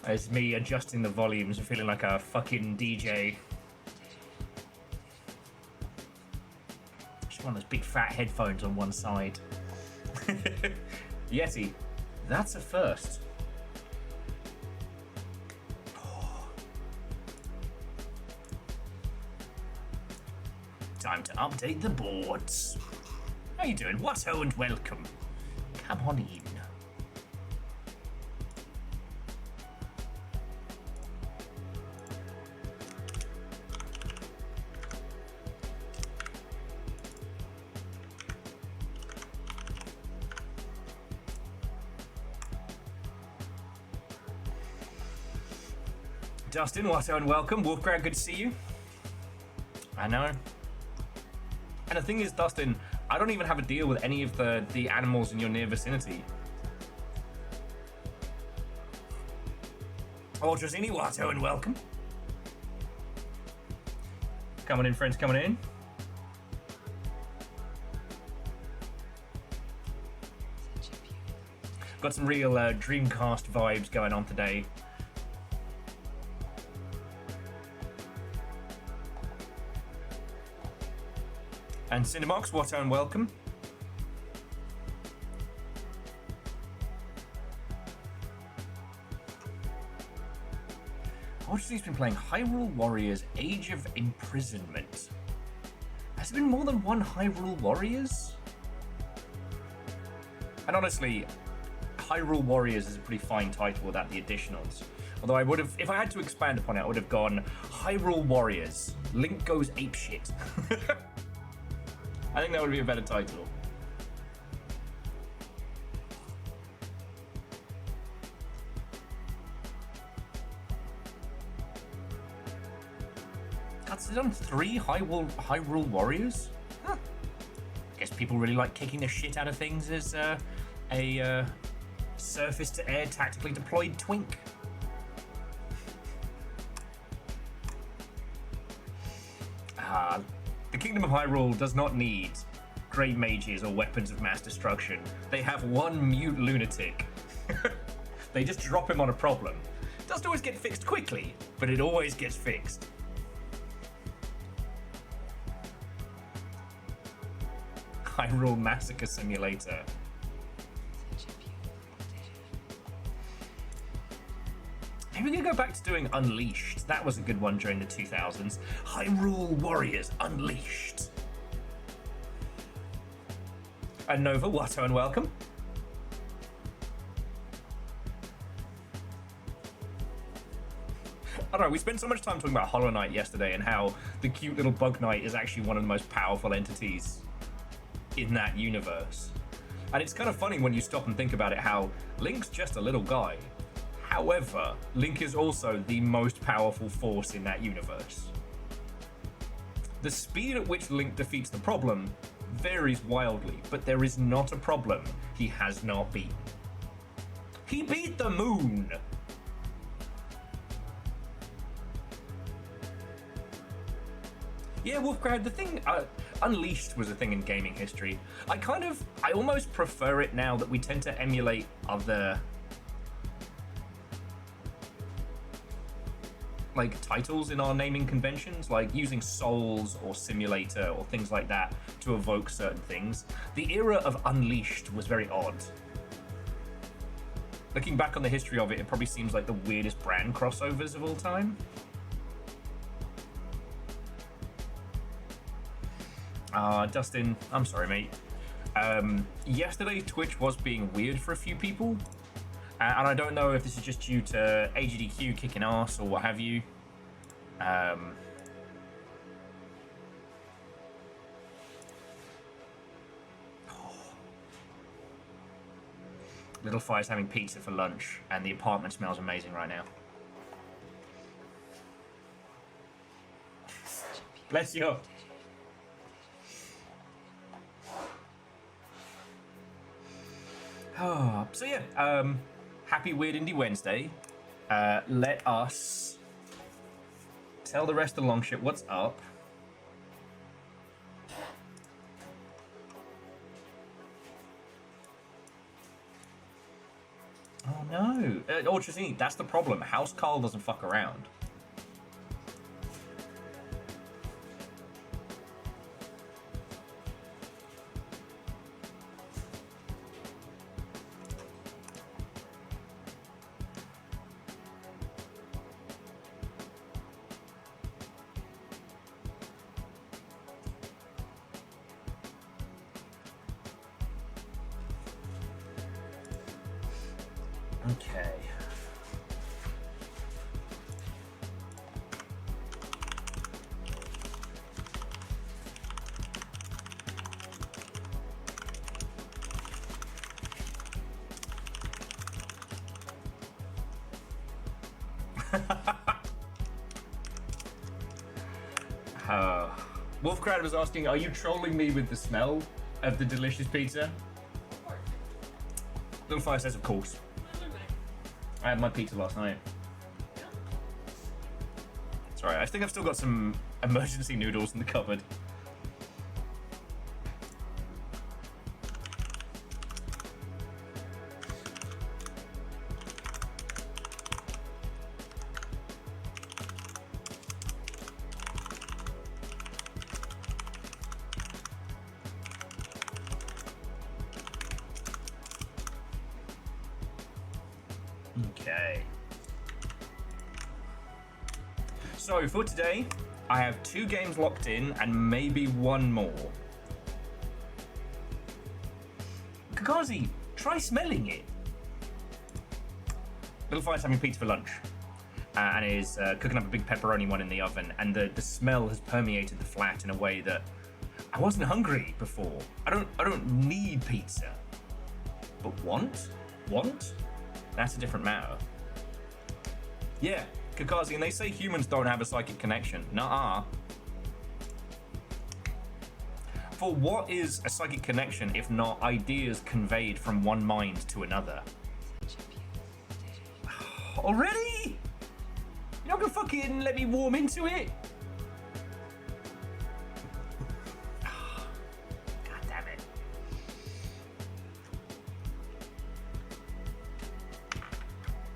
It's me adjusting the volumes and feeling like a fucking DJ. Just one of those big fat headphones on one side. Yeti, that's a first. Time to update the boards. How you doing? Watto and welcome. Come on in. Dustin, Watto and welcome. Wolfgrad, good to see you. I know. And the thing is, Dustin, I don't even have a deal with any of the animals in your near vicinity. Ultrazini, Watto and welcome. Coming in, friends, coming in. Got some real Dreamcast vibes going on today. And Cinemox, Watto and welcome. Ultra's been playing Hyrule Warriors Age of Imprisonment. Has there been more than one Hyrule Warriors? And honestly, Hyrule Warriors is a pretty fine title without the additionals. Although I would have, if I had to expand upon it, I would have gone Hyrule Warriors. Link goes apeshit. I think that would be a better title. That's done 3 Hyrule Warriors? Huh. Guess people really like kicking the shit out of things as a surface-to-air tactically deployed twink. The Kingdom of Hyrule does not need great mages or weapons of mass destruction. They have one mute lunatic. They just drop him on a problem. It doesn't always get fixed quickly, but it always gets fixed. Hyrule Massacre Simulator. Maybe we can go back to doing Unleashed. That was a good one during the 2000s. Hyrule Warriors Unleashed. And Nova, Watto and welcome. I don't know, we spent so much time talking about Hollow Knight yesterday and how the cute little Bug Knight is actually one of the most powerful entities in that universe. And it's kind of funny when you stop and think about it, how Link's just a little guy. However, Link is also the most powerful force in that universe. The speed at which Link defeats the problem varies wildly, but there is not a problem he has not beaten. He beat the moon! Yeah, Wolfcrowd, the thing, Unleashed was a thing in gaming history. I almost prefer it now that we tend to emulate other like titles in our naming conventions, like using Souls or Simulator or things like that to evoke certain things. The era of Unleashed was very odd. Looking back on the history of it, it probably seems like the weirdest brand crossovers of all time. Dustin, I'm sorry, mate. Yesterday, Twitch was being weird for a few people. And I don't know if this is just due to AGDQ kicking ass or what have you. Little Fire's having pizza for lunch, and the apartment smells amazing right now. Bless you. Oh, so yeah, happy Weird Indie Wednesday. Let us tell the rest of the long shit what's up. Oh No. Or just that's the problem. House Carl doesn't fuck around. Okay. Wolfcrad was asking, are you trolling me with the smell of the delicious pizza? Of course. Little Fire says, of course. I had my pizza last night. It's alright, I think I've still got some emergency noodles in the cupboard. Okay. So for today, I have 2 games locked in and maybe 1 more. Kakazi, try smelling it. Little Fire's having pizza for lunch and is cooking up a big pepperoni one in the oven, and the smell has permeated the flat in a way that I wasn't hungry before. I don't need pizza, but want? That's a different matter. Yeah, Kakazi, and they say humans don't have a psychic connection. Nuh-uh. For what is a psychic connection if not ideas conveyed from one mind to another? Already? You're not gonna fucking let me warm into it? God damn it.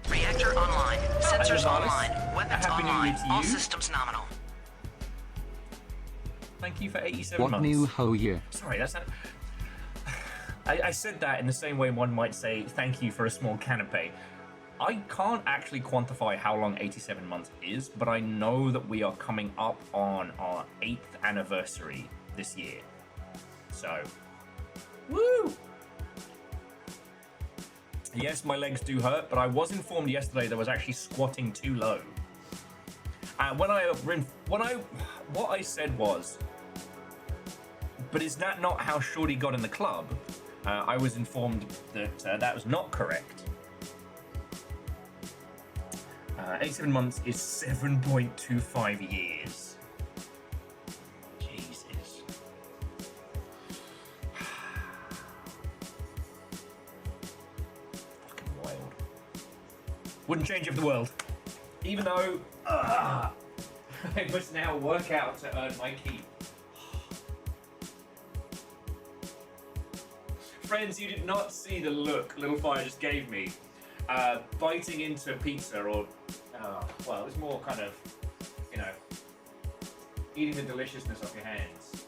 Reactor online. Sensors online. Weapons Happy New Year online. to you. All systems nominal. Thank you for 87 What months. new ho year? Sorry, that's not... I said that in the same way one might say thank you for a small canapé. I can't actually quantify how long 87 months is, but I know that we are coming up on our 8th anniversary this year. So, woo! Yes, my legs do hurt, but I was informed yesterday that I was actually squatting too low. And what I said was, but is that not how Shorty got in the club? I was informed that that was not correct. 87 months is 7.25 years. Jesus. Fucking wild. Wouldn't change it for the world. Even though I must now work out to earn my keep. Friends, you did not see the look Little Fire just gave me. Biting into pizza, or, well, it's more kind of, you know, eating the deliciousness off your hands.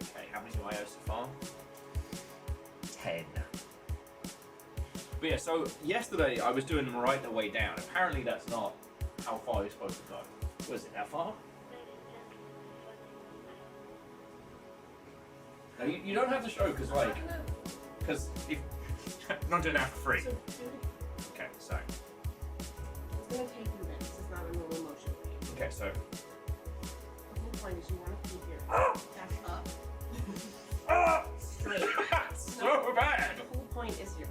Okay, how many do I owe so far? 10. But yeah, so yesterday I was doing them right the way down. Apparently that's not how far you're supposed to go. Was it that far? No, you don't have to show, because if not doing that for free. So, Okay, so it's gonna take you minutes. It's not a normal motion. okay, so The whole point is you want to keep your back up straight. that's so bad. The whole point is your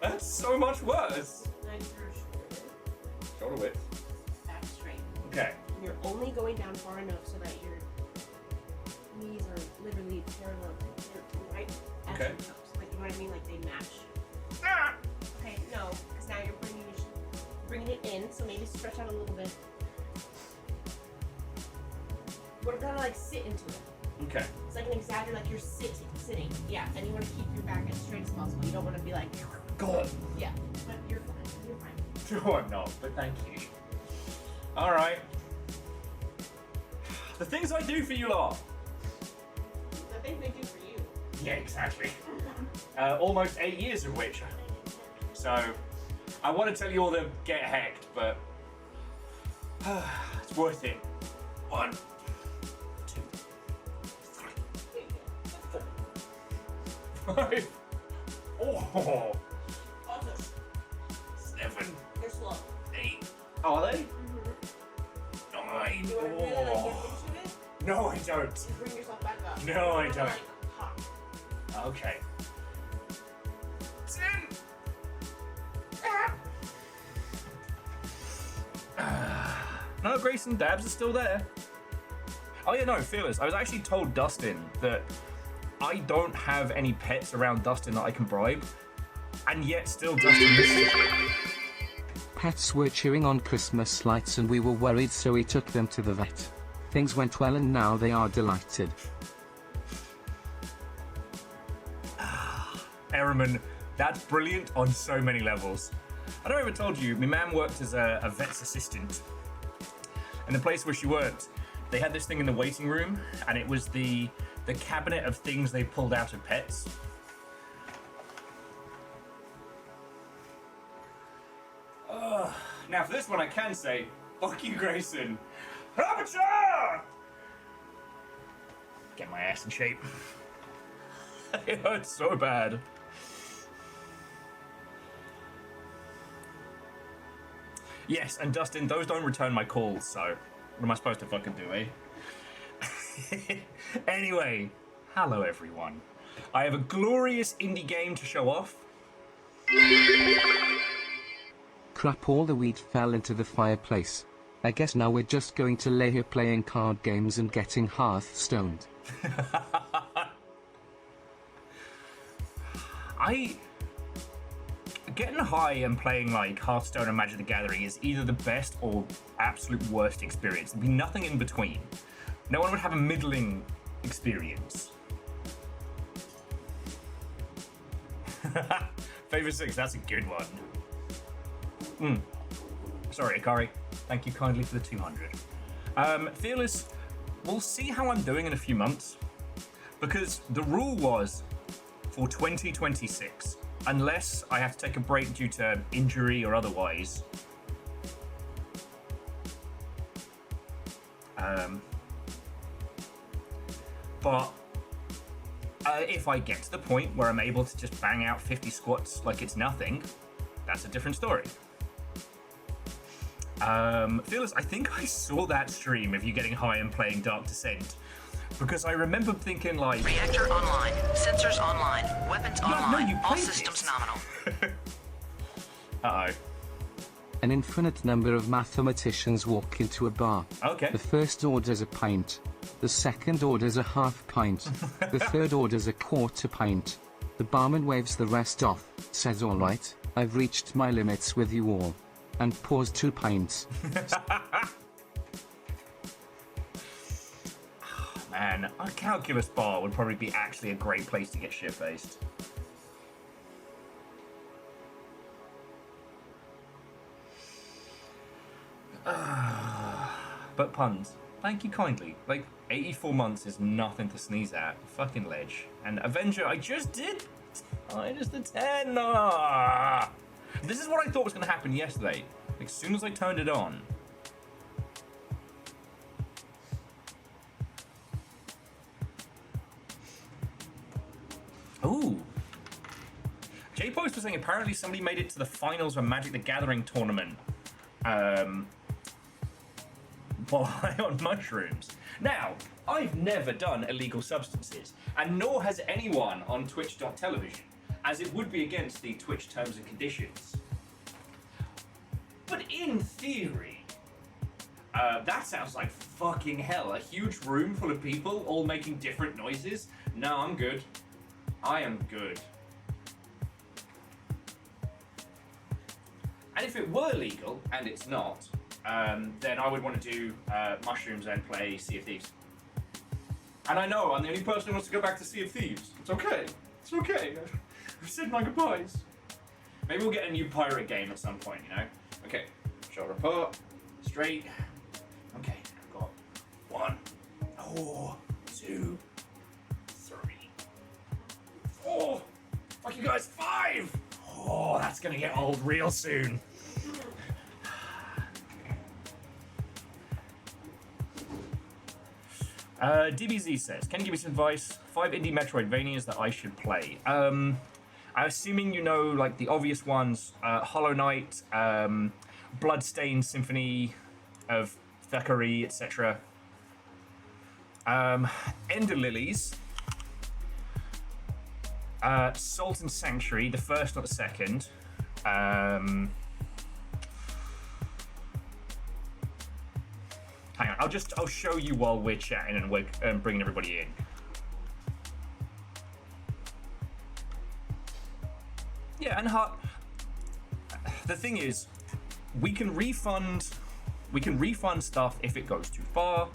That's so much worse. nice your Shoulder width. back straight. Okay. You're only going down far enough so that your knees are literally parallel to your right at Okay. your toes. Like, you know what I mean? Like they match. Ah! Okay, no, because now you're bringing it in, so maybe stretch out a little bit. We're gonna like sit into it. Okay. It's like an exaggerate, like you're sitting. Yeah, and you want to keep your back as straight as possible. You don't want to be like. God. Yeah, but you're fine. You're fine. No, I'm not, but thank you. Alright. The things I do for you lot. The things they do for you. Yeah, exactly. Almost 8 years of which. So, I want to tell you all to get hecked, but it's worth it. 1, 2, 3, 4, 5. Oh. Also, 7. they're slow. 8. Oh, are they? 9. You want to really like get into it? No, I don't. Just bring yourself back up. No, I You wanna, don't. Like, hop. Okay. 10. No, Grayson, dabs are still there. Oh yeah, no, Fearless. I was actually told Dustin that I don't have any pets around Dustin that I can bribe, and yet still Dustin misses. Pets were chewing on Christmas lights and we were worried, so we took them to the vet. Things went well and now they are delighted. Ehrman, that's brilliant on so many levels. I don't know if I told you, my mum worked as a vet's assistant. And the place where she worked, they had this thing in the waiting room, and it was the cabinet of things they pulled out of pets. Now for this one I can say, fuck you, Grayson. Aperture! Get my ass in shape. It hurts so bad. Yes, and Dustin, those don't return my calls, so what am I supposed to fucking do, eh? Anyway, hello everyone. I have a glorious indie game to show off. Crap, all the wheat fell into the fireplace. I guess now we're just going to lay here playing card games and getting hearthstoned. Getting high and playing like Hearthstone and Magic the Gathering is either the best or absolute worst experience. There'd be nothing in between. No one would have a middling experience. Favor 6, that's a good one. Sorry, Akari. Thank you kindly for the 200. Fearless, we'll see how I'm doing in a few months. Because the rule was for 2026. Unless I have to take a break due to injury or otherwise. But if I get to the point where I'm able to just bang out 50 squats like it's nothing, that's a different story. Fearless, I think I saw that stream of you getting high and playing Dark Descent. Because I remember thinking like... Reactor online. Sensors online. Weapons online. you All played systems this. nominal. Uh-oh. An infinite number of mathematicians walk into a bar. Okay. The first orders a pint. The second orders a half pint. The third orders a quarter pint. The barman waves the rest off, says all right, I've reached my limits with you all. And pours 2 pints. Man, a calculus bar would probably be actually a great place to get shit-faced. But puns. Thank you kindly. Like, 84 months is nothing to sneeze at. Fucking ledge. And Avenger, I just did minus the 10. This is what I thought was going to happen yesterday. Like, as soon as I turned it on. Ooh. J-Post was saying apparently somebody made it to the finals of a Magic the Gathering tournament. While on mushrooms. Now, I've never done illegal substances, and nor has anyone on Twitch.television, as it would be against the Twitch terms and conditions. But in theory, that sounds like fucking hell. A huge room full of people all making different noises. No, I'm good. I am good. And if it were legal, and it's not, then I would want to do mushrooms and play Sea of Thieves. And I know, I'm the only person who wants to go back to Sea of Thieves. It's okay. It's okay. I've said my goodbyes. Maybe we'll get a new pirate game at some point, you know? Okay, shoulder apart, straight. Okay, I've got 1, 2, 3, 4. Fuck you guys, 5! Oh, that's gonna get old real soon. DBZ says, can you give me some advice? 5 indie Metroidvanias that I should play. I'm assuming you know, like, the obvious ones, Hollow Knight, Bloodstained Symphony of Thackeray, etc. Ender Lilies, Salt and Sanctuary, the first, not the second. Hang on, I'll show you while we're chatting and we're bringing everybody in. Yeah, and the thing is, we can refund stuff if it goes too far.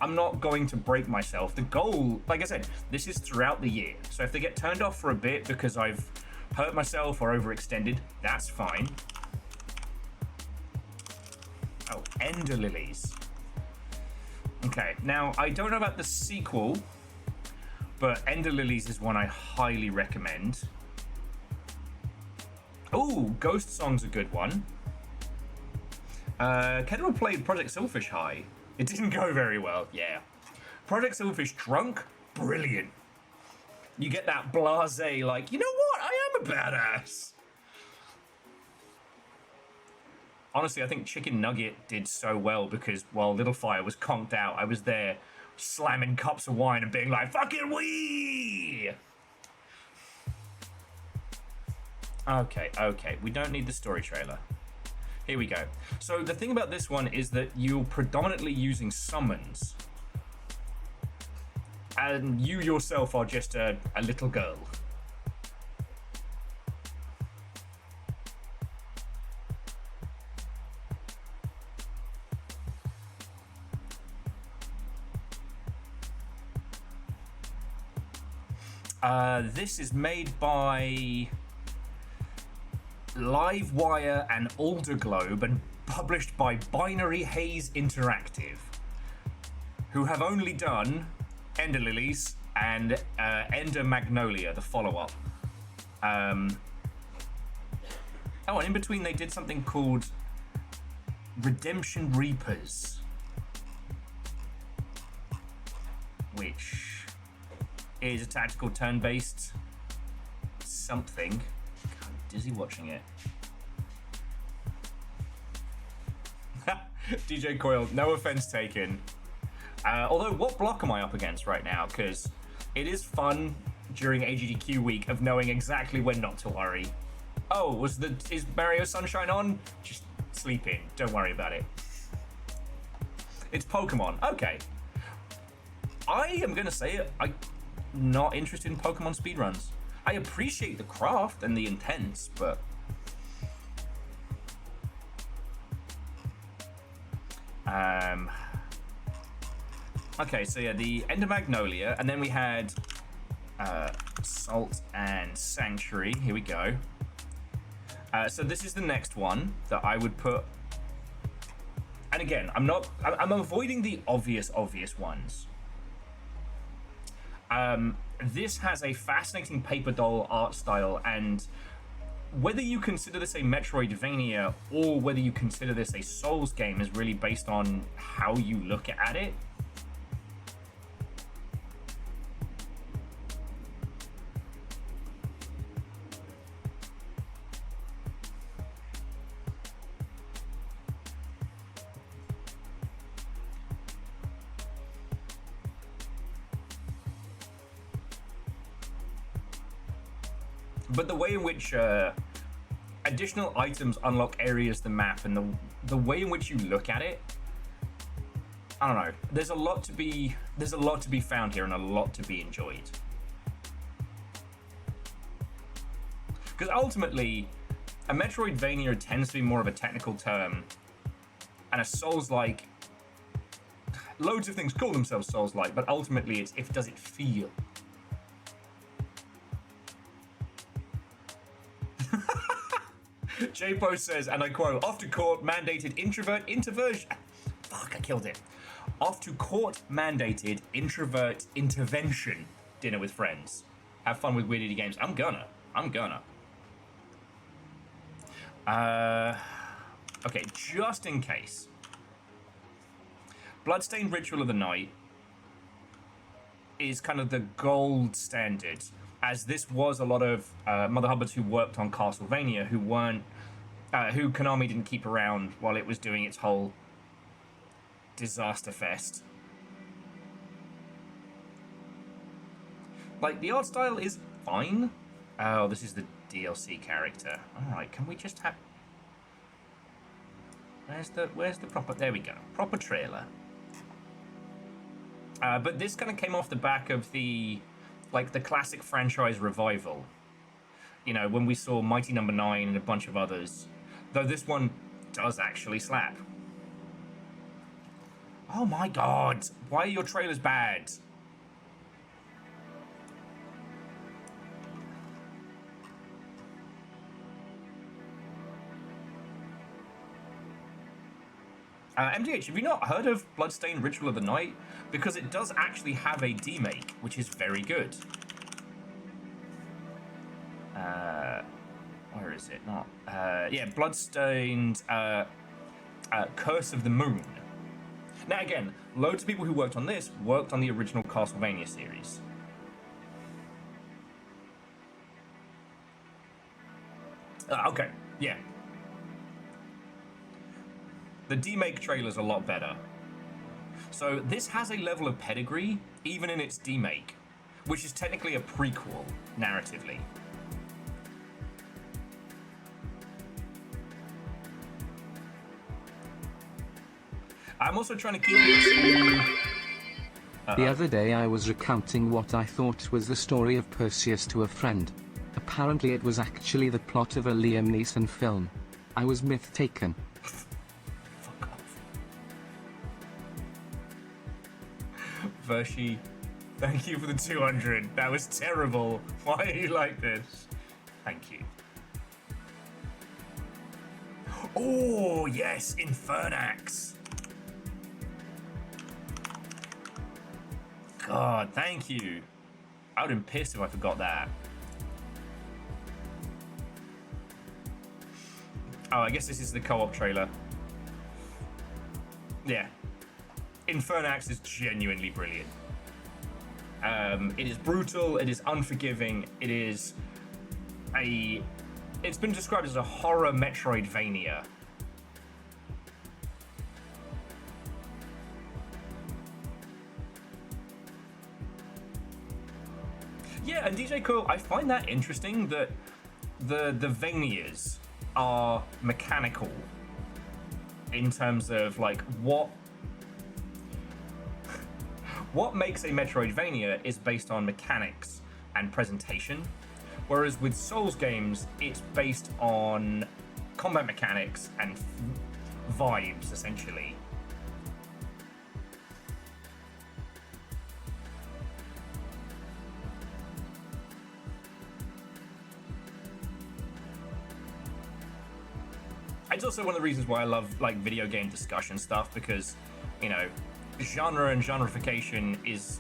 I'm not going to break myself. The goal, like I said, this is throughout the year. So if they get turned off for a bit because I've hurt myself or overextended, that's fine. Oh, Ender Lilies. Okay, now I don't know about the sequel, but Ender Lilies is one I highly recommend. Oh, Ghost Song's a good one. Kendall played Project Silverfish High. It didn't go very well, yeah. Project Silverfish Drunk, brilliant. You get that blasé, like, you know what? I am a badass. Honestly, I think Chicken Nugget did so well because while Little Fire was conked out, I was there slamming cups of wine and being like, fucking wee! Okay, we don't need the story trailer. Here we go. So the thing about this one is that you're predominantly using summons. And you yourself are just a little girl. This is made by Livewire and Alderglobe and published by Binary Haze Interactive, who have only done Ender Lilies and Ender Magnolia, the follow-up. Oh, and in between they did something called Redemption Reapers, which is a tactical turn-based something. God, I'm dizzy watching it. DJ Coil, no offense taken. Although, what block am I up against right now? Because it is fun during AGDQ week of knowing exactly when not to worry. Oh, is Mario Sunshine on? Just sleep in. Don't worry about it. It's Pokemon. Okay. I am gonna say it. I'm not interested in Pokemon speedruns. I appreciate the craft and the intent, but okay, so yeah, the Ender Magnolia, and then we had Salt and Sanctuary. Here we go. So this is the next one that I would put. And again, I'm avoiding the obvious ones. This has a fascinating paper doll art style, and whether you consider this a Metroidvania or whether you consider this a Souls game is really based on how you look at it. But the way in which additional items unlock areas of the map, and the way in which you look at it, I don't know. There's a lot to be found here, and a lot to be enjoyed. Because ultimately, a Metroidvania tends to be more of a technical term, and a Souls-like loads of things call themselves Souls-like, but ultimately it's if does it feel. J-Po says, and I quote, off to court mandated introversion. Fuck, I killed it. Off to court mandated introvert intervention dinner with friends. Have fun with Weird Indie Games. I'm gonna. Okay, just in case. Bloodstained Ritual of the Night is kind of the gold standard, as this was a lot of Mother Hubbards who worked on Castlevania who weren't, who Konami didn't keep around while it was doing its whole disaster fest. Like, the art style is fine. Oh, this is the DLC character. Alright, can we just have... Where's the proper... There we go. Proper trailer. But this kind of came off the back of the classic franchise revival. You know, when we saw Mighty Number 9 and a bunch of others. Though this one does actually slap. Oh my god! Why are your trailers bad? MDH, have you not heard of Bloodstained Ritual of the Night? Because it does actually have a demake, which is very good. Where is it? Not. Yeah, Bloodstained Curse of the Moon. Now again, loads of people who worked on this worked on the original Castlevania series. Okay, yeah. The demake trailer's a lot better. So this has a level of pedigree, even in its demake, which is technically a prequel, narratively. I'm also trying to keep it to... The other day I was recounting what I thought was the story of Perseus to a friend. Apparently it was actually the plot of a Liam Neeson film. I was myth-taken. Vershi, thank you for the 200. That was terrible. Why are you like this? Thank you. Oh, yes, Infernax. God, thank you. I would have been pissed if I forgot that. Oh, I guess this is the co-op trailer. Yeah. Infernax is genuinely brilliant. It is brutal, it is unforgiving, it is a... It's been described as a horror Metroidvania. Yeah, and DJ Coil, I find that interesting that the Vanias are mechanical in terms of like what makes a Metroidvania is based on mechanics and presentation, whereas with Souls games, it's based on combat mechanics and vibes, essentially. It's also one of the reasons why I love like video game discussion stuff, because, you know, genre and genreification is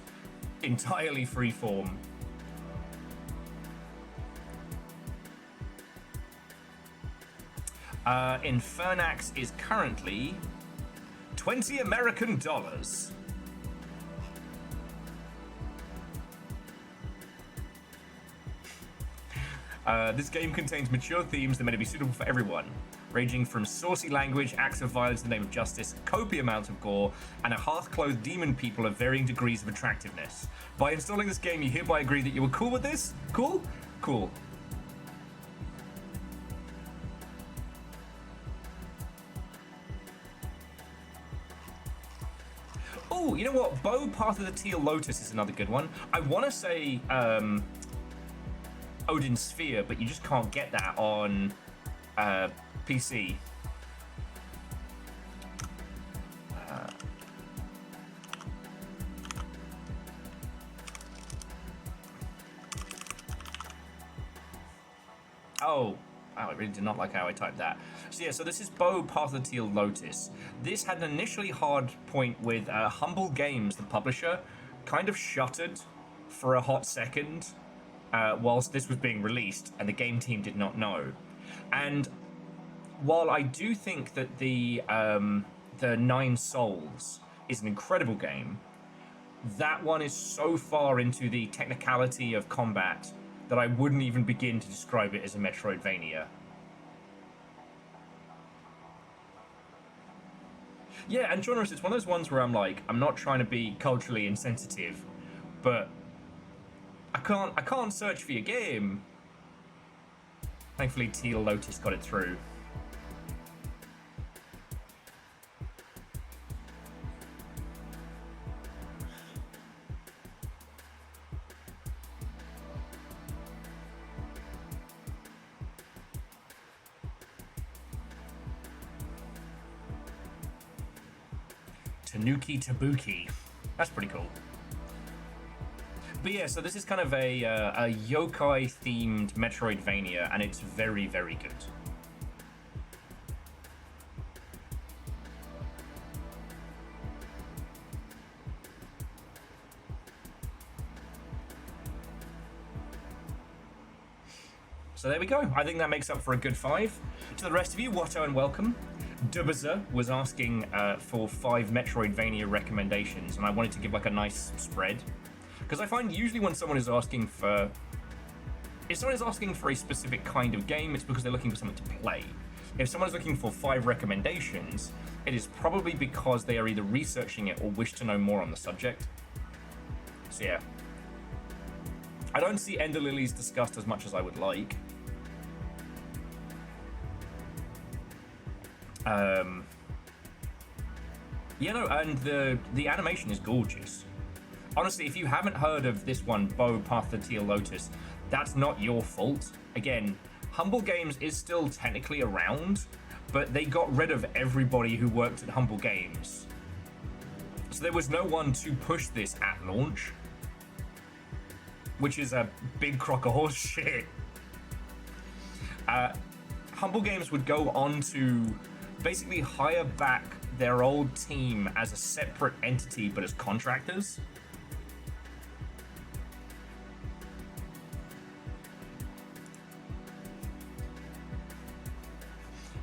entirely freeform. Infernax is currently $20 American. This game contains mature themes that may be suitable for everyone, ranging from saucy language, acts of violence in the name of justice, copious amounts of gore, and a half-clothed demon people of varying degrees of attractiveness. By installing this game, you hereby agree that you were cool with this? Cool? Cool. Oh, you know what? Bo Path of the Teal Lotus is another good one. I want to say Odin Sphere, but you just can't get that on PC. Oh, I really did not like how I typed that. So yeah, so this is Bo Path of the Teal Lotus. This had an initially hard point with Humble Games, the publisher, kind of shuttered for a hot second whilst this was being released, and the game team did not know. And while I do think that the Nine Souls is an incredible game, that one is so far into the technicality of combat that I wouldn't even begin to describe it as a Metroidvania. Yeah, and Jonas, it's one of those ones where I'm like, I'm not trying to be culturally insensitive, but I can't search for your game. Thankfully, Teal Lotus got it through. Tanuki Tabuki. That's pretty cool. But yeah, so this is kind of a yokai-themed Metroidvania, and it's very, very good. So there we go. I think that makes up for a good 5. To the rest of you, Watto and welcome. Dubaza was asking for 5 Metroidvania recommendations, and I wanted to give like a nice spread. Because I find usually when someone is asking for... If someone is asking for a specific kind of game, it's because they're looking for something to play. If someone is looking for 5 recommendations, it is probably because they are either researching it or wish to know more on the subject. So yeah. I don't see Ender Lilies discussed as much as I would like. You know, and the animation is gorgeous. Honestly, if you haven't heard of this one, Bo Path of the Teal Lotus, that's not your fault. Again, Humble Games is still technically around, but they got rid of everybody who worked at Humble Games. So there was no one to push this at launch, which is a big crock of horse shit. Humble Games would go on to basically hire back their old team as a separate entity, but as contractors.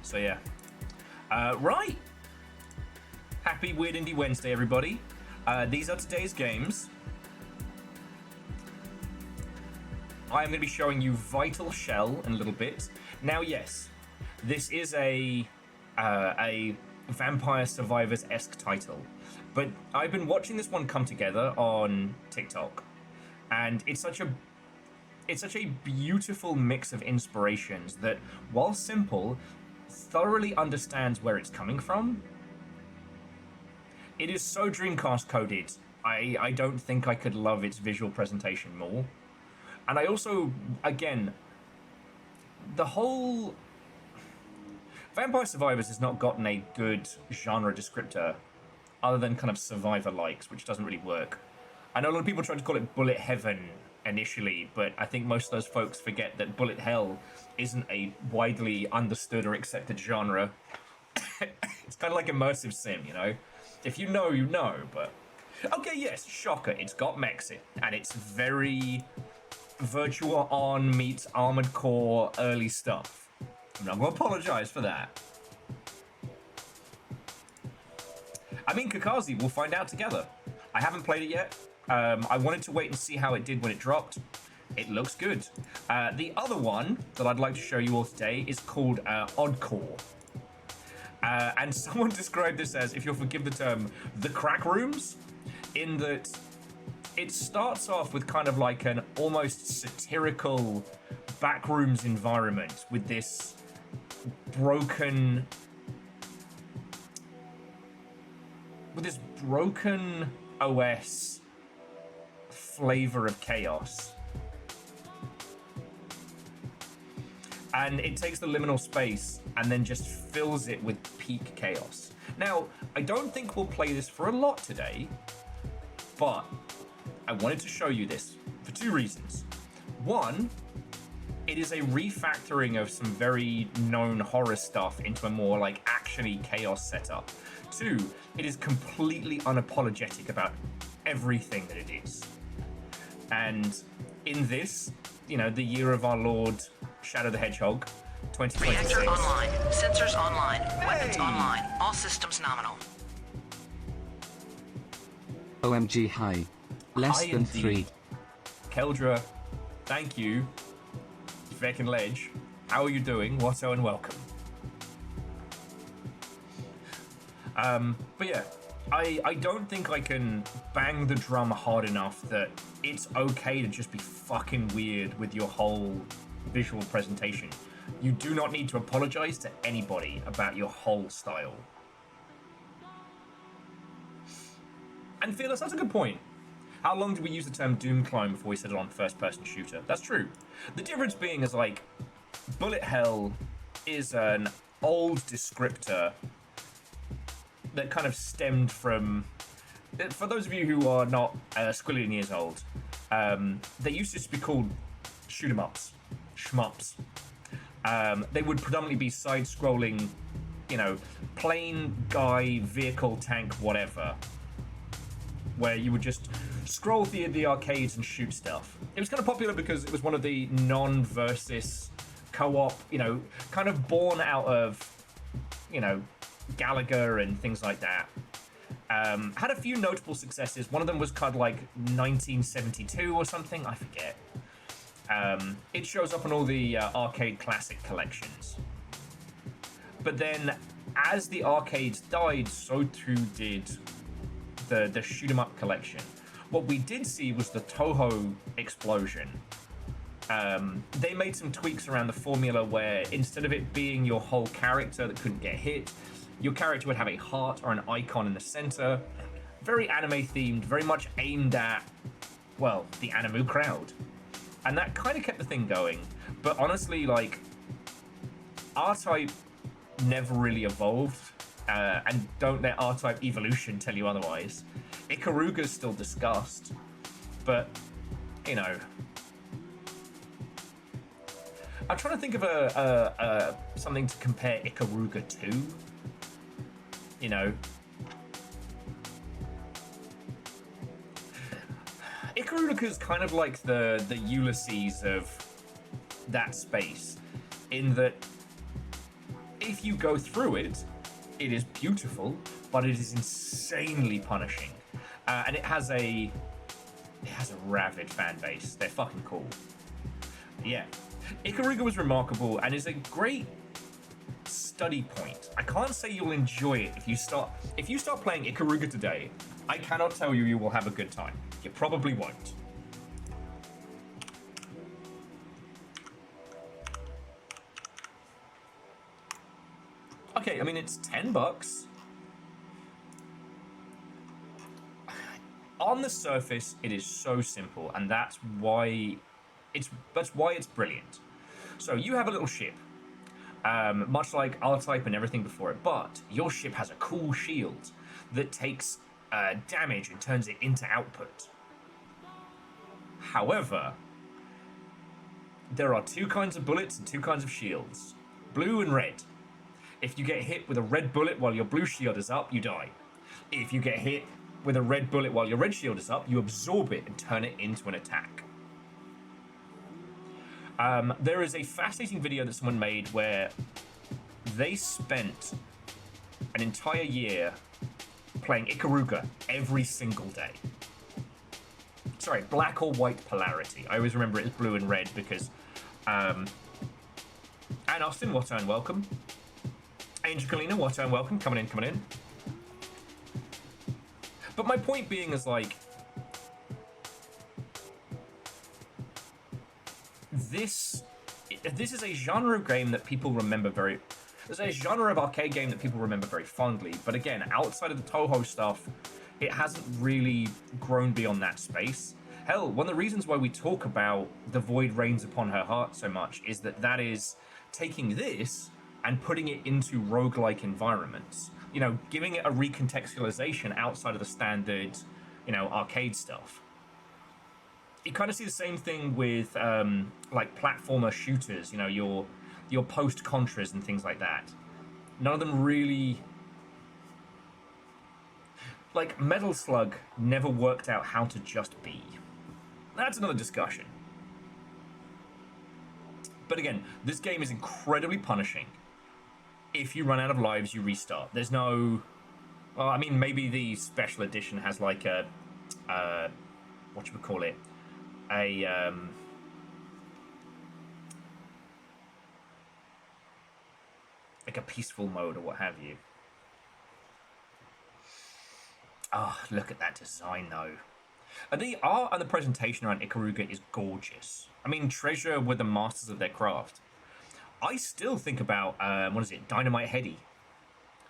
So yeah. Right. Happy Weird Indie Wednesday, everybody. These are today's games. I am going to be showing you Vital Shell in a little bit. Now, yes, this is a Vampire Survivors-esque title, but I've been watching this one come together on TikTok, and it's such a beautiful mix of inspirations that, while simple, thoroughly understands where it's coming from. It is so Dreamcast coded. I don't think I could love its visual presentation more. And I also, again, the whole... Vampire Survivors has not gotten a good genre descriptor other than kind of survivor likes, which doesn't really work. I know a lot of people tried to call it Bullet Heaven initially, but I think most of those folks forget that Bullet Hell isn't a widely understood or accepted genre. It's kind of like immersive sim, you know? If you know, you know, but... Okay, yes, shocker, it's got mechs in, and it's very Virtua On meets Armored Core early stuff. I'm not going to apologise for that. I mean, Kakazi, we'll find out together. I haven't played it yet. I wanted to wait and see how it did when it dropped. It looks good. The other one that I'd like to show you all today is called Oddcore. And someone described this as, if you'll forgive the term, the crack rooms, in that it starts off with kind of like an almost satirical backrooms environment with this broken OS flavor of chaos. And it takes the liminal space and then just fills it with peak chaos. Now, I don't think we'll play this for a lot today, but I wanted to show you this for 2 reasons. One, it is a refactoring of some very known horror stuff into a more like actiony chaos setup. 2, it is completely unapologetic about everything that it is. And in this, you know, the year of our Lord Shadow the Hedgehog, 2026. Reactor online. Sensors online. Weapons online. All systems nominal. OMG high. Less High than indeed. 3. Keldra, thank you. Vec and Ledge, how are you doing? Watto and welcome. But yeah, I don't think I can bang the drum hard enough that it's okay to just be fucking weird with your whole visual presentation. You do not need to apologize to anybody about your whole style. And Fearless, that's a good point. How long did we use the term Doom Clone before we settled on first-person shooter? That's true. The difference being is like, bullet hell is an old descriptor that kind of stemmed from, for those of you who are not a squillion years old, they used to just be called shoot 'em ups, shmups. They would predominantly be side-scrolling, you know, plane, guy, vehicle, tank, whatever, where you would just scroll through the arcades and shoot stuff. It was kind of popular because it was one of the non-versus co-op, you know, kind of born out of, you know, Gallagher and things like that. Had a few notable successes. One of them was kind of like 1972 or something, I forget. It shows up on all the arcade classic collections. But then, as the arcades died, so too did the shoot 'em up collection. What we did see was the Toho explosion. They made some tweaks around the formula where instead of it being your whole character that couldn't get hit, your character would have a heart or an icon in the center. Very anime themed, very much aimed at, well, the anime crowd. And that kind of kept the thing going. But honestly, like, R-Type never really evolved. And don't let R-Type evolution tell you otherwise. Ikaruga's still discussed, but, you know, I'm trying to think of something to compare Ikaruga to. You know, Ikaruga's kind of like the Ulysses of that space, in that if you go through it, it is beautiful, but it is insanely punishing, and it has a rabid fan base. They're fucking cool. Yeah, Ikaruga was remarkable and is a great study point. I can't say you'll enjoy it if you start playing Ikaruga today. I cannot tell you will have a good time. You probably won't. Okay, I mean, it's $10. On the surface, it is so simple, and that's why it's brilliant. So you have a little ship, much like R-Type and everything before it, but your ship has a cool shield that takes damage and turns it into output. However, there are two kinds of bullets and two kinds of shields, blue and red. If you get hit with a red bullet while your blue shield is up, you die. If you get hit with a red bullet while your red shield is up, you absorb it and turn it into an attack. There is a fascinating video that someone made where they spent an entire year playing Ikaruga every single day. Sorry, black or white polarity. I always remember it as blue and red because... and Austin, what and welcome. Angel Kalina, what and welcome. Coming in. But my point being is, like, this is a genre of game that people remember very... There's a genre of arcade game that people remember very fondly, but again, outside of the Toho stuff, it hasn't really grown beyond that space. Hell, one of the reasons why we talk about The Void Rains Upon Her Heart so much is that is taking this and putting it into roguelike environments. You know, giving it a recontextualization outside of the standard, you know, arcade stuff. you kind of see the same thing with like platformer shooters, you know, your post-Contras and things like that. None of them really... Like, Metal Slug never worked out how to just be. That's another discussion. But again, this game is incredibly punishing. If you run out of lives, you restart. There's no... Well, I mean, maybe the special edition has like a... what you would call it? Like a peaceful mode or what have you. Oh, look at that design, though. And the art and the presentation around Ikaruga is gorgeous. I mean, Treasure were the masters of their craft. I still think about, what is it, Dynamite Heady.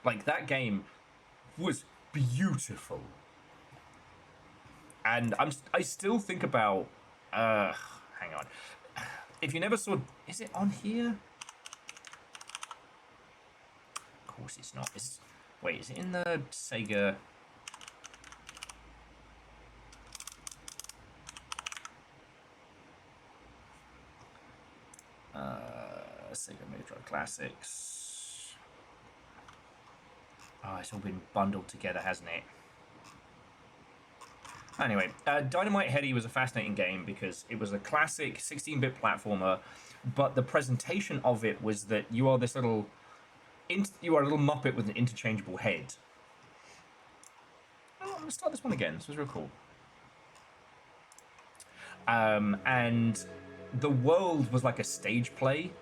Like, that game was beautiful. And I still think about, hang on. If you never saw, is it on here? Of course it's not. Wait, is it in the Sega... Sega Mega Drive Classics. Oh, it's all been bundled together, hasn't it? Anyway, Dynamite Heady was a fascinating game because it was a classic 16-bit platformer, but the presentation of it was that you are this little... you are a little Muppet with an interchangeable head. Oh, I'm going to start this one again. This was real cool. And the world was like a stage play.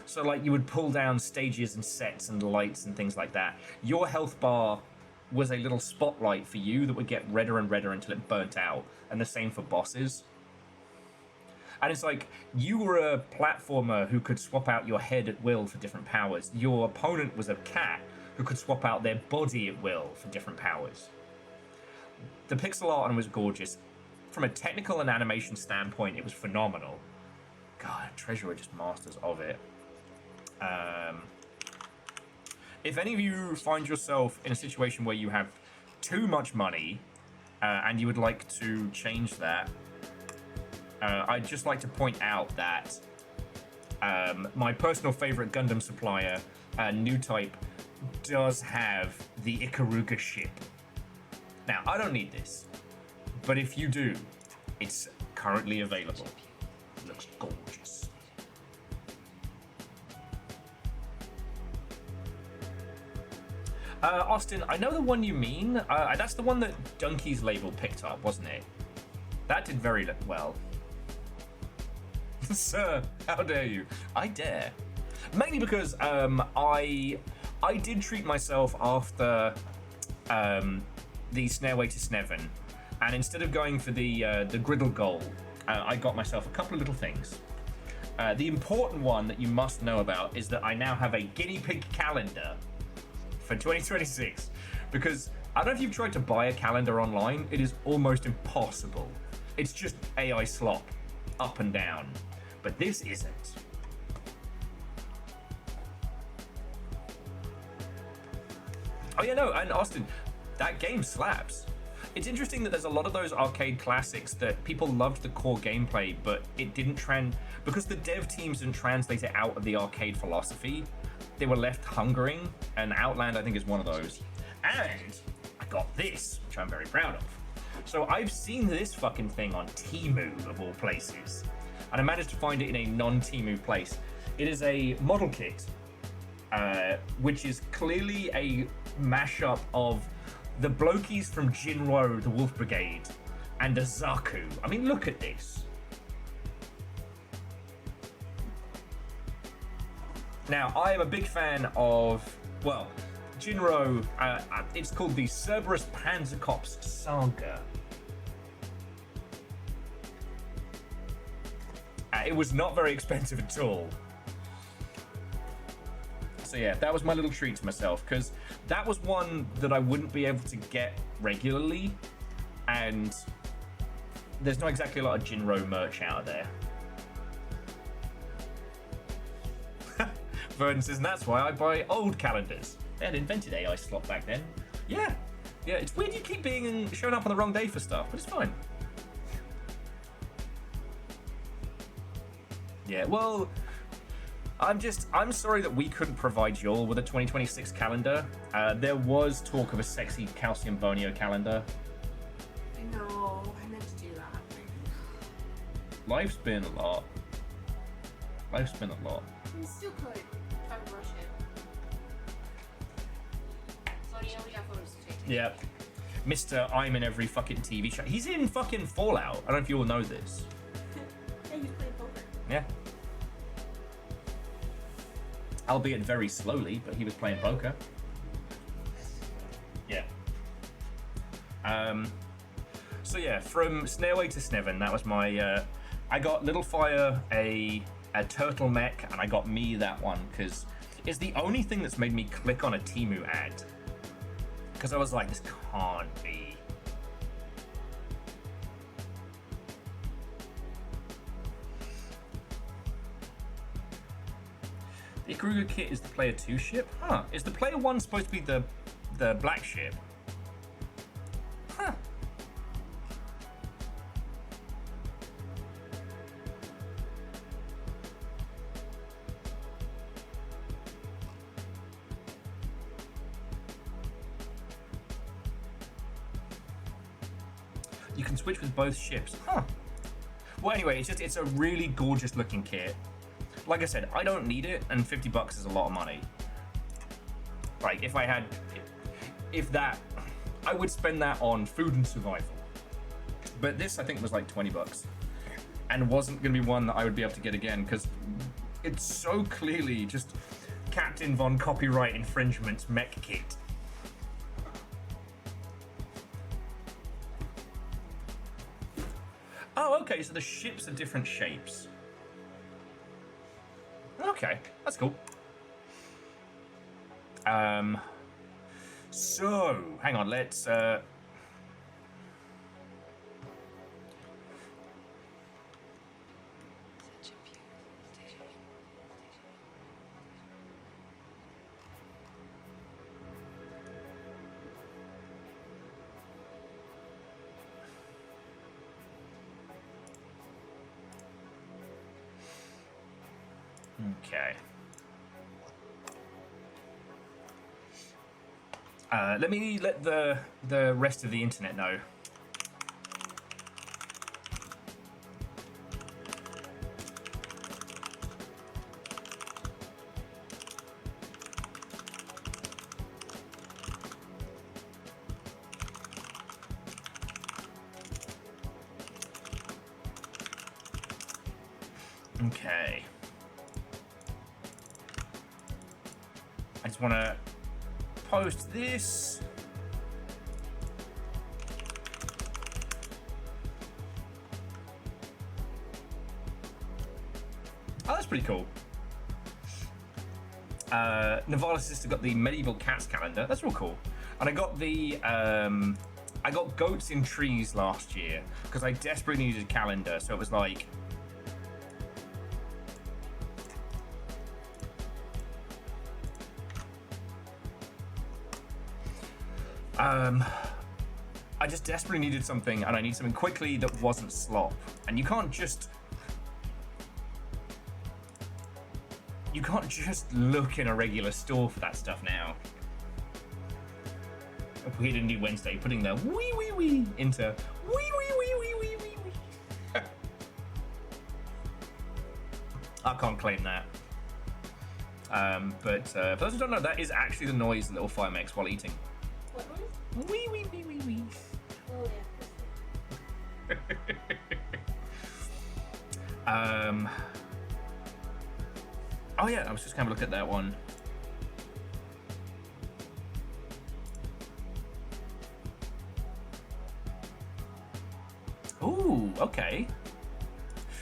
So, like, you would pull down stages and sets and lights and things like that. Your health bar was a little spotlight for you that would get redder and redder until it burnt out. And the same for bosses. And it's like, you were a platformer who could swap out your head at will for different powers. Your opponent was a cat who could swap out their body at will for different powers. The pixel art was gorgeous. From a technical and animation standpoint, it was phenomenal. God, Treasure were just masters of it. If any of you find yourself in a situation where you have too much money and you would like to change that, I'd just like to point out that my personal favorite Gundam supplier, New Type, does have the Ikaruga ship. Now, I don't need this, but if you do, it's currently available. It looks gorgeous. Austin, I know the one you mean. That's the one that Donkey's label picked up, wasn't it? That did very well. Sir, how dare you? I dare. Mainly because I did treat myself after the Snareway to Sneven, and instead of going for the griddle goal, I got myself a couple of little things. The important one that you must know about is that I now have a guinea pig calendar for 2026, because I don't know if you've tried to buy a calendar online. It is almost impossible. It's just AI slop, up and down. But this isn't. Oh yeah, no, and Austin, that game slaps. It's interesting that there's a lot of those arcade classics that people loved the core gameplay, but it didn't because the dev teams didn't translate it out of the arcade philosophy. They were left hungering, and Outland, I think, is one of those. And I got this, which I'm very proud of. So I've seen this fucking thing on Temu, of all places. And I managed to find it in a non-Temu place. It is a model kit, which is clearly a mashup of the blokies from Jinro, the Wolf Brigade, and a Zaku. I mean, look at this. Now, I am a big fan of, well, Jinro, it's called the Cerberus Panzerkorps Saga. It was not very expensive at all. So yeah, that was my little treat to myself, because that was one that I wouldn't be able to get regularly, and there's not exactly a lot of Jinro merch out there. Vernon says, and that's why I buy old calendars. They had invented AI slot back then. Yeah, Yeah, it's weird you keep showing up on the wrong day for stuff, but it's fine. Yeah, well, I'm sorry that we couldn't provide y'all with a 2026 calendar. There was talk of a sexy Calcium Bonio calendar. I know, I meant to do that. Life's been a lot. Life's been a lot. We still could try to rush it. Sonia, we got photos to take. Yeah. Mr. I'm in every fucking TV show. He's in fucking Fallout. I don't know if you all know this. Yeah, he's playing poker. Yeah. Albeit very slowly, but he was playing poker. Yeah. So yeah, from Snailway to Sneven, that was my, I got Little Fire a turtleneck, and I got me that one, because it's the only thing that's made me click on a Temu ad. Because I was like, this can't be. The Ikaruga kit is the player 2 ship? Huh. Is the player 1 supposed to be the black ship? Huh. You can switch with both ships. Huh. Well, anyway, it's a really gorgeous looking kit. Like I said, I don't need it, and $50 is a lot of money. Like, if that, I would spend that on food and survival. But this, I think, was like $20, and wasn't going to be one that I would be able to get again, because it's so clearly just Captain Von Copyright Infringement's mech kit. Oh, okay, so the ships are different shapes. Okay, that's cool. So, hang on, let's, okay. Let me let the rest of the internet know. Okay. I just want to post this. Oh, that's pretty cool. Nevada's sister got the Medieval Cats calendar. That's real cool. And I got the I got Goats in Trees last year because I desperately needed a calendar. So it was like, I just desperately needed something, and I need something quickly that wasn't slop. And you can't just look in a regular store for that stuff now. We didn't do Wednesday, putting the wee wee wee into wee wee wee wee wee wee wee. I can't claim that. But for those who don't know, that is actually the noise Little Fire makes while eating. What noise? Wee wee wee wee wee. Oh yeah. Oh yeah, I was just gonna look at that one. Ooh, okay.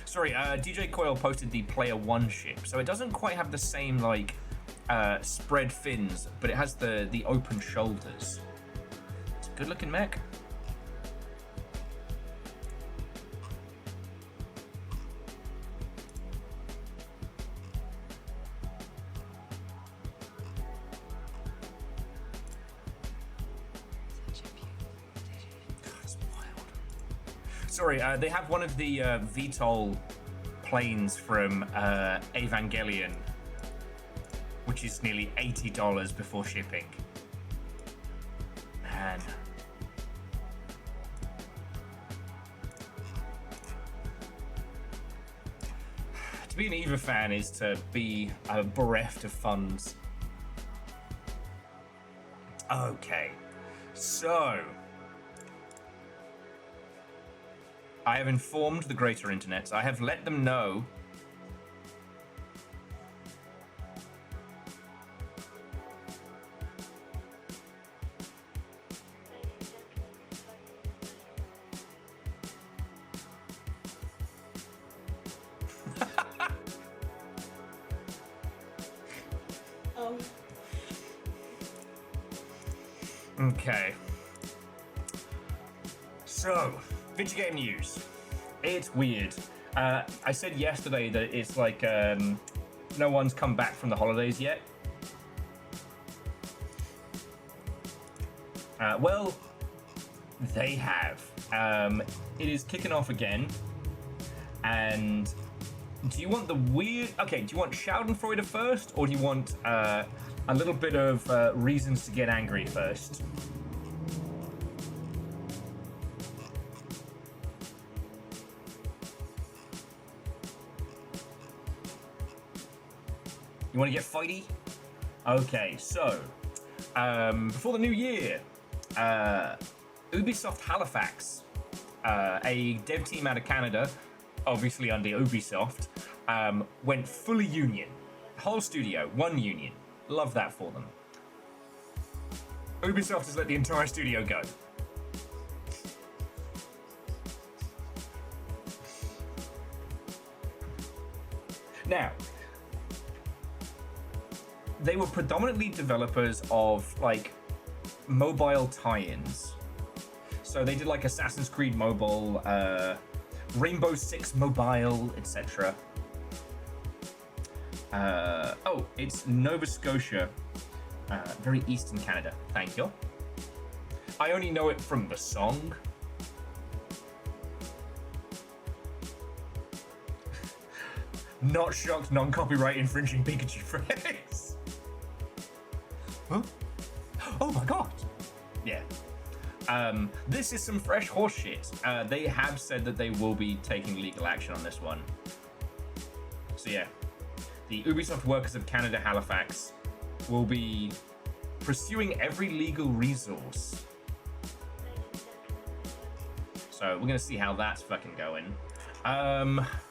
Sorry, DJ Coyle posted the Player 1 ship, so it doesn't quite have the same like spread fins, but it has the open shoulders. It's a good looking mech. Sorry, they have one of the VTOL planes from Evangelion, which is nearly $80 before shipping. Man. To be an EVA fan is to be bereft of funds. Okay, so I have informed the greater internet. I have let them know Oh. Okay. So, video game news. It's weird. I said yesterday that it's like no one's come back from the holidays yet. Well, they have. It is kicking off again. And do you want the weird... Okay, do you want Schadenfreude first? Or do you want a little bit of reasons to get angry first? You want to get fighty? Okay, so before the new year, Ubisoft Halifax, a dev team out of Canada, obviously under Ubisoft, went fully union. Whole studio, one union. Love that for them. Ubisoft has let the entire studio go. Now, they were predominantly developers of like mobile tie-ins. So they did like Assassin's Creed Mobile, Rainbow Six Mobile, etc. Oh, it's Nova Scotia, very eastern Canada. Thank you. I only know it from the song. Not shocked, non-copyright infringing Pikachu phrase. Huh? Oh my god. Yeah. This is some fresh horse shit. They have said that they will be taking legal action on this one. So yeah, the Ubisoft Workers of Canada Halifax will be pursuing every legal resource. So we're gonna see how that's fucking going.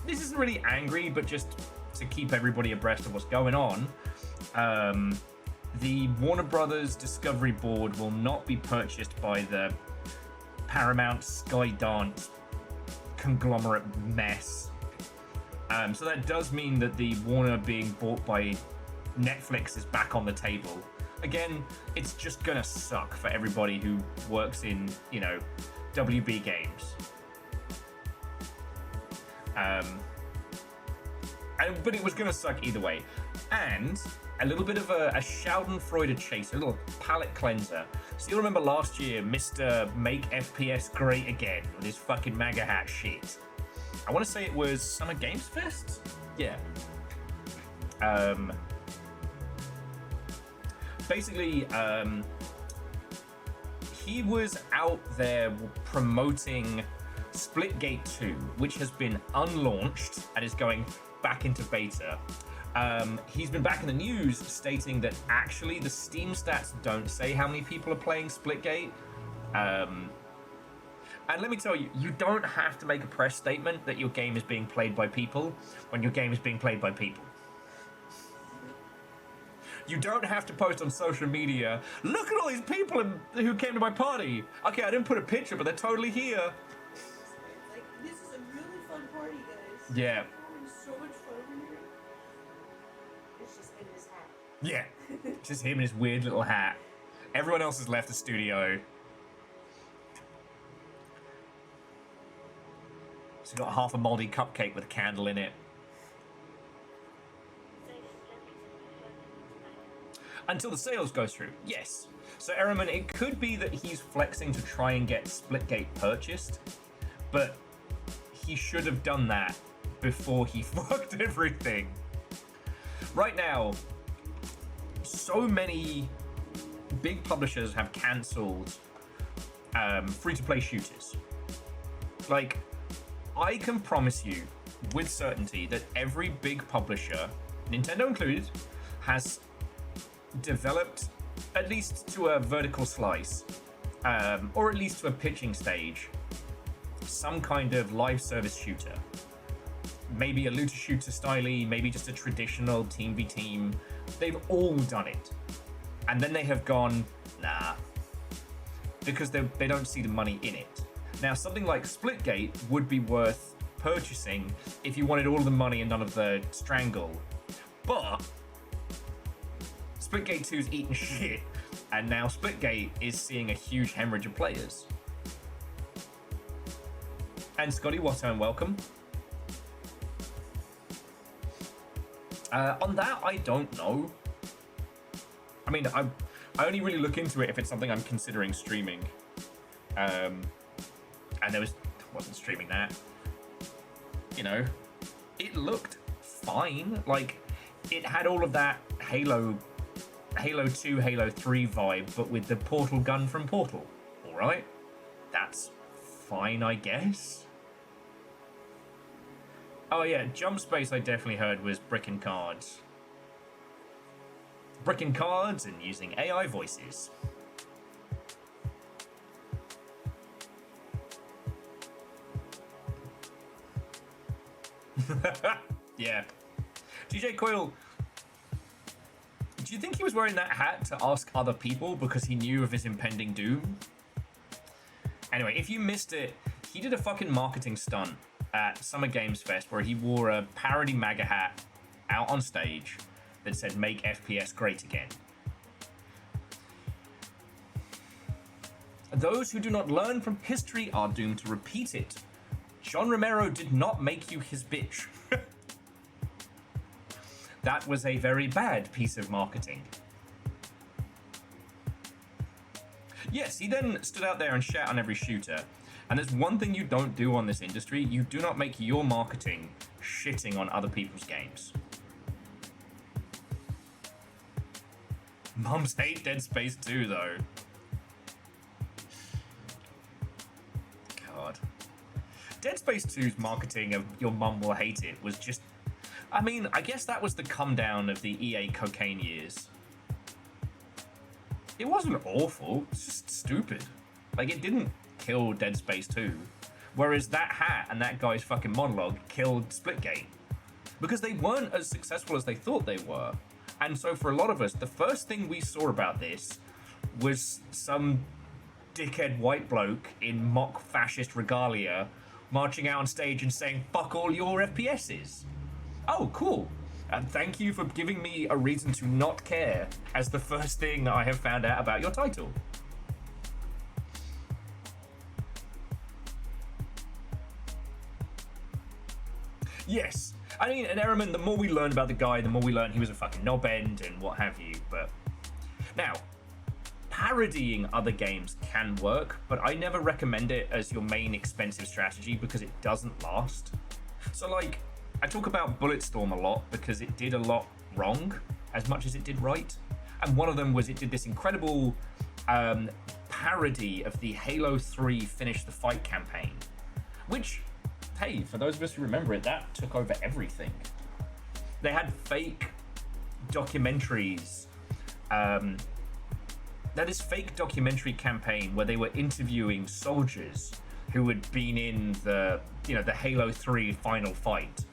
This isn't really angry, but just to keep everybody abreast of what's going on. The Warner Brothers Discovery Board will not be purchased by the Paramount Skydance conglomerate mess. So that does mean that the Warner being bought by Netflix is back on the table. Again, it's just gonna suck for everybody who works in, you know, WB Games. But it was gonna suck either way. And a little bit of a Schadenfreude chase, a little palate cleanser. So you'll remember last year, Mr. Make FPS Great Again with his fucking MAGA hat shit. I want to say it was Summer Games Fest? Yeah. Basically, he was out there promoting Splitgate 2, which has been unlaunched and is going back into beta. He's been back in the news stating that actually the Steam stats don't say how many people are playing Splitgate. And let me tell you, you don't have to make a press statement that your game is being played by people when your game is being played by people. You don't have to post on social media, look at all these people who came to my party. Okay, I didn't put a picture, but they're totally here. Like, this is a really fun party, guys. Yeah. We're having so much fun over here. It's just in his hat. Yeah. Just him in his weird little hat. Everyone else has left the studio. So he's got half a moldy cupcake with a candle in it. Until the sales go through, yes. So Erriman, it could be that he's flexing to try and get Splitgate purchased, but he should have done that before he fucked everything. Right now, so many big publishers have cancelled free-to-play shooters. Like, I can promise you with certainty that every big publisher, Nintendo included, has developed, at least to a vertical slice, or at least to a pitching stage, some kind of live service shooter. Maybe a looter shooter styley, maybe just a traditional team v team. They've all done it. And then they have gone, nah, because they don't see the money in it. Now, something like Splitgate would be worth purchasing if you wanted all of the money and none of the strangle. But Splitgate 2's eaten shit, and now Splitgate is seeing a huge hemorrhage of players. And Scotty Watto, and welcome. On that, I don't know. I mean, I only really look into it if it's something I'm considering streaming. And wasn't streaming that. You know, it looked fine. Like, it had all of that Halo 2, Halo 3 vibe, but with the portal gun from Portal. Alright? That's fine, I guess. Oh yeah, Jump Space I definitely heard was bricking cards. Bricking cards and using AI voices. Yeah. DJ Coyle, do you think he was wearing that hat to ask other people because he knew of his impending doom? Anyway, if you missed it, he did a fucking marketing stunt at Summer Games Fest where he wore a parody MAGA hat out on stage that said, "Make FPS great again." Those who do not learn from history are doomed to repeat it. John Romero did not make you his bitch. That was a very bad piece of marketing. Yes, he then stood out there and shat on every shooter. And there's one thing you don't do on this industry: you do not make your marketing shitting on other people's games. Mums hate Dead Space 2, though. God. Dead Space 2's marketing of "your mum will hate it" was just... I mean, I guess that was the come down of the EA cocaine years. It wasn't awful, it's just stupid. Like, it didn't kill Dead Space 2. Whereas that hat and that guy's fucking monologue killed Splitgate. Because they weren't as successful as they thought they were. And so for a lot of us, the first thing we saw about this was some dickhead white bloke in mock fascist regalia marching out on stage and saying, "Fuck all your FPSs." Oh, cool. And thank you for giving me a reason to not care as the first thing that I have found out about your title. Yes. I mean, and Ehrman, the more we learn about the guy, the more we learn he was a fucking knobend and what have you. But now, parodying other games can work, but I never recommend it as your main expensive strategy because it doesn't last. So, like, I talk about Bulletstorm a lot because it did a lot wrong as much as it did right. And one of them was it did this incredible parody of the Halo 3 Finish the Fight campaign, which, hey, for those of us who remember it, that took over everything. They had fake documentaries. That is fake documentary campaign where they were interviewing soldiers who had been in the Halo 3 final fight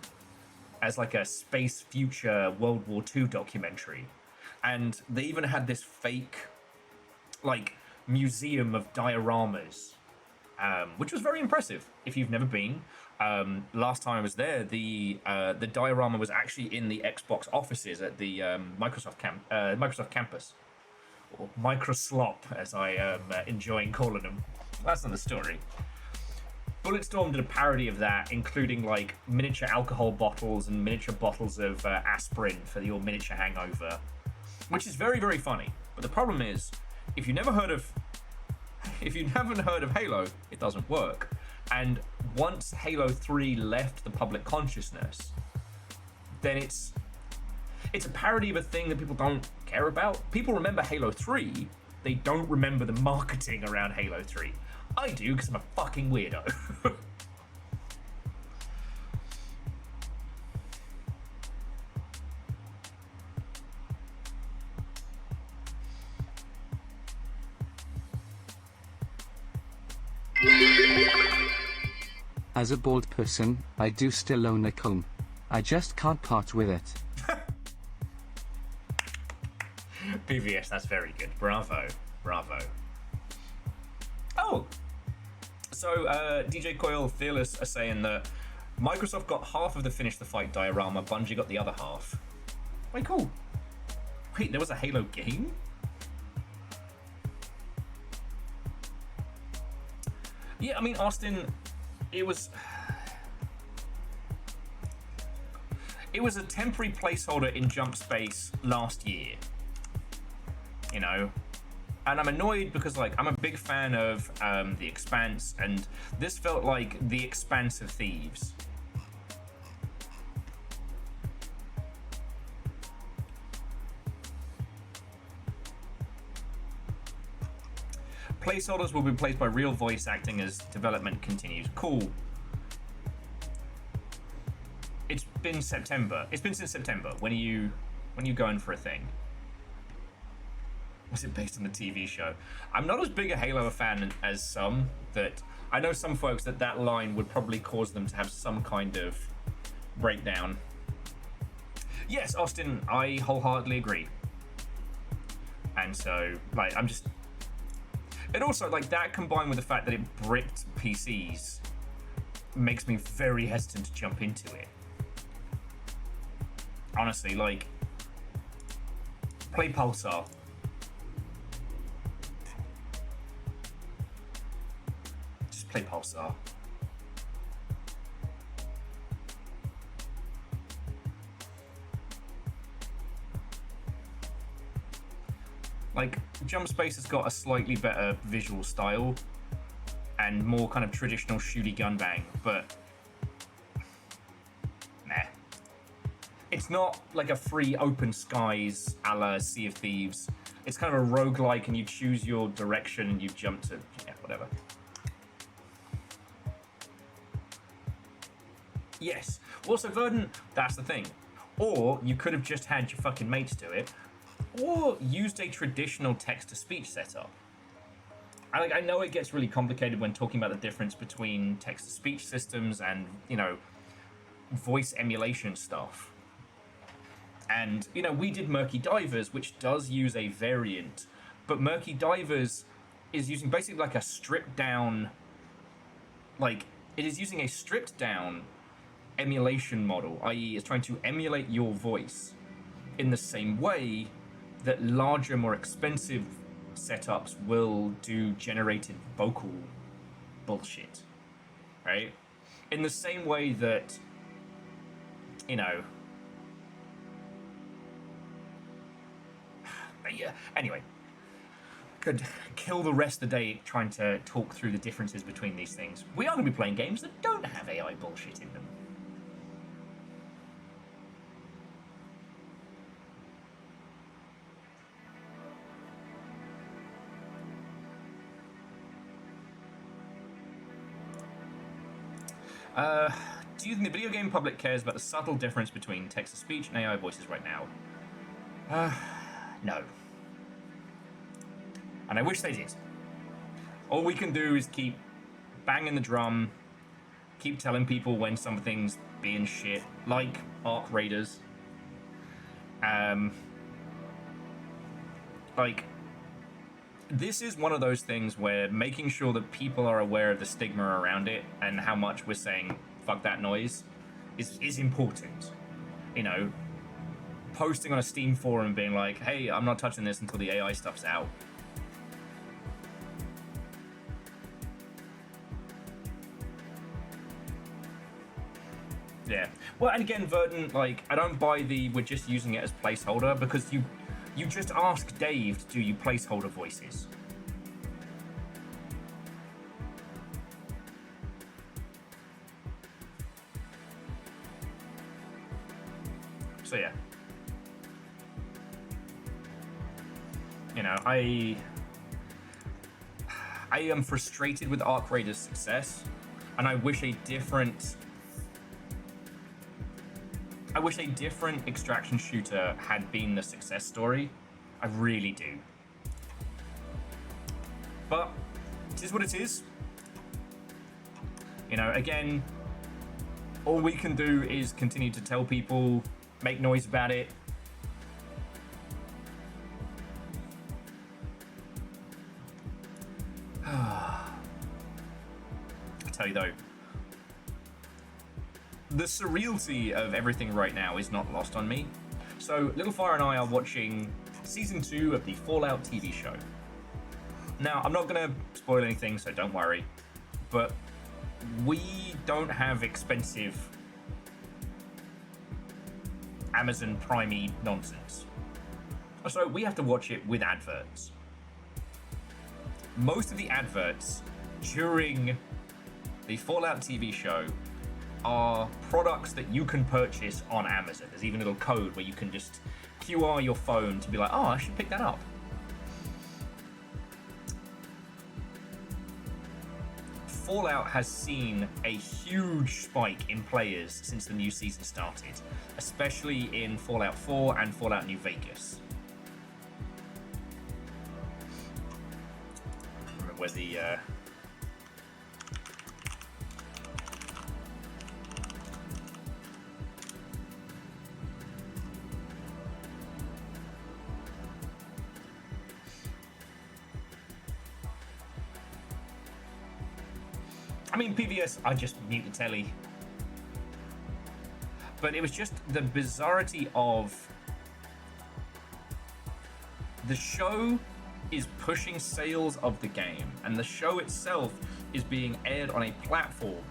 as like a space future World War II documentary. And they even had this fake like museum of dioramas, which was very impressive if you've never been. Last time I was there, the diorama was actually in the Xbox offices at the Microsoft campus, or Microslop, as I am enjoying calling them. That's not the story. Bulletstorm did a parody of that, including like miniature alcohol bottles and miniature bottles of aspirin for your miniature hangover, which is very, very funny. But the problem is, if you haven't heard of Halo, it doesn't work. And once Halo 3 left the public consciousness, then it's a parody of a thing that people don't care about. People remember Halo 3, they don't remember the marketing around Halo 3. I do, because I'm a fucking weirdo. As a bald person, I do still own a comb. I just can't part with it. PVS, that's very good. Bravo. Bravo. Oh! So, DJ Coil, Fearless are saying that Microsoft got half of the Finish the Fight diorama, Bungie got the other half. Wait, cool. Wait, there was a Halo game? Yeah, I mean, Austin, it was a temporary placeholder in Jump Space last year, you know, and I'm annoyed because, like, I'm a big fan of The Expanse, and this felt like The Expanse of Thieves. Placeholders will be replaced by real voice acting as development continues. Cool. It's been September. It's been since September. When are you going for a thing? Was it based on the TV show? I'm not as big a Halo fan as some. That I know some folks that line would probably cause them to have some kind of breakdown. Yes, Austin, I wholeheartedly agree. And so, like, I'm just. It also, like, that combined with the fact that it bricked PCs makes me very hesitant to jump into it. Honestly, like, play Pulsar. Just play Pulsar. Like, Jump Space has got a slightly better visual style and more kind of traditional shooty gun bang, but nah. It's not like a free open skies a la Sea of Thieves. It's kind of a roguelike, and you choose your direction and you jump to, yeah, whatever. Yes. Also, Verdant, that's the thing. Or you could have just had your fucking mates do it, or used a traditional text-to-speech setup. I know it gets really complicated when talking about the difference between text-to-speech systems and, you know, voice emulation stuff. And, you know, we did Murky Divers, which does use a variant, but Murky Divers is using basically like a stripped-down, like, it is using a stripped-down emulation model, i.e. it's trying to emulate your voice in the same way that larger, more expensive setups will do generated vocal bullshit, right? In the same way that, you know, yeah, anyway, could kill the rest of the day trying to talk through the differences between these things. We are going to be playing games that don't have AI bullshit in them. Do you think the video game public cares about the subtle difference between text-to-speech and AI voices right now? No. And I wish they did. All we can do is keep banging the drum, keep telling people when something's being shit, like Arc Raiders. Like, this is one of those things where making sure that people are aware of the stigma around it and how much we're saying fuck that noise is important. You know, posting on a Steam forum and being like, hey, I'm not touching this until the AI stuff's out. Yeah. Well, and again, Verdant, like, I don't buy the we're just using it as placeholder, because you just ask Dave to do you placeholder voices. So yeah. You know, I am frustrated with Arc Raiders' success, and I wish a different extraction shooter had been the success story. I really do. But it is what it is. You know, again, all we can do is continue to tell people, make noise about it. I tell you though, the surreality of everything right now is not lost on me. So, Little Fire and I are watching Season 2 of the Fallout TV show. Now, I'm not going to spoil anything, so don't worry. But we don't have expensive Amazon Prime-y nonsense. So we have to watch it with adverts. Most of the adverts during the Fallout TV show are products that you can purchase on Amazon. There's even a little code where you can just QR your phone to be like, oh, I should pick that up. Fallout has seen a huge spike in players since the new season started, especially in Fallout 4 and Fallout New Vegas. Remember where the I mean, PVS, I just mute the telly. But it was just the bizarrity of the show is pushing sales of the game, and the show itself is being aired on a platform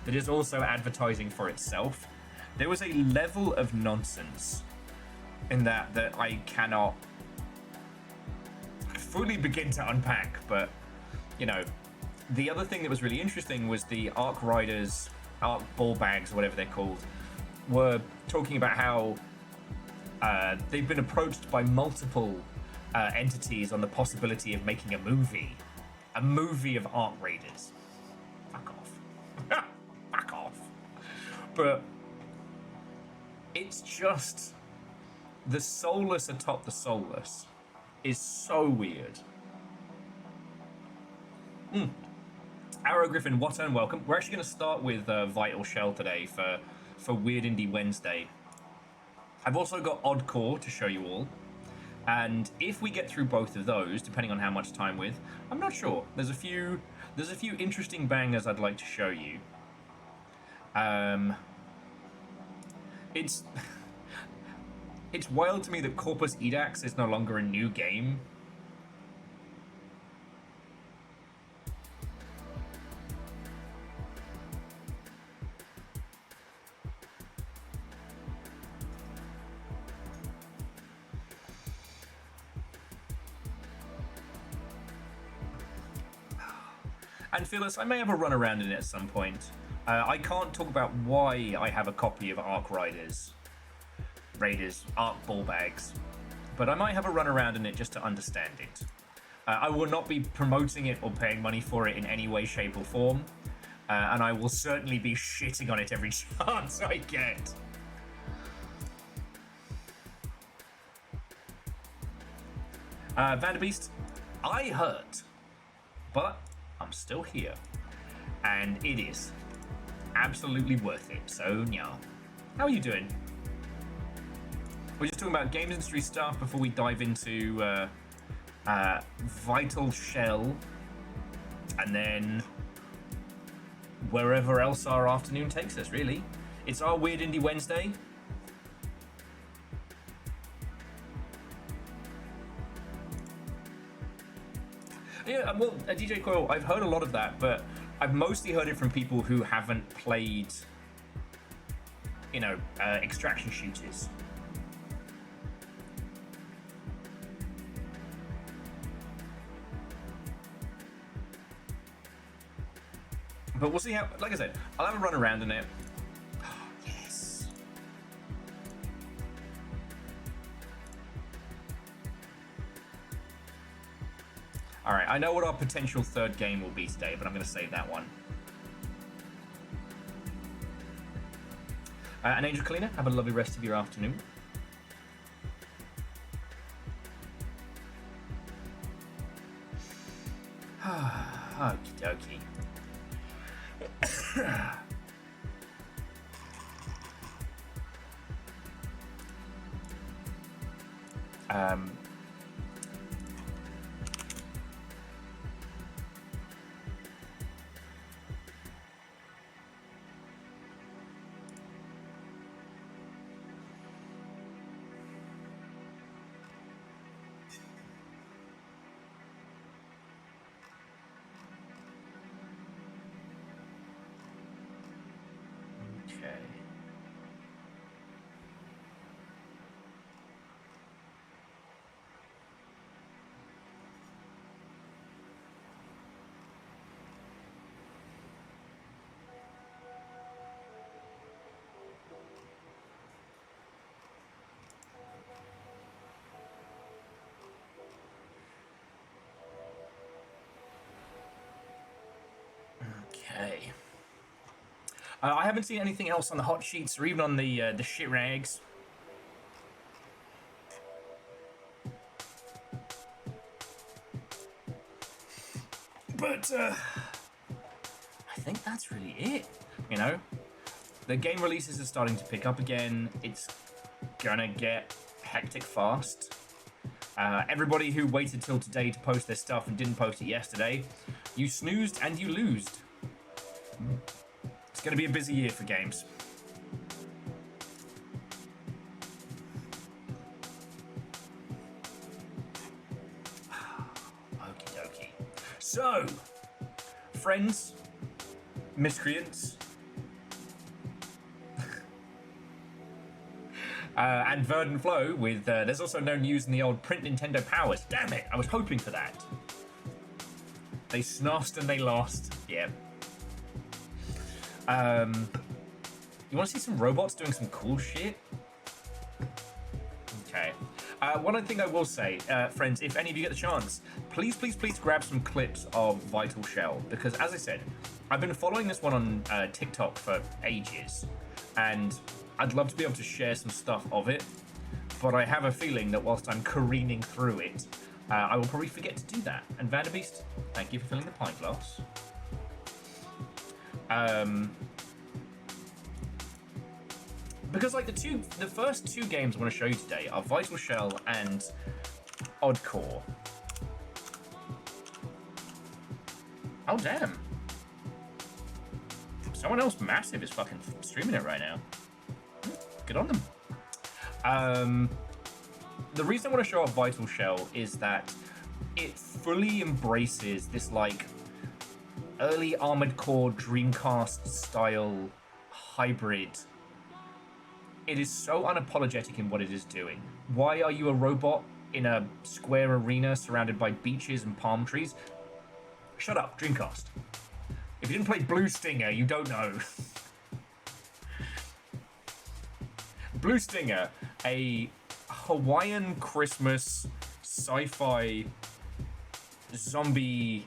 that is also advertising for itself. There was a level of nonsense in that I cannot fully begin to unpack, but, you know, the other thing that was really interesting was the Arc Riders, Arc Ball Bags, or whatever they're called, were talking about how they've been approached by multiple entities on the possibility of making a movie of Arc Raiders. Fuck off. Fuck off. But it's just the soulless atop the soulless is so weird. Arrow Griffin, what and welcome. We're actually going to start with Vital Shell today for Weird Indie Wednesday. I've also got Odd Core to show you all. And if we get through both of those, depending on how much time with, I'm not sure. There's a few interesting bangers I'd like to show you. It's wild to me that Corpus Edax is no longer a new game. And Phyllis, I may have a run around in it at some point. I can't talk about why I have a copy of Arc Raiders, Arc Ball Bags, but I might have a run around in it just to understand it. I will not be promoting it or paying money for it in any way, shape, or form, and I will certainly be shitting on it every chance I get. Vanderbeest, I hurt, but I'm still here, and it is absolutely worth it, so yeah. How are you doing? We're just talking about games industry stuff before we dive into Vital Shell, and then wherever else our afternoon takes us, really. It's our Weird Indie Wednesday. Yeah, well, DJ Coil, I've heard a lot of that, but I've mostly heard it from people who haven't played, you know, extraction shooters. But we'll see how, like I said, I'll have a run around in it. Oh, yes. Alright, I know what our potential third game will be today, but I'm going to save that one. And Angel Kalina, have a lovely rest of your afternoon. Okie dokie. Okay. I haven't seen anything else on the hot sheets or even on the shit rags. But I think that's really it. You know, the game releases are starting to pick up again. It's gonna get hectic fast. Everybody who waited till today to post their stuff and didn't post it yesterday, you snoozed and you losed. It's going to be a busy year for games. Okie dokie. So, friends, miscreants, and Verdant Flow with, there's also no news in the old print Nintendo Powers. Damn it, I was hoping for that. They snossed and they lost. Yeah. You want to see some robots doing some cool shit? Okay. One thing I will say, friends, if any of you get the chance, please grab some clips of Vital Shell, because as I said, I've been following this one on TikTok for ages, and I'd love to be able to share some stuff of it, but I have a feeling that whilst I'm careening through it, I will probably forget to do that. And Vanderbeest, thank you for filling the pint glass. Because like the first two games I want to show you today are Vital Shell and Oddcore. Oh damn. Someone else massive is fucking streaming it right now. Good on them. The reason I want to show off Vital Shell is that it fully embraces this like early Armored Core Dreamcast style hybrid. It is so unapologetic in what it is doing. Why are you a robot in a square arena surrounded by beaches and palm trees? Shut up, Dreamcast. If you didn't play Blue Stinger, you don't know. Blue Stinger, a Hawaiian Christmas sci-fi zombie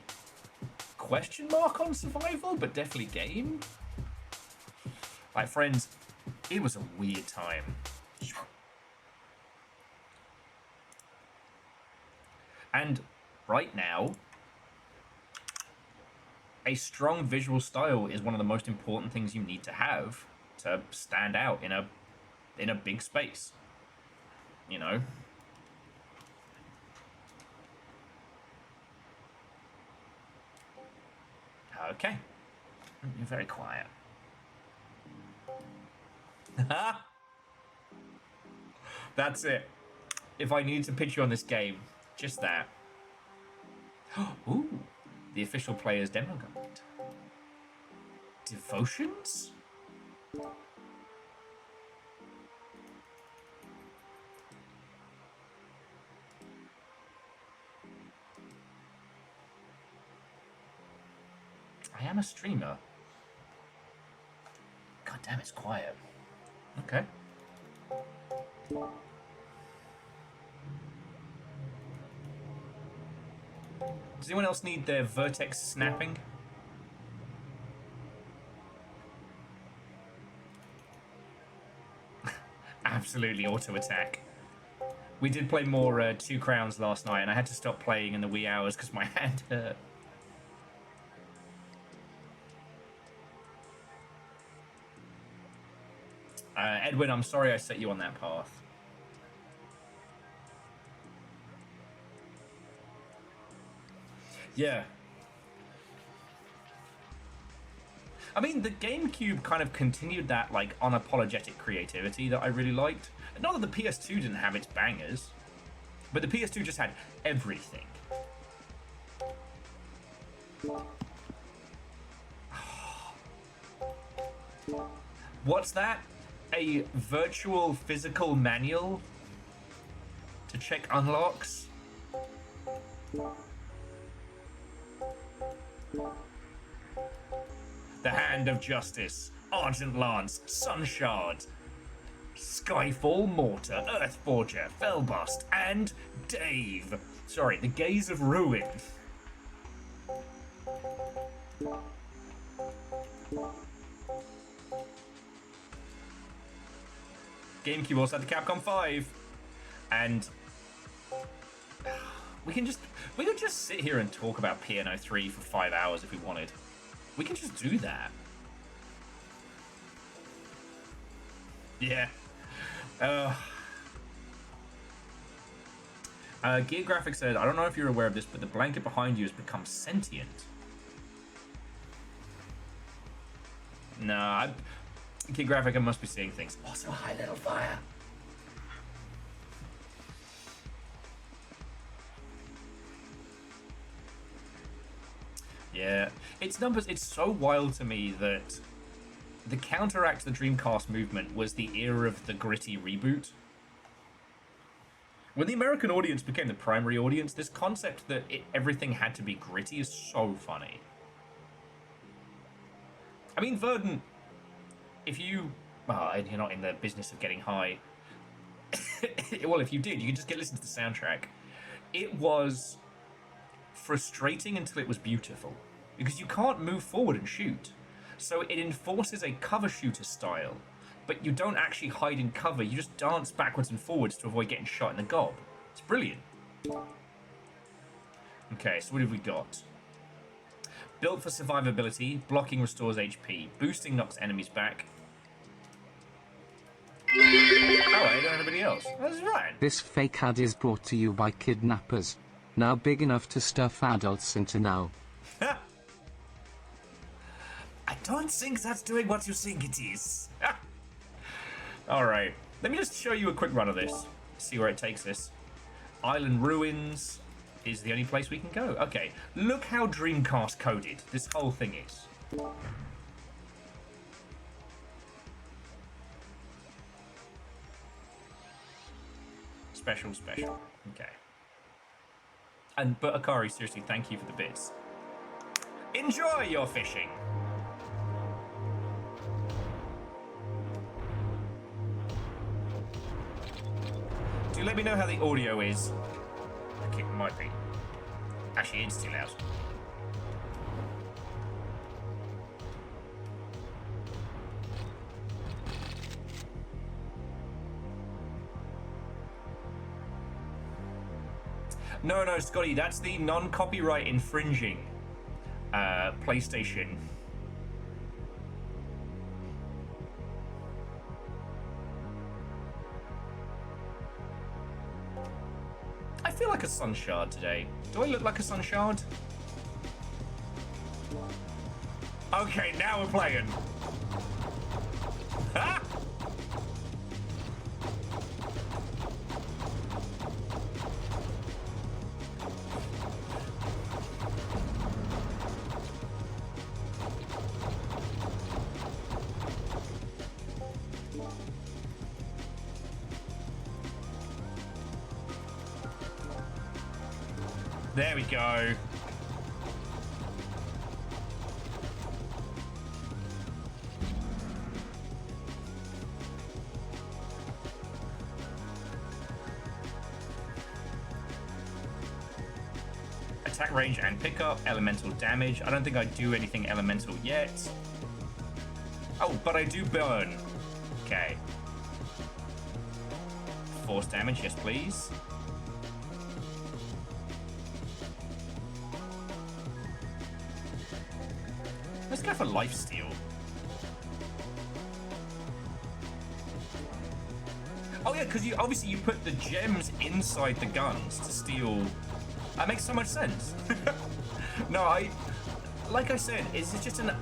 question mark on survival, but definitely game. Like, friends, it was a weird time. And right now, a strong visual style is one of the most important things you need to have to stand out in a big space. You know? Okay. You're very quiet. That's it. If I needed to pitch you on this game, just that. Ooh, the official player's demo guide. Devotions? I am a streamer. God damn, it's quiet. Okay. Does anyone else need their vertex snapping? Absolutely auto attack. We did play more Two Crowns last night, and I had to stop playing in the wee hours because my hand hurt. Edwin, I'm sorry I set you on that path. Yeah. I mean, the GameCube kind of continued that, like, unapologetic creativity that I really liked. Not that the PS2 didn't have its bangers, but the PS2 just had everything. What's that? A virtual physical manual to check unlocks? The Hand of Justice, Argent Lance, Sunshard, Skyfall, Mortar, Earthforger, Fellbust, and Dave. Sorry, the Gaze of Ruin. GameCube also had the Capcom 5. And we could just sit here and talk about Piano 3 for 5 hours if we wanted. We can just do that. Yeah. Gear Graphics said, I don't know if you're aware of this, but the blanket behind you has become sentient. Nah, Gear Graphic, I must be seeing things. Also, hi, little fire. Yeah, its numbers, it's so wild to me that the counteract the Dreamcast movement was the era of the gritty reboot. When the American audience became the primary audience, this concept that everything had to be gritty is so funny. I mean, Verdant, if you... you're not in the business of getting high. Well, if you did, you could just listen to the soundtrack. It was frustrating until it was beautiful, because you can't move forward and shoot. So it enforces a cover shooter style, but you don't actually hide in cover, you just dance backwards and forwards to avoid getting shot in the gob. It's brilliant. Okay, so what have we got? Built for survivability, blocking restores HP, boosting knocks enemies back. Oh, I don't know anybody else. That's right. This fake ad is brought to you by kidnappers. Now big enough to stuff adults into now. I don't think that's doing what you think it is. Alright, let me just show you a quick run of this. See where it takes us. Island Ruins is the only place we can go. Okay, look how Dreamcast coded this whole thing is. Special. Okay. But Akari, seriously, thank you for the bits. Enjoy your fishing! Do let me know how the audio is. Okay, it might be. Actually, it's too loud. No, Scotty, that's the non-copyright infringing PlayStation. I feel like a sun shard today. Do I look like a sun shard? Okay, now we're playing. Ha! There we go. Attack range and pickup, elemental damage. I don't think I do anything elemental yet. Oh, but I do burn. Okay. Force damage, yes please. Let's go for lifesteal. Oh yeah, because you obviously put the gems inside the guns to steal. That makes so much sense. No, like I said, it's just a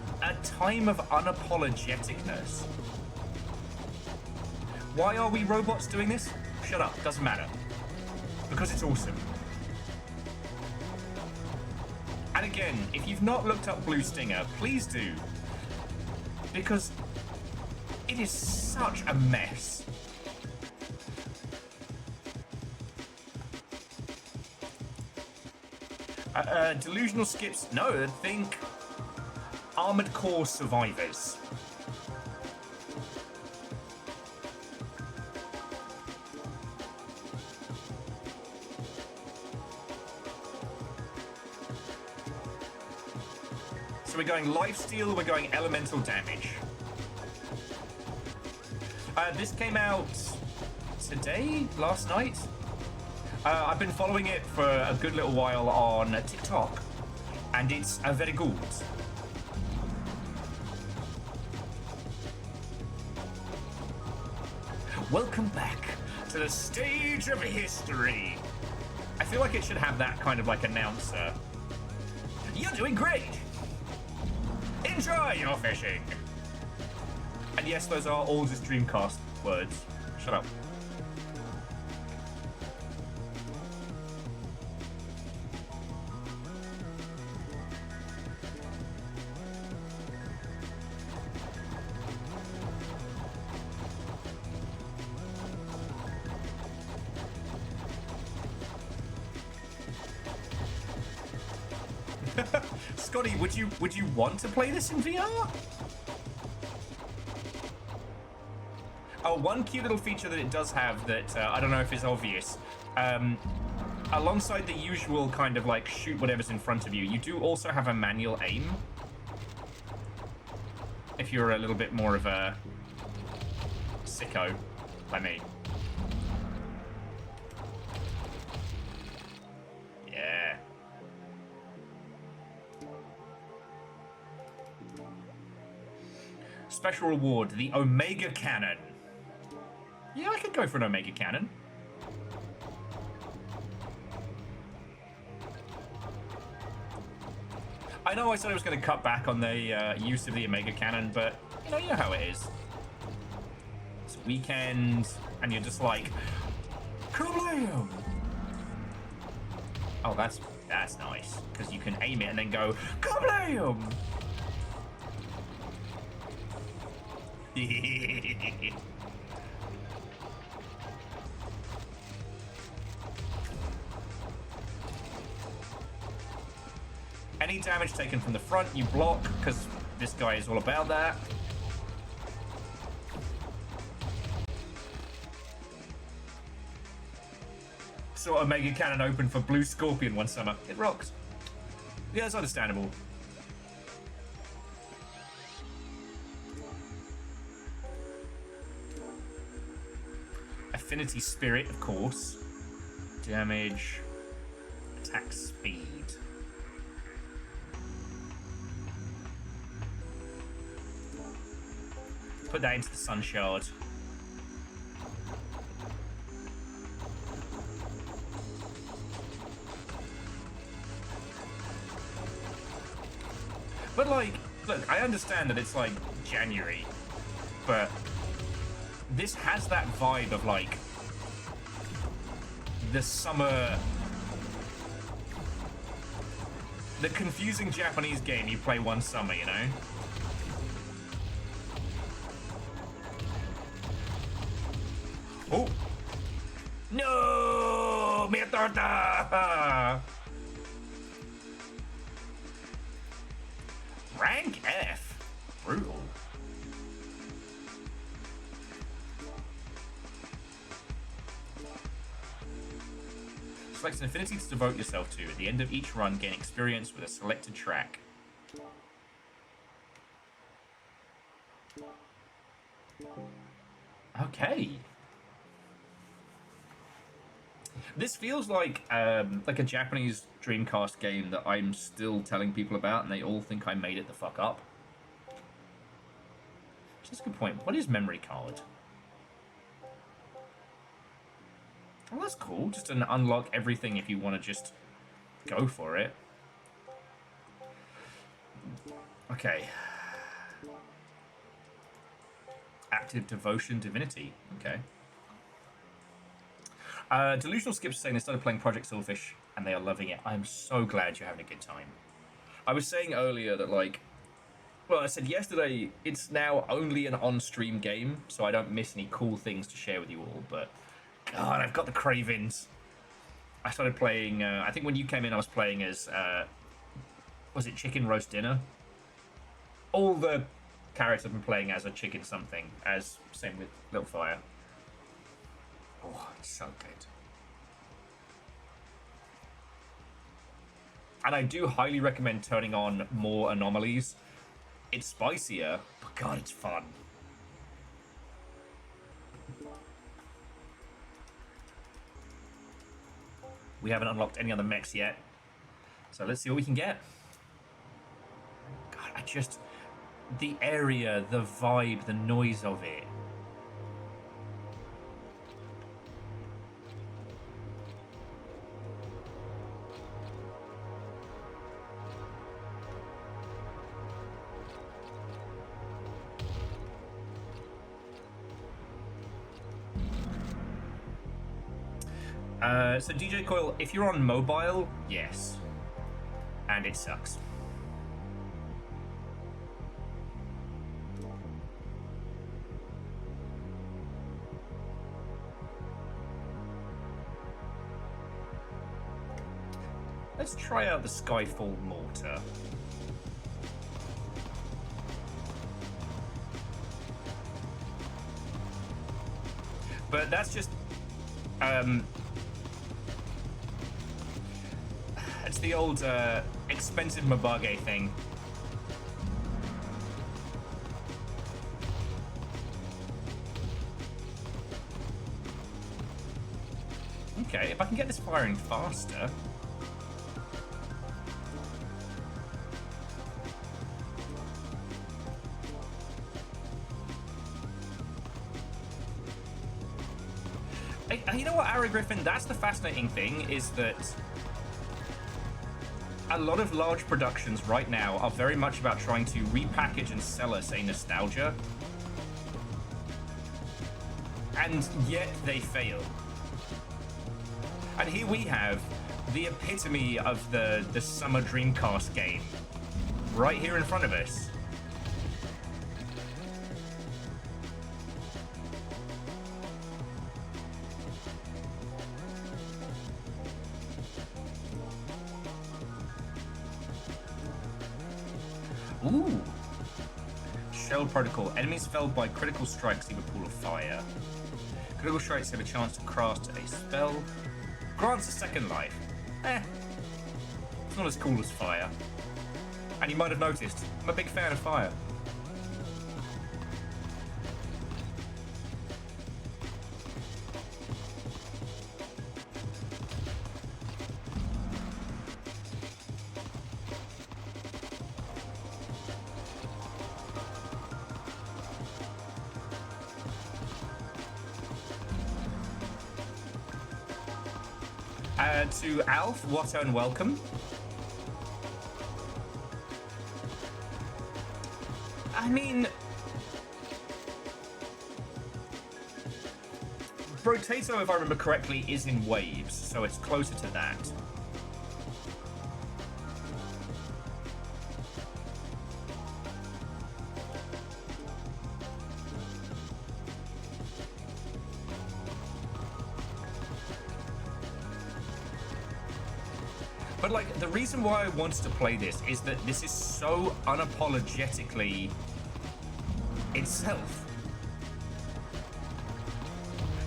time of unapologeticness. Why are we robots doing this? Shut up, doesn't matter. Because it's awesome. And again, if you've not looked up Blue Stinger, please do. Because it is such a mess. Delusional skips, no, think Armored Core Survivors. So we're going lifesteal, we're going elemental damage. This came out today, last night. I've been following it for a good little while on TikTok, and it's very good. Welcome back to the stage of history. I feel like it should have that kind of like announcer. You're doing great. Enjoy your fishing. And yes, those are all just Dreamcast words. Shut up. Scotty, would you want to play this in VR? Oh, one cute little feature that it does have that I don't know if is obvious. Alongside the usual kind of like shoot whatever's in front of you, you do also have a manual aim. If you're a little bit more of a sicko, like me. Yeah. Special reward, the Omega Cannon. Yeah, I could go for an Omega Cannon. I know I said I was going to cut back on the use of the Omega Cannon, but you know how it is. It's a weekend, and you're just like, kablam! Oh, that's nice, because you can aim it and then go, kablam! Any damage taken from the front, you block, because this guy is all about that. So Omega Cannon open for Blue Scorpion one summer. It rocks. Yeah, it's understandable. Affinity Spirit, of course. Damage. Attack speed. Put that into the Sun Shard. But like, look, I understand that it's like January, but this has that vibe of like the summer, the confusing Japanese game you play one summer, you know? Oh! No! Mi torta! Rank F. Brutal. selects an affinity to devote yourself to. At the end of each run, gain experience with a selected track. Okay. This feels like a Japanese Dreamcast game that I'm still telling people about, and they all think I made it the fuck up. Which is a good point. What is memory card? Oh, that's cool. Just an unlock everything if you want to just go for it. Okay. Active devotion divinity. Okay. Delusional Skips saying they started playing Project Silverfish and they are loving it. I'm so glad you're having a good time. I was saying earlier that, like, well, I said yesterday it's now only an on-stream game, so I don't miss any cool things to share with you all, but God, I've got the cravings. I started playing, I think when you came in I was playing as, was it Chicken Roast Dinner? All the characters I've been playing as a chicken something, as same with Little Fire. Oh, it's so good. And I do highly recommend turning on more anomalies. It's spicier, but God, it's fun. We haven't unlocked any other mechs yet, so let's see what we can get. God, the area, the vibe, the noise of it. So DJ Coil, if you're on mobile, yes. And it sucks. Let's try out the Skyfall Mortar. But that's just it's the old expensive Mabage thing. Okay, if I can get this firing faster. You know what, Ari Griffin, that's the fascinating thing, is that a lot of large productions right now are very much about trying to repackage and sell us a nostalgia. And yet they fail. And here we have the epitome of the summer Dreamcast game right here in front of us. Ooh. Shell Protocol. Enemies felled by critical strikes leave a pool of fire. Critical strikes have a chance to cast a spell. Grants a second life. It's not as cool as fire. And you might have noticed, I'm a big fan of fire. To Alf, Watto, and welcome. I mean, Brotato, if I remember correctly, is in waves, so it's closer to that. But, like, the reason why I wanted to play this is that this is so unapologetically itself.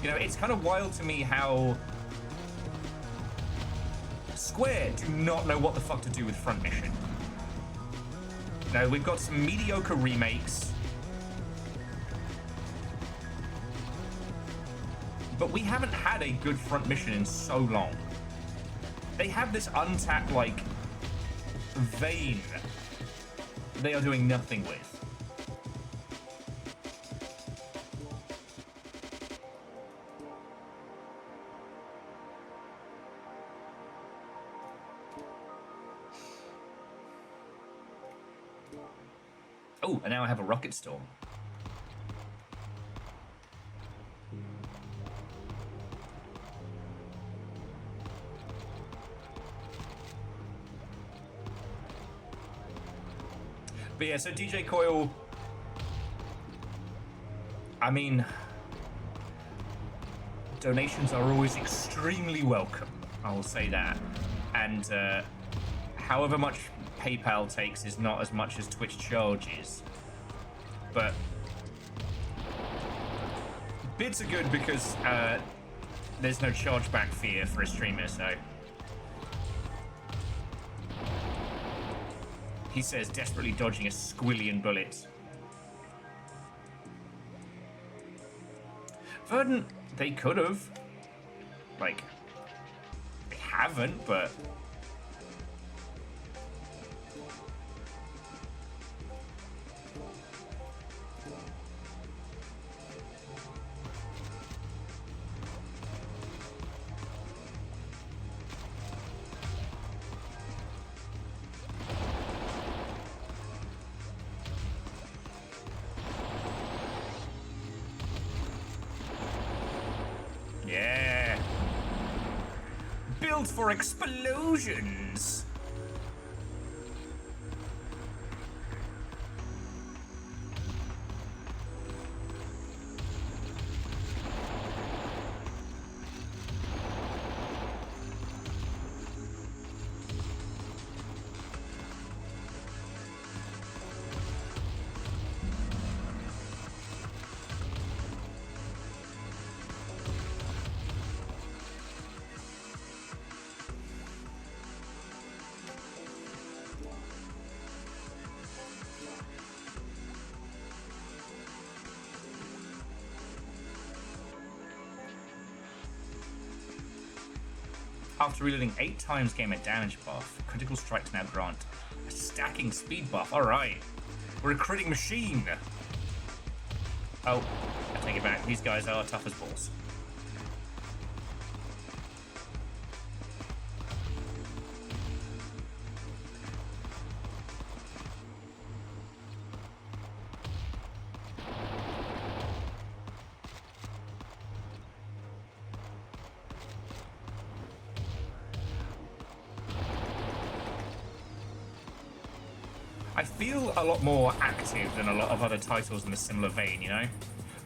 You know, it's kind of wild to me how Square do not know what the fuck to do with Front Mission. No, we've got some mediocre remakes. But we haven't had a good Front Mission in so long. They have this untapped, like, vein they are doing nothing with. Oh, and now I have a rocket storm. But yeah, so DJ Coil, I mean, donations are always extremely welcome, I will say that. And however much PayPal takes is not as much as Twitch charges. But bids are good because there's no chargeback fee for a streamer, so. He says, desperately dodging a squillion bullet. Verdant, they could have. Like, they haven't, but... Yeah. Built for explosions. After reloading 8 times, gain a damage buff. Critical strikes now grant a stacking speed buff. Alright. We're a critting machine. Oh, I take it back. These guys are tough as balls. I feel a lot more active than a lot of other titles in a similar vein, you know?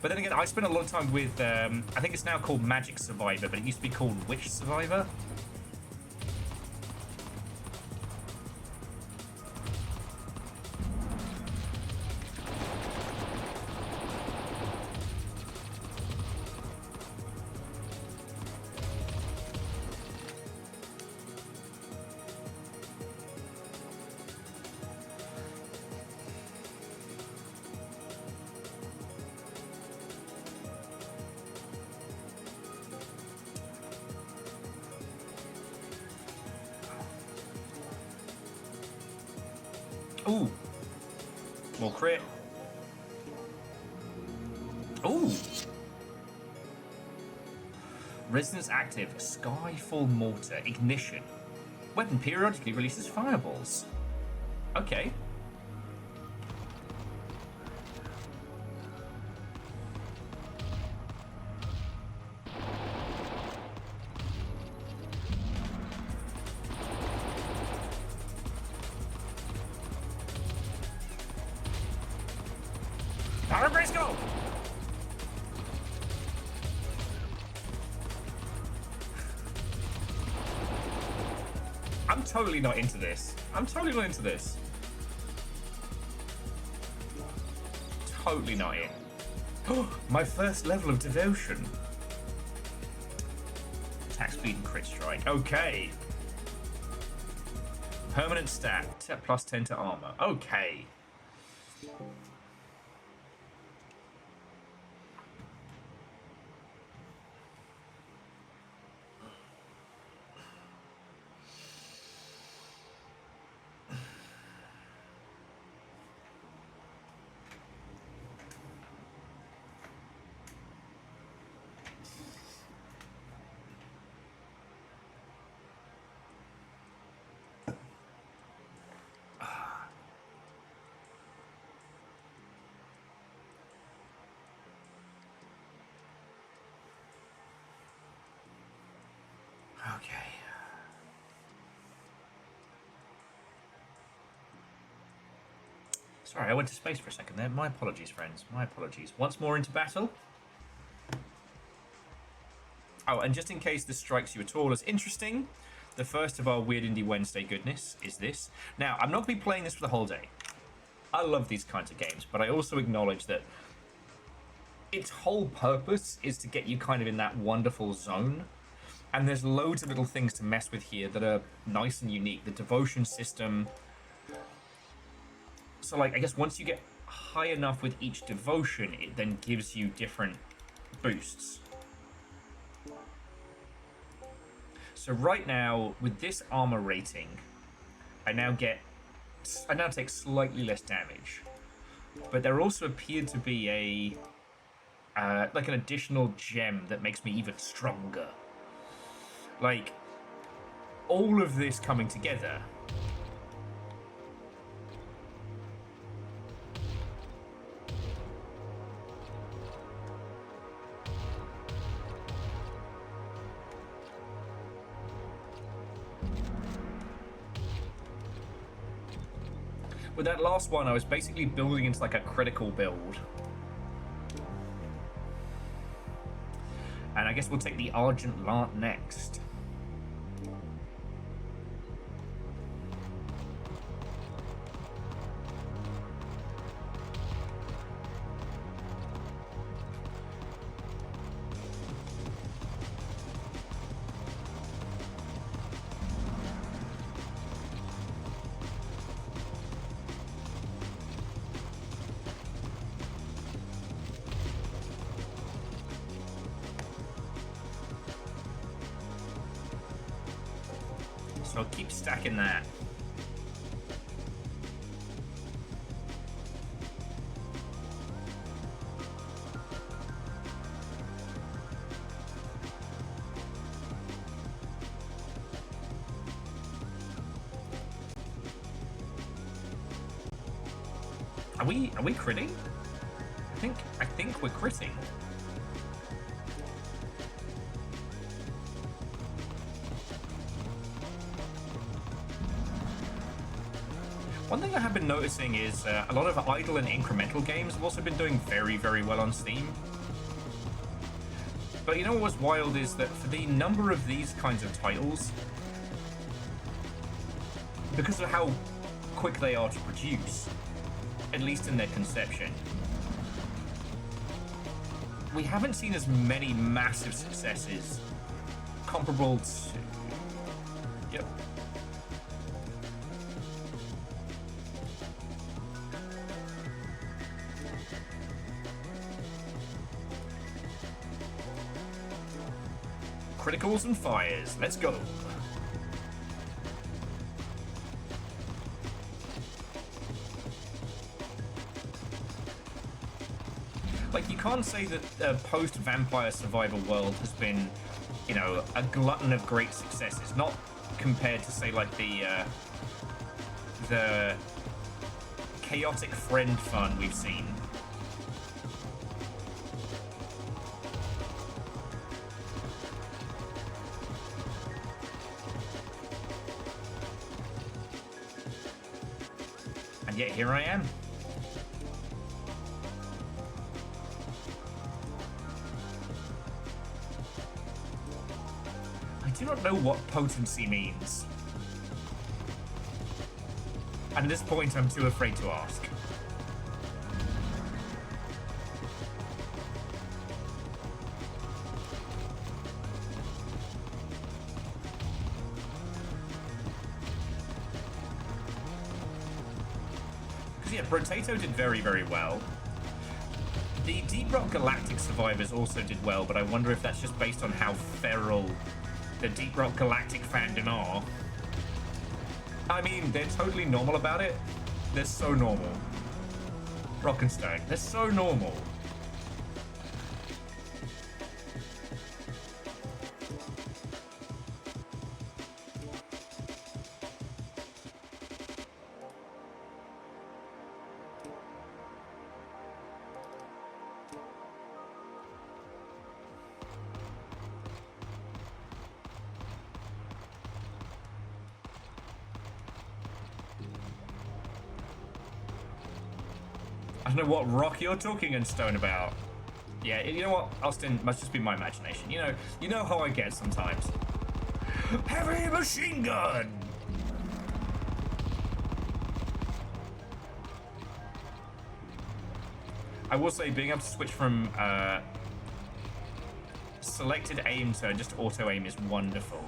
But then again, I spent a lot of time with, I think it's now called Magic Survivor, but it used to be called Witch Survivor. Ooh. More crit. Ooh. Resonance active. Skyfall mortar. Ignition. Weapon periodically releases fireballs. Okay. Power Grace, go! I'm totally not into this. Totally not in. Oh, my first level of devotion. Attack speed and crit strike. Okay. Permanent stat, plus 10 to armor. Okay. Okay. Sorry, I went to space for a second there. My apologies, friends. My apologies. Once more into battle. Oh, and just in case this strikes you at all as interesting, the first of our Weird Indie Wednesday goodness is this. Now, I'm not going to be playing this for the whole day. I love these kinds of games, but I also acknowledge that its whole purpose is to get you kind of in that wonderful zone. And there's loads of little things to mess with here that are nice and unique. The devotion system. So, like, I guess once you get high enough with each devotion, it then gives you different boosts. So right now, with this armor rating, I now take slightly less damage. But there also appeared to be like an additional gem that makes me even stronger. Like, all of this coming together. With that last one, I was basically building into like a critical build. And I guess we'll take the Argent Lance next. So I'll keep stacking that. Are we critting? I think we're critting. One thing I have been noticing is a lot of idle and incremental games have also been doing very, very well on Steam. But you know what's wild is that for the number of these kinds of titles, because of how quick they are to produce, at least in their conception, we haven't seen as many massive successes comparable to... Yep. Criticals and fires. Let's go. Like, you can't say that the post-vampire survival world has been, you know, a glutton of great successes. Not compared to, say, like the chaotic friend fun we've seen. And yet here I am. I do not know what potency means. And at this point, I'm too afraid to ask. yeah, Brotato did very, very well. The Deep Rock Galactic survivors also did well, but I wonder if that's just based on how feral the Deep Rock Galactic fandom are. I mean, they're totally normal about it. They're so normal. Rock and Stone, they're so normal. I don't know what rock you're talking and Stone about. Yeah, you know what, Austin, must just be my imagination. You know how I get sometimes. Heavy machine gun! I will say being able to switch from selected aim to just auto aim is wonderful.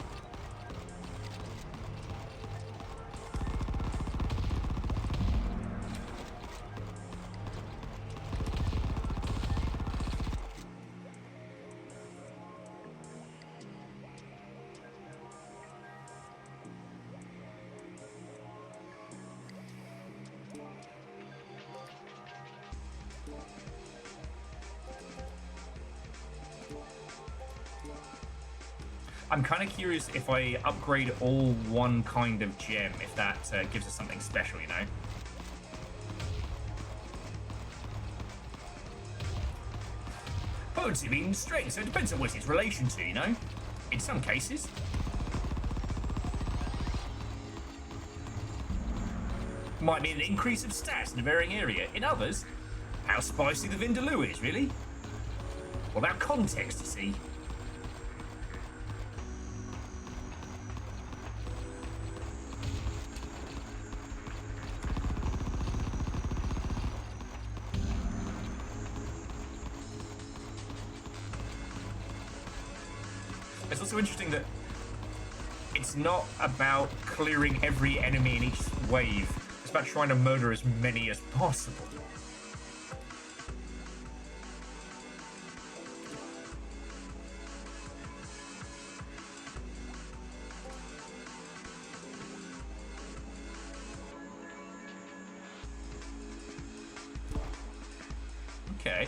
I'm kind of curious if I upgrade all one kind of gem, if that gives us something special, you know? Poetry means strait, so it depends on what it's relation to, you know? In some cases. Might mean an increase of stats in a varying area. In others, how spicy the Vindaloo is, really? What about context, you see? It's also interesting that it's not about clearing every enemy in each wave. It's about trying to murder as many as possible. Okay.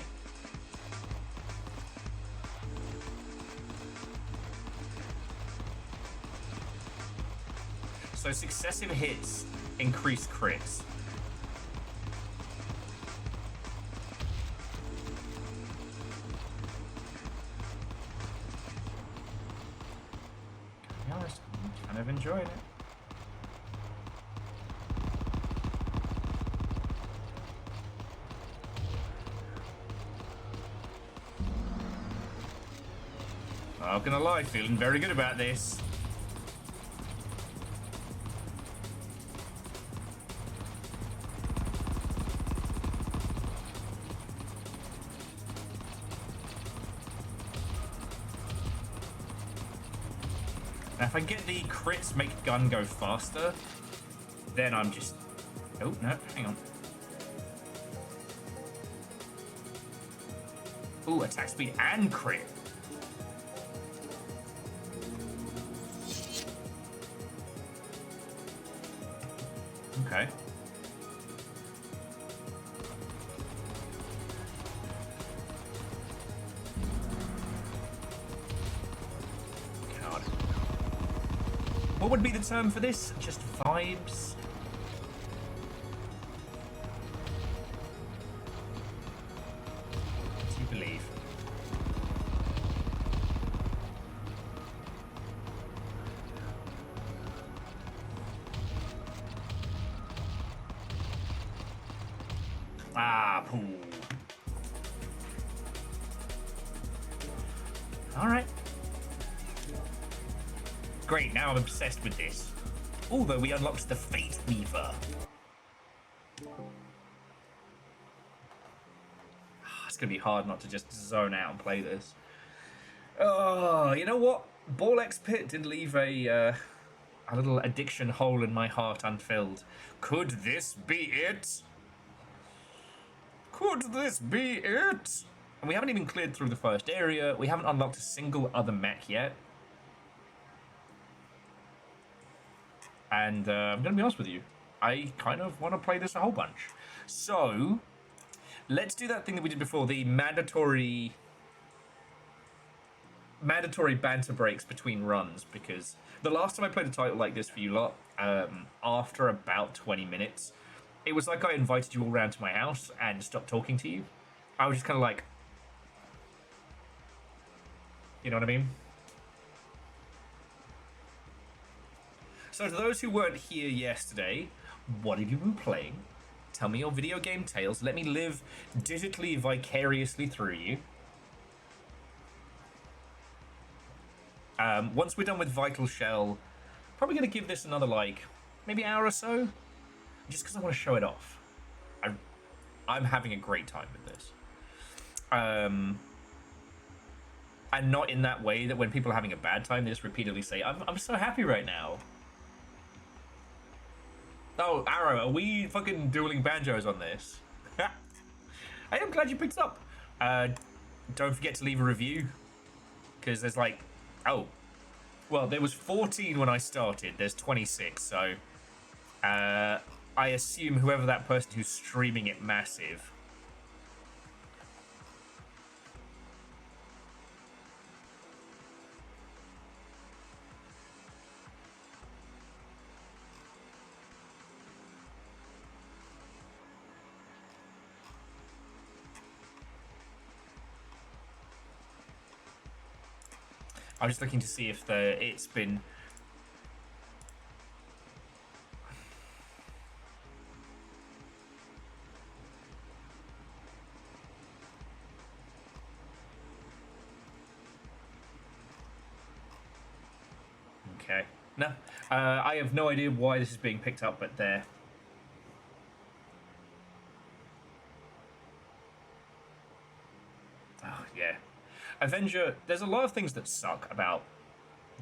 So successive hits increase crits. To be honest, I'm kind of enjoying it. Not gonna lie, feeling very good about this. Now, if I get the crits make gun go faster, then I'm just... Oh, no, hang on. Ooh, attack speed and crit. Okay. God. What would be the term for this? Just vibes? Do you believe? Ah, poo. Alright. Great, now I'm obsessed with this. Although we unlocked the Fate Weaver. It's gonna be hard not to just zone out and play this. Oh, you know what? Ball X Pit did leave a little addiction hole in my heart unfilled. Could this be it? Could this be it? And we haven't even cleared through the first area. We haven't unlocked a single other mech yet. And I'm going to be honest with you. I kind of want to play this a whole bunch. So, let's do that thing that we did before. The mandatory banter breaks between runs. Because the last time I played a title like this for you lot, after about 20 minutes, it was like I invited you all around to my house and stopped talking to you. I was just kind of like... You know what I mean? So to those who weren't here yesterday, what have you been playing? Tell me your video game tales. Let me live digitally, vicariously through you. Once we're done with Vital Shell, probably going to give this another, like, maybe hour or so. Just because I want to show it off. I'm having a great time with this. And not in that way that when people are having a bad time, they just repeatedly say, I'm so happy right now. Oh, Arrow, are we fucking dueling banjos on this? I am glad you picked it up. Don't forget to leave a review. Because there's like... Oh. Well, there was 14 when I started. There's 26, so... I assume whoever that person who's streaming it massive... I'm just looking to see if it's been... Okay. No. I have no idea why this is being picked up, but there. Oh, yeah. Avenger, there's a lot of things that suck about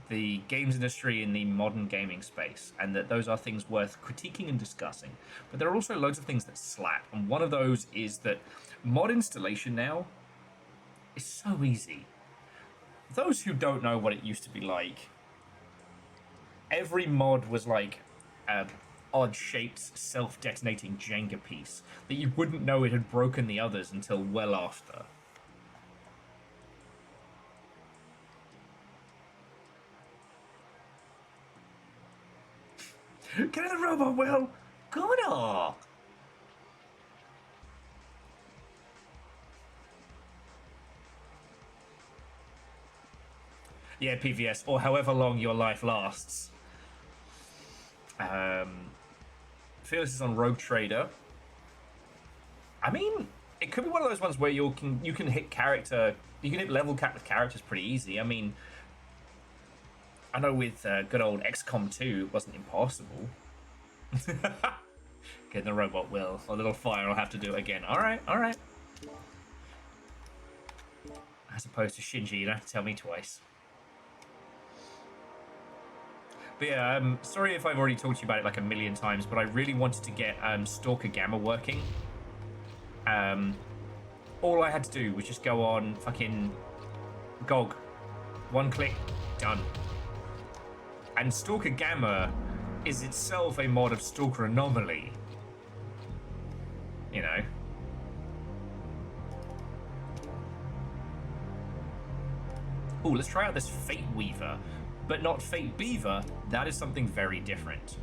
the games industry in the modern gaming space, and that those are things worth critiquing and discussing. But there are also loads of things that slap, and one of those is that mod installation now is so easy. Those who don't know what it used to be like, every mod was like an odd-shaped, self-detonating Jenga piece that you wouldn't know it had broken the others until well after. Get in the robot, Will! Good on! Yeah, PVS, or however long your life lasts. Fearless is on Rogue Trader. I mean, it could be one of those ones where you can hit character, you can hit level cap with characters pretty easy. I mean, I know with good old XCOM 2, it wasn't impossible. Get the robot, Will. A little fire, I'll have to do it again. Alright, alright. As opposed to Shinji, you don't have to tell me twice. But yeah, sorry if I've already talked to you about it like a million times, but I really wanted to get Stalker Gamma working. All I had to do was just go on fucking GOG. One click, done. And Stalker Gamma is itself a mod of Stalker Anomaly. You know. Ooh, let's try out this Fate Weaver. But not Fate Beaver. That is something very different.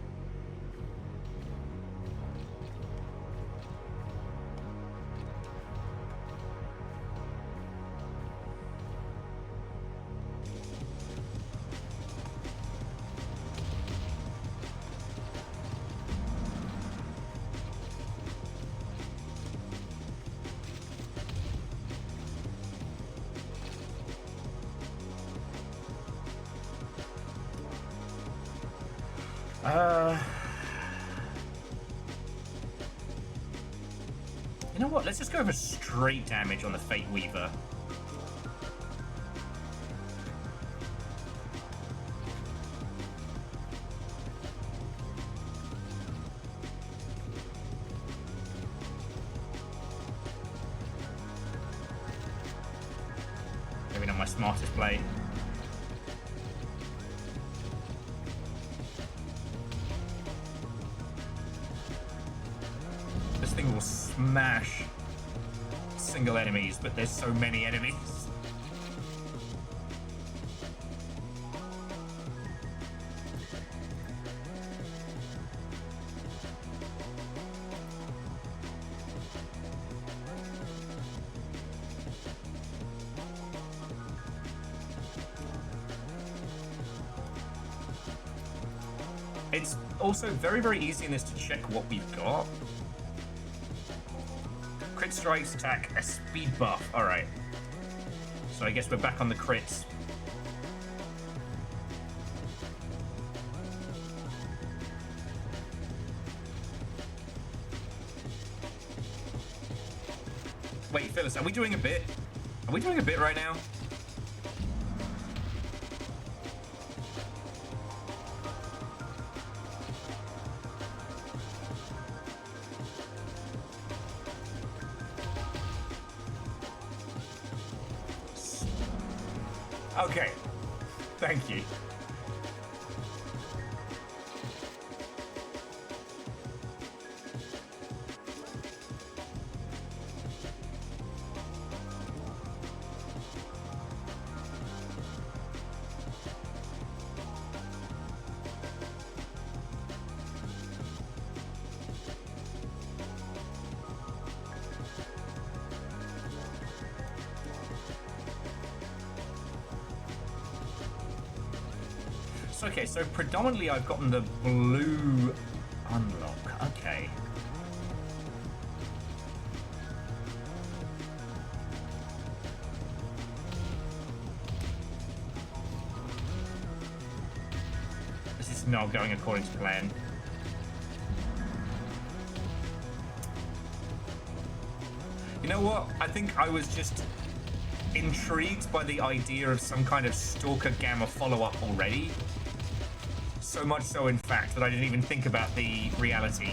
You know what? Let's just go for straight damage on the Fate Weaver. smartest play. This thing will smash single enemies, but there's so many enemies. It's also very, very easy in this to check what we've got. Crit strikes attack a speed buff. Alright. So I guess we're back on the crits. Wait, Phyllis, are we doing a bit? Are we doing a bit right now? Okay, thank you. Okay, so predominantly I've gotten the blue unlock. Okay. This is not going according to plan. You know what? I think I was just intrigued by the idea of some kind of Stalker Gamma follow-up already. So much so, in fact, that I didn't even think about the reality.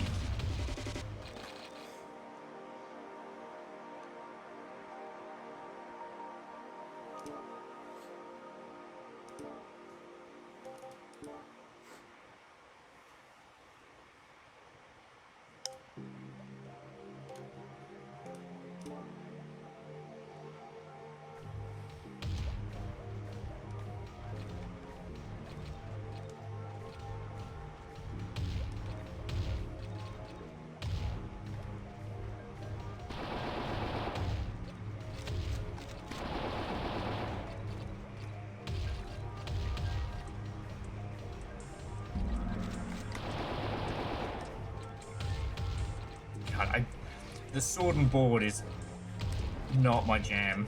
The sword and board is not my jam.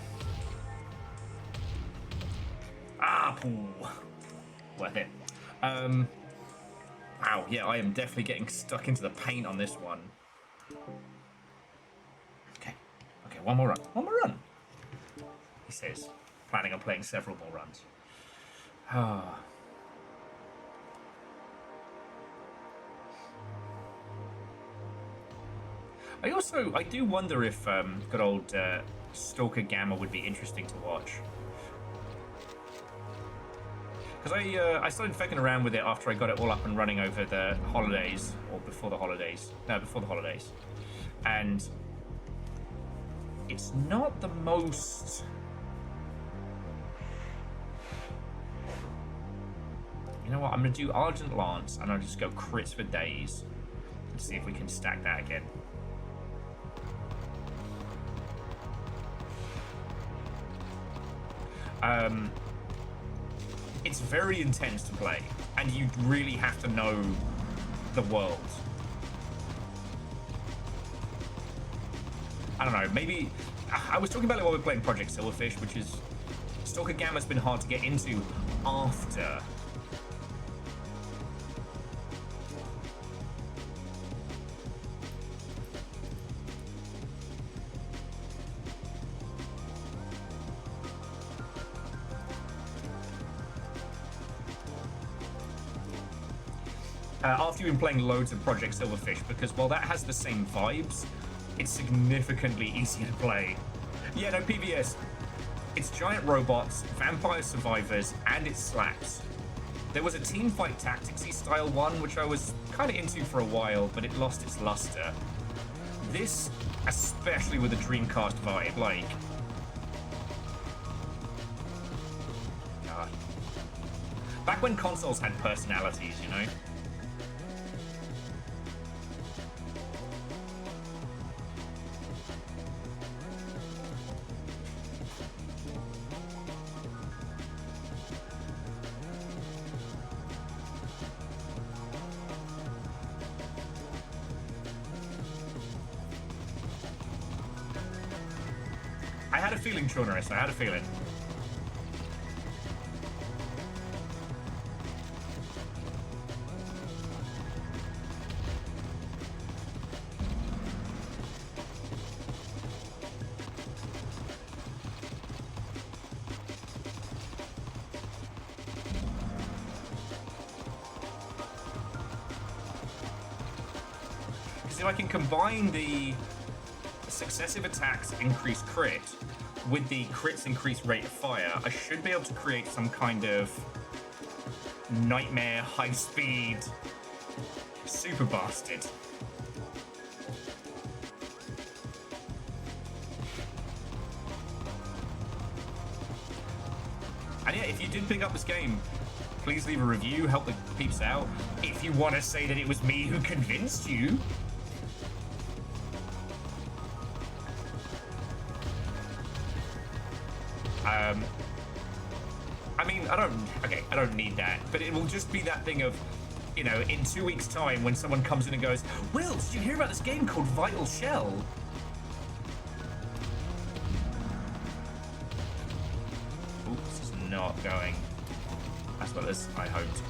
Ah, poo. Worth it. Wow, yeah, I am definitely getting stuck into the paint on this one. Okay, one more run. One more run, he says, planning on playing several more runs. Ah. I do wonder if good old Stalker Gamma would be interesting to watch. Because I started fucking around with it after I got it all up and running over the holidays, or before the holidays. No, before the holidays. And it's not the most... You know what, I'm going to do Argent Lance, and I'll just go crits for days. And see if we can stack that again. It's very intense to play, and you really have to know the world. I don't know, maybe... I was talking about it while we were playing Project Silverfish, which is... Stalker Gamma's been hard to get into after... after you've been playing loads of Project Silverfish, because while that has the same vibes, it's significantly easier to play. Yeah, no, PVS. It's giant robots, vampire survivors, and it's slaps. There was a teamfight tacticsy style one, which I was kind of into for a while, but it lost its luster. This, especially with the Dreamcast vibe, like... God. Back when consoles had personalities, you know? I had a feeling, Chaunerus, I had a feeling. Because if I can combine the successive attacks increase crit with the crits increased rate of fire, I should be able to create some kind of nightmare high-speed super bastard. And yeah, if you did pick up this game, please leave a review, help the peeps out. If you want to say that it was me who convinced you. I mean, I don't need that, but it will just be that thing of, you know, in 2 weeks' time when someone comes in and goes, Will, did you hear about this game called Vital Shell? Ooh, this is not going as well as I hoped.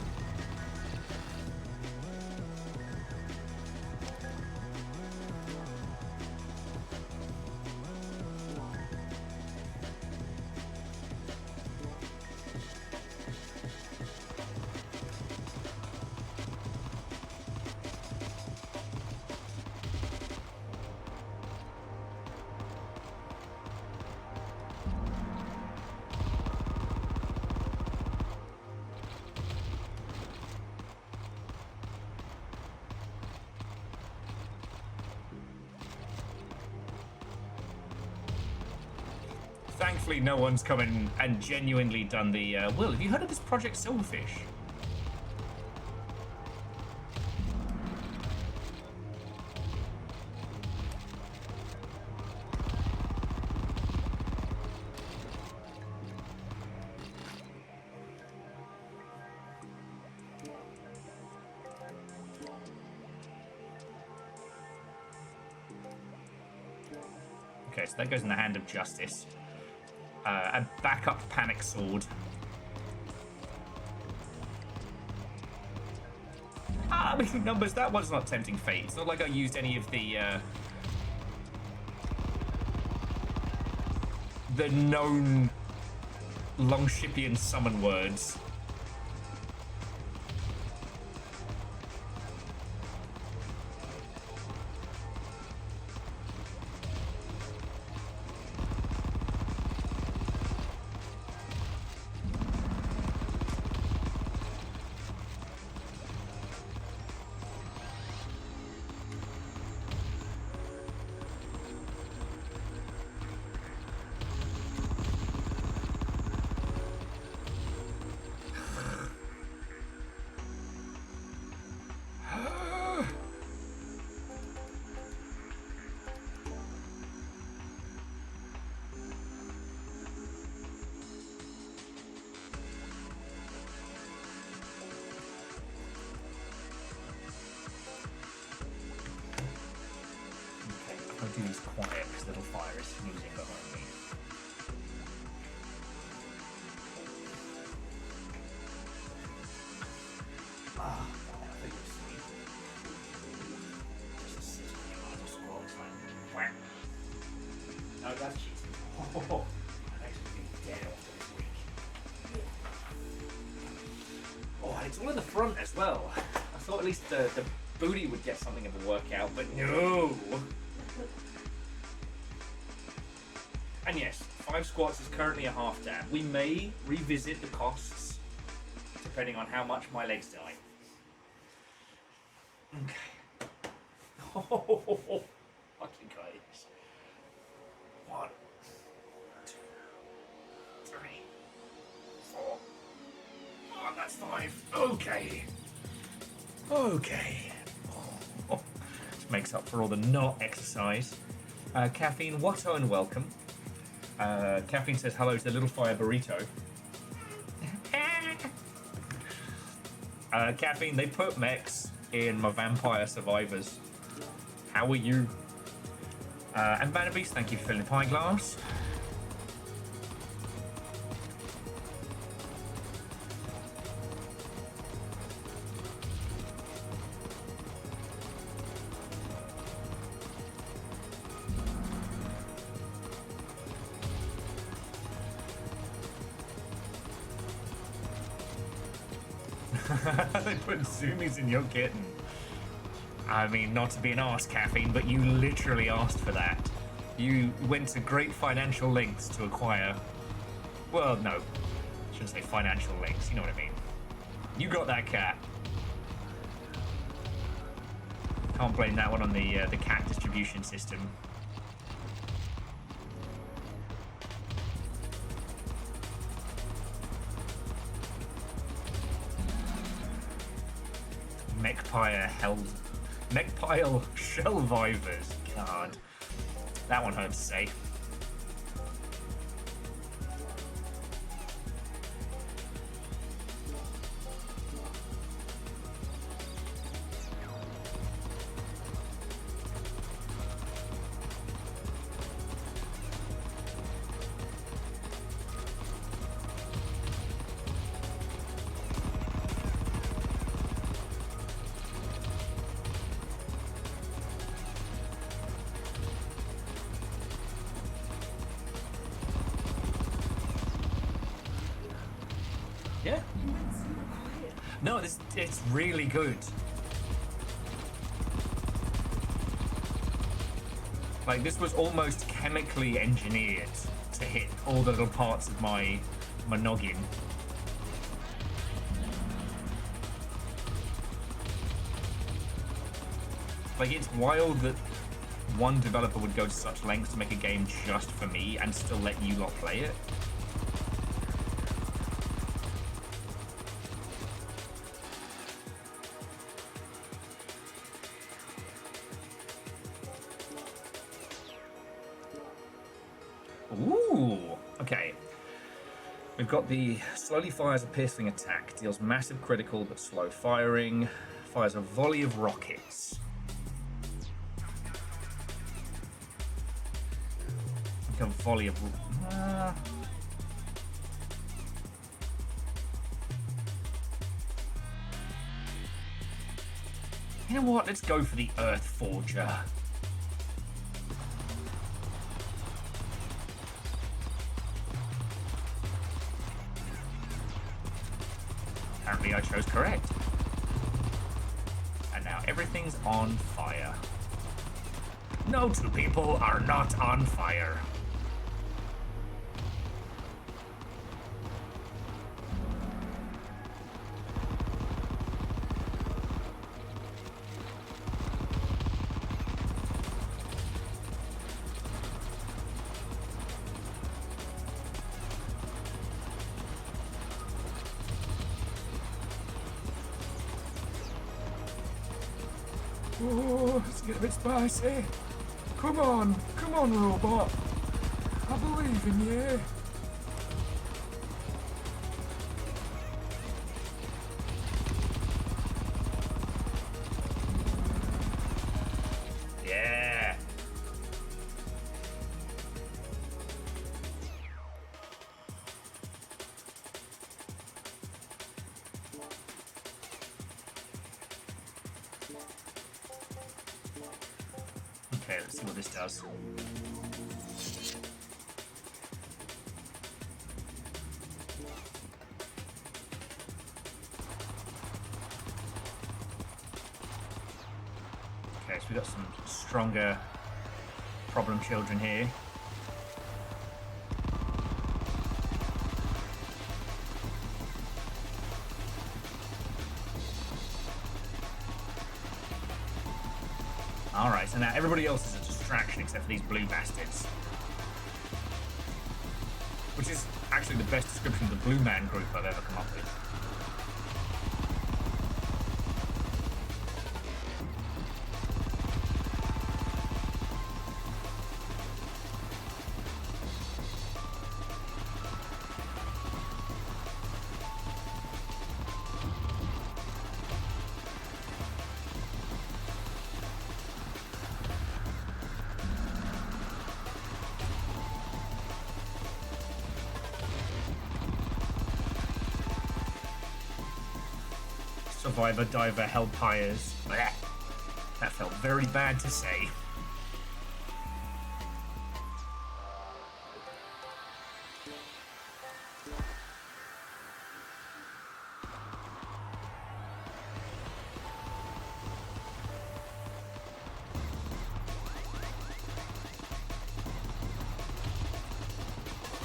Thankfully, no one's come in and genuinely done the, Will, have you heard of this Project Silverfish? Okay, so that goes in the hand of justice. A backup panic sword. I mean, numbers, that one's not tempting fate. It's not like I used any of the known Longshipian summon words. Do these quiet because little fire is snoozing behind me. Ah, I think it's sweet. No, that's cheesy. Oh, I'm actually dead after this week. Oh, and it's all in the front as well. I thought at least the booty would get something of a workout, but no. And yes, 5 squats is currently a half dab. We may revisit the costs depending on how much my legs die. Okay. Oh, fucking guys. 1, 2, 3, 4. Oh, that's 5. Okay. Okay. Oh, this makes up for all the not exercise. Caffeine, Watto, and welcome. Caffeine says hello to the Little Fire Burrito. Caffeine, they put mechs in my Vampire Survivors. How are you? And Vanderbeast, thank you for filling the pie glass. They put zoomies in your kitten. I mean, not to be an arse, Caffeine, but you literally asked for that. You went to great financial lengths to acquire... Well, no. I shouldn't say financial lengths, you know what I mean. You got that cat. Can't blame that one on the cat distribution system. Mechpile Shellvivers. God. That one hurts to say. Yeah. No, it's really good. Like, this was almost chemically engineered to hit all the little parts of my noggin. Like, it's wild that one developer would go to such lengths to make a game just for me and still let you lot play it. Ooh, okay. We've got the slowly fires a piercing attack, deals massive critical but slow firing, fires a volley of rockets. Like a volley of... You know what? Let's go for the Earth Forger. Apparently I chose correct. And now everything's on fire. No two people are not on fire. Oh, it's getting a bit spicy. Come on, robot. I believe in you. Yeah. Okay, let's see what this does. Okay, so we've got some stronger problem children here. Alright, so now everybody else is a distraction except for these blue bastards. Which is actually the best description of the Blue Man group I've ever come up with. Survivor, diver, hellpires. Blech. That felt very bad to say.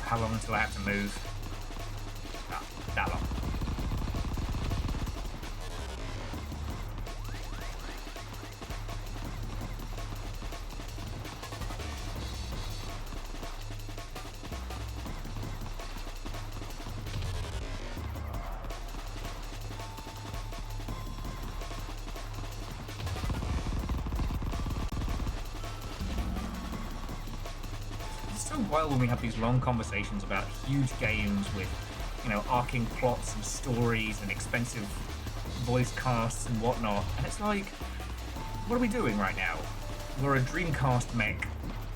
How long until I have to move? Not that long. While when we have these long conversations about huge games with, you know, arcing plots and stories and expensive voice casts and whatnot, and it's like, what are we doing right now? We're a Dreamcast mech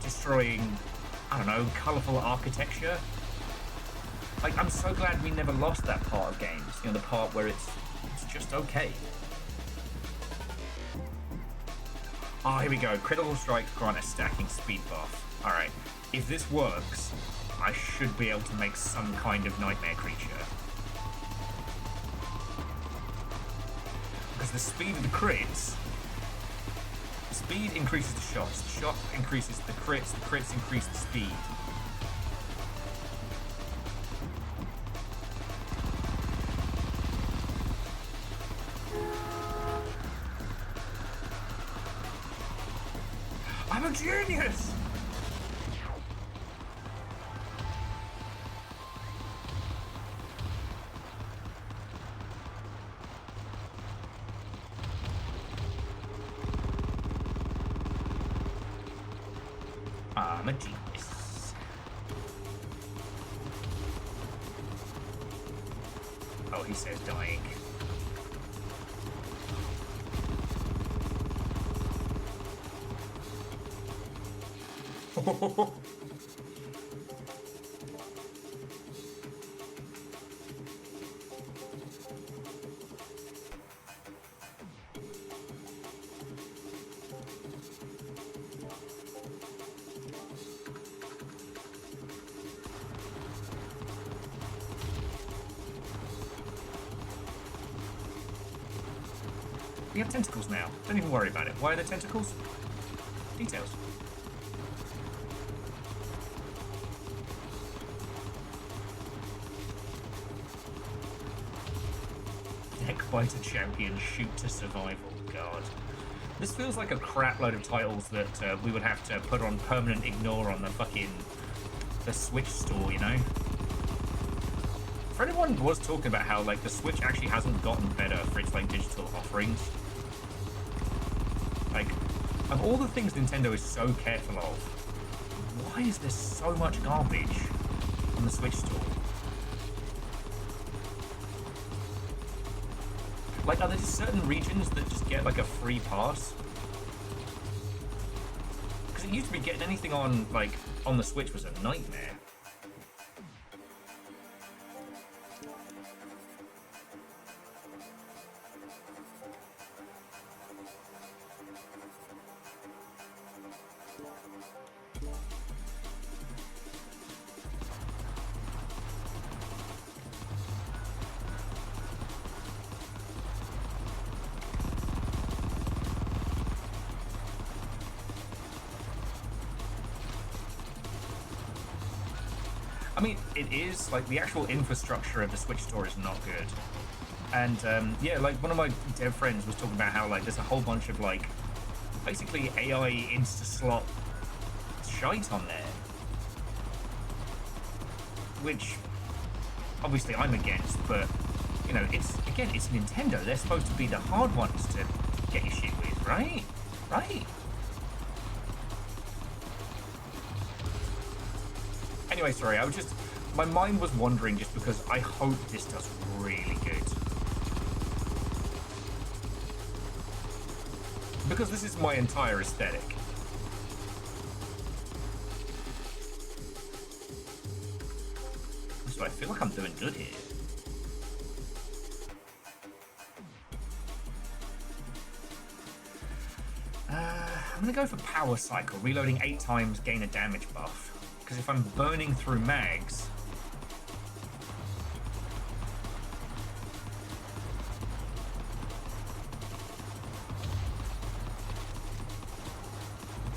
destroying, I don't know, colourful architecture. Like, I'm so glad we never lost that part of games, you know, the part where it's just okay. Oh, here we go. Critical strikes grant a stacking speed buff. Alright. If this works, I should be able to make some kind of nightmare creature. Because the speed of the crits... Speed increases the shots, the shot increases the crits increase the speed. I'm a genius! I'm a genius. Oh, he says dying. We have tentacles now. Don't even worry about it. Why are there tentacles? Details. Neckbiter champion, shoot to survival. God. This feels like a crap load of titles that we would have to put on permanent ignore on the Switch store, you know? For anyone who was talking about how, like, the Switch actually hasn't gotten better for its, like, digital offerings. Like, of all the things Nintendo is so careful of, why is there so much garbage on the Switch store? Like, are there just certain regions that just get, like, a free pass? Because it used to be getting anything on, like, on the Switch was a nightmare. I mean, it is, like, the actual infrastructure of the Switch store is not good. And, yeah, like, one of my dev friends was talking about how, like, there's a whole bunch of, like, basically AI insta-slot shite on there. Which, obviously, I'm against, but, you know, it's Nintendo. They're supposed to be the hard ones to get your shit with, right? Right? Anyway, sorry, my mind was wandering just because I hope this does really good. Because this is my entire aesthetic. So I feel like I'm doing good here. I'm gonna go for power cycle. Reloading 8 times, gain a damage buff. Because if I'm burning through mags...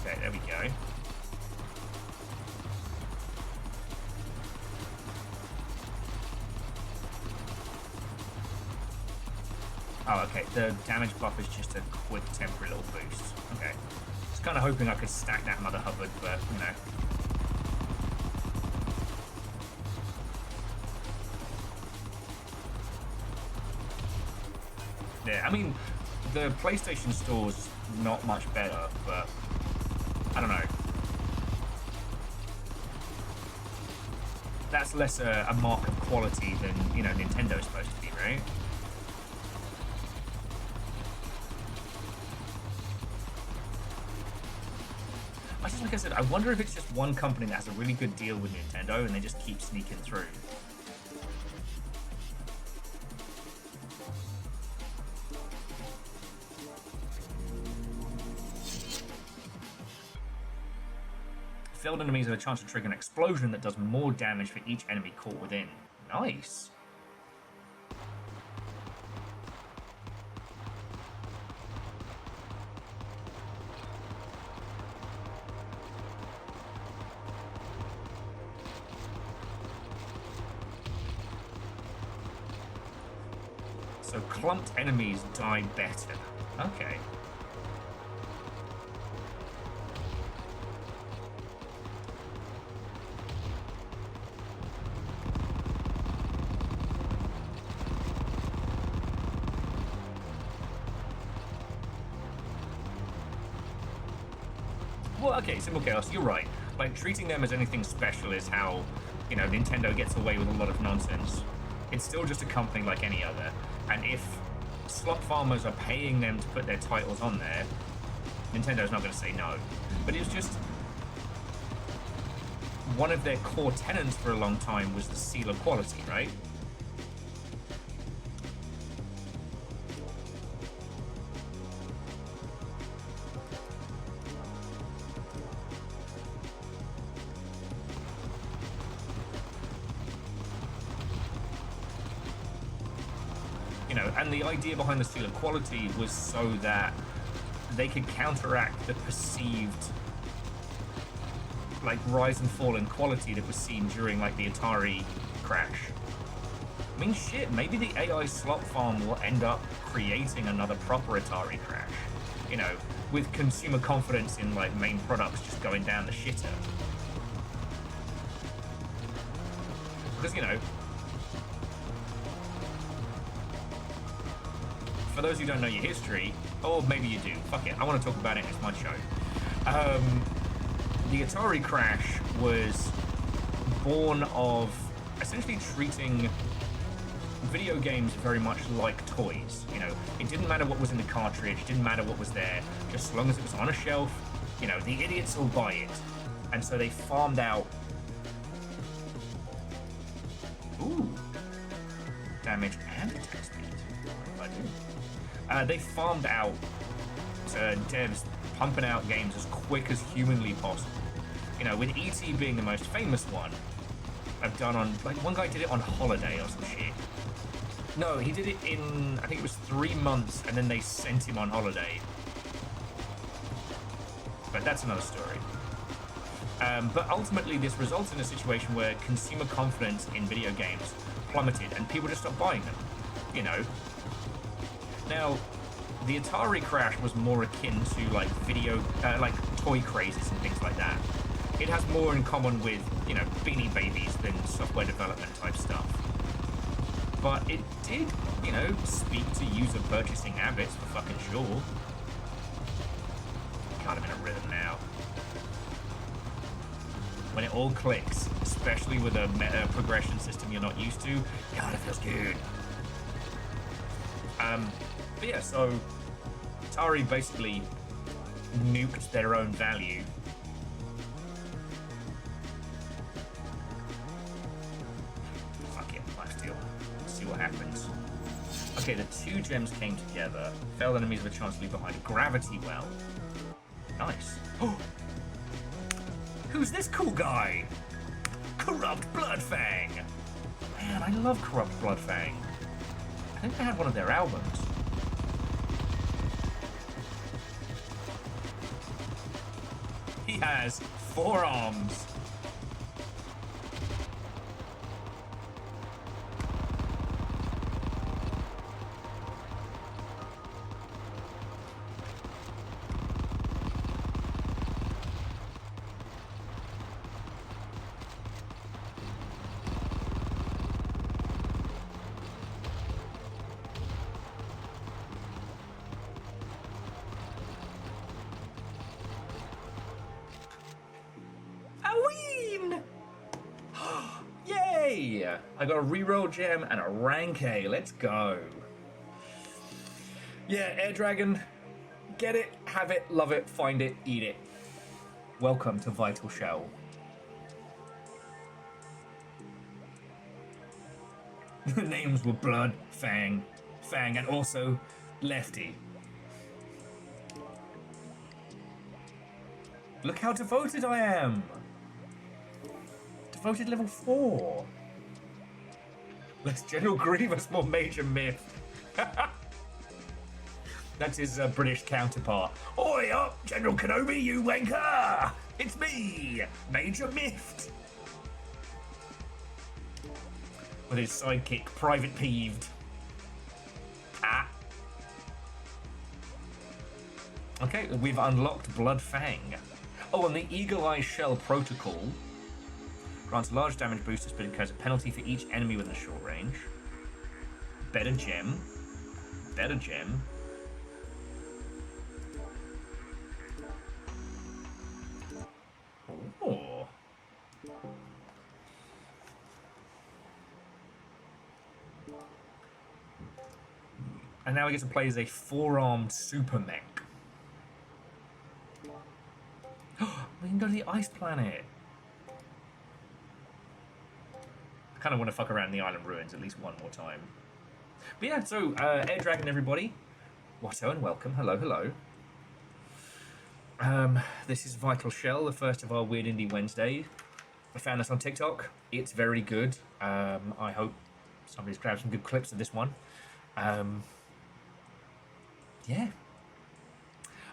Okay, there we go. Oh, okay, the damage buff is just a quick temporary little boost. Okay. I was kind of hoping I could stack that Mother Hubbard, but, you know. Yeah, I mean, the PlayStation Store's not much better, but I don't know. That's less a mark of quality than, you know, Nintendo's supposed to be, right? Like I said, I wonder if it's just one company that has a really good deal with Nintendo and they just keep sneaking through. Failed enemies have a chance to trigger an explosion that does more damage for each enemy caught within. Nice. So clumped enemies die better. Okay. Well, okay, Simple Chaos, you're right. Like, treating them as anything special is how, you know, Nintendo gets away with a lot of nonsense. It's still just a company like any other. And if slot farmers are paying them to put their titles on there, Nintendo's not going to say no. But it's just... one of their core tenets for a long time was the seal of quality, right? And the idea behind the seal of quality was so that they could counteract the perceived, like, rise and fall in quality that was seen during, like, the Atari crash. I mean, shit, maybe the AI slot farm will end up creating another proper Atari crash. You know, with consumer confidence in, like, main products just going down the shitter. Because, you know, for those who don't know your history, or maybe you do, fuck it, I want to talk about it, it's my show. The Atari crash was born of essentially treating video games very much like toys. You know, it didn't matter what was in the cartridge, it didn't matter what was there, just as long as it was on a shelf, you know, the idiots will buy it. And so they farmed out... Ooh. Damage and attack speed. What did I do? They farmed out devs pumping out games as quick as humanly possible. You know, with E.T. being the most famous one, I've done on, like, one guy did it on holiday or some shit. No, he did it in, I think it was 3 months, and then they sent him on holiday. But that's another story. But ultimately, this results in a situation where consumer confidence in video games plummeted, and people just stopped buying them. You know. Now, the Atari crash was more akin to like like toy crazes and things like that. It has more in common with, you know, Beanie Babies than software development type stuff. But it did, you know, speak to user purchasing habits for fucking sure. God, I'm in a rhythm now. When it all clicks, especially with a meta progression system you're not used to, God, it feels good. But yeah, so Atari basically nuked their own value. Fuck it, lifesteal. Let's see what happens. Okay, the two gems came together. Failed enemies with a chance to leave behind a gravity well. Nice. Oh! Who's this cool guy? Corrupt Bloodfang! Man, I love Corrupt Bloodfang. I think they had one of their albums. He has 4 arms. Yay! I got a reroll gem and a rank A. Let's go. Yeah, Air Dragon. Get it, have it, love it, find it, eat it. Welcome to Vital Shell. The names were Blood, Fang, and also Lefty. Look how devoted I am. Devoted level 4. Less General Grievous, more Major Myth. That's his British counterpart. Oi up, General Kenobi, you wanker! It's me, Major Myth. With his sidekick, Private Peeved. Ah. Okay, we've unlocked Blood Fang. Oh, and the Eagle Eye Shell Protocol grants a large damage boost, but incurs a penalty for each enemy within a short range. Better gem. Better gem. Oh. And now we get to play as a 4-armed super mech. We can go to the ice planet. I kind of want to fuck around in the island ruins at least one more time. But yeah, so Air Dragon, everybody. Watto and welcome. Hello, hello. This is Vital Shell, the first of our Weird Indie Wednesday. I found this on TikTok. It's very good. I hope somebody's grabbed some good clips of this one. Yeah.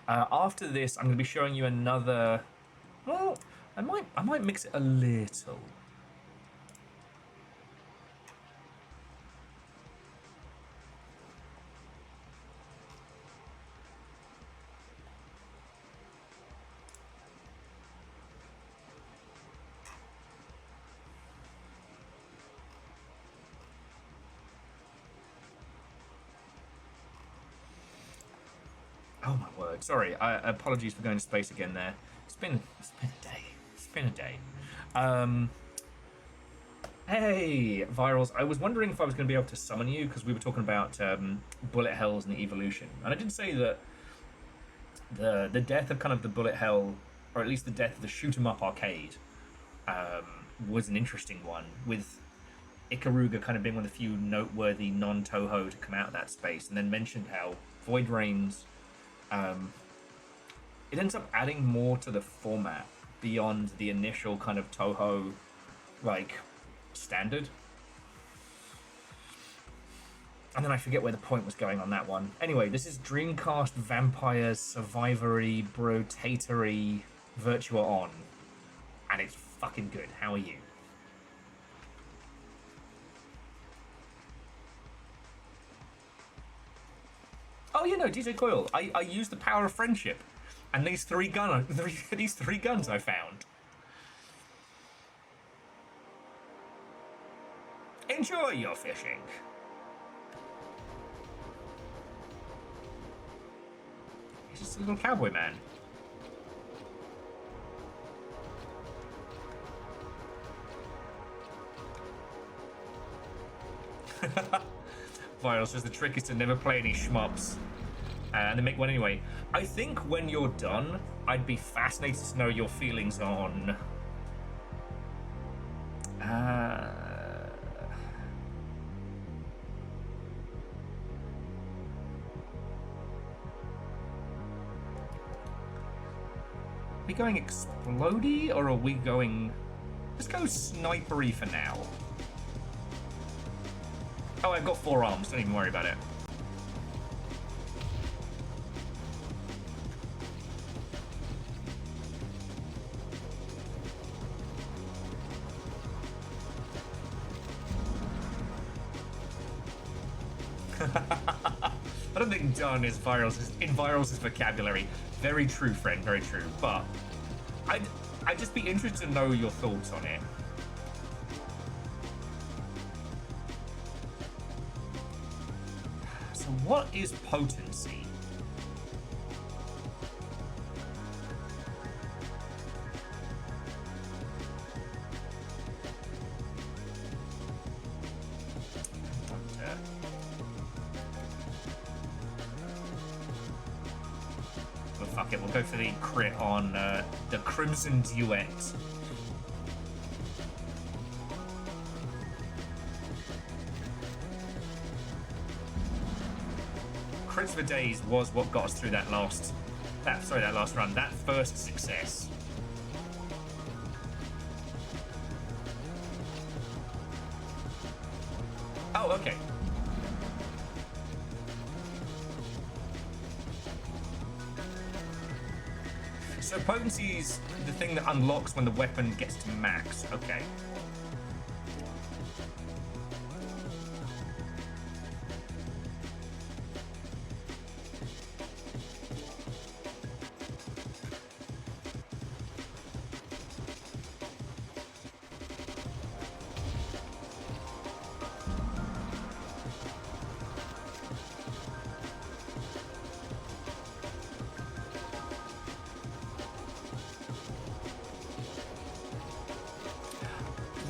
After this, I'm going to be showing you another. Well, I might mix it a little. Oh my word! Sorry, apologies for going to space again. There, it's been a day. It's been a day. Hey, Virals. I was wondering if I was going to be able to summon you because we were talking about bullet hells and the evolution, and I did say that the death of kind of the bullet hell, or at least the death of the shoot 'em up arcade, was an interesting one, with Ikaruga kind of being one of the few noteworthy non-Toho to come out of that space, and then mentioned how Void Rains. It ends up adding more to the format beyond the initial kind of Toho, like, standard. And then I forget where the point was going on that one. Anyway, this is Dreamcast Vampires Survivory Brotatory Virtua On. And it's fucking good. How are you? Oh, you know, DJ Coyle. I used the power of friendship, and these three guns I found. Enjoy your fishing. He's just a little cowboy man. Viral says the trick is to never play any shmups. And then make one anyway. I think when you're done, I'd be fascinated to know your feelings on... Are we going explodey, or are we going... Let's go snipery for now. Oh, I've got 4 arms, don't even worry about it. I don't think done is in Viral's vocabulary. Very true, friend, very true. But I'd just be interested to know your thoughts on it. So what is potency? But fuck it, we'll go for the crit on the Crimson Duet. Crits for days was what got us through that last run, that first success. Oh, okay. So potency is the thing that unlocks when the weapon gets to max. Okay.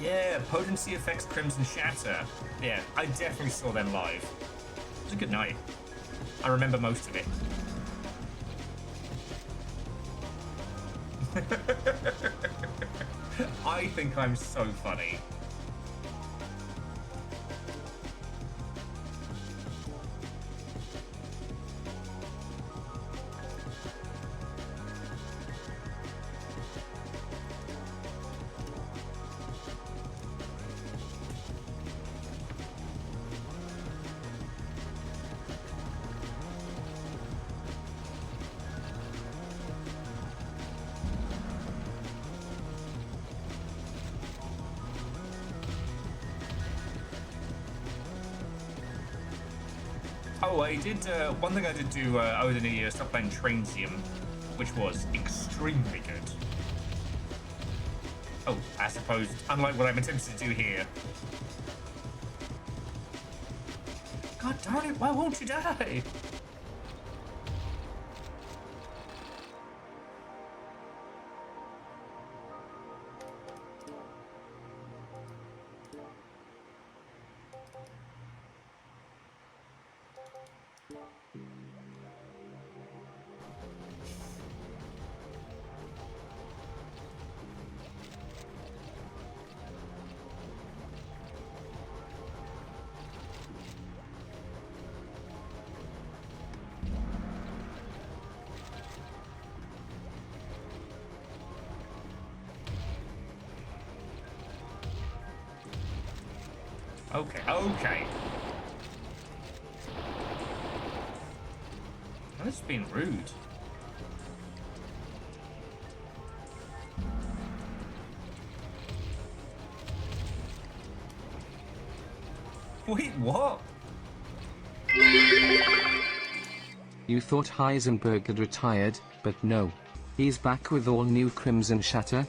Yeah, potency affects Crimson Shatter. Yeah, I definitely saw them live. It was a good night. I remember most of it. I think I'm so funny. Oh, I did, one thing I did do over the New Year, stop playing Trainsium, which was extremely good. Oh, I suppose, unlike what I'm attempting to do here. God darn it, why won't you die? Okay, okay. Oh, this is being rude. Wait, what? You thought Heisenberg had retired, but no. He's back with all new Crimson Shatter.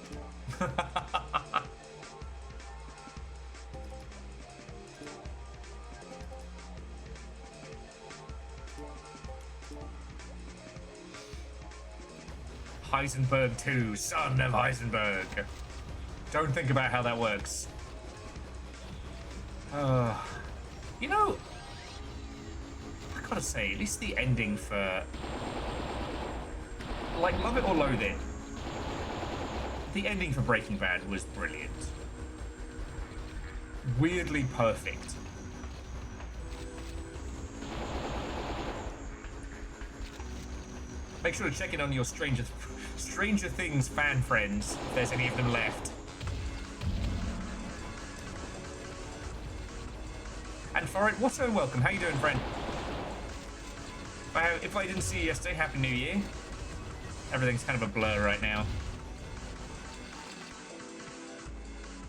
Heisenberg 2, son of Heisenberg. Don't think about how that works. You know, I gotta say, at least the ending for, like, love it or loathe it, the ending for Breaking Bad was brilliant. Weirdly perfect. Make sure to check in on your Stranger Things fan friends, if there's any of them left. And for it, what a welcome. How you doing, friend? If I didn't see you yesterday, Happy New Year. Everything's kind of a blur right now.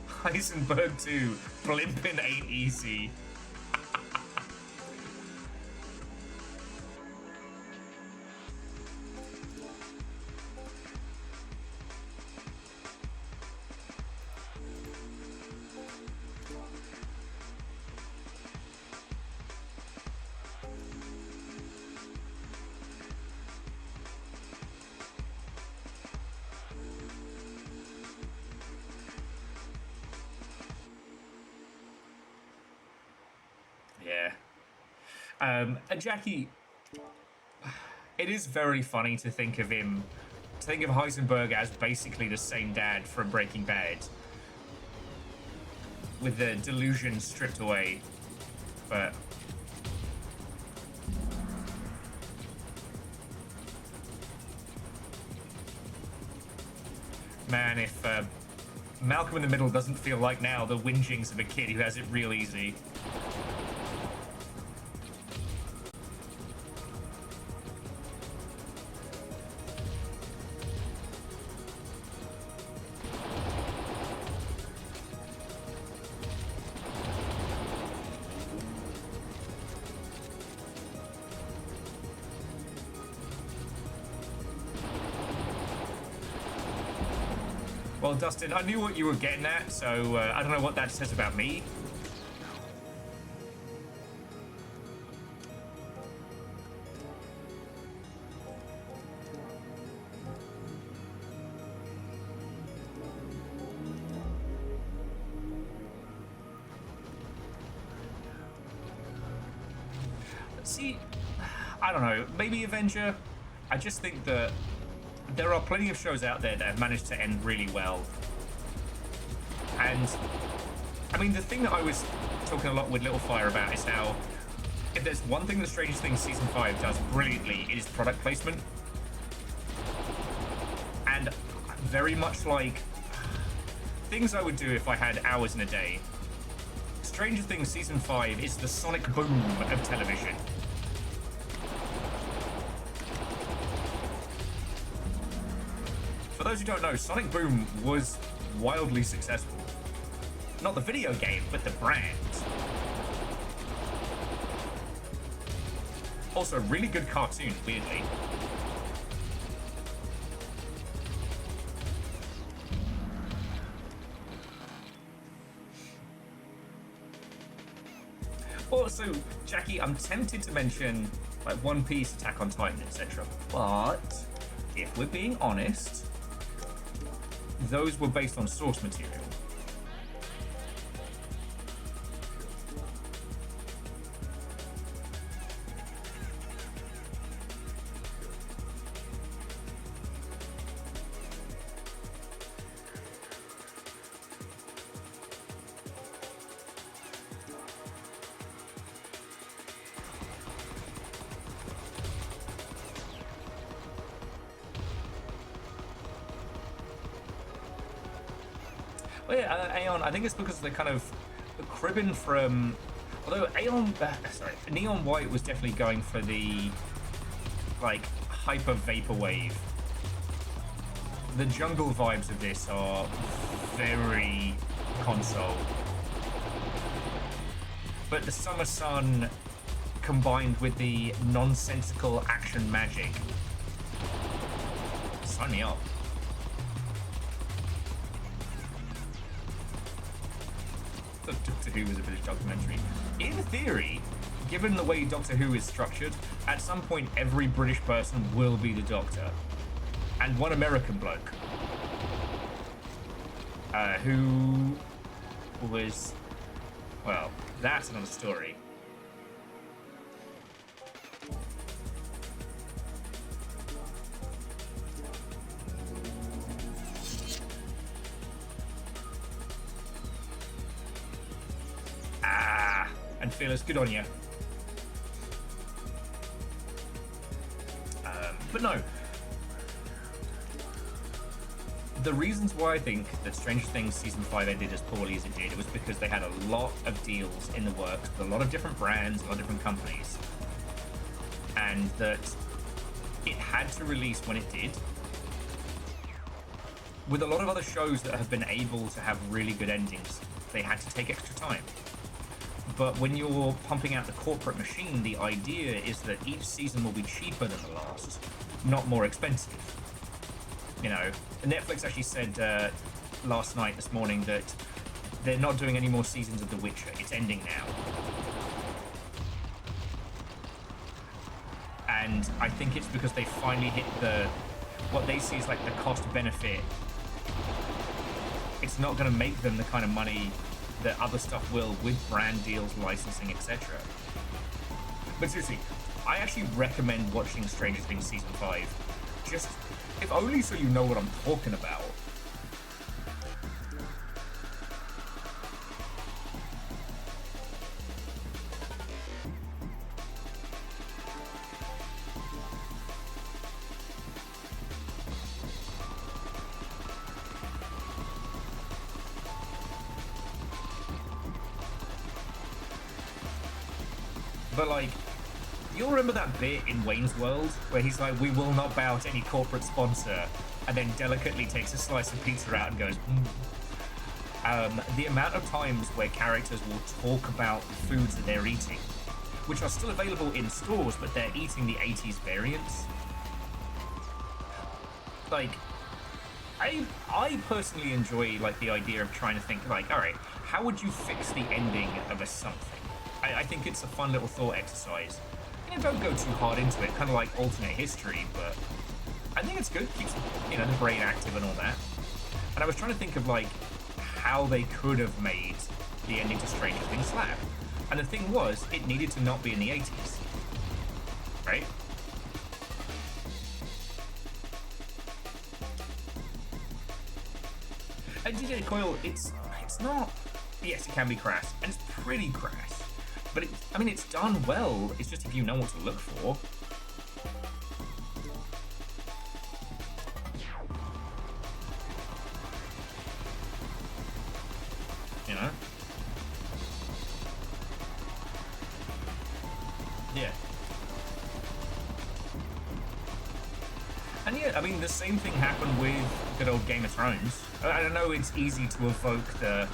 Heisenberg 2, blimpin' ain't easy. And Jackie, it is very funny to think of Heisenberg as basically the same dad from Breaking Bad, with the delusion stripped away, but man, if Malcolm in the Middle doesn't feel like now the whingings of a kid who has it real easy. Well, Dustin, I knew what you were getting at, so I don't know what that says about me. See, I don't know, maybe Avenger. I just think that there are plenty of shows out there that have managed to end really well. And, I mean, the thing that I was talking a lot with Little Fire about is how, if there's one thing that Stranger Things Season 5 does brilliantly, it is product placement. And very much like things I would do if I had hours in a day, Stranger Things Season 5 is the sonic boom of television. For those who don't know, Sonic Boom was wildly successful. Not the video game, but the brand. Also, really good cartoon, weirdly. Also, Jackie, I'm tempted to mention like One Piece, Attack on Titan, etc. But if we're being honest, those were based on source material. Well, yeah, Aeon, I think it's because they're kind of cribbing from, although Neon White was definitely going for the, like, hyper vaporwave. The jungle vibes of this are very console. But the Summer Sun combined with the nonsensical action magic. Sign me up. Doctor Who was a British documentary. In theory, given the way Doctor Who is structured, at some point every British person will be the Doctor. And one American bloke. Who was... Well, that's another story. And Fearless, good on you. But no. The reasons why I think that Stranger Things Season 5 ended as poorly as it did, it was because they had a lot of deals in the works with a lot of different brands, a lot of different companies. And that it had to release when it did. With a lot of other shows that have been able to have really good endings, they had to take extra time. But when you're pumping out the corporate machine, the idea is that each season will be cheaper than the last, not more expensive. You know, Netflix actually said this morning, that they're not doing any more seasons of The Witcher. It's ending now. And I think it's because they finally hit what they see as like the cost benefit. It's not going to make them the kind of money that other stuff will, with brand deals, licensing, etc. But seriously, I actually recommend watching Stranger Things Season 5. Just, if only so you know what I'm talking about. But like, you'll remember that bit in Wayne's World where he's like, "We will not bow to any corporate sponsor," and then delicately takes a slice of pizza out and goes, the amount of times where characters will talk about the foods that they're eating, which are still available in stores, but they're eating the 80s variants. Like, I personally enjoy like the idea of trying to think like, all right, how would you fix the ending of a something? I think it's a fun little thought exercise. You know, don't go too hard into it, kind of like alternate history, but I think it's good. Keeps, you know, the brain active and all that. And I was trying to think of like how they could have made the ending to Stranger Things slap. And the thing was, it needed to not be in the 80s, right? And DJ Coyle, it's not. Yes, it can be crass, and it's pretty crass. But it's done well. It's just if you know what to look for. You know? Yeah. And yeah, I mean, the same thing happened with good old Game of Thrones. I know it's easy to evoke the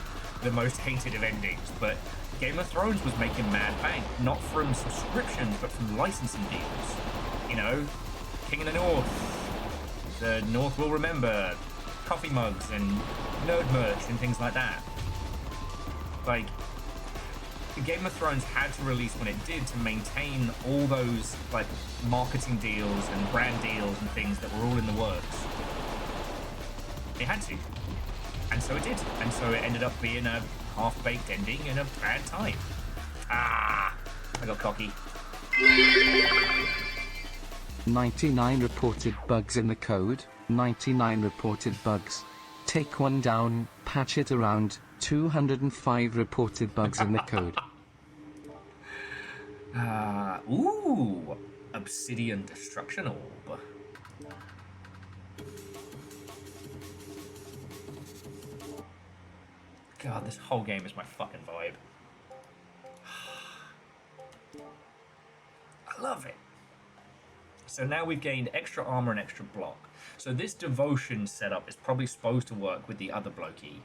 most hated of endings, but Game of Thrones was making mad bank, not from subscriptions, but from licensing deals. You know, King of the North, the North will remember, coffee mugs and nerd merch and things like that. Like, Game of Thrones had to release when it did to maintain all those like marketing deals and brand deals and things that were all in the works. It had to. And so it did. And so it ended up being a half-baked ending and a bad time. I got cocky. 99 reported bugs in the code, 99 reported bugs. Take one down, patch it around, 205 reported bugs in the code. Ooh, Obsidian Destruction Orb. God, this whole game is my fucking vibe. I love it. So now we've gained extra armor and extra block. So this devotion setup is probably supposed to work with the other blokey,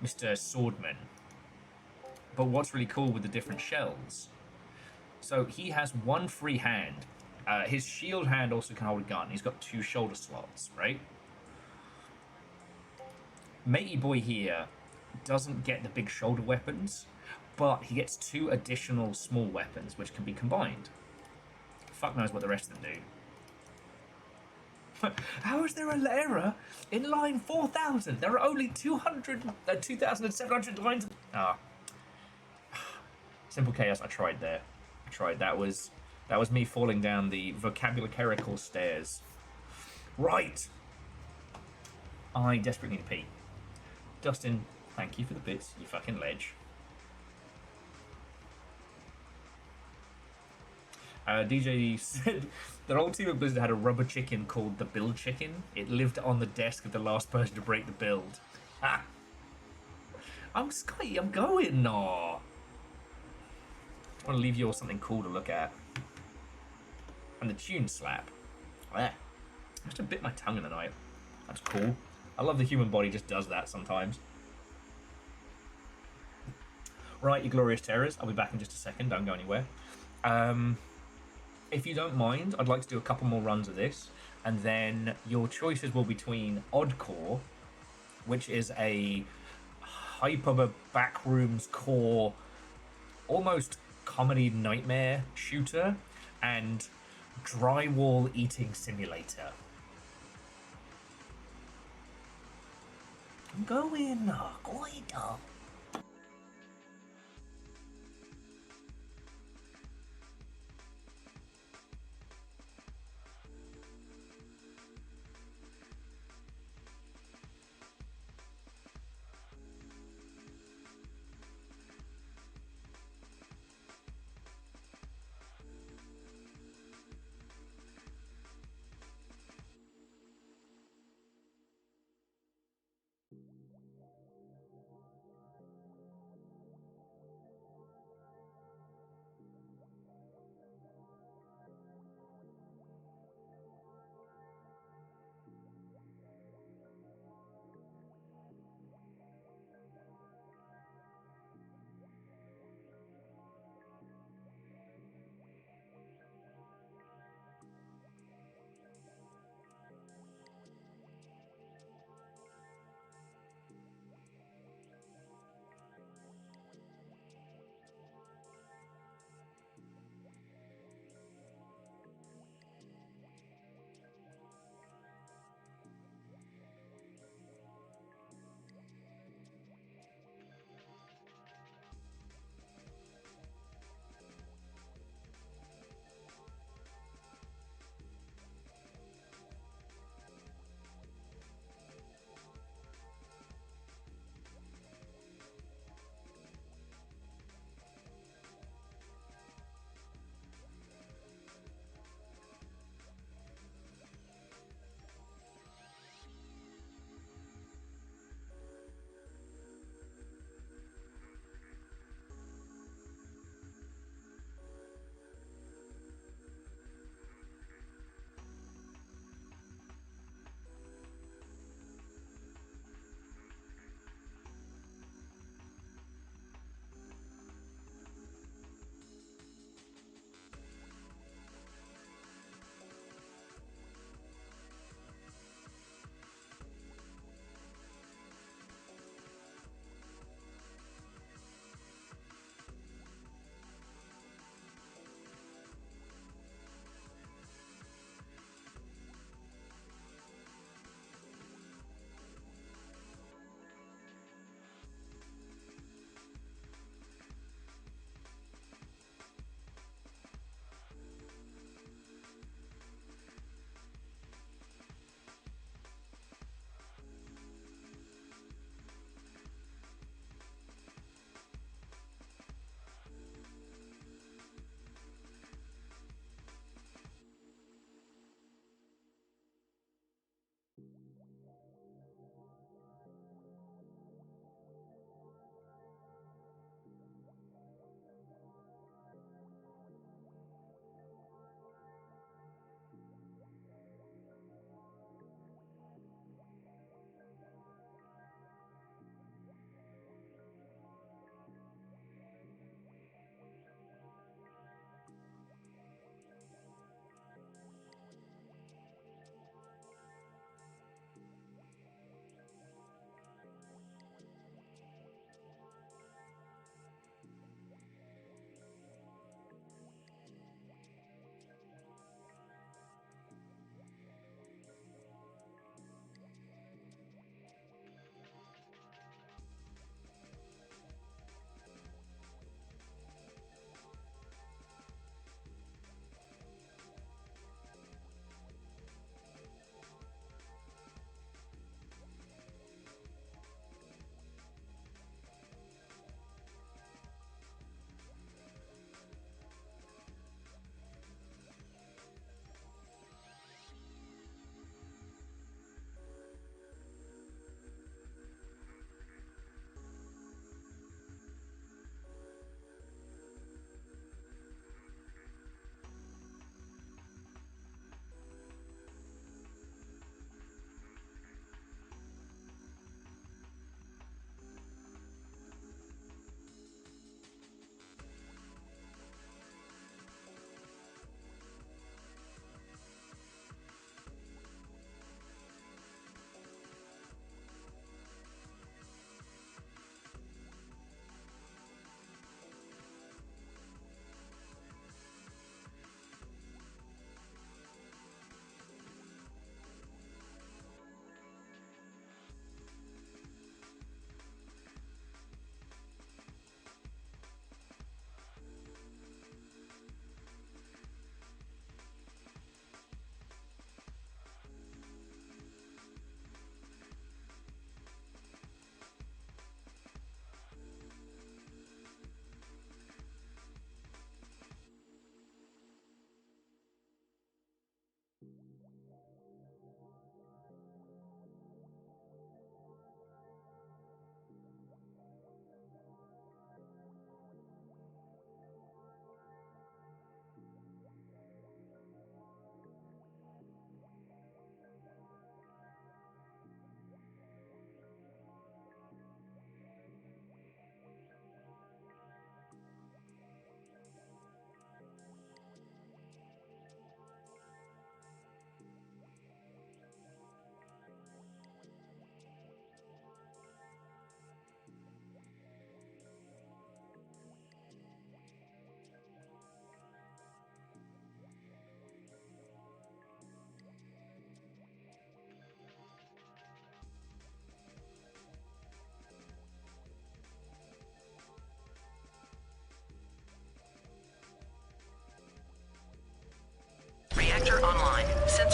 Mr. Swordman. But what's really cool with the different shells? So he has one free hand. His shield hand also can hold a gun. He's got 2 shoulder slots, right? Matey boy here doesn't get the big shoulder weapons, but he gets 2 additional small weapons which can be combined. Fuck knows what the rest of them do. How is there an error in line 4000? There are only 2,700 lines. Ah. Simple chaos, I tried there. I tried. That was me falling down the vocabularical stairs. Right. I desperately need to pee. Dustin, thank you for the bits, you fucking ledge. DJ said their old team at Blizzard had a rubber chicken called the Build Chicken. It lived on the desk of the last person to break the build. Ha! I'm Scotty, I'm going. Aw. I want to leave you all something cool to look at. And the tune slap. There. I must have bit my tongue in the night. That's cool. I love the human body just does that sometimes. Right, you glorious terrors. I'll be back in just a second. Don't go anywhere. If you don't mind, I'd like to do a couple more runs of this, and then your choices will be between Oddcore, which is a hyper backrooms core, almost comedy nightmare shooter, and drywall eating simulator. I'm going.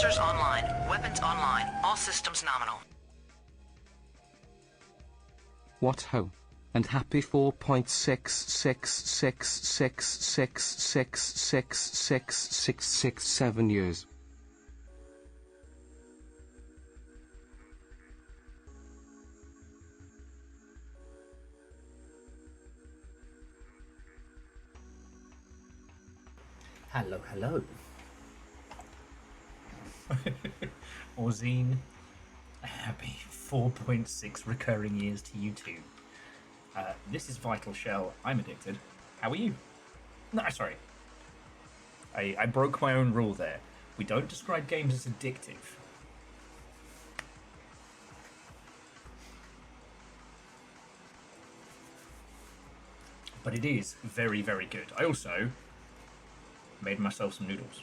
Sensors online. Weapons online. All systems nominal. What ho? And happy 4.6666666666667 years. Hello, hello. Orzine, happy 4.6 recurring years to you too. This is Vital Shell. I'm addicted. How are you? No, sorry. I broke my own rule there. We don't describe games as addictive. But it is very, very good. I also made myself some noodles.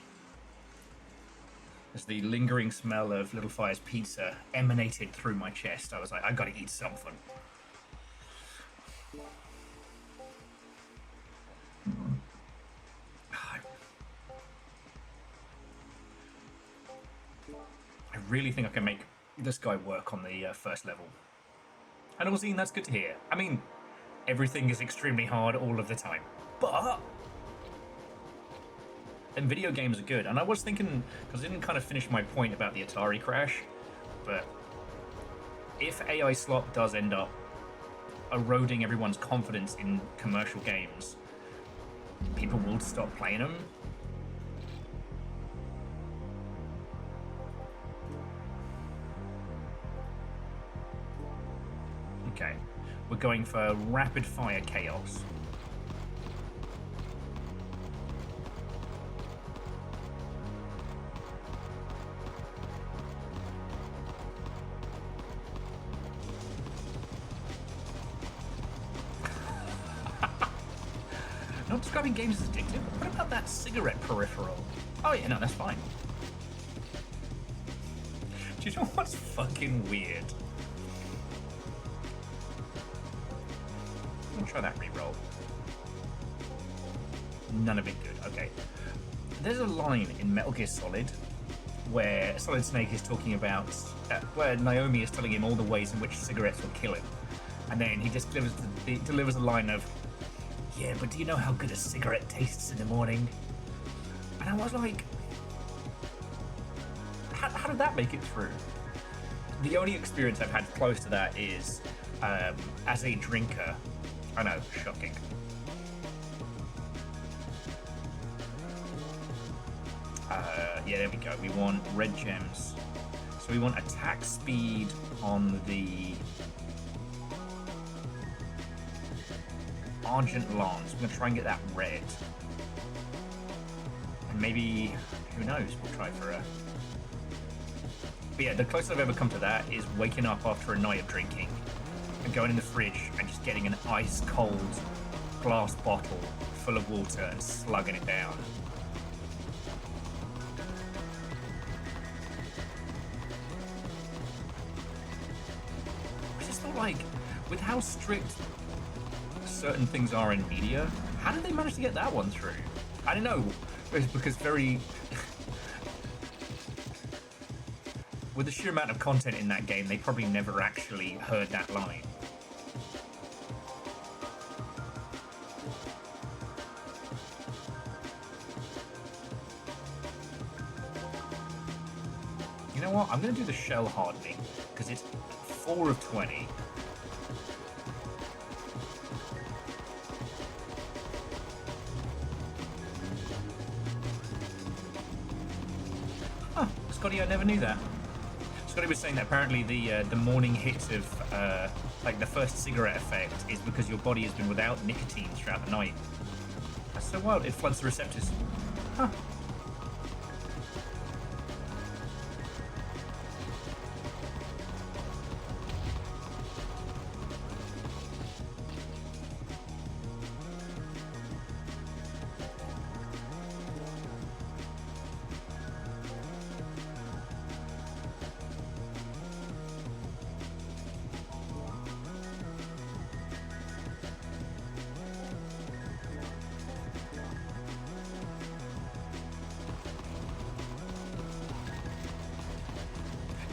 As the lingering smell of Little Fire's pizza emanated through my chest, I was like, I gotta eat something. I really think I can make this guy work on the first level. And Orzine, that's good to hear. I mean, everything is extremely hard all of the time. But and video games are good. And I was thinking, because I didn't kind of finish my point about the Atari crash, but if AI slop does end up eroding everyone's confidence in commercial games, people will stop playing them. Okay, we're going for rapid fire chaos. Not describing games as addictive. What about that cigarette peripheral? Oh yeah, no, that's fine. Do you know what's fucking weird? I'm gonna try that reroll. None of it good. Okay. There's a line in Metal Gear Solid where Solid Snake is talking about where Naomi is telling him all the ways in which cigarettes will kill him, and then he just delivers a line of, "Yeah, but do you know how good a cigarette tastes in the morning?" And I was like, how did that make it through? The only experience I've had close to that is as a drinker. I know, shocking. Yeah, there we go. We want red gems. So we want attack speed on the Argent Lance. We're going to try and get that red. And maybe, who knows, we'll try for a... But yeah, the closest I've ever come to that is waking up after a night of drinking and going in the fridge and just getting an ice-cold glass bottle full of water and slugging it down. I just felt like, with how strict certain things are in media, how did they manage to get that one through? I don't know. It's because with the sheer amount of content in that game, they probably never actually heard that line. You know what? I'm going to do the shell hardening because it's 4 of 20. Huh, Scotty, I never knew that. Scotty was saying that apparently the morning hit of like the first cigarette effect is because your body has been without nicotine throughout the night. That's so wild. It floods the receptors. Huh.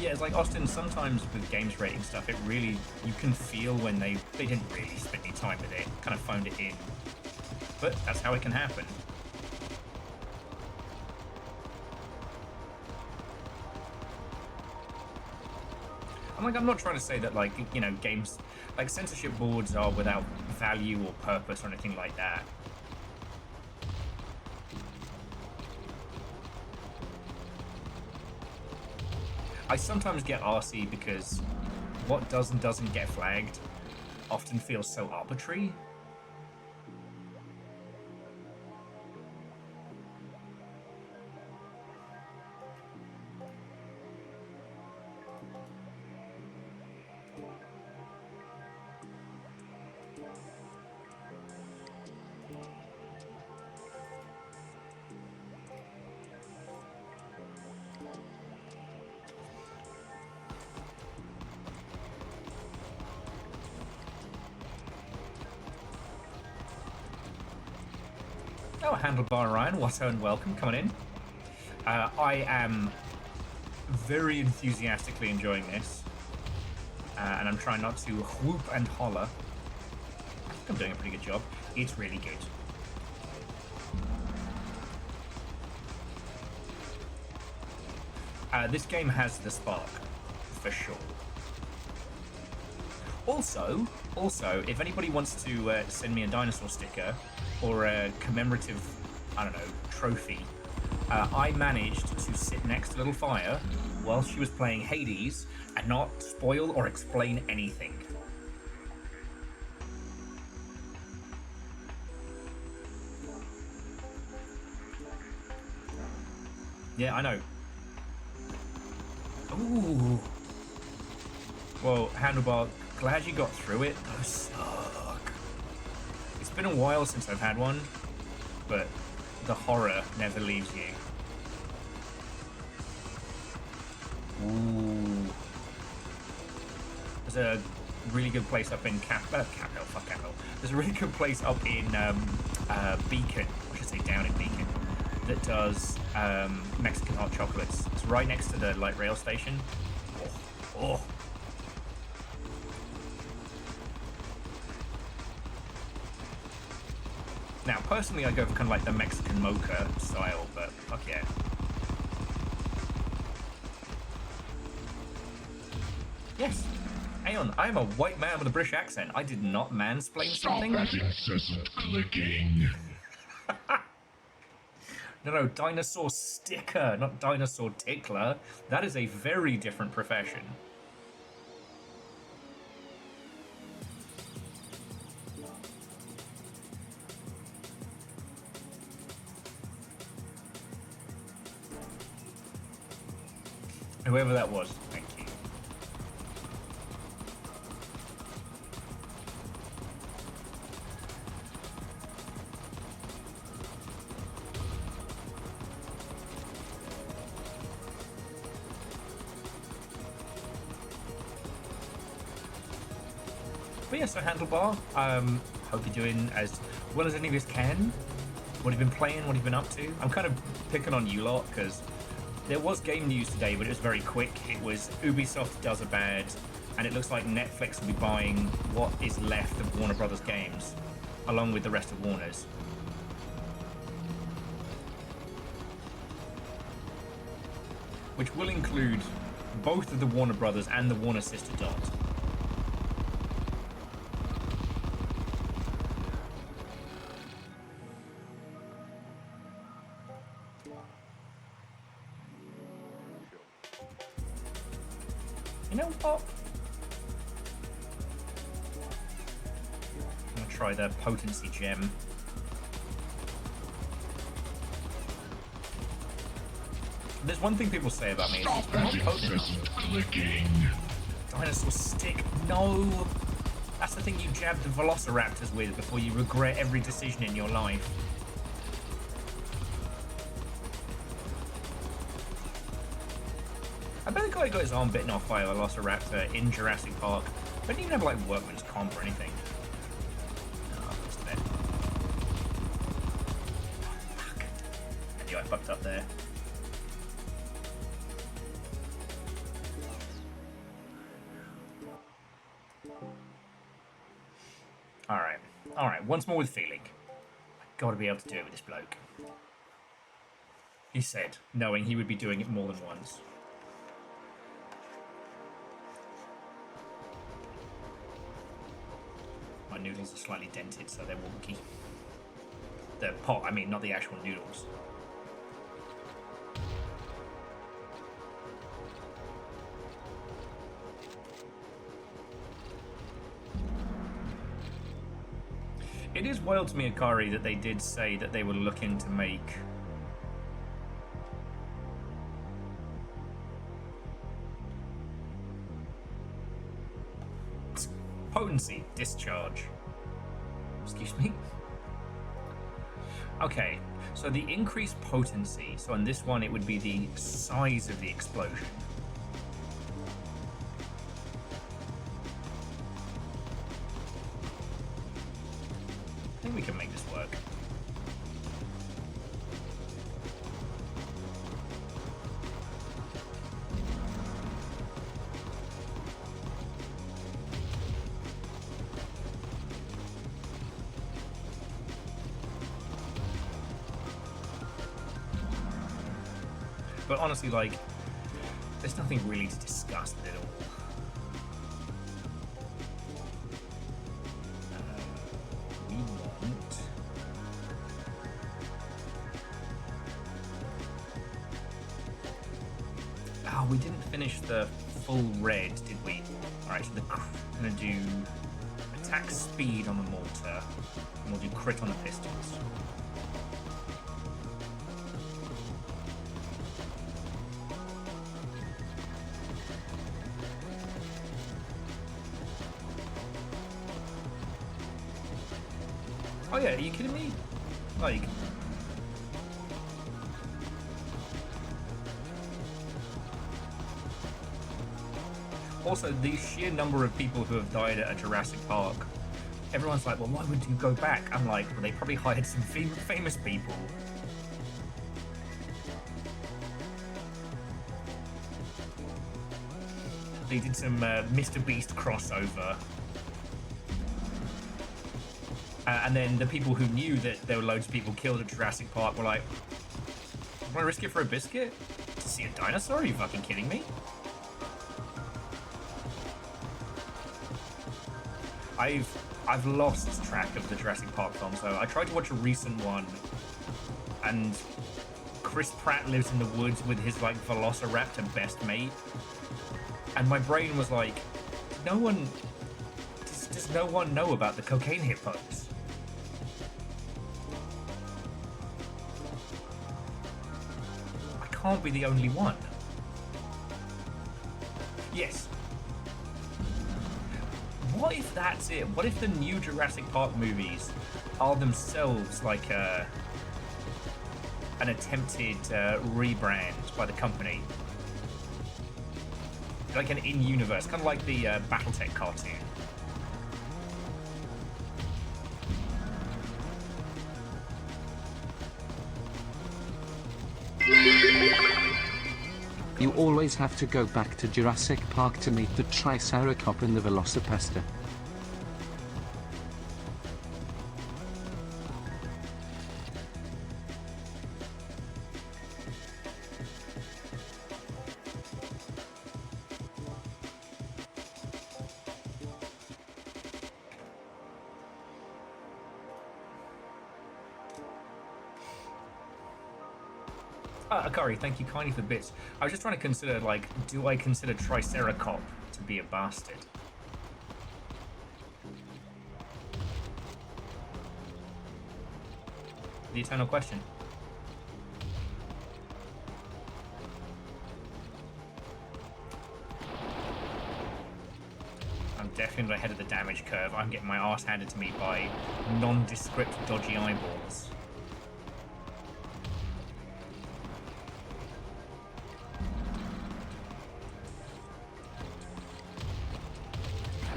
Yeah, it's like Austin, sometimes with games rating stuff, it really, you can feel when they didn't really spend any time with it, kind of phoned it in. But that's how it can happen. I'm not trying to say that, like, you know, games, like, censorship boards are without value or purpose or anything like that. I sometimes get arsey because what does and doesn't get flagged often feels so arbitrary. Oh, Handlebar Ryan, what and welcome, coming in. I am very enthusiastically enjoying this, and I'm trying not to whoop and holler. I think I'm doing a pretty good job. It's really good. This game has the spark, for sure. Also, if anybody wants to send me a dinosaur sticker or a commemorative, I don't know, trophy, I managed to sit next to Little Fire while she was playing Hades and not spoil or explain anything. Yeah, I know. Ooh. Well, Handlebar, glad you got through it. Those suck. It's been a while since I've had one, but the horror never leaves you. Ooh. There's a really good place up in Capel. There's a really good place up in Beacon, I should say down in Beacon, that does Mexican hot chocolates. It's right next to the light rail station. Oh. Now, personally, I go for kind of like the Mexican mocha style, but fuck yeah. Yes, Aeon, I am a white man with a British accent. I did not mansplain something. Stop that incessant clicking. No, dinosaur sticker, not dinosaur tickler. That is a very different profession. Whoever that was, thank you. But yeah, so Handlebar, hope you're doing as well as any of us can. What have you been playing? What have you been up to? I'm kind of picking on you lot, because there was game news today, but it was very quick. It was Ubisoft does a bad, and it looks like Netflix will be buying what is left of Warner Brothers games, along with the rest of Warner's. Which will include both of the Warner Brothers and the Warner sister dot. You know what? I'm gonna try the potency gem. There's one thing people say about me. Stop that incessant clicking. Dinosaur stick. No. That's the thing you jab the velociraptors with before you regret every decision in your life. I bet the guy got his arm bitten off by a velociraptor in Jurassic Park. But didn't even have like workman's comp or anything. Oh, that's the bit. Fuck. I knew I fucked up there. Alright, once more with feeling. I've got to be able to do it with this bloke. He said, knowing he would be doing it more than once. My noodles are slightly dented, so they're wonky. The pot, I mean, not the actual noodles. It is wild to me, Akari, that they did say that they were looking to make potency discharge. Excuse me? Okay, so the increased potency, so on this one it would be the size of the explosion. I think we can make this work. But honestly, like, there's nothing really to discuss with it all. We want... Oh, we didn't finish the full red, did we? Alright, so I'm going to do attack speed on the mortar, and we'll do crit on the pistols. Oh yeah, are you kidding me? Like... Also, the sheer number of people who have died at a Jurassic Park, everyone's like, well, why would you go back? I'm like, well, they probably hired some famous people. They did some Mr. Beast crossover. And then the people who knew that there were loads of people killed at Jurassic Park were like, want to risk it for a biscuit? To see a dinosaur? Are you fucking kidding me? I've lost track of the Jurassic Park film, so I tried to watch a recent one, and Chris Pratt lives in the woods with his, like, Velociraptor best mate, and my brain was like, does no one know about the cocaine hippos? I can't be the only one. Yes. What if that's it? What if the new Jurassic Park movies are themselves like an attempted rebrand by the company? Like an in-universe, kind of like the Battletech cartoon. You always have to go back to Jurassic Park to meet the Triceratops and the Velocipastor. Akari, thank you kindly for the bits. I was just trying to consider, like, do I consider Triceratops to be a bastard? The eternal question. I'm definitely ahead of the damage curve. I'm getting my arse handed to me by nondescript, dodgy eyeballs.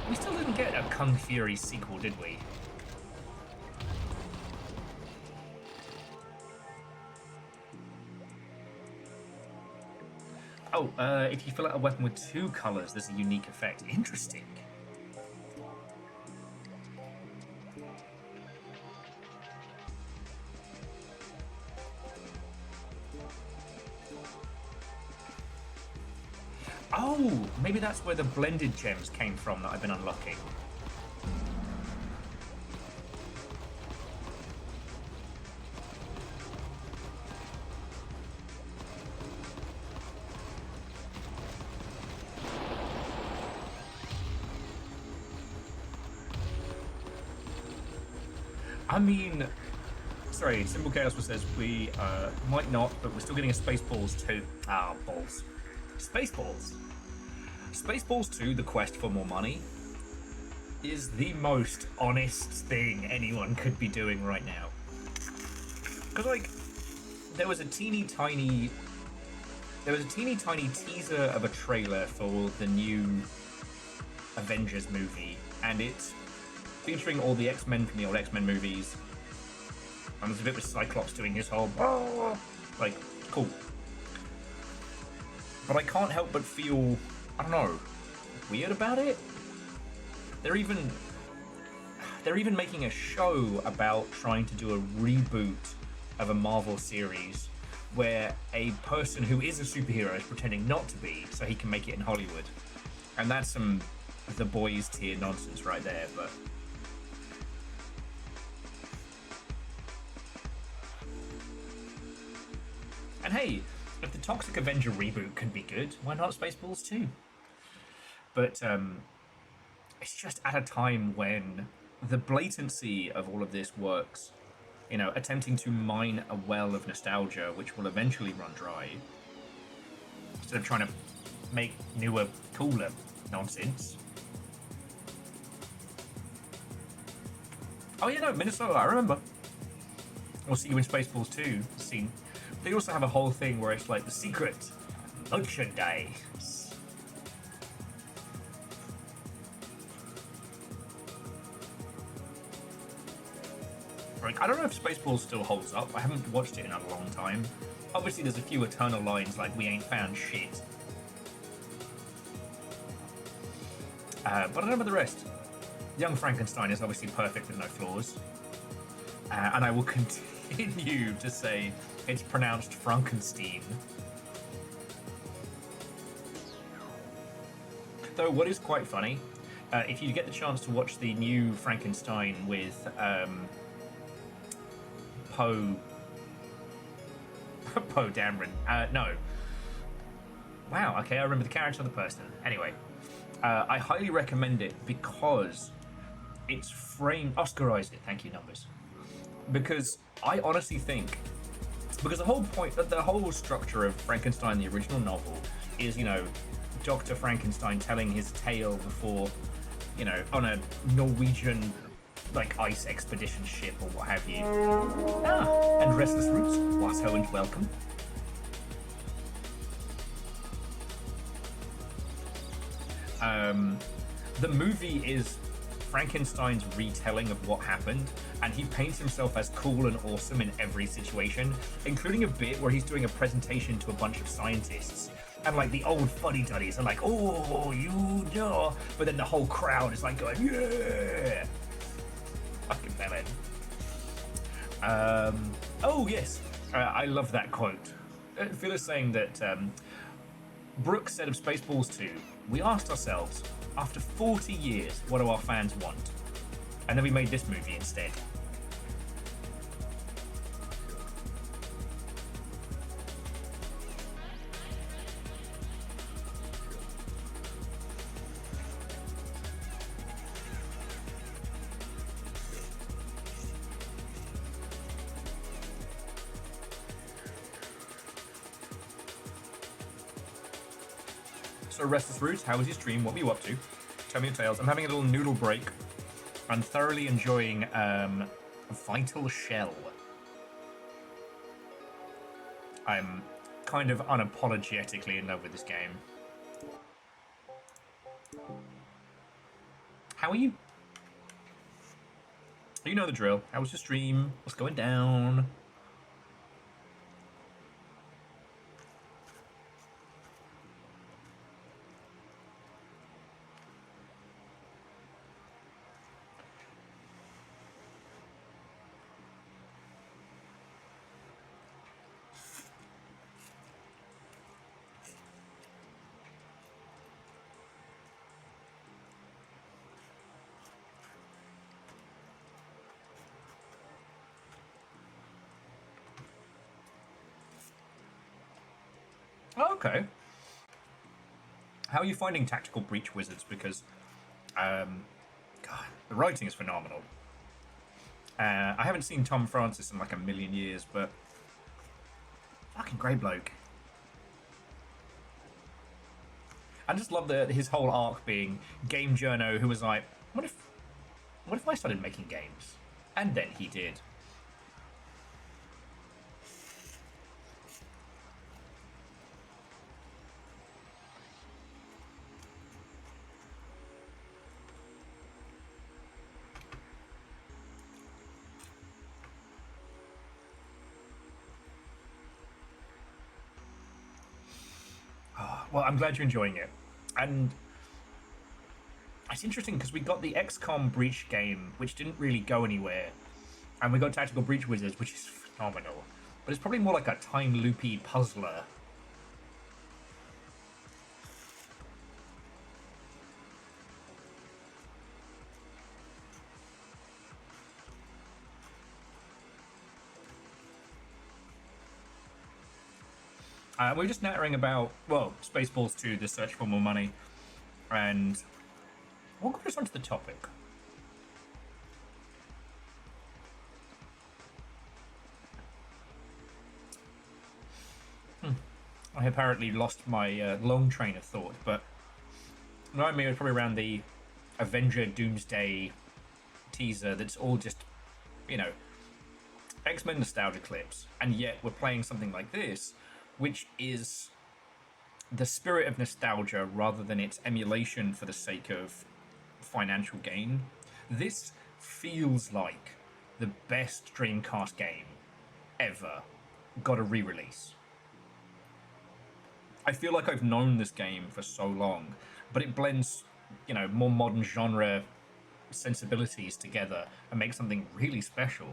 We still didn't get a Kung Fury sequel, did we? Oh, if you fill out a weapon with 2 colors, there's a unique effect. Interesting. Oh, maybe that's where the blended gems came from that I've been unlocking. I mean, sorry, Simple Chaos says we might not, but we're still getting a Spaceballs 2. Ah, balls. Spaceballs. Spaceballs 2, The Quest for More Money, is the most honest thing anyone could be doing right now. Because, like, there was a teeny tiny teaser of a trailer for the new Avengers movie, and it's featuring all the X-Men from the old X-Men movies. And there's a bit with Cyclops doing his whole like, cool. But I can't help but feel, I don't know, weird about it. They're even making a show about trying to do a reboot of a Marvel series where a person who is a superhero is pretending not to be so he can make it in Hollywood. And that's some The Boys tier nonsense right there, but and hey, if the Toxic Avenger reboot can be good, why not Spaceballs 2? But it's just at a time when the blatancy of all of this works, you know, attempting to mine a well of nostalgia which will eventually run dry, instead of trying to make newer, cooler nonsense. Oh yeah, no, Minnesota, I remember. We'll see you in Spaceballs 2 scene. They also have a whole thing where it's like the secret merchandise. Like, I don't know if Spaceballs still holds up. I haven't watched it in a long time. Obviously, there's a few eternal lines like "we ain't found shit," but I don't know about the rest. Young Frankenstein is obviously perfect with no flaws, and I will continue to say it's pronounced Frankenstein. Though, what is quite funny, if you get the chance to watch the new Frankenstein with Poe Dameron, no. Wow, okay, I remember the character of the person. Anyway, I highly recommend it because it's framed... Oscar Isaac, thank you, Numbers. Because I honestly think... Because the whole point, the whole structure of Frankenstein, the original novel, is, you know, Dr. Frankenstein telling his tale before, you know, on a Norwegian, like, ice expedition ship or what have you. Ah, and Restless Roots, Wasso and welcome. The movie is Frankenstein's retelling of what happened, and he paints himself as cool and awesome in every situation, including a bit where he's doing a presentation to a bunch of scientists, and like the old fuddy-duddies are like, "Oh, you know," but then the whole crowd is like going, "Yeah!" Fucking melon. Oh yes, I love that quote. Phil is saying that Brooke said of Spaceballs 2, "We asked ourselves, after 40 years, what do our fans want? And then we made this movie instead." So Restless Roots, how was your stream? What were you up to? Tell me your tales. I'm having a little noodle break. I'm thoroughly enjoying Vital Shell. I'm kind of unapologetically in love with this game. How are you? You know the drill. How was your stream? What's going down? Okay. How are you finding Tactical Breach Wizards? Because, God, the writing is phenomenal. I haven't seen Tom Francis in like a million years, but fucking great bloke. I just love his whole arc being Game Journo, who was like, what if I started making games? And then he did. Well, I'm glad you're enjoying it. And it's interesting because we got the XCOM Breach game, which didn't really go anywhere. And we got Tactical Breach Wizards, which is phenomenal. But it's probably more like a time loopy puzzler. We're just nattering about, well, Spaceballs 2, The Search for More Money, and we'll go just onto the topic. I apparently lost my long train of thought, but I mean, it was probably around the Avenger Doomsday teaser that's all just, you know, X-Men nostalgia clips, and yet we're playing something like this, which is the spirit of nostalgia rather than its emulation for the sake of financial gain. This feels like the best Dreamcast game ever got a re-release. I feel like I've known this game for so long, but it blends, you know, more modern genre sensibilities together and makes something really special.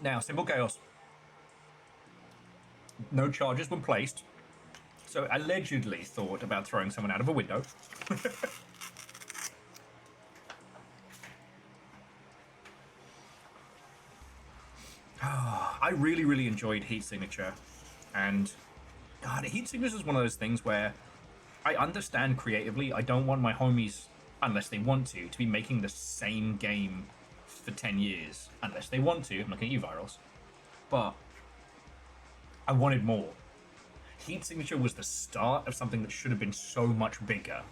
Now, Simple Chaos. No charges were placed, so allegedly thought about throwing someone out of a window. I really, really enjoyed Heat Signature, and God, Heat Signature is one of those things where I understand creatively. I don't want my homies, unless they want to be making the same game for 10 years, unless they want to. I'm looking at you, Virals. But I wanted more. Heat Signature was the start of something that should have been so much bigger.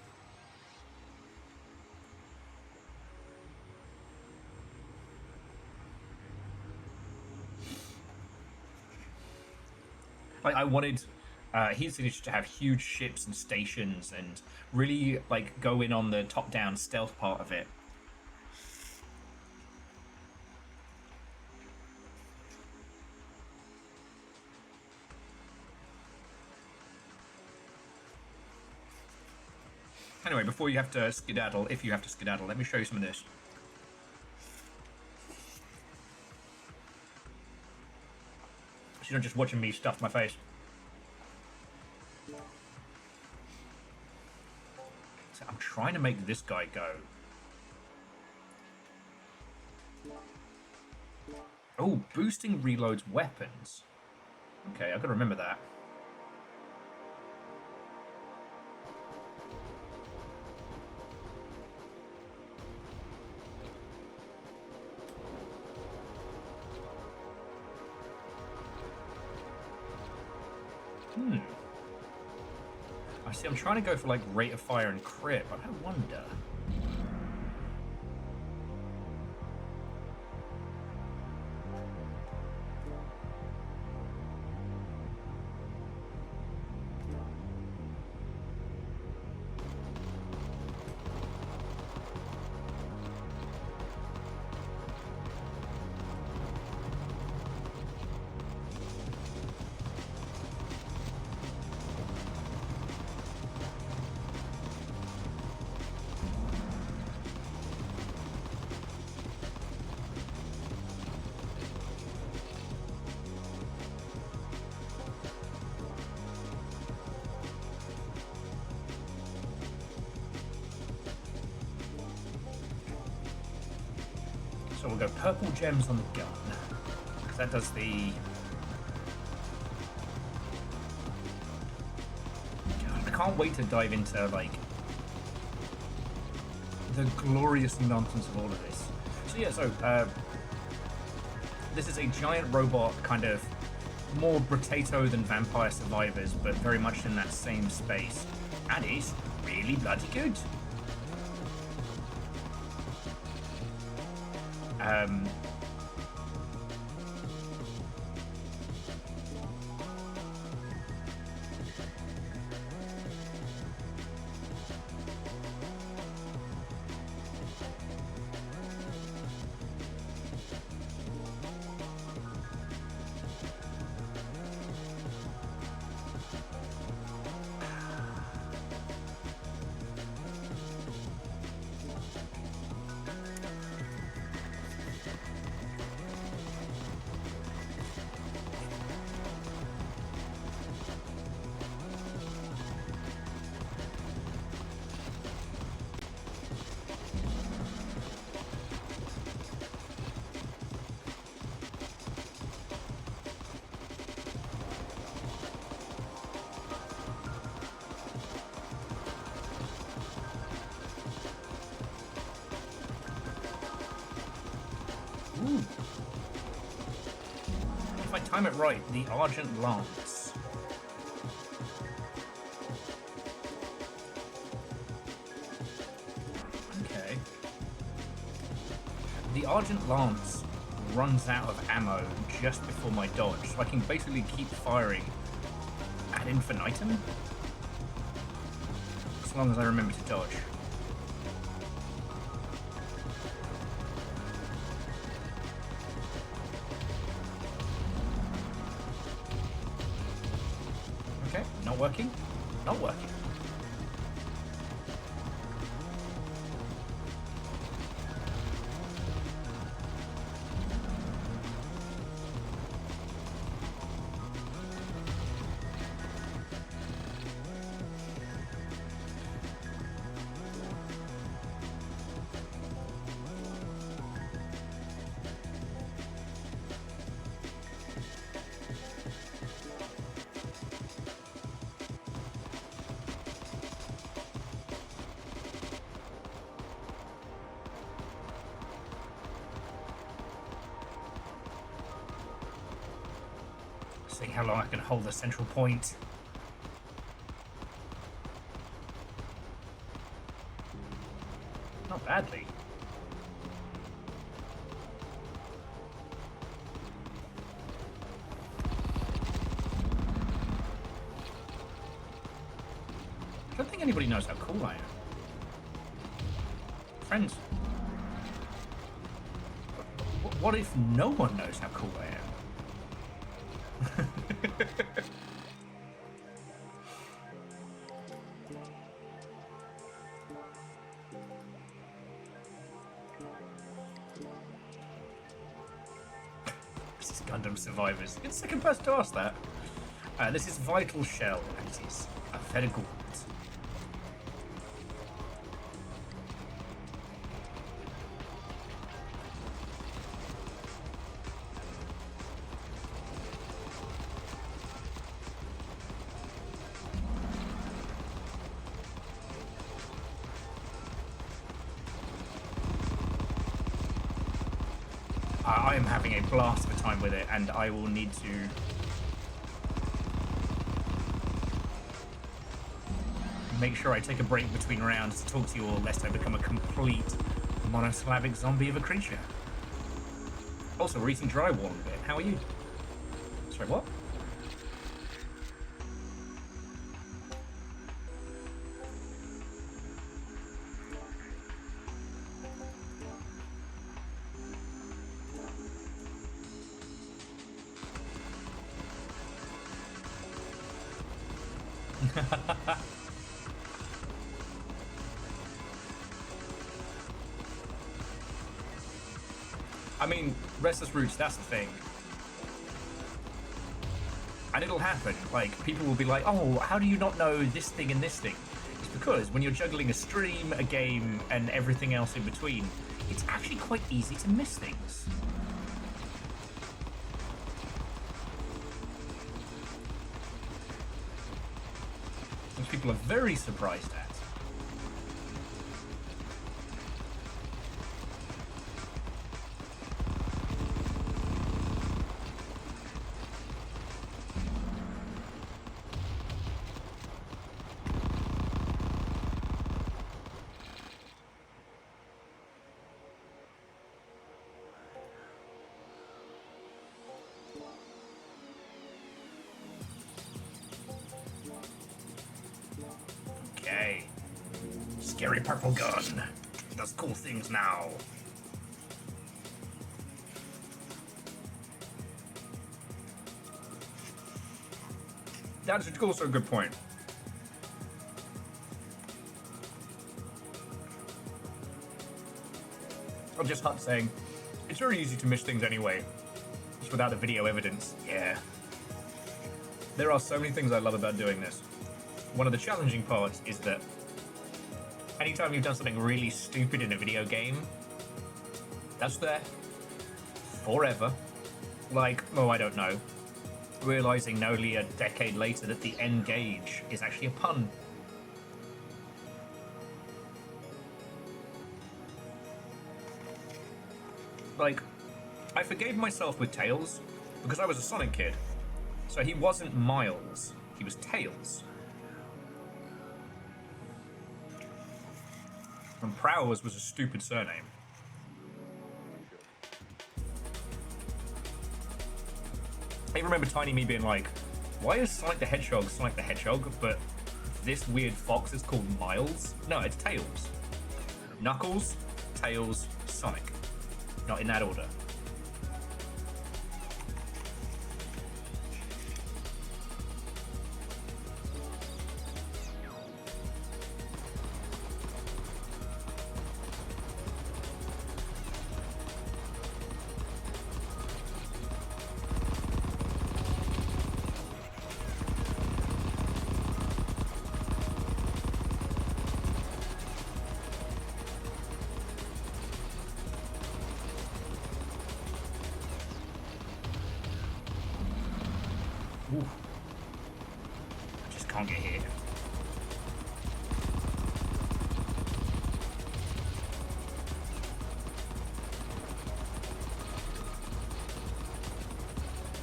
Like, I wanted Heat Signature to have huge ships and stations and really, like, go in on the top-down stealth part of it. Anyway, before you have to skedaddle, if you have to skedaddle, let me show you some of this. So you're not just watching me stuff my face. So I'm trying to make this guy go. Oh, boosting reloads weapons. Okay, I've got to remember that. I see, I'm trying to go for like rate of fire and crit, but I wonder. So we'll go purple gems on the gun. Because that does the... God, I can't wait to dive into, like, the glorious nonsense of all of this. So yeah, this is a giant robot, kind of more potato than Vampire Survivors, but very much in that same space. And it's really bloody good. Ooh. If I time it right, the Argent Lance. Okay. The Argent Lance runs out of ammo just before my dodge, so I can basically keep firing ad infinitum, as long as I remember to dodge. Okay, not working. Not working. See how long I can hold the central point. Not badly. I don't think anybody knows how cool I am. Friends, what if no one knows how cool I am? This is Gundam Survivors. You're the second person to ask that. This is Vital Shell, and it is a very good. I am having a blast of a time with it, and I will need to make sure I take a break between rounds to talk to you all, lest I become a complete monosyllabic zombie of a creature. Also, we're eating drywall a bit. How are you? Sorry, what? I mean, Restless Roots, that's the thing. And it'll happen. Like, people will be like, oh, how do you not know this thing and this thing? It's because when you're juggling a stream, a game, and everything else in between, it's actually quite easy to miss things. Which people are very surprised at. Okay. Scary purple gun. Does cool things now. That's also a good point. Or just Hut saying, it's very easy to miss things anyway. Just without the video evidence. Yeah. There are so many things I love about doing this. One of the challenging parts is that anytime you've done something really stupid in a video game, that's there forever. Like, oh, I don't know, realizing only a decade later that the N gauge is actually a pun. Like, I forgave myself with Tails because I was a Sonic kid. So he wasn't Miles, he was Tails. And Prowers was a stupid surname. I remember Tiny Me being like, why is Sonic the Hedgehog, but this weird fox is called Miles? No, it's Tails. Knuckles, Tails, Sonic. Not in that order. Ooh. I just can't get hit.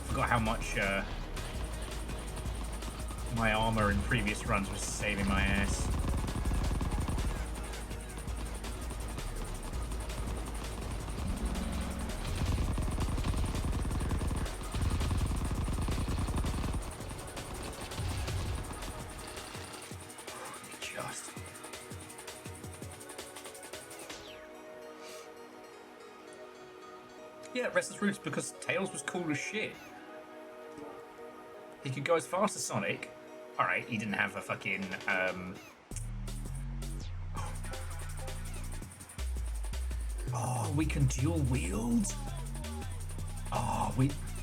Forgot how much my armor in previous runs was saving my ass. Yeah, Restless Roots because Tails was cool as shit. He could go as fast as Sonic. Alright, he didn't have a fucking, Oh, we can dual wield? Oh,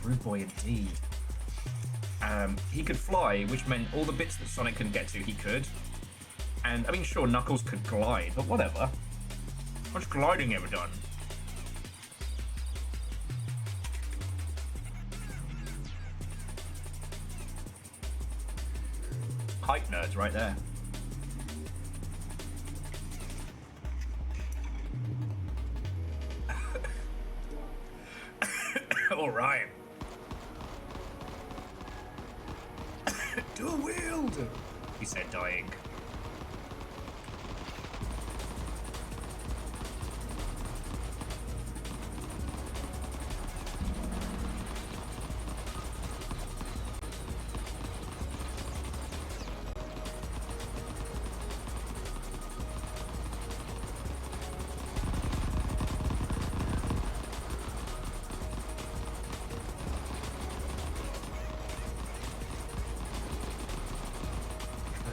rude boy indeed. He could fly, which meant all the bits that Sonic couldn't get to, he could. And, I mean, sure, Knuckles could glide, but whatever. What's gliding ever done? Height nerds right there. All right. Dual wield, he said, dying.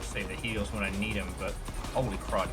Save the heals when I need them, but holy crud.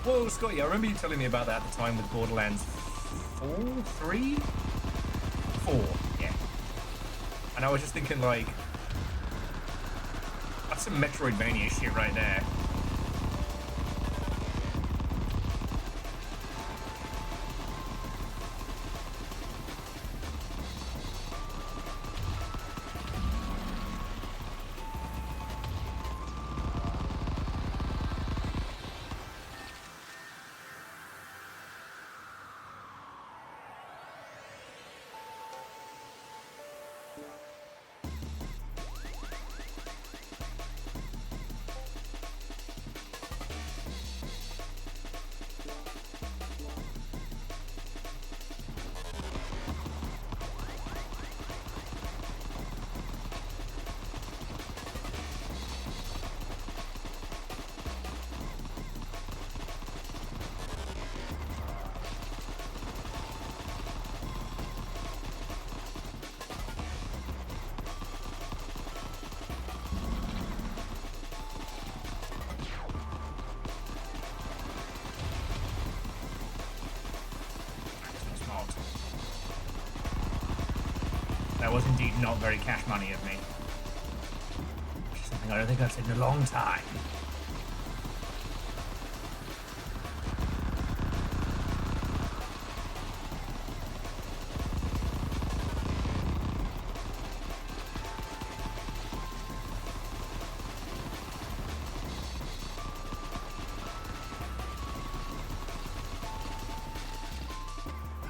Well, Scotty, I remember you telling me about that at the time with Borderlands 4, 3? 4, yeah. And I was just thinking, like, that's some Metroidvania shit right there. That was indeed not very cash money of me. Something I don't think I've said in a long time.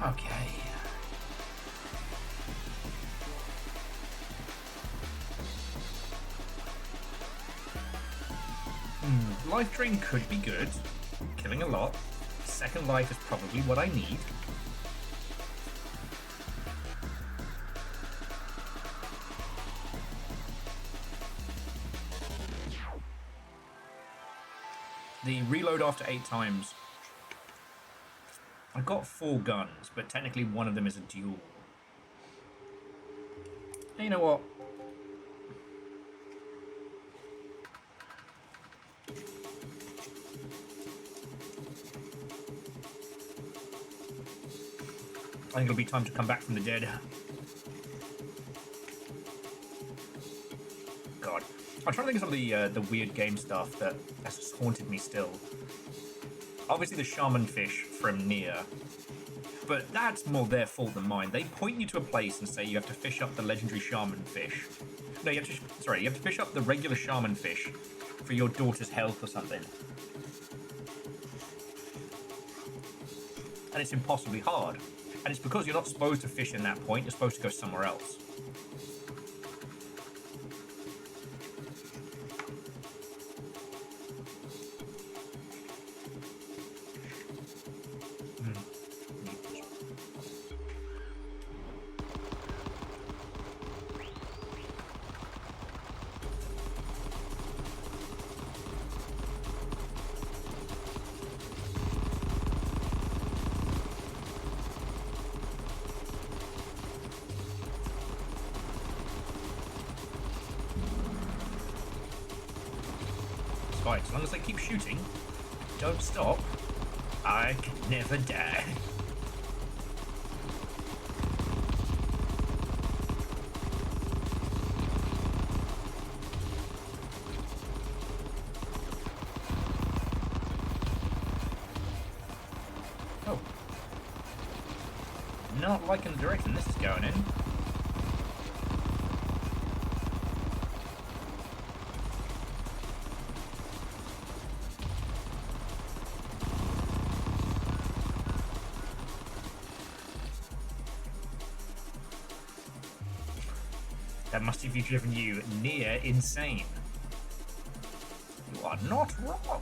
Okay. Life Drain could be good. Killing a lot. Second Life is probably what I need. The reload after 8 times. I've got 4 guns, but technically one of them is a duel. And you know what? I think it'll be time to come back from the dead. God. I'm trying to think of some of the weird game stuff that has just haunted me still. Obviously the shaman fish from Nier. But that's more their fault than mine. They point you to a place and say you have to fish up the legendary shaman fish. No, you have to fish up the regular shaman fish for your daughter's health or something. And it's impossibly hard. And it's because you're not supposed to fish in that point, you're supposed to go somewhere else. Right, as long as they keep shooting, don't stop, I can never die. Oh. Not liking the direction this is going in. That must have driven you near insane. You are not wrong.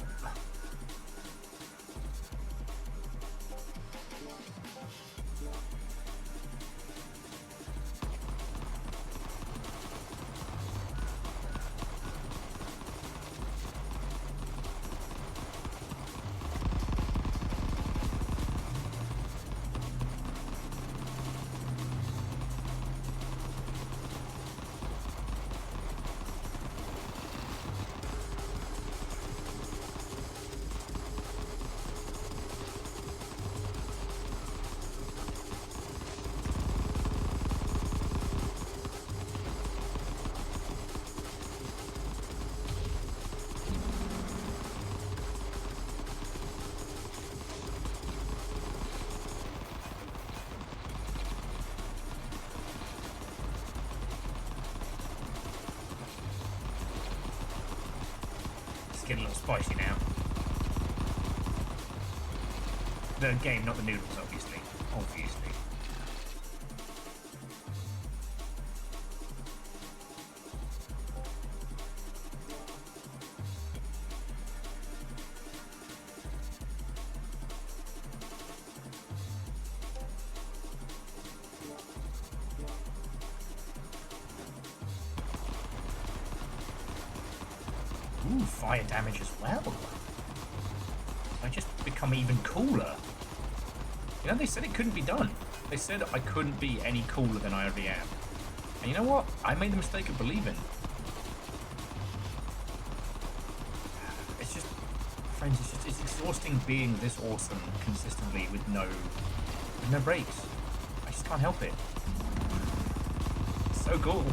getting a little spicy now. The game, not the noodles, obviously. Obviously. Ooh, fire damage as well. I just become even cooler. You know, they said it couldn't be done. They said I couldn't be any cooler than I already am. And you know what? I made the mistake of believing. It's just, friends, it's exhausting being this awesome consistently with no breaks. I just can't help it. It's so cool.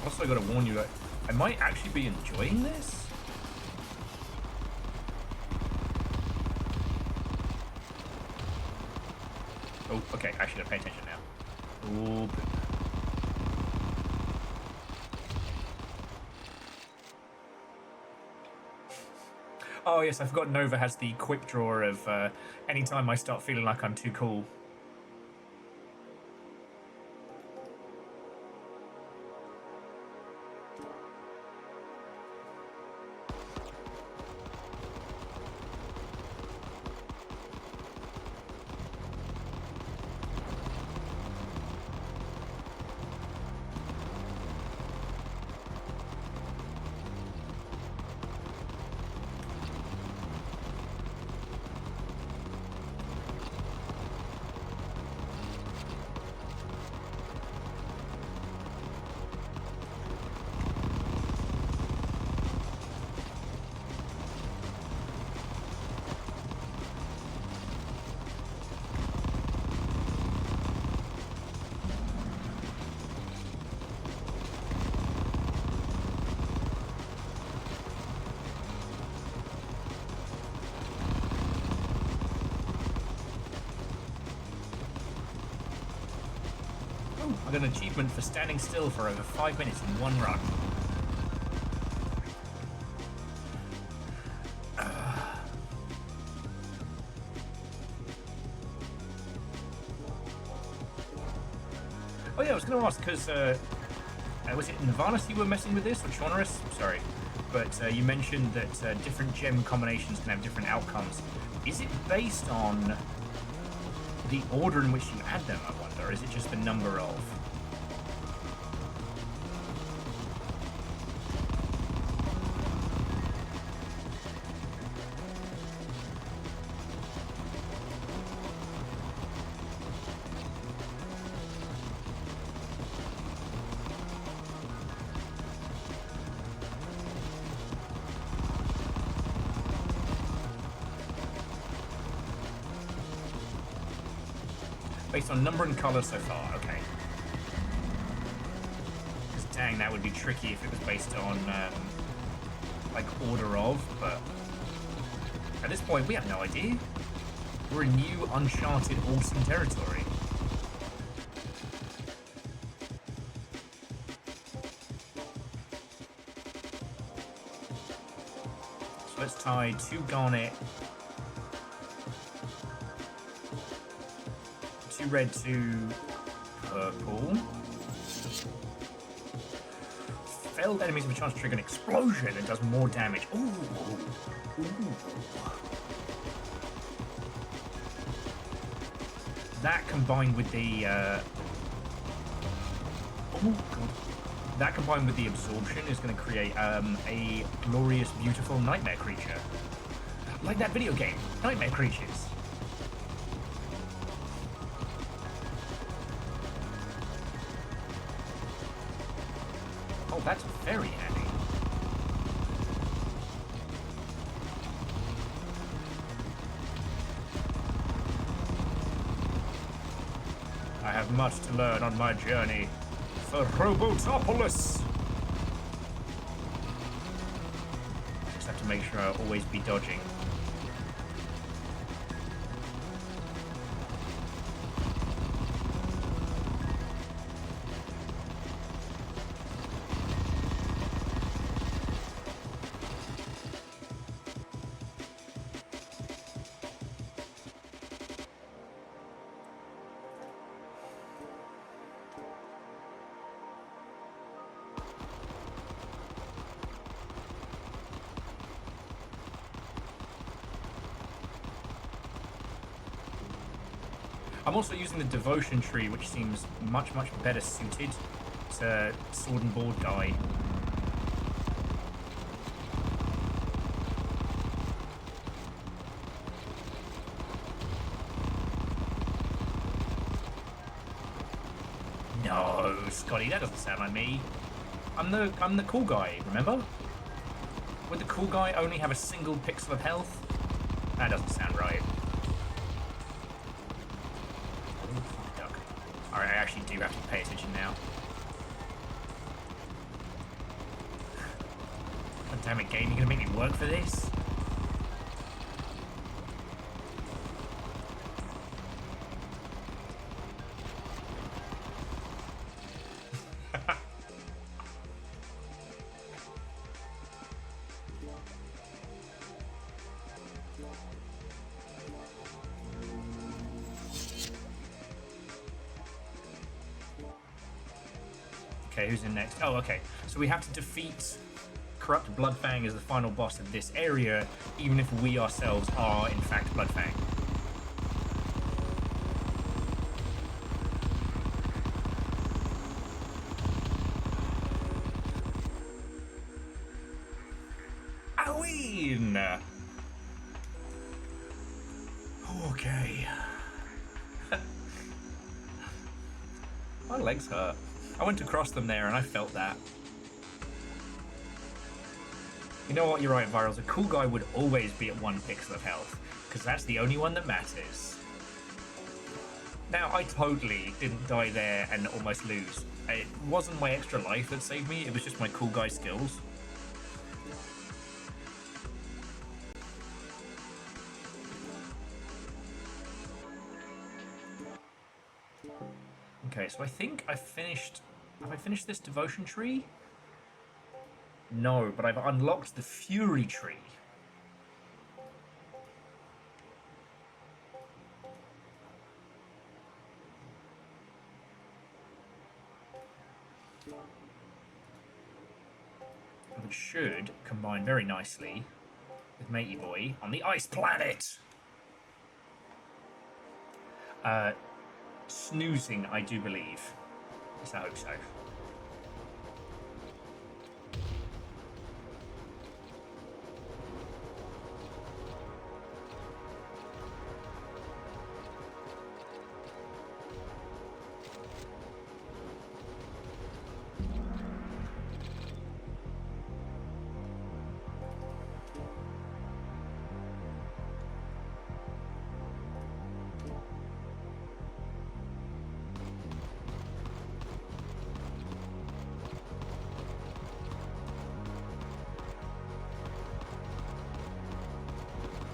Also, I gotta warn you that I might actually be enjoying this. Oh, okay, I should have paid attention now. Oh, oh yes, I forgot Nova has the quick draw of anytime I start feeling like I'm too cool. I got an achievement for standing still for over 5 minutes in one run. Oh yeah, I was going to ask, because was it Nirvanus you were messing with this, or Chonorus? Sorry. But you mentioned that different gem combinations can have different outcomes. Is it based on the order in which you add them, I wonder, or is it just the number of? Based on number and color so far, okay. Because dang, that would be tricky if it was based on, like, order of, but at this point, we have no idea. We're in new, uncharted, awesome territory. So let's tie 2 garnet, 2 red, 2 purple. Failed enemies have a chance to trigger an explosion and does more damage. Ooh. Ooh. That combined with the oh god. That combined with the absorption is going to create a glorious, beautiful nightmare creature. Like that video game, Nightmare Creatures. Oh, that's very handy. I have much to learn on my journey for Robotopolis. Just have to make sure I'll always be dodging. I'm also using the devotion tree, which seems much better suited to sword and board die. No, Scotty, that doesn't sound like me. I'm the cool guy, remember? Would the cool guy only have a single pixel of health? That doesn't sound right. Duck. Alright, I actually do have to pay attention now. God damn it, game, you're gonna make me work for this? Okay, who's in next? Oh, okay. So we have to defeat Corrupt Bloodfang as the final boss of this area, even if we ourselves are, in fact, Bloodfang. Halloween! Okay. My legs hurt. I went to cross them there and I felt that. You know what, you're right, Virals. A cool guy would always be at 1 pixel of health, because that's the only one that matters. Now, I totally didn't die there and almost lose. It wasn't my extra life that saved me, it was just my cool guy skills. Okay, so I think I finished... Have I finished this devotion tree? No, but I've unlocked the fury tree. Which should combine very nicely with Matey Boy on the ice planet. Snoozing, I do believe. Yes, I hope so.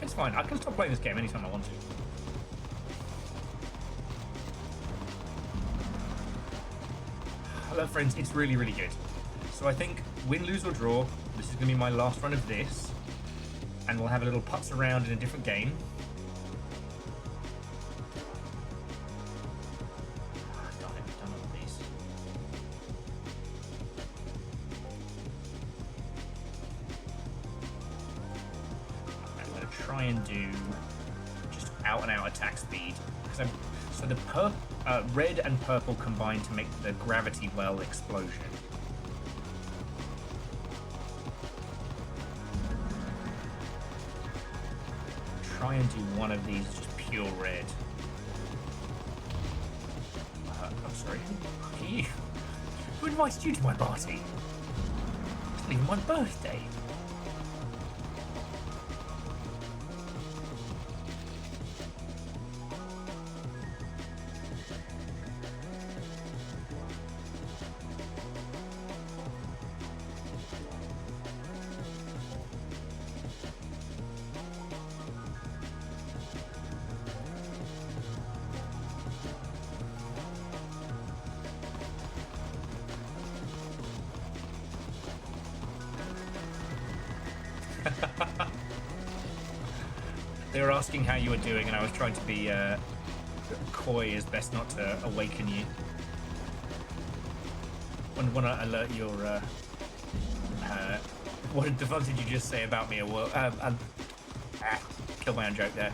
It's fine, I can stop playing this game anytime I want to. Hello friends, it's really good. So I think, win, lose or draw, this is going to be my last run of this, and we'll have a little putz around in a different game. Darn it, we've done all of these. I'm going to try and do just out and out attack speed. So the red and purple combine to make the gravity well explosion. Try and do one of these just pure red. I'm sorry. Who invited you to my party? It's not even my birthday. They were asking how you were doing, and I was trying to be coy as best not to awaken you. Want to alert your... what the fuck did you just say about me? Killed my own joke there.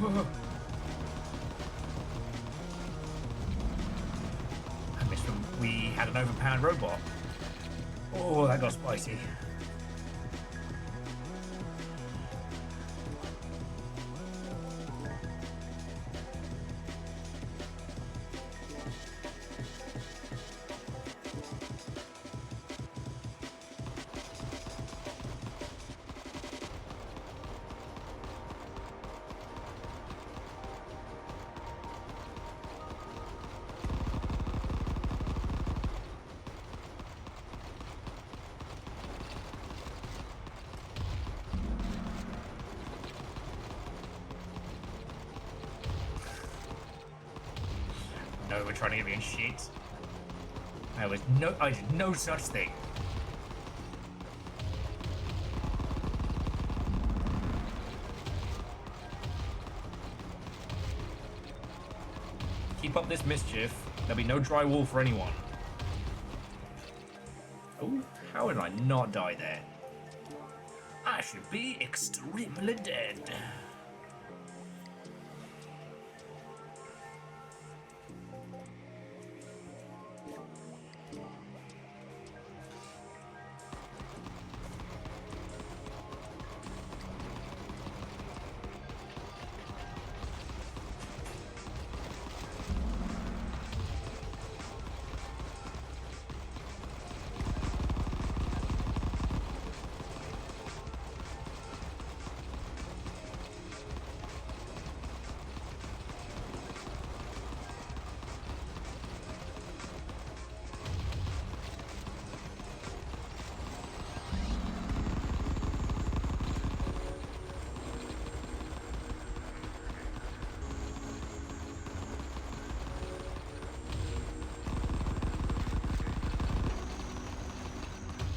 I missed when we had an overpowered robot. Oh, that got spicy. No, we're trying to get me in shit. I did no such thing. Keep up this mischief. There'll be no drywall for anyone. Oh, how did I not die there? I should be extremely dead.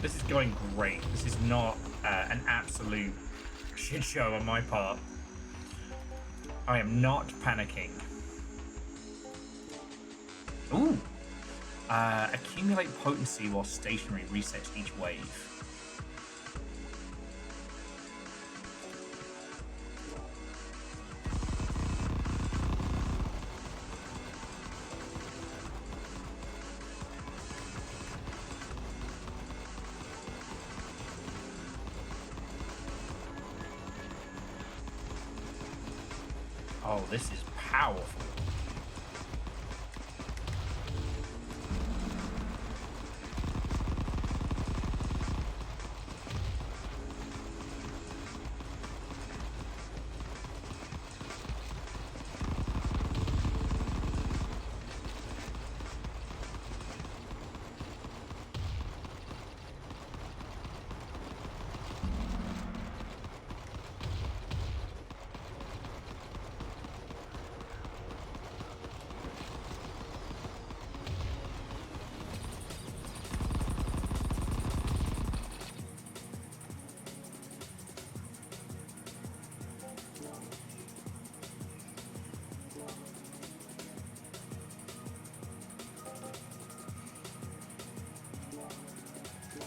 This is going great. This is not an absolute shit show on my part. I am not panicking. Ooh! Accumulate potency while stationary resets each wave. Oh, this is powerful.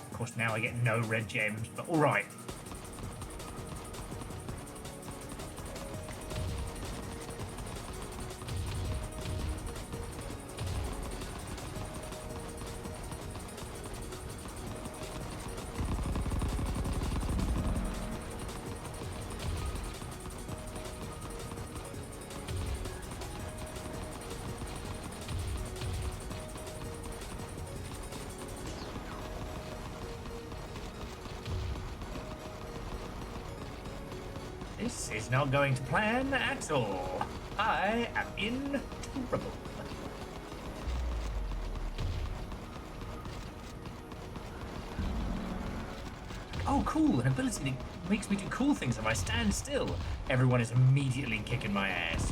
Of course, now I get no red gems, but all right. This is not going to plan at all. I am in trouble. Oh, cool. An ability that makes me do cool things if I stand still. Everyone is immediately kicking my ass.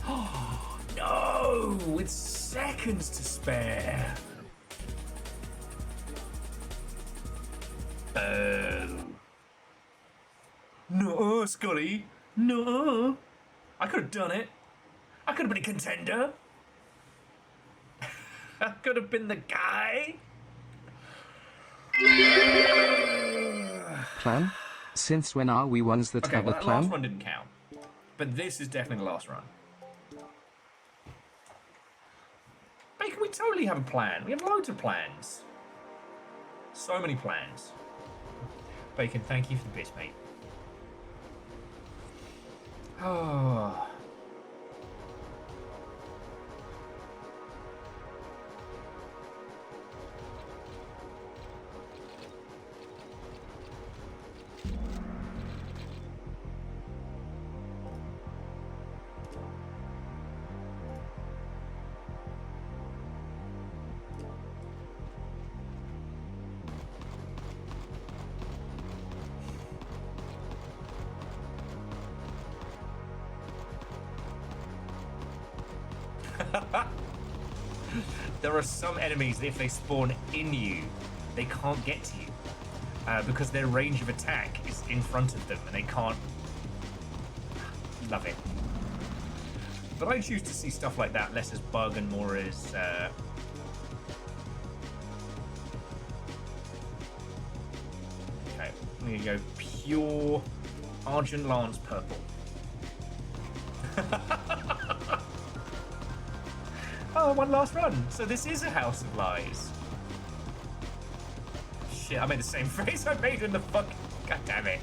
Oh, no! With seconds to spare. No, Scully. No. I could have done it. I could have been a contender. I could have been the guy. Plan? Since when are we ones that Okay, have well, a that plan? last one didn't count. But this is definitely the last run. Bacon, we totally have a plan. We have loads of plans. So many plans. Bacon, thank you for the bits, mate. Oh. There are some enemies that if they spawn in you, they can't get to you because their range of attack is in front of them and they can't. Love it. But I choose to see stuff like that less as bug and more as okay, I'm gonna go pure Argent Lance purple. Oh, one last run. So this is a House of Lies. Shit, I made the same face I made in the fuck. God damn it.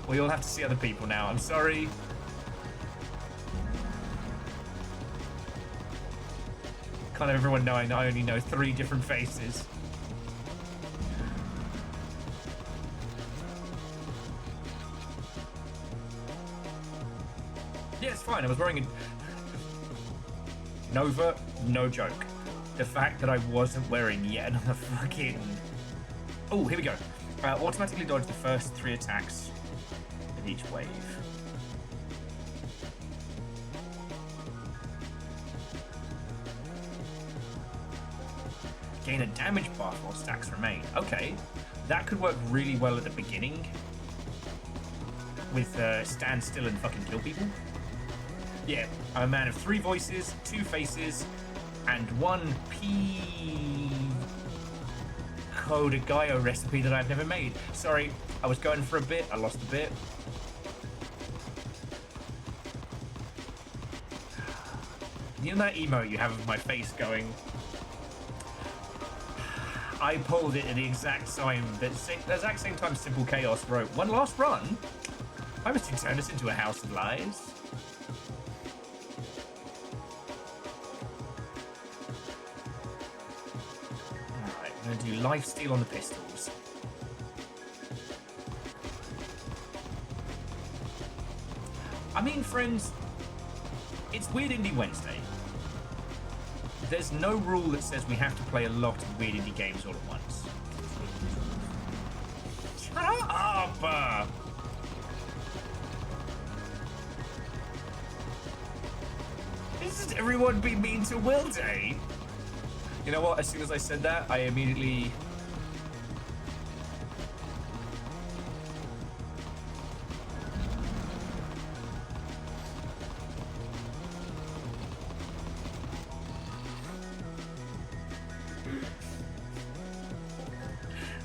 We all have to see other people now. I'm sorry. Can't have everyone knowing I only know 3 different faces. Yeah, it's fine. I was wearing a... Nova, no joke. The fact that I wasn't wearing yet another fucking... Oh, here we go. Automatically dodge the first 3 attacks of each wave. Gain a damage buff while stacks remain. Okay, that could work really well at the beginning. With stand still and fucking kill people. Yeah, I'm a man of 3 voices, 2 faces, and 1 Code Gaio recipe that I've never made. Sorry, I was going for a bit, I lost a bit. You know that emote you have of my face going... I pulled it at the exact time, the exact same time Simple Chaos wrote, one last run? I was to turn this into a House of Lies. I'm going to do lifesteal on the pistols. I mean, friends, it's Weird Indie Wednesday. There's no rule that says we have to play a lot of Weird Indie games all at once. Shut up! Isn't everyone be mean to Will Day? You know what? As soon as I said that, I immediately...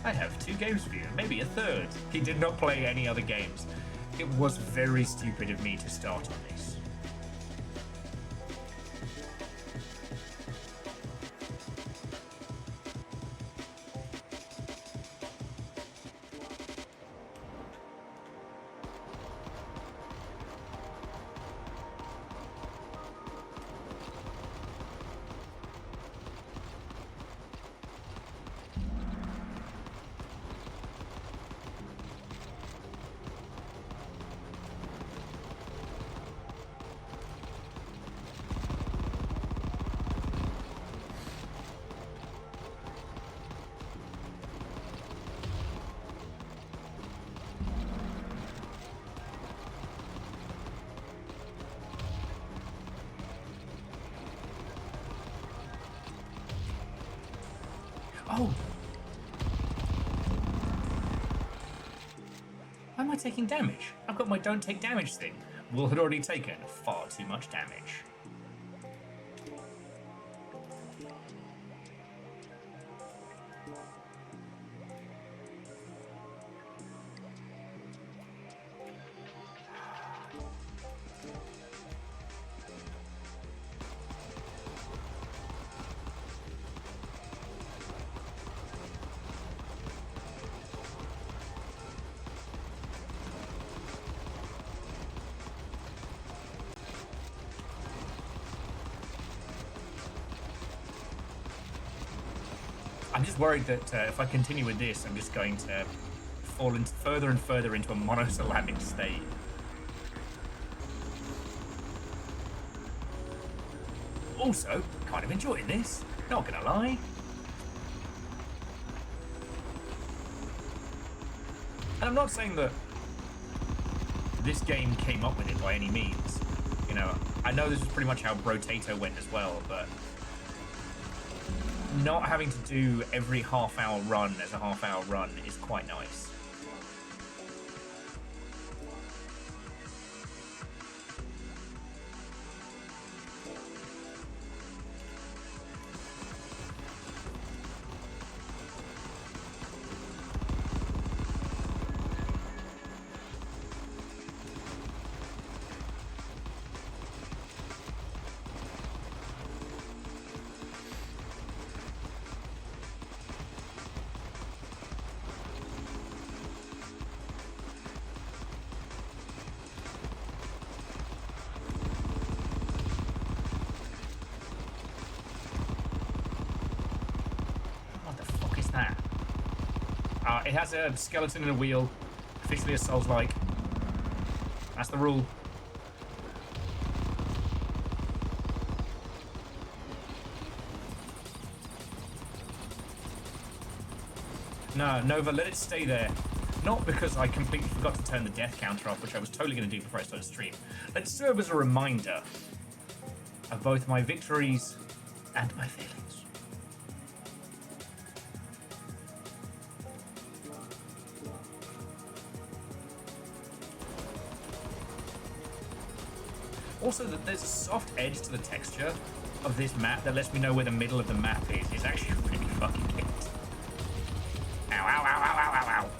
I have 2 games for you, maybe a 3rd. He did not play any other games. It was very stupid of me to start on this. Oh! Why am I taking damage? I've got my don't take damage thing. Will had already taken far too much damage. I'm just worried that if I continue with this, I'm just going to fall into further and further into a monosyllabic state. Also, kind of enjoying this, not gonna lie. And I'm not saying that this game came up with it by any means. You know, I know this is pretty much how Brotato went as well, but not having to do every half-hour run as a half-hour run is quite nice. It has a skeleton and a wheel, officially a Souls-like. That's the rule. No, Nova, let it stay there. Not because I completely forgot to turn the death counter off, which I was totally going to do before I started stream. Let it serve as a reminder of both my victories and my failings. Also, that there's a soft edge to the texture of this map that lets me know where the middle of the map is actually really fucking good. Ow, ow, ow, ow, ow, ow, ow.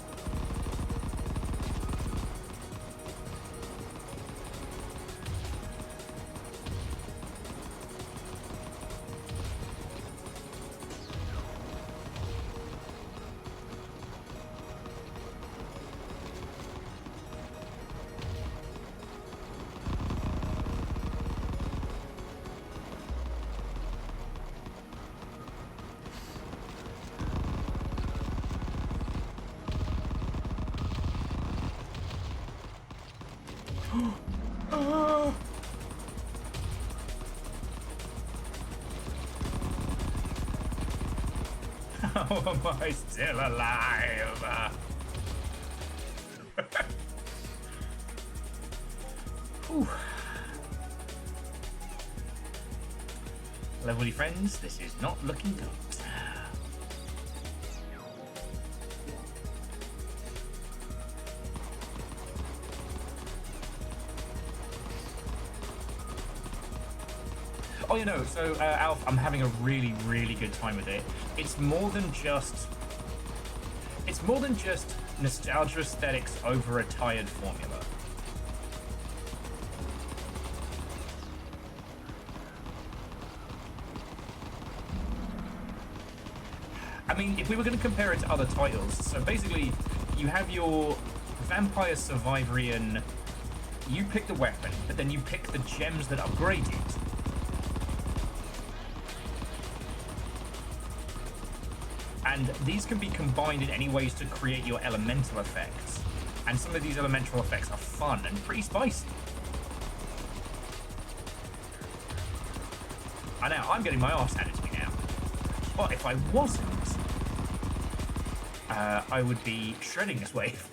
How am I still alive? Lovely friends, this is not looking good. Oh, you know, so Alf, I'm having a really, really good time with it. It's more than just nostalgia aesthetics over a tired formula. I mean, if we were going to compare it to other titles, so basically, you have your Vampire Survivorian, you pick the weapon, but then you pick the gems that upgrade it. And these can be combined in any ways to create your elemental effects. And some of these elemental effects are fun and pretty spicy. I know, I'm getting my arse handed to me now. But if I wasn't, I would be shredding this wave.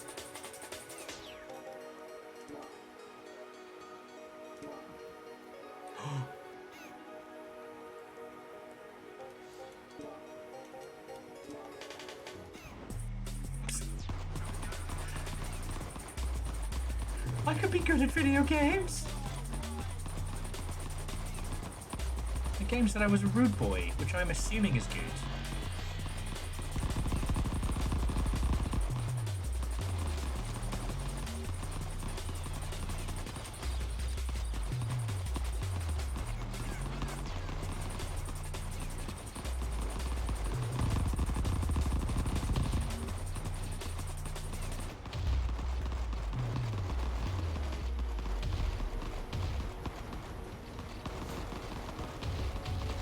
I could be good at video games. The game said I was a rude boy, which I'm assuming is good.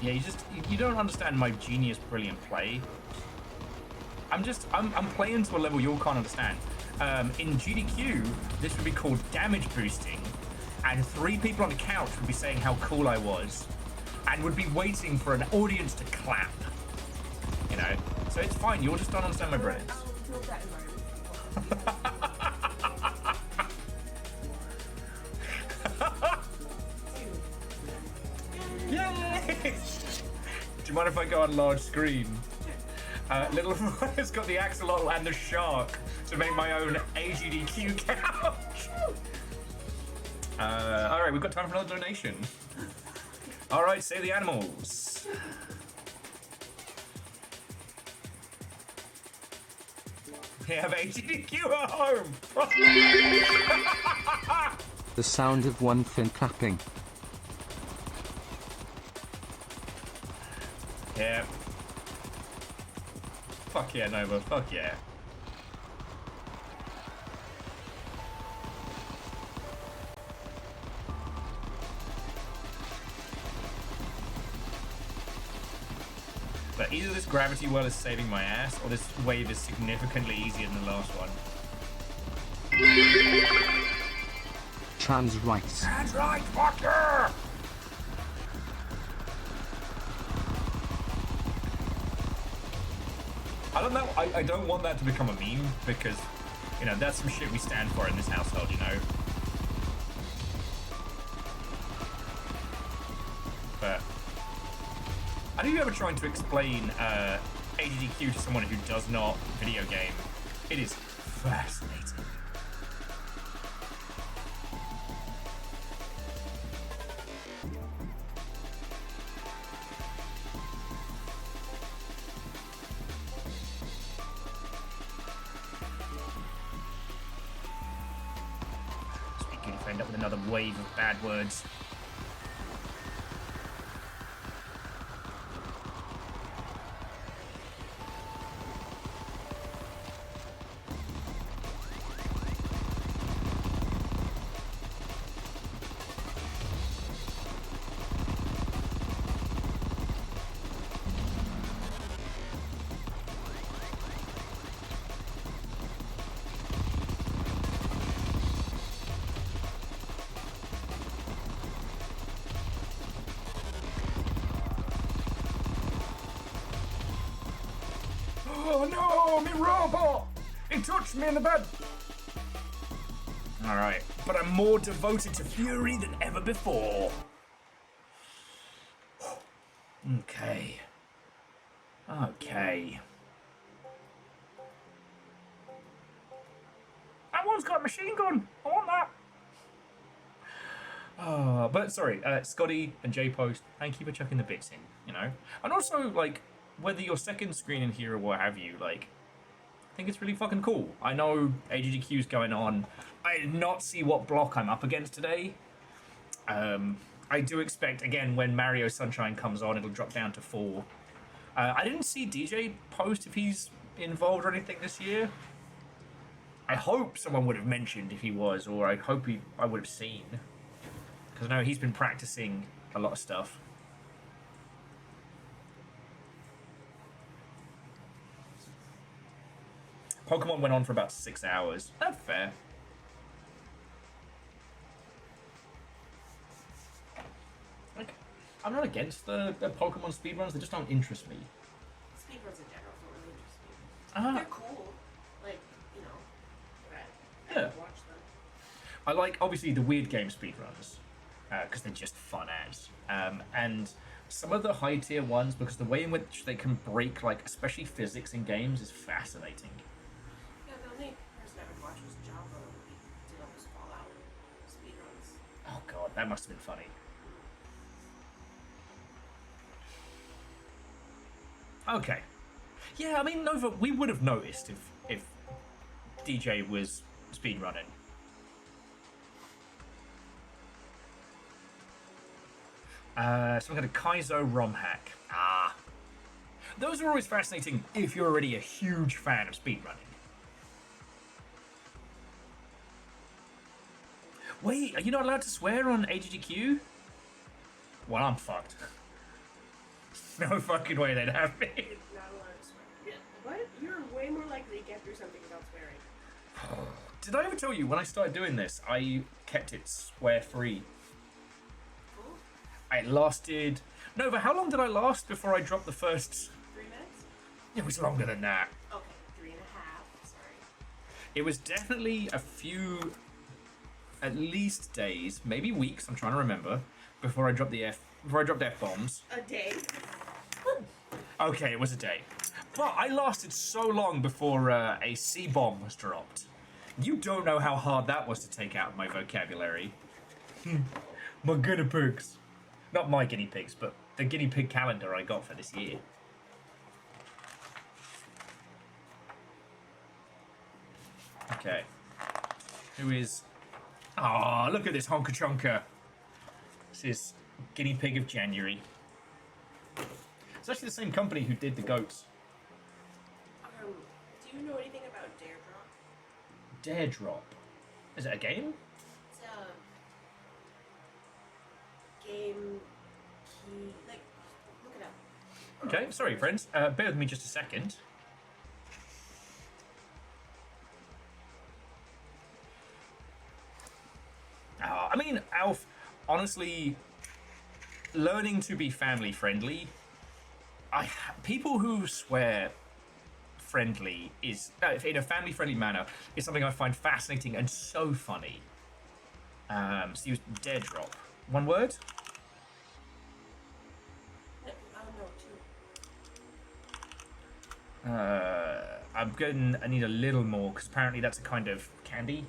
Yeah, you don't understand my genius, brilliant play. I'm playing to a level you all can't understand. In GDQ, this would be called damage boosting, and 3 people on the couch would be saying how cool I was, and would be waiting for an audience to clap. You know, so it's fine. You all just don't understand my brains. I'll build that environment. Yay! Do you mind if I go on large screen? Little has got the axolotl and the shark to make my own AGDQ couch. All right, we've got time for another donation. All right, save the animals. We have AGDQ at home. The sound of one fin clapping. Yeah. Fuck yeah, Nova. Fuck yeah. But either this gravity well is saving my ass, or this wave is significantly easier than the last one. Trans rights. That's right, fuck yeah! I don't know. I don't want that to become a meme because, you know, that's some shit we stand for in this household, you know. But I know you ever trying to explain ADDQ to someone who does not video game. It is fascinating. Speaking if I end up with another wave of bad words. Oh no, me robot! He touched me in the bed! Alright, but I'm more devoted to Fury than ever before. Okay. Okay. That one's got a machine gun! I want that! But sorry, Scotty and J-Post, thank you for chucking the bits in, you know? And also, like, whether your second screen in here or what have you, like, I think it's really fucking cool. I know AGDQ's going on. I did not see what block I'm up against today. I do expect, again, when Mario Sunshine comes on, it'll drop down to 4. I didn't see DJ post if he's involved or anything this year. I hope someone would have mentioned if he was, or I hope I would have seen. Because I know he's been practicing a lot of stuff. Pokemon went on for about 6 hours. That's fair. Like, I'm not against the Pokemon speedruns, they just don't interest me. Speedruns in general don't really interest me. They're cool. Like, you know, but I Yeah. watch them. I like, obviously, the weird game speedruns, because they're just fun as. And some of the high tier ones, because the way in which they can break, like, especially physics in games is fascinating. Yeah, the only person I would watch was Java when he did all his Fallout speedruns. Oh god, that must have been funny. Okay. Yeah, I mean, Nova, we would have noticed if DJ was speedrunning. Some kind of Kaizo ROM hack. Ah. Those are always fascinating if you're already a huge fan of speedrunning. Wait, are you not allowed to swear on AGDQ? Well, I'm fucked. No fucking way they'd have me. Not allowed to swear. Yeah, what? You're way more likely to get through something without swearing. Did I ever tell you when I started doing this, I kept it swear-free? Cool. It lasted... Nova, how long did I last before I dropped the first... 3 minutes? It was longer than that. Okay, 3.5. Sorry. It was definitely a few... at least days, maybe weeks, I'm trying to remember, before I dropped F-bombs. A day. Okay, it was a day. But I lasted so long before a C-bomb was dropped. You don't know how hard that was to take out of my vocabulary. My guinea pigs. Not my guinea pigs, but the guinea pig calendar I got for this year. Okay. Who is... Ah, look at this honker chonker. This is guinea pig of January. It's actually the same company who did the goats. Do you know anything about Dare Drop? Dare Drop. Is it a game? It's a game key. Like, look it up. Okay, sorry, friends. Bear with me just a second. I mean, Alf, honestly, learning to be family friendly. People who swear friendly is in a family friendly manner is something I find fascinating and so funny. So use Dare Drop. One word? No, 2. I need a little more because apparently that's a kind of candy.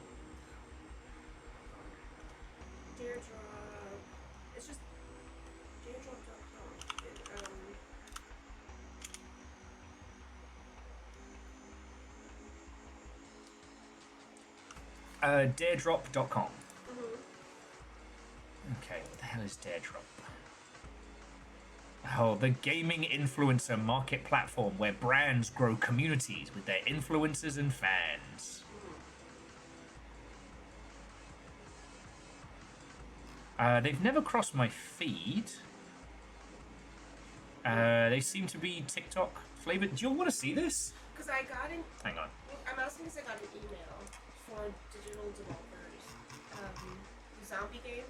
Dare Drop. It's just daredrop.com. Daredrop.com. Mm-hmm. Okay, what the hell is Daredrop? Oh, the gaming influencer market platform where brands grow communities with their influencers and fans. They've never crossed my feed. They seem to be TikTok flavored. Do you want to see this? Because I got an... Hang on. I'm asking because I got an email for digital developers. Zombie game.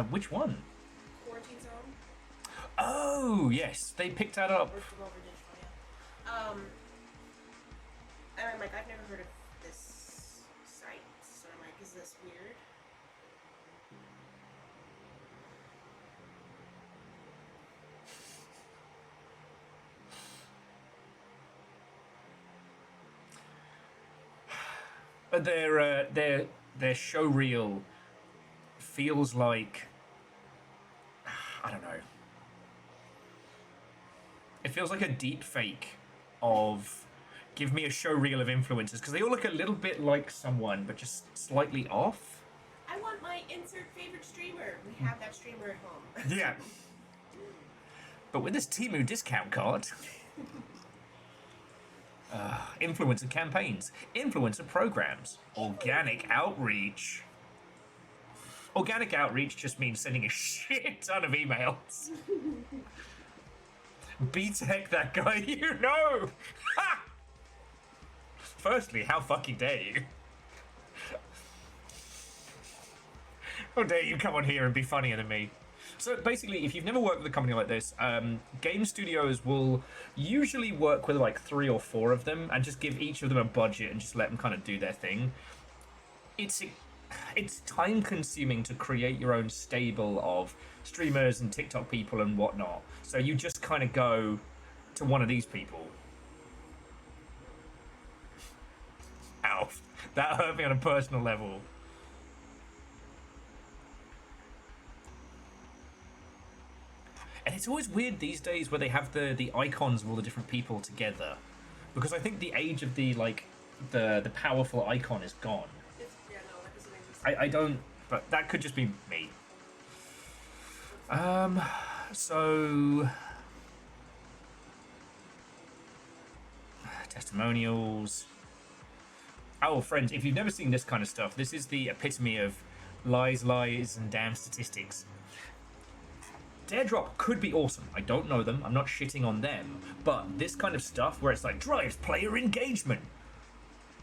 Which one? Quarantine Zone. Oh, yes. They picked that up. Or Devolver Digital, yeah. And I'm like, I've never heard of this site, so I'm like, is this weird? But their show reel feels like, I don't know. It feels like a deep fake of give me a show reel of influencers because they all look a little bit like someone but just slightly off. I want my insert favorite streamer. We have that streamer at home. Yeah. But with this Temu discount card, influencer campaigns, influencer programs, organic outreach. Organic outreach just means sending a shit ton of emails. B-Tech, that guy you know! Ha! Firstly, how fucking dare you? How dare you come on here and be funnier than me? So basically, if you've never worked with a company like this, game studios will usually work with like 3 or 4 of them and just give each of them a budget and just let them kind of do their thing. It's time consuming to create your own stable of streamers and TikTok people and whatnot. So you just kind of go to one of these people. Ow, that hurt me on a personal level. And it's always weird these days where they have the icons of all the different people together. Because I think the age of the powerful icon is gone. Yeah, no, that doesn't exist. I don't, but that could just be me. So testimonials. Oh, friends, if you've never seen this kind of stuff, this is the epitome of lies, and damn statistics. Daredrop could be awesome. I don't know them. I'm not shitting on them. But this kind of stuff where it's like drives player engagement.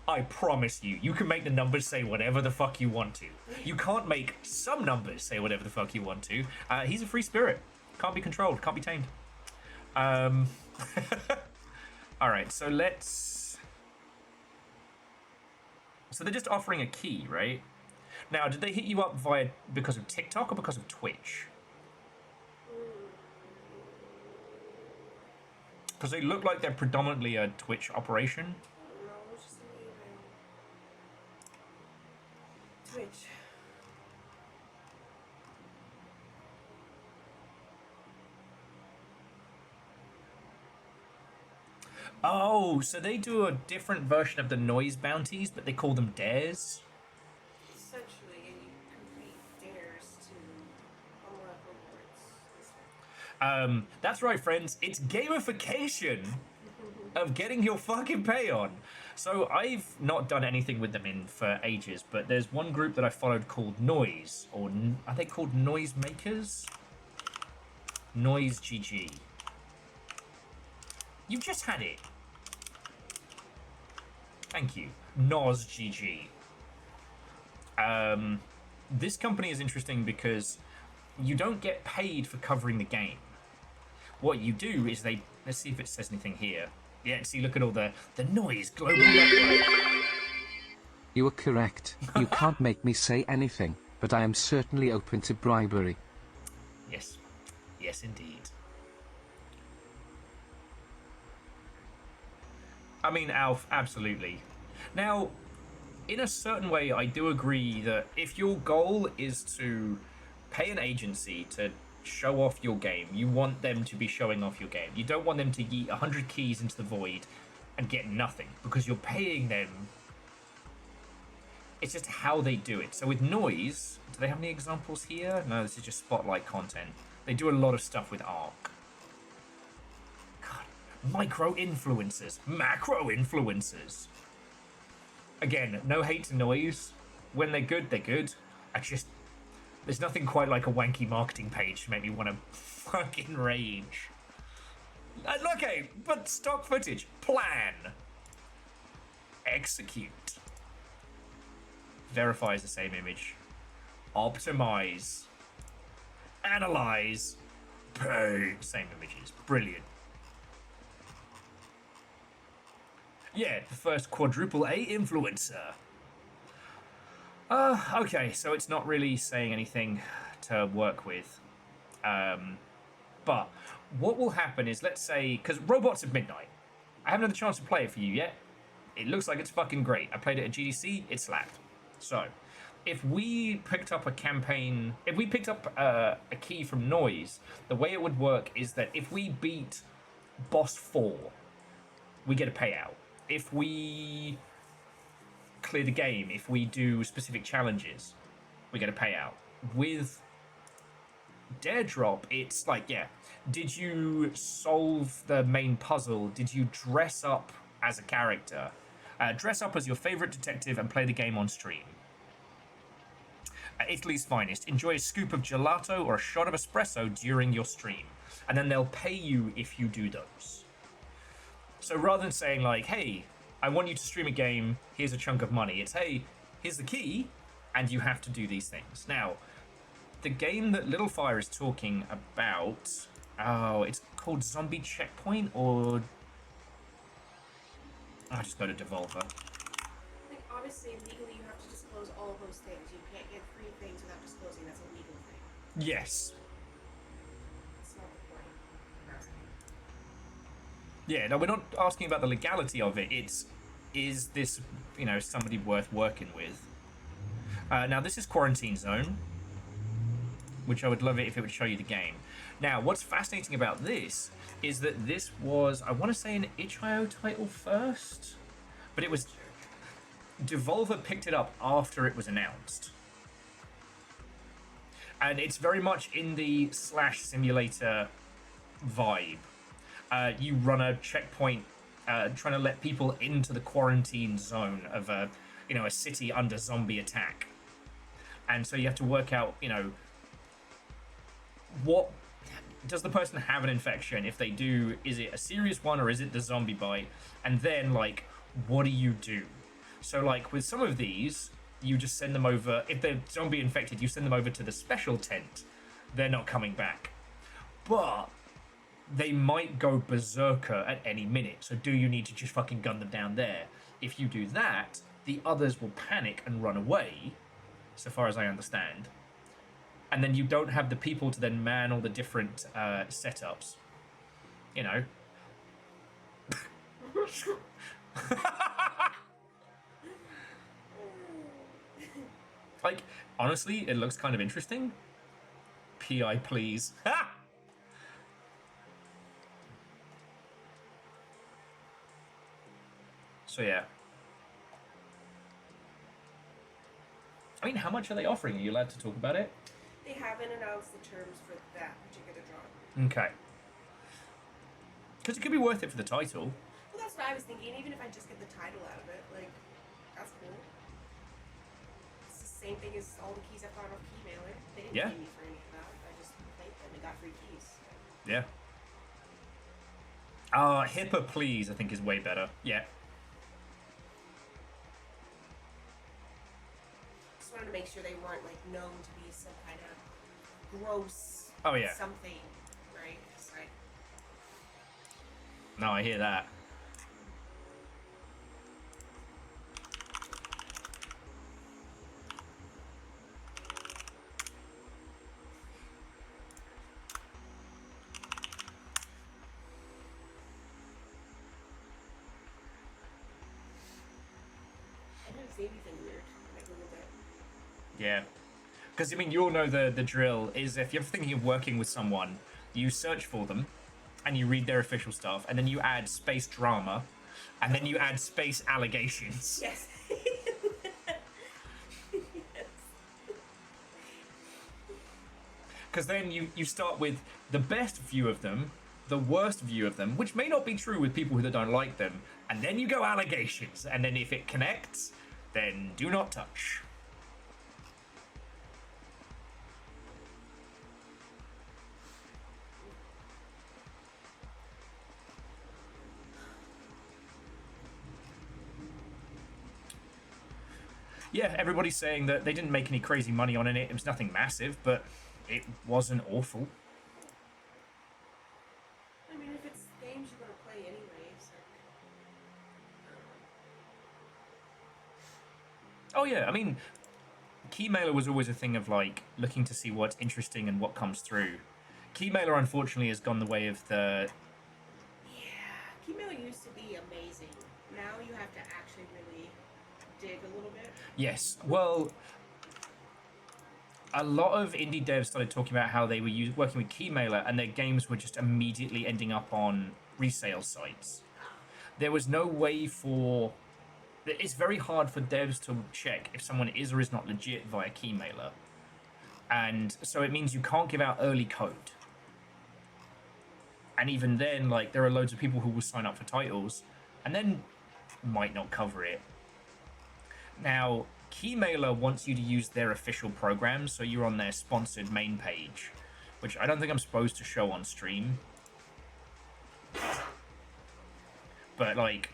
I promise you, you can make the numbers say whatever the fuck you want to. You can't make some numbers say whatever the fuck you want to. He's a free spirit. Can't be controlled. Can't be tamed. Alright, so let's... So they're just offering a key, right? Now, did they hit you up because of TikTok or because of Twitch? Because they look like they're predominantly a Twitch operation. No, just leaving. Twitch. Oh, so they do a different version of the noise bounties, but they call them dares? Essentially, and you complete dares to unlock rewards. That's right, friends. It's gamification of getting your fucking pay on. So I've not done anything with them for ages, but there's one group that I followed called Noise, or are they called Noise Makers? Noise GG. You just had it. Thank you. Noz GG. This company is interesting because you don't get paid for covering the game. What you do is let's see if it says anything here. Yeah, see, look at all the noise global network. You are correct. You can't make me say anything, but I am certainly open to bribery. Yes. Yes, indeed. I mean, Alf, absolutely. Now, in a certain way, I do agree that if your goal is to pay an agency to show off your game, you want them to be showing off your game. You don't want them to yeet 100 keys into the void and get nothing, because you're paying them. It's just how they do it. So with Noise, do they have any examples here? No, this is just spotlight content. They do a lot of stuff with Arc. God, micro-influencers, macro-influencers. Again, no hate to Noise. When they're good, they're good. There's nothing quite like a wanky marketing page to make me want to fucking rage. Okay, but stock footage. Plan. Execute. Verify is the same image. Optimize. Analyze. Pay. Same images. Brilliant. Yeah, the first quadruple A influencer. Okay, so it's not really saying anything to work with. But what will happen is, let's say, because Robots of Midnight, I haven't had the chance to play it for you yet. It looks like it's fucking great. I played it at GDC, it slapped. So, if we picked up a campaign, if we picked up a key from Noise, the way it would work is that if we beat Boss 4, we get a payout. If we clear the game, if we do specific challenges, we get a payout. With Daredrop, it's like, yeah, did you solve the main puzzle? Did you dress up as a character? Dress up as your favorite detective and play the game on stream. Italy's finest. Enjoy a scoop of gelato or a shot of espresso during your stream. And then they'll pay you if you do those. So rather than saying like, hey, I want you to stream a game, here's a chunk of money. It's, hey, here's the key, and you have to do these things. Now, the game that Littlefire is talking about, oh, it's called Zombie Checkpoint, or... I'll just go to Devolver. I think obviously legally you have to disclose all of those things. You can't get free things without disclosing. That's a legal thing. Yes. That's not the point. Yeah, no, we're not asking about the legality of it. It's, is this, somebody worth working with? Now, this is Quarantine Zone, which I would love it if it would show you the game. Now, what's fascinating about this is that this was, I want to say, an itch.io title first, but it was... Devolver picked it up after it was announced. And it's very much in the Slash Simulator vibe. You run a checkpoint trying to let people into the quarantine zone of a city under zombie attack. And so you have to work out, what... does the person have an infection? If they do, is it a serious one or is it the zombie bite? And then, like, what do you do? So, like, with some of these, you just send them over. If they're zombie infected, you send them over to the special tent. They're not coming back. But they might go berserker at any minute. So do you need to just fucking gun them down there? If you do that, the others will panic and run away, so far as I understand. And then you don't have the people to then man all the different setups. You know. Like, honestly, it looks kind of interesting. PI, please. So, yeah. I mean, how much are they offering? Are you allowed to talk about it? They haven't announced the terms for that particular drawing. Okay. Because it could be worth it for the title. Well, that's what I was thinking. Even if I just get the title out of it, like, that's cool. It's the same thing as all the keys I found off Keymailer. They didn't pay me for any of that. I just played them and got free keys. Yeah. HIPAA please, I think is way better. Yeah. Just wanted to make sure they weren't, like, known to be some kind of gross something, right? It's like... No, I hear that. I didn't see anything weird when I googled it. Yeah. Because, I mean, you all know the drill is if you're thinking of working with someone, you search for them, and you read their official stuff, and then you add space drama, and then you add space allegations. Yes. Because then you start with the best view of them, the worst view of them, which may not be true with people who don't like them, and then you go allegations, and then if it connects, then do not touch. Yeah, everybody's saying that they didn't make any crazy money on it. It was nothing massive, but it wasn't awful. I mean, if it's games you're gonna play anyways. Oh yeah, I mean, Keymailer was always a thing of like looking to see what's interesting and what comes through. Keymailer unfortunately has gone the way of the... Yeah, Keymailer used to be amazing. Now you have to actually really dig a little bit. Yes, well, a lot of indie devs started talking about how they were working with Keymailer and their games were just immediately ending up on resale sites. There was no way for... It's very hard for devs to check if someone is or is not legit via Keymailer. And so it means you can't give out early code. And even then, like, there are loads of people who will sign up for titles and then might not cover it. Now, Keymailer wants you to use their official program, so you're on their sponsored main page, which I don't think I'm supposed to show on stream. But, like,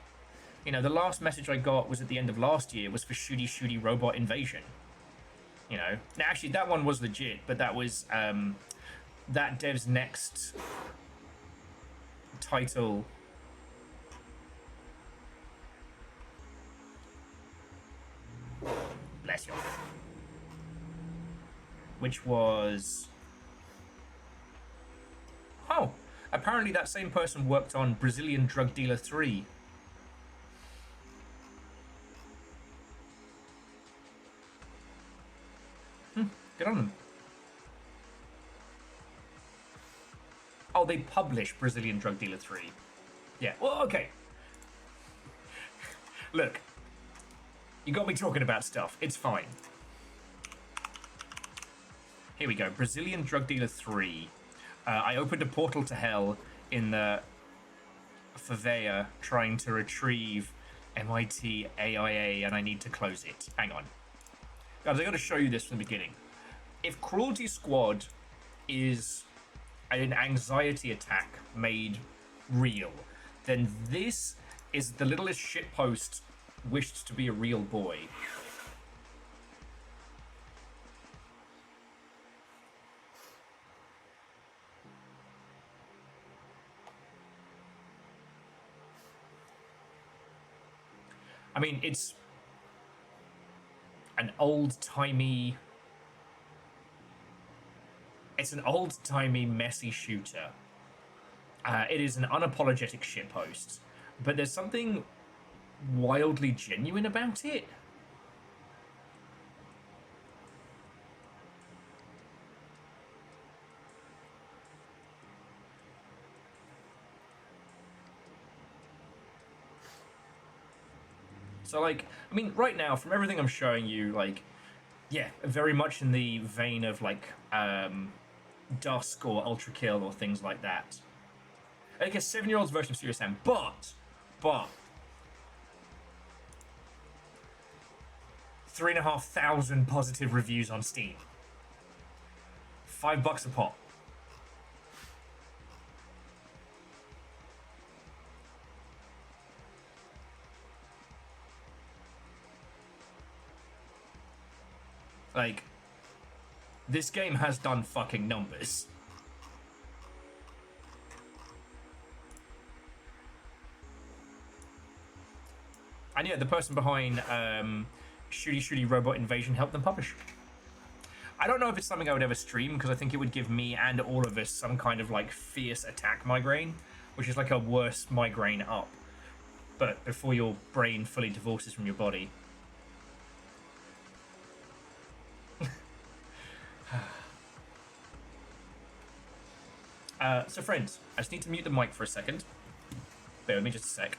you know, the last message I got was at the end of last year was for Shooty Shooty Robot Invasion. You know, now actually that one was legit, but that was that dev's next title. Bless you. Which was... Oh, apparently that same person worked on Brazilian Drug Dealer 3. Good on them. Oh, they published Brazilian Drug Dealer 3. Yeah, well, okay. Look, you got me talking about stuff. It's fine. Here we go. Brazilian Drug Dealer 3. I opened a portal to hell in the favela trying to retrieve MIT AIA, and I need to close it. Hang on. Guys, I got to show you this from the beginning. If Cruelty Squad is an anxiety attack made real, then this is the littlest shitpost wished to be a real boy. I mean, it's an old-timey... It's an old-timey, messy shooter. It is an unapologetic shitpost, but there's something wildly genuine about it. So, like, I mean, right now, from everything I'm showing you, like, yeah, very much in the vein of, like, Dusk or Ultra Kill or things like that. Like a 7-year-old's version of Serious Sam, but 3,500 positive reviews on Steam. $5 a pop. Like, this game has done fucking numbers. And yeah, the person behind Shooty Shooty Robot Invasion helped them publish. I don't know if it's something I would ever stream, because I think it would give me and all of us some kind of, like, fierce attack migraine, which is like a worse migraine up. But before your brain fully divorces from your body. So friends, I just need to mute the mic for a second. Bear with me just a sec.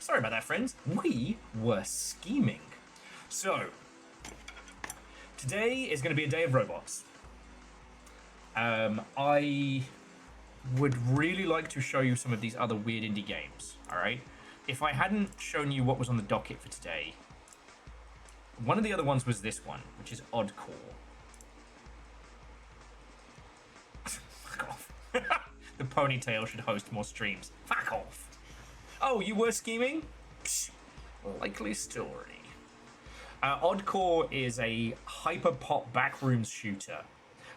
Sorry about that, friends. We were scheming. So, today is going to be a day of robots. I would really like to show you some of these other weird indie games, alright? If I hadn't shown you what was on the docket for today, one of the other ones was this one, which is Oddcore. Fuck off. The ponytail should host more streams. Fuck off. Oh, you were scheming? Psh, likely story. Oddcore is a hyper-pop backrooms shooter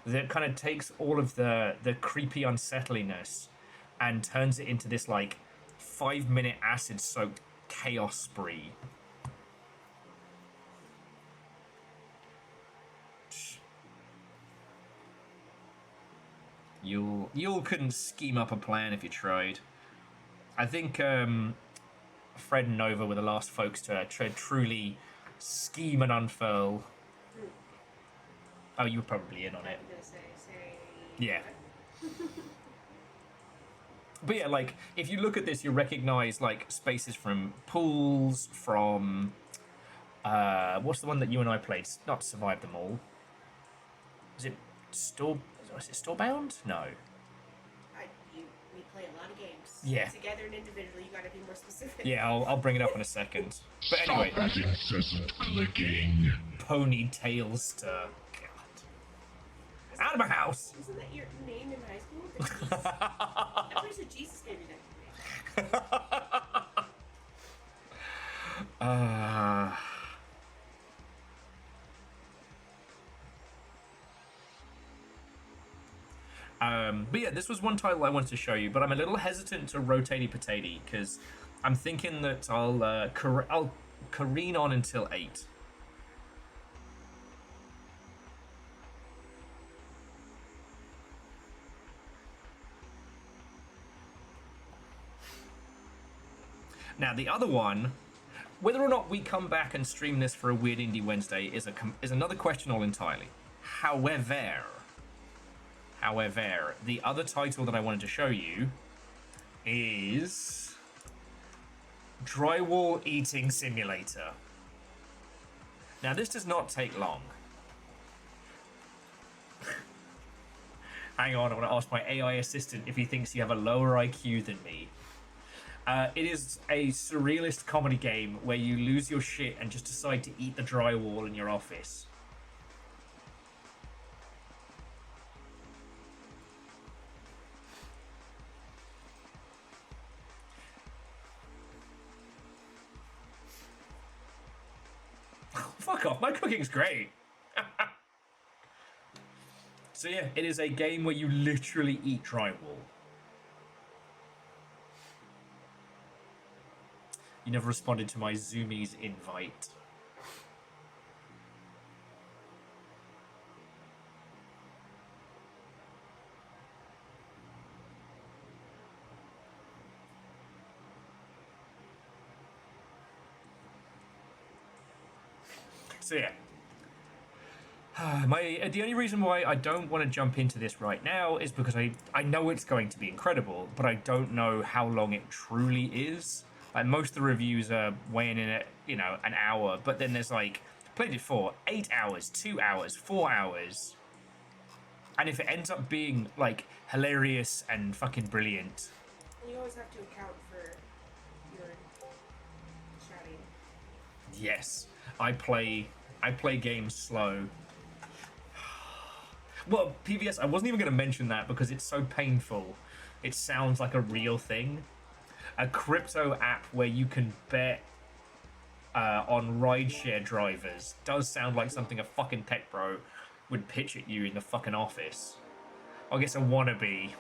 that kind of takes all of the creepy unsettlingness and turns it into this, like, 5-minute acid-soaked chaos spree. You couldn't scheme up a plan if you tried. I think Fred and Nova were the last folks to truly scheme and unfurl. Oh, you were probably in on it. I'm gonna say. Yeah. But yeah, like, if you look at this, you recognize, like, spaces from Pools, from... what's the one that you and I played? Not Survive Them All. Was it Storebound? No. We play a lot of games. Yeah. Together and individually, you gotta be more specific. Yeah, I'll bring it up in a second. But anyway. Stop that incessant clicking. Ponytail stir. God. Out of my house! Isn't that your name in high school? I'm pretty sure Jesus gave you that nickname. But yeah, this was one title I wanted to show you, but I'm a little hesitant to rotatey potato because I'm thinking that I'll careen on until 8. Now the other one, whether or not we come back and stream this for a Weird Indie Wednesday is another question all entirely. However, the other title that I wanted to show you is Drywall Eating Simulator. Now, this does not take long. Hang on, I want to ask my AI assistant if he thinks you have a lower IQ than me. It is a surrealist comedy game where you lose your shit and just decide to eat the drywall in your office. Fuck off, my cooking's great. So yeah, it is a game where you literally eat drywall. You never responded to my Zoomies invite. So yeah. The only reason why I don't want to jump into this right now is because I know it's going to be incredible, but I don't know how long it truly is. Like, most of the reviews are weighing in at, you know, an hour, but then there's like, played it for 8 hours, 2 hours, 4 hours. And if it ends up being, like, hilarious and fucking brilliant. And you always have to account for your chatting. Yes, I play games slow. Well, PVS, I wasn't even going to mention that because it's so painful. It sounds like a real thing. A crypto app where you can bet on rideshare drivers does sound like something a fucking tech bro would pitch at you in the fucking office. I guess a wannabe.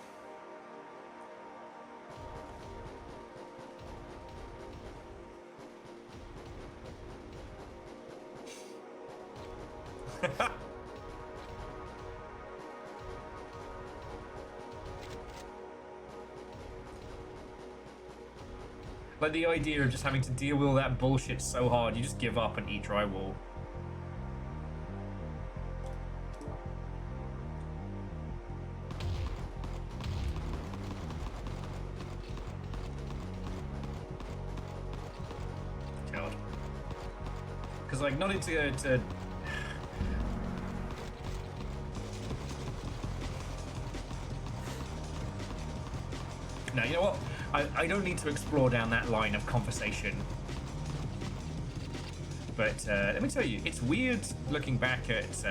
Like, the idea of just having to deal with all that bullshit so hard, you just give up and eat drywall. God. Because, like, not into... No, you know what? I don't need to explore down that line of conversation. But let me tell you, it's weird looking back at...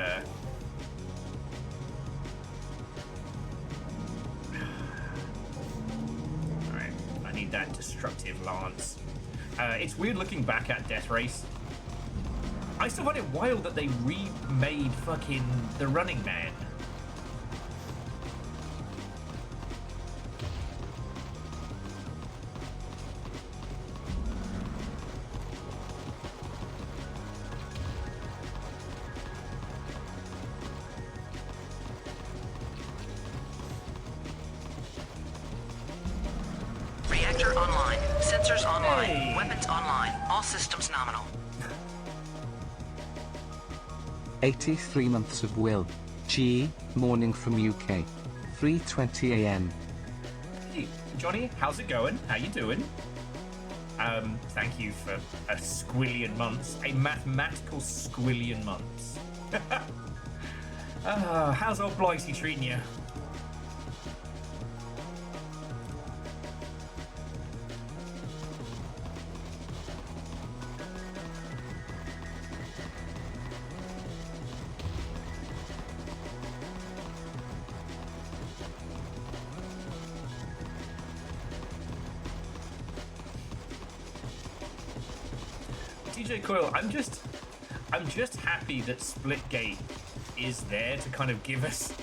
Alright, I need that destructive lance. It's weird looking back at Death Race. I still find it wild that they remade fucking the Running Man. Reactor online. Sensors online. Hey. Weapons online. All systems nominal. 83 months of will. G, morning from UK. 3:20 AM. Hey, Johnny, how's it going? How you doing? Thank you for a squillion months. A mathematical squillion months. How's old Blighty treating you? DJ Coyle, I'm just happy that Splitgate is there to kind of give us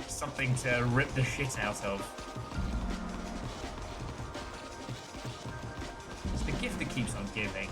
something to rip the shit out of. It's the gift that keeps on giving.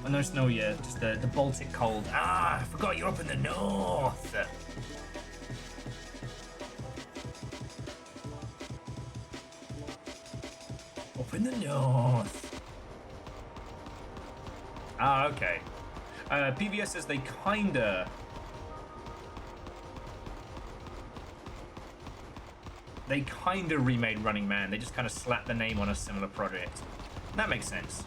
No snow yet, just the Baltic cold. Ah, I forgot you're up in the north. Up in the north. Ah, okay. PVS says they kinda remade Running Man. They just kind of slapped the name on a similar project. That makes sense.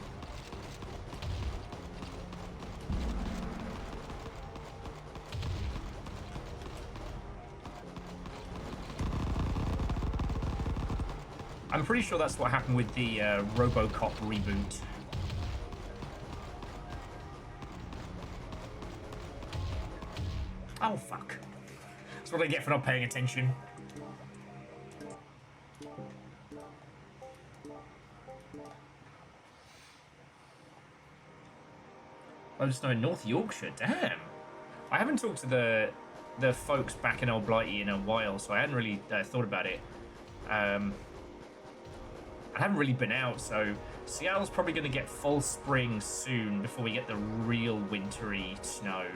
I'm pretty sure that's what happened with the RoboCop reboot. Oh, fuck. That's what I get for not paying attention. I just know in North Yorkshire, damn. I haven't talked to the folks back in Old Blighty in a while, so I hadn't really thought about it. I haven't really been out, so Seattle's probably going to get full spring soon before we get the real wintry snow.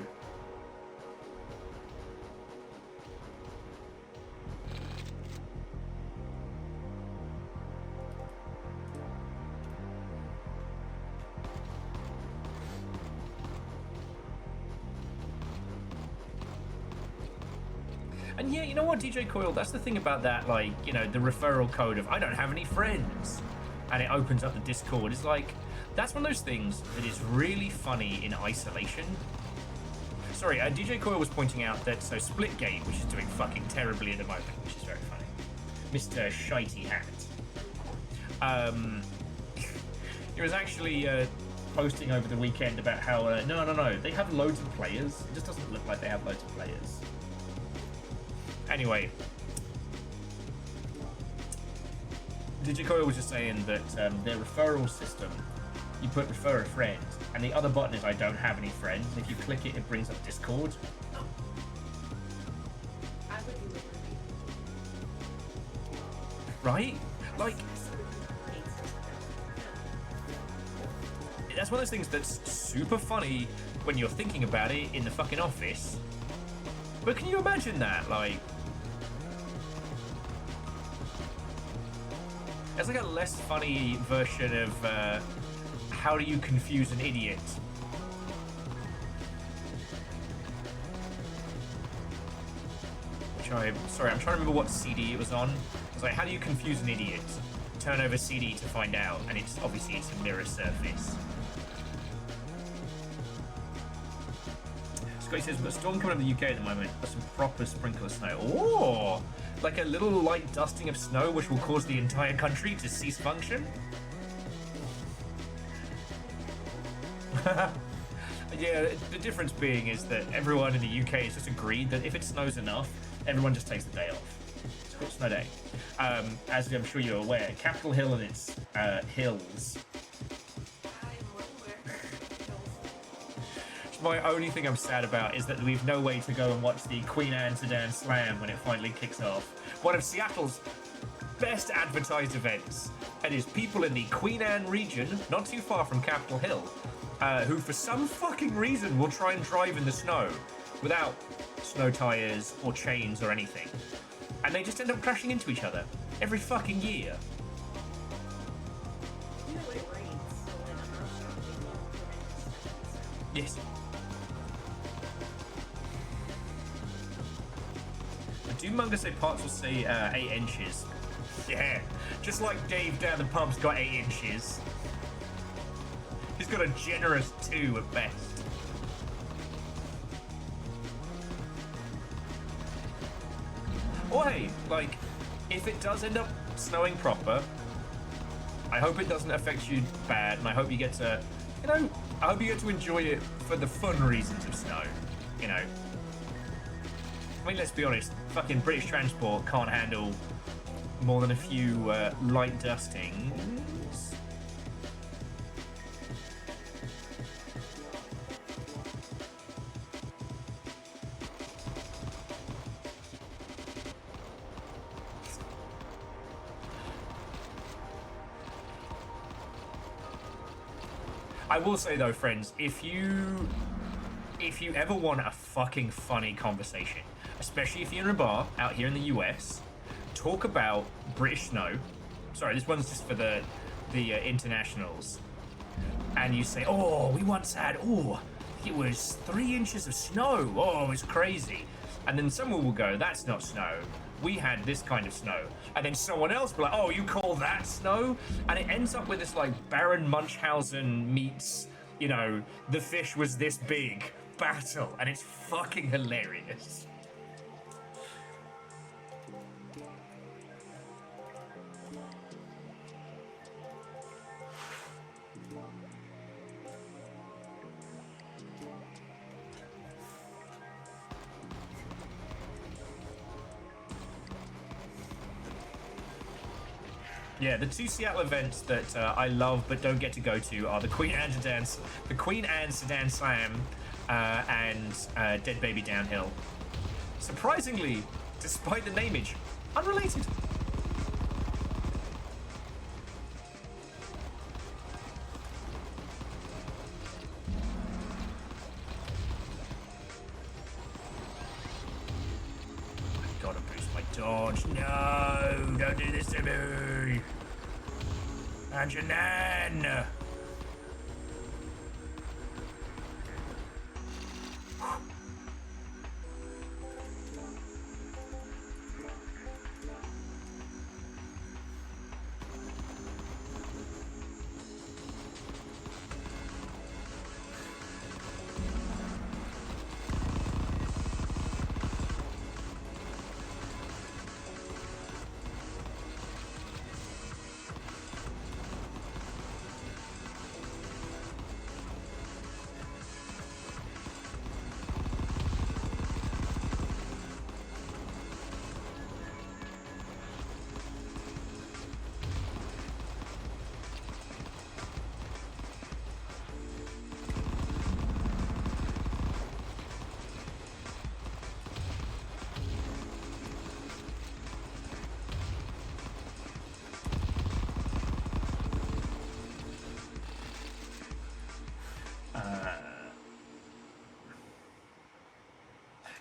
And yeah, you know what, DJ Coyle, that's the thing about that, like, you know, the referral code of I don't have any friends, and it opens up the Discord. It's like, that's one of those things that is really funny in isolation. Sorry, DJ Coyle was pointing out that, so Splitgate, which is doing fucking terribly at the moment, which is very funny. Mr. Shitey Hat. He was actually posting over the weekend about how, no, they have loads of players. It just doesn't look like they have loads of players. Anyway, Digikoil was just saying that their referral system, you put refer a friend, and the other button is I don't have any friends. And if you click it, it brings up Discord. I would do it. Right? Like, that's one of those things that's super funny when you're thinking about it in the fucking office. But can you imagine that? Like, it's like a less funny version of how do you confuse an idiot? Sorry, I'm trying to remember what CD it was on. It's like, how do you confuse an idiot? Turn over CD to find out, and it's obviously it's a mirror surface. Scotty says, "But storm coming up in the UK at the moment. There's some proper sprinkle of snow. Oh, like a little light dusting of snow, which will cause the entire country to cease function." Yeah, the difference being is that everyone in the UK has just agreed that if it snows enough, everyone just takes the day off. It's called Snow Day. As I'm sure you're aware, Capitol Hill and its hills. My only thing I'm sad about is that we've no way to go and watch the Queen Anne Sedan Slam when it finally kicks off. One of Seattle's best advertised events. It is people in the Queen Anne region, not too far from Capitol Hill, who for some fucking reason will try and drive in the snow without snow tires or chains or anything. And they just end up crashing into each other every fucking year. You know when it rains, so when I'm not sure people prevent. Yes. Do Munga say parts will say 8 inches? Yeah, just like Dave down the pub's got 8 inches. He's got a generous 2 at best. Or hey, like, if it does end up snowing proper, I hope it doesn't affect you bad, and I hope you get to, you know, I hope you get to enjoy it for the fun reasons of snow, you know. I mean, let's be honest, fucking British Transport can't handle more than a few light dustings. I will say though, friends, if you ever want a fucking funny conversation, especially if you're in a bar out here in the US, talk about British snow. Sorry, this one's just for the internationals. And you say, oh, we once had, it was 3 inches of snow. Oh, it was crazy. And then someone will go, that's not snow. We had this kind of snow. And then someone else will be like, oh, you call that snow? And it ends up with this like Baron Munchausen meets, you know, the fish was this big battle. And it's fucking hilarious. Yeah, the 2 Seattle events that I love but don't get to go to are the Queen Anne Sedan Slam and Dead Baby Downhill. Surprisingly, despite the nameage, unrelated. I gotta boost my dodge. No, don't do this to me. Anjanan!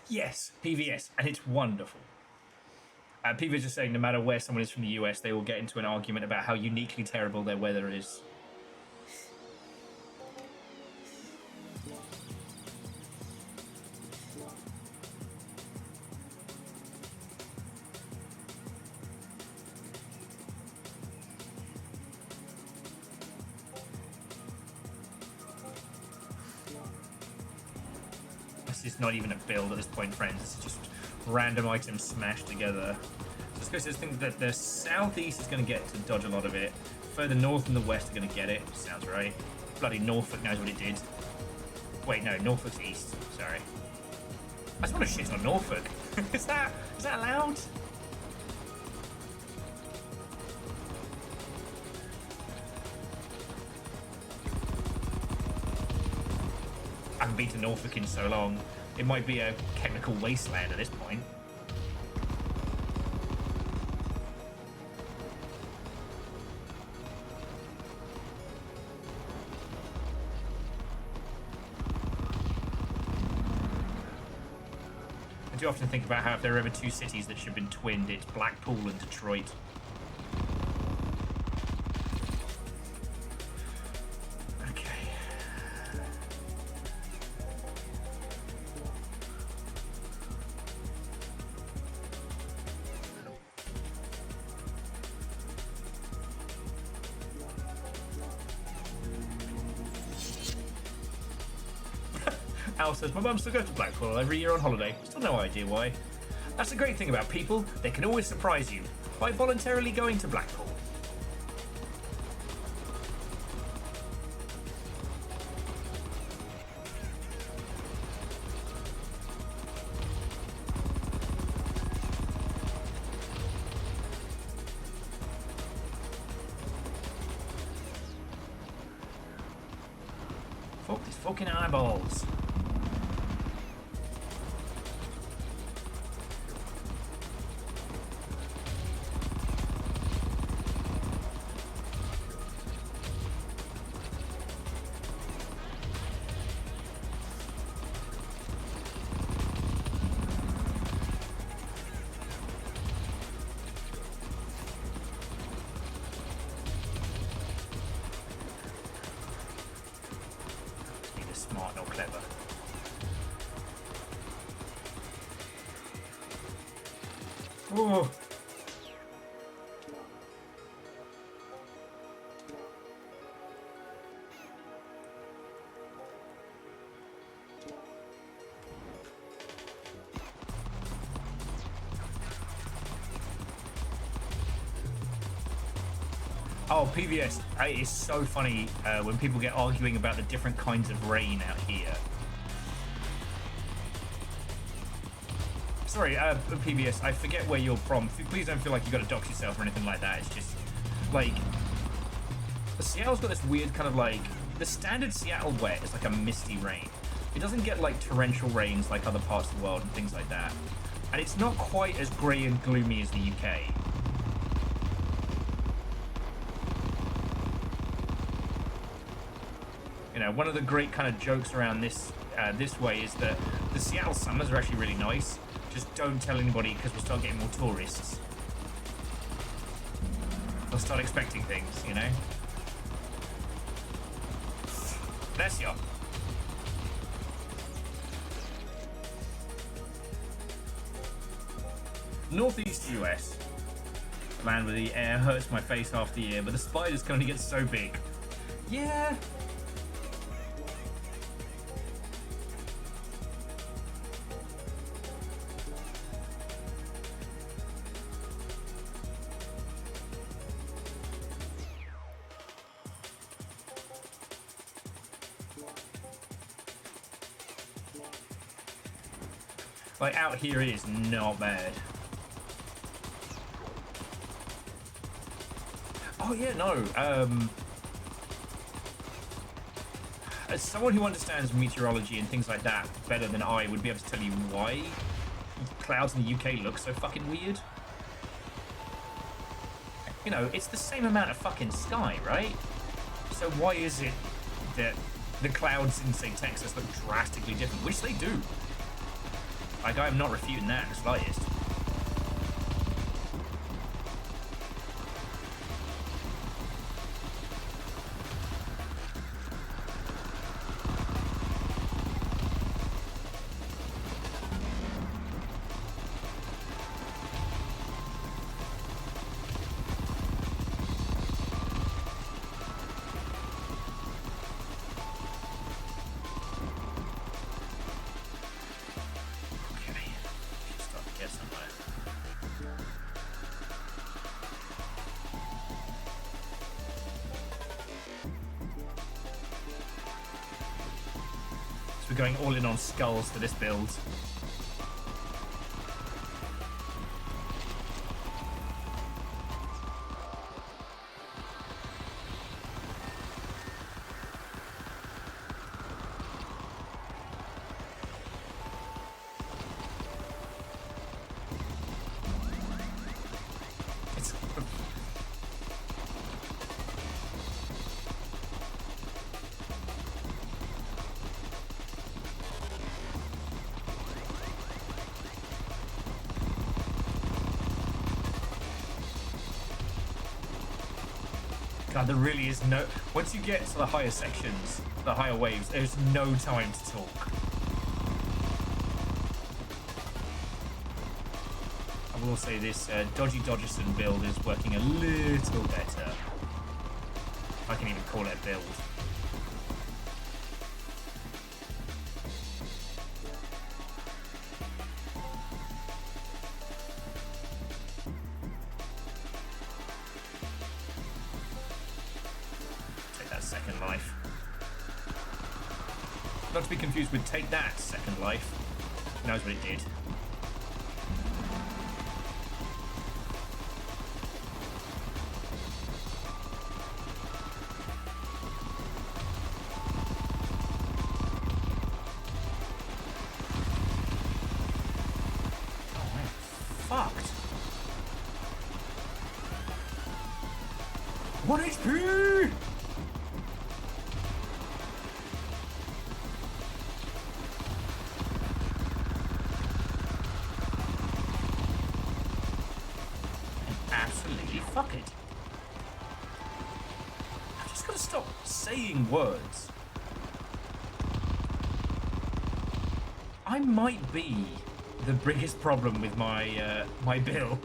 Yes, PVS, and it's wonderful. People are just saying no matter where someone is from the US, they will get into an argument about how uniquely terrible their weather is. This is not even a build at this point, friends. This is just random items smashed together. Just because this thing that the southeast is going to get to dodge a lot of it. Further north and the west are going to get it. Sounds right. Bloody Norfolk knows what it did. Wait, no, Norfolk's east. Sorry. I just want to shit on Norfolk. is that allowed? I haven't been to Norfolk in so long. It might be a chemical wasteland at this point. I do often think about how if there are ever two cities that should have been twinned, it's Blackpool and Detroit. Al says, my mum still goes to Blackpool every year on holiday. Still no idea why. That's the great thing about people. They can always surprise you by voluntarily going to Blackpool. Fuck these fucking eyeballs. Smart, not clever. Oh. Oh, PVS. It's so funny when people get arguing about the different kinds of rain out here. Sorry, PVS, I forget where you're from. Please don't feel like you've got to dox yourself or anything like that. It's just, like, Seattle's got this weird kind of, like, the standard Seattle wet is like a misty rain. It doesn't get, like, torrential rains like other parts of the world and things like that. And it's not quite as grey and gloomy as the UK. You know, one of the great kind of jokes around this this way is that the Seattle summers are actually really nice. Just don't tell anybody because we'll start getting more tourists. They'll start expecting things, you know? Bless you. Northeast US. Land with the air hurts my face half the year, but the spiders can only get so big. Yeah. Like, out here it is not bad. Oh, yeah, no. As someone who understands meteorology and things like that better than I would be able to tell you why clouds in the UK look so fucking weird. You know, it's the same amount of fucking sky, right? So why is it that the clouds in, say, Texas look drastically different? Which they do. Like, I'm not refuting that in the slightest. We're going all in on skulls for this build. God, there really is no... Once you get to the higher sections, the higher waves, there's no time to talk. I will say this Dodgy Dodgerson build is working a little better. If I can even call it a build. Second life. Not to be confused with Take That, Second Life. Who knows what it did. Oh, man. Fucked. 1 HP! Absolutely fuck it. I've just got to stop saying words. I might be the biggest problem with my my build.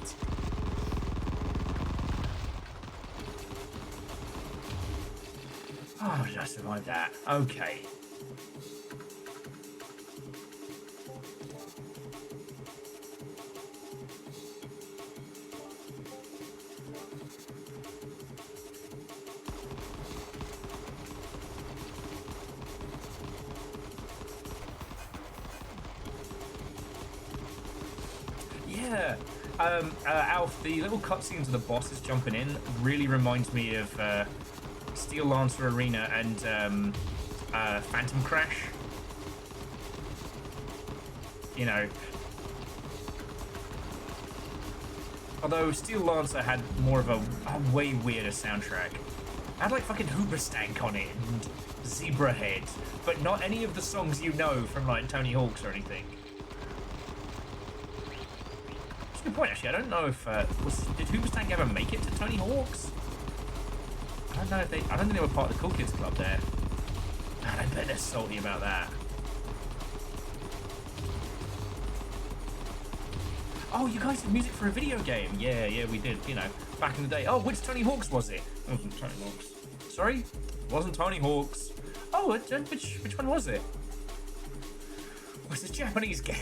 Oh, did I survive that? Okay. Yeah, Alf, the little cutscenes of the bosses jumping in really reminds me of Steel Lancer Arena and Phantom Crash. You know. Although Steel Lancer had more of a way weirder soundtrack. It had like fucking Hoobastank on it and Zebra Head, but not any of the songs you know from like Tony Hawk's or anything. That's a good point, actually. I don't know if did Hoobastank ever make it to Tony Hawk's? I don't know if I don't think they were part of the Cool Kids Club there. Man, I bet they're salty about that. Oh, you guys did music for a video game? Yeah, we did. You know, back in the day. Oh, which Tony Hawk's was it? It wasn't Tony Hawk's. Sorry, it wasn't Tony Hawk's. Oh, which one was it? Was it a Japanese game?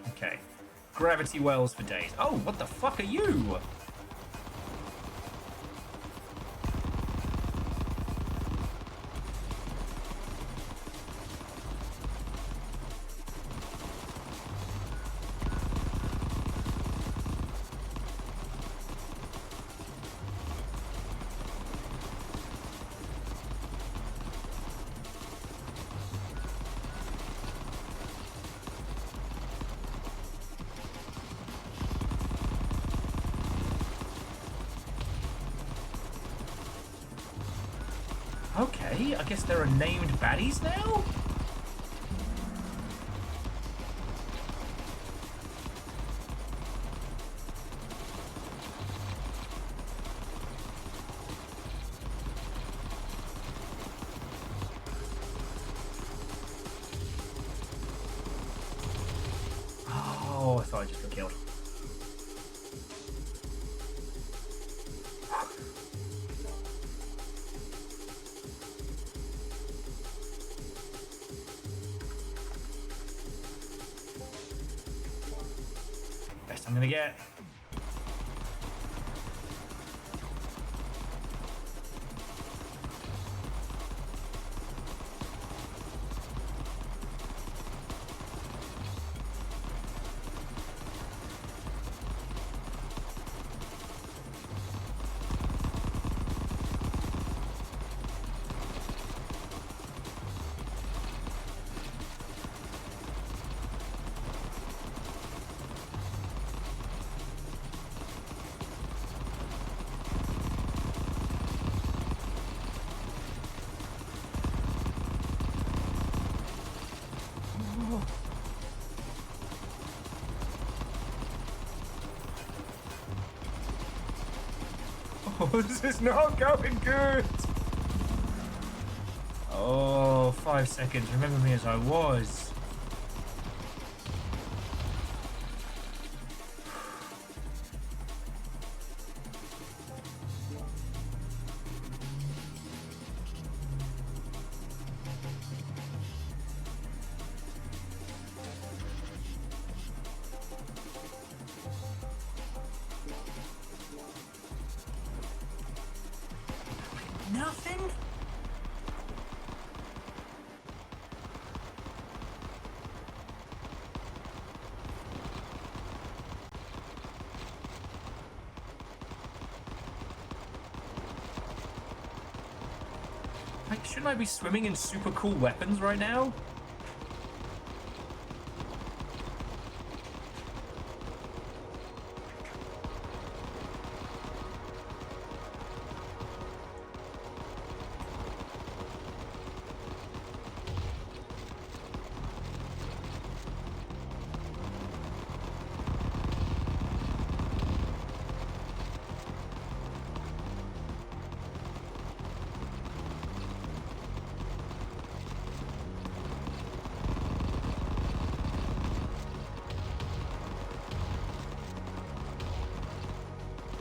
Okay. Gravity wells for days. Oh, what the fuck are you? Okay, I guess there are named baddies now? Oh, I thought I just got killed. Best I'm gonna get. Oh, this is not going good. Oh, 5 seconds. Remember me as I was. Nothing? Like, shouldn't I be swimming in super cool weapons right now?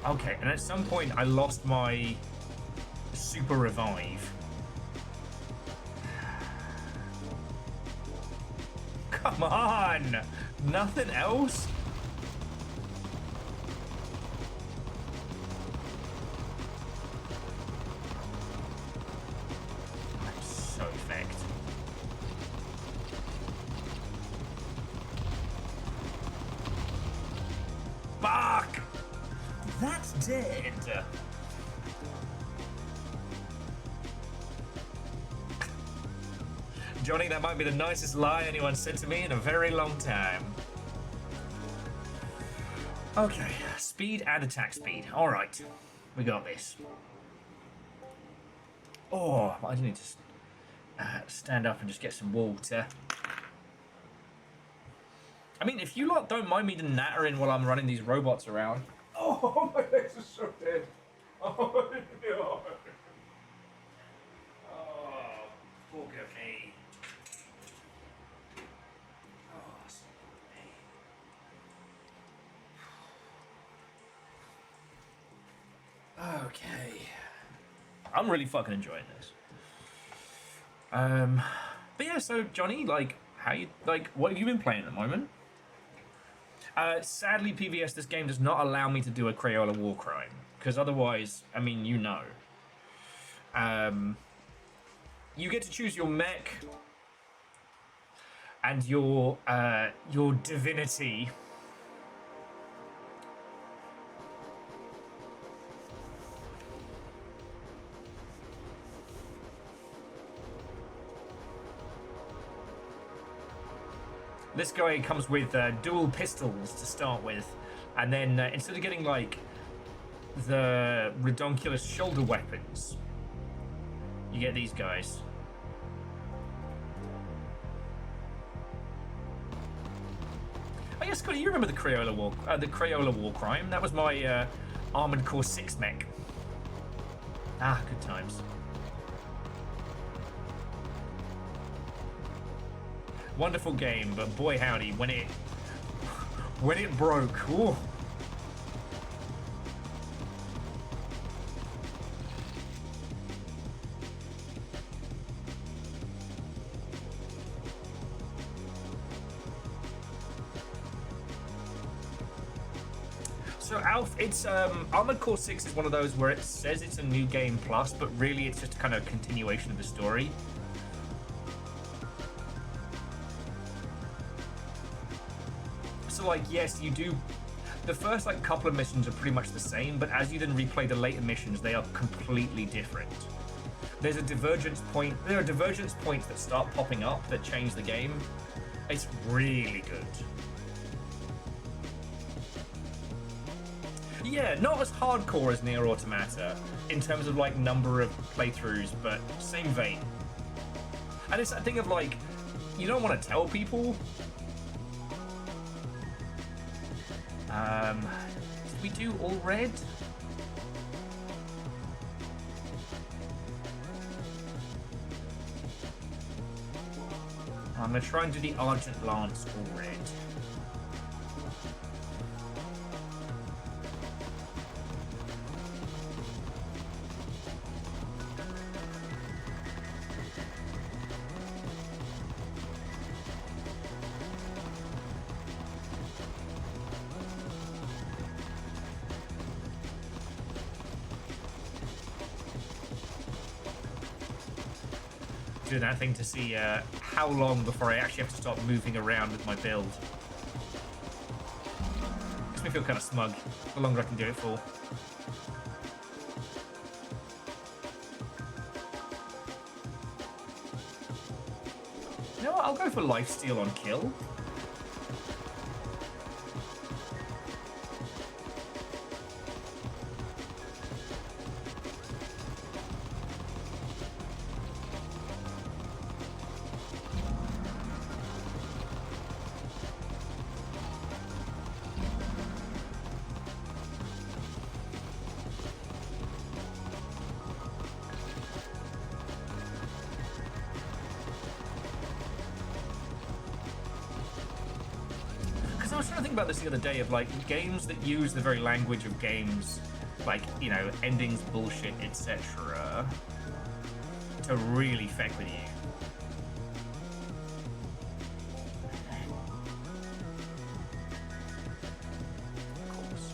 Okay, and at some point I lost my super revive. Come on! Nothing else? I'm so fecked. Fuck! That's dead. Johnny, that might be the nicest lie anyone said to me in a very long time. Okay, speed and attack speed. All right, we got this. Oh, I need to stand up and just get some water. I mean, if you lot don't mind me nattering while I'm running these robots around. Oh, my legs are so dead. Oh, no. Oh, poor me. Oh, so me. Okay. I'm really fucking enjoying this. But yeah, so Johnny, like, what have you been playing at the moment? Sadly, PVS, this game does not allow me to do a Crayola war crime, because otherwise, I mean, you know. You get to choose your mech and your divinity. This guy comes with dual pistols to start with, and then instead of getting like the redonkulous shoulder weapons, You get these guys. Oh yeah, Scotty, you remember the Crayola War Crime? That was my Armored Core 6 mech. Ah, good times. Wonderful game, but boy howdy, when it broke, ooh. So Alf, it's Armored Core 6 is one of those where it says it's a new game plus, but really it's just kind of a continuation of the story. So like, yes, you do. The first like couple of missions are pretty much the same, but as you then replay the later missions, they are completely different. There's a divergence point. There are divergence points that start popping up that change the game. It's really good. Yeah, not as hardcore as Nier Automata in terms of like number of playthroughs, but same vein. And it's that thing of like, you don't want to tell people. Did we do all red? I'm gonna try and do the Argent Lance all red. Do that thing to see how long before I actually have to start moving around with my build. Makes me feel kind of smug the longer I can do it for. You know what? I'll go for lifesteal on kill. I was trying to think about this the other day of like games that use the very language of games, like, you know, endings, bullshit, etc., to really feck with you. Of course.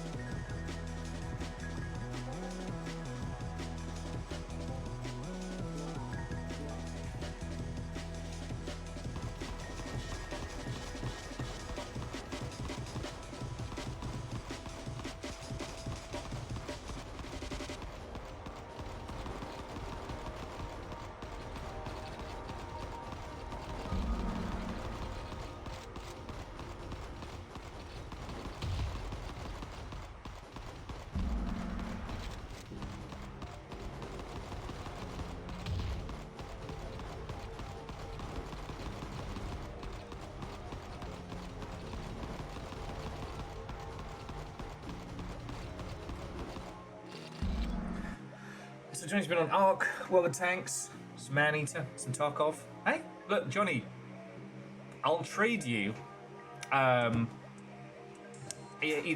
So Johnny's been on Ark, World of Tanks, some Maneater, some Tarkov. Hey, look, Johnny, I'll trade you either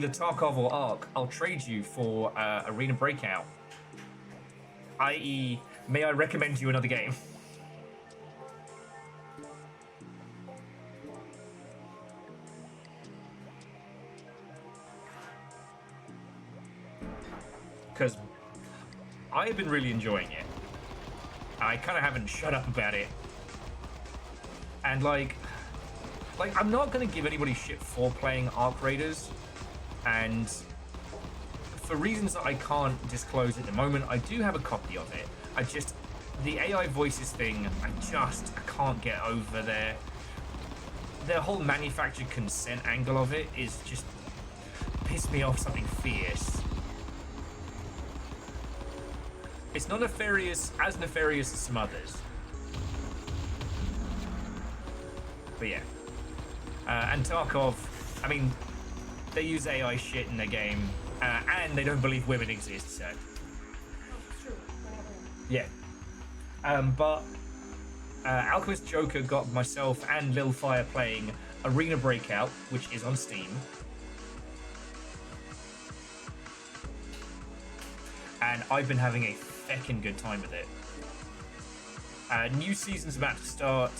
Tarkov or Ark. I'll trade you for Arena Breakout. I.e., may I recommend you another game? Because I have been really enjoying it. I kind of haven't shut up about it. And like I'm not going to give anybody shit for playing Ark Raiders. And for reasons that I can't disclose at the moment, I do have a copy of it. The AI voices thing, I can't get over there. The whole manufactured consent angle of it is just pissed me off something fierce. It's not nefarious as some others. But yeah. And Tarkov, I mean, they use AI shit in their game, and they don't believe women exist, so. It's true. We're not women. Yeah. But Alchemist Joker got myself and Lil Fire playing Arena Breakout, which is on Steam. And I've been having a feckin' good time with it. New season's about to start.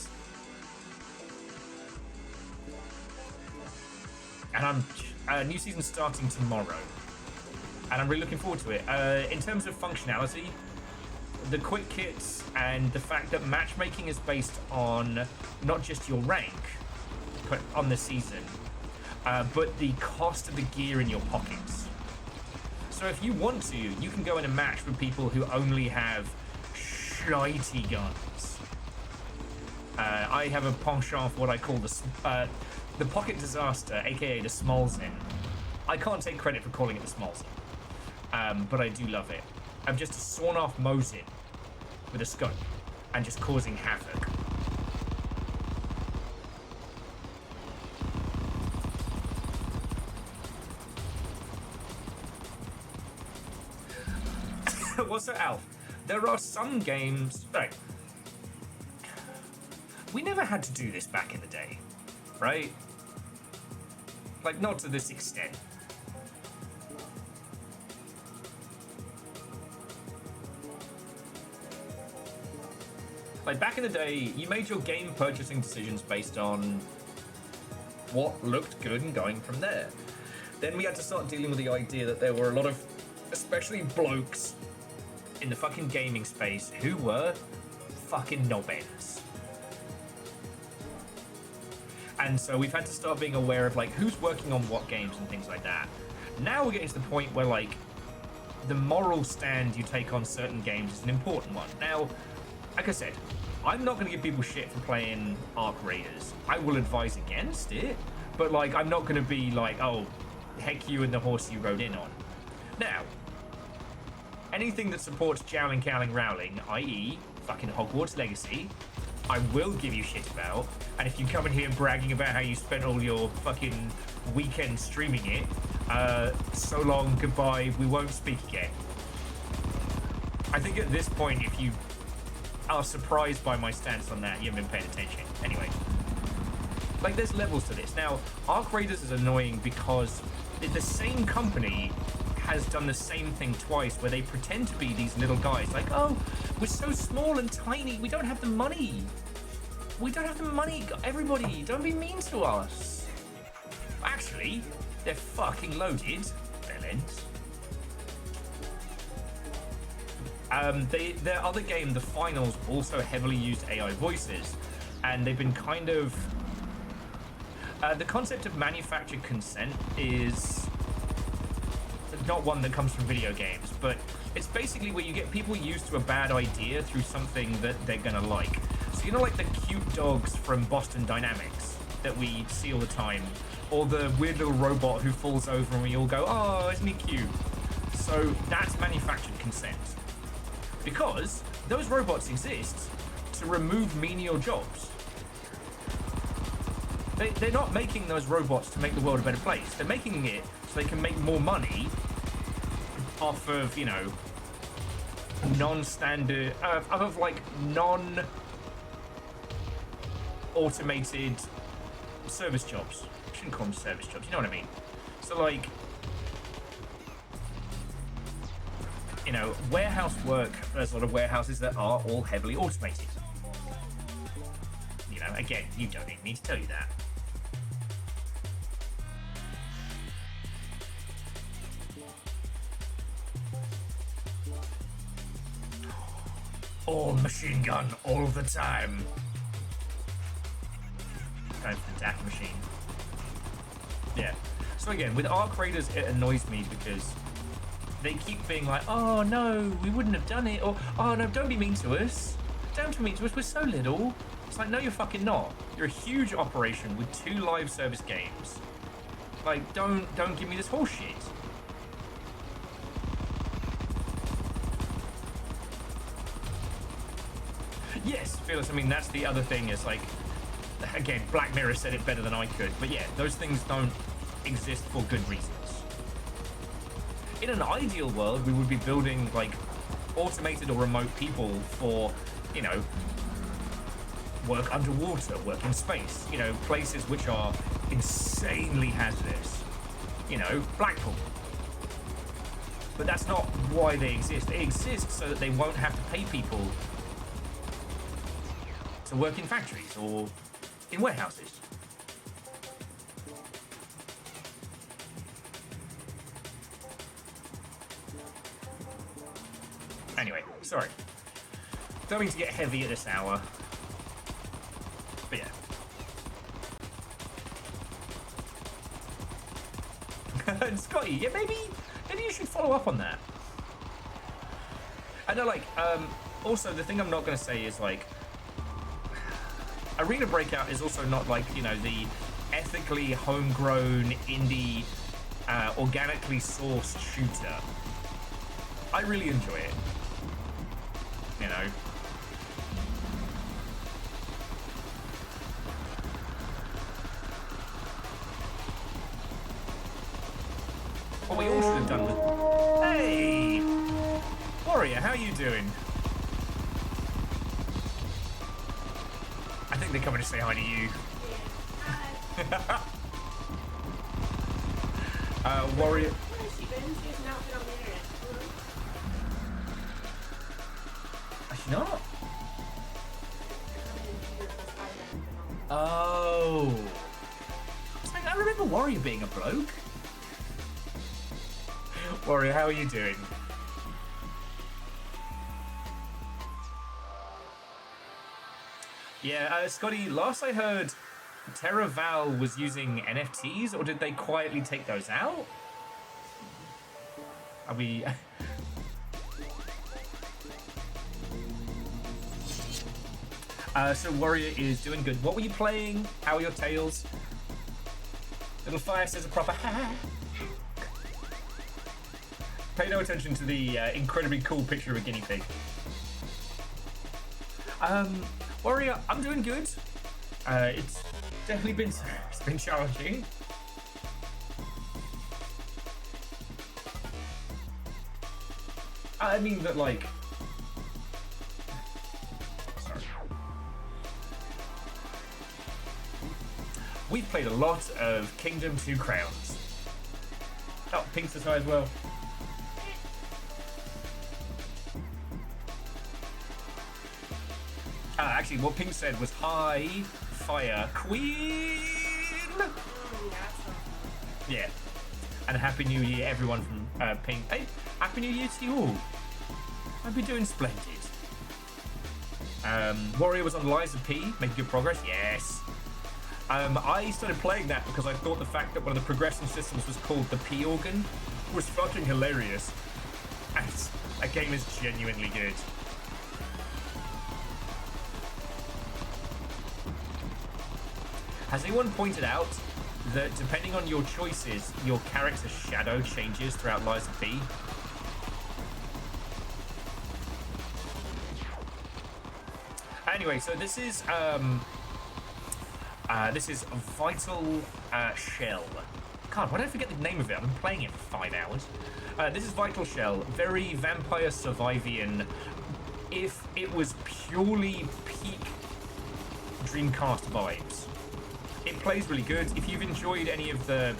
And new season's starting tomorrow. And I'm really looking forward to it. In terms of functionality, the quick kits and the fact that matchmaking is based on not just your rank but on the season, but the cost of the gear in your pockets. So if you want to, you can go in a match with people who only have shitey guns. I have a penchant for what I call the Pocket Disaster, aka the Smolzin. I can't take credit for calling it the Smolzin, but I do love it. I'm just a sawn-off Mosin with a scope and just causing havoc. Well, so Alf, there are some games. Right, we never had to do this back in the day, right? Like, not to this extent. Like, back in the day, you made your game purchasing decisions based on what looked good and going from there. Then we had to start dealing with the idea that there were a lot of, especially blokes, in the fucking gaming space who were fucking knobheads. And so we've had to start being aware of, like, who's working on what games and things like that. Now we're getting to the point where, like, the moral stand you take on certain games is an important one. Now, like I said, I'm not going to give people shit for playing Arc Raiders. I will advise against it, but, like, I'm not going to be like, oh, heck you and the horse you rode in on. Now, anything that supports Jowling, Cowling, Rowling, i.e. fucking Hogwarts Legacy, I will give you shit about. And if you come in here bragging about how you spent all your fucking weekend streaming it, so long, goodbye, we won't speak again. I think at this point, if you are surprised by my stance on that, you haven't been paying attention. Anyway, like, there's levels to this. Now, Arc Raiders is annoying because the same company has done the same thing twice, where they pretend to be these little guys, like, oh, we're so small and tiny, we don't have the money. We don't have the money, everybody, don't be mean to us. Actually, they're fucking loaded, bellends. Their other game, The Finals, also heavily used AI voices, and they've been kind of... the concept of manufactured consent is not one that comes from video games, but it's basically where you get people used to a bad idea through something that they're gonna like. So, you know, like the cute dogs from Boston Dynamics that we see all the time, or the weird little robot who falls over and we all go, oh, isn't he cute? So that's manufactured consent, because those robots exist to remove menial jobs. They're not making those robots to make the world a better place. They're making it so they can make more money off of, you know, non-standard, of like non-automated service jobs. I shouldn't call them service jobs, you know what I mean? So, like, you know, warehouse work, there's a lot of warehouses that are all heavily automated. You know, again, you don't even need to tell you that. All machine gun all the time. Going for the DAC machine. Yeah. So again, with Arc Raiders, it annoys me because they keep being like, oh no, we wouldn't have done it, or oh no, don't be mean to us. Don't be mean to us, we're so little. It's like, no, you're fucking not. You're a huge operation with 2 live service games. Like, don't give me this horse shit. Yes, Fearless. I mean, that's the other thing is like, again, Black Mirror said it better than I could, but yeah, those things don't exist for good reasons. In an ideal world, we would be building like automated or remote people for, you know, work underwater, work in space, you know, places which are insanely hazardous, you know, Blackpool. But that's not why they exist. They exist so that they won't have to pay people to work in factories or in warehouses. Anyway, sorry. Don't mean to get heavy at this hour. But yeah. And Scotty, yeah, maybe you should follow up on that. I know, like, also the thing I'm not going to say is like, Arena Breakout is also not like, you know, the ethically homegrown indie, organically sourced shooter. I really enjoy it. You know. What we all should have done was... Hey! Warrior, how you doing? I think they're coming to say hi to you. Hi. Warrior... Where has she been? She has not been on the internet. Is she not? Oh. It's like, I remember Warrior being a bloke. Warrior, how are you doing? Yeah, Scotty, last I heard, TerraVal was using NFTs, or did they quietly take those out? Are we... So Warrior is doing good. What were you playing? How are your tails? Little Fire says a proper ha. Pay no attention to the incredibly cool picture of a guinea pig. Warrior, I'm doing good. It's definitely been challenging. I mean that, like, sorry. We've played a lot of Kingdom 2 Crowns. Oh, Pink says hi as well. Actually, what Pink said was hi, fire, queen. Yeah, and Happy New Year, everyone from Pink. Hey, Happy New Year to you all. Hope you're doing splendid. Warrior was on Liza P, making good progress. Yes. I started playing that because I thought the fact that one of the progression systems was called the P organ was fucking hilarious. And that game is genuinely good. Has anyone pointed out that depending on your choices, your character's shadow changes throughout Liza P? Anyway, so this is Vital Shell. God, why did I forget the name of it? I've been playing it for 5 hours. This is Vital Shell, very Vampire Survivian. If it was purely peak Dreamcast vibes. It plays really good. If you've enjoyed any of the,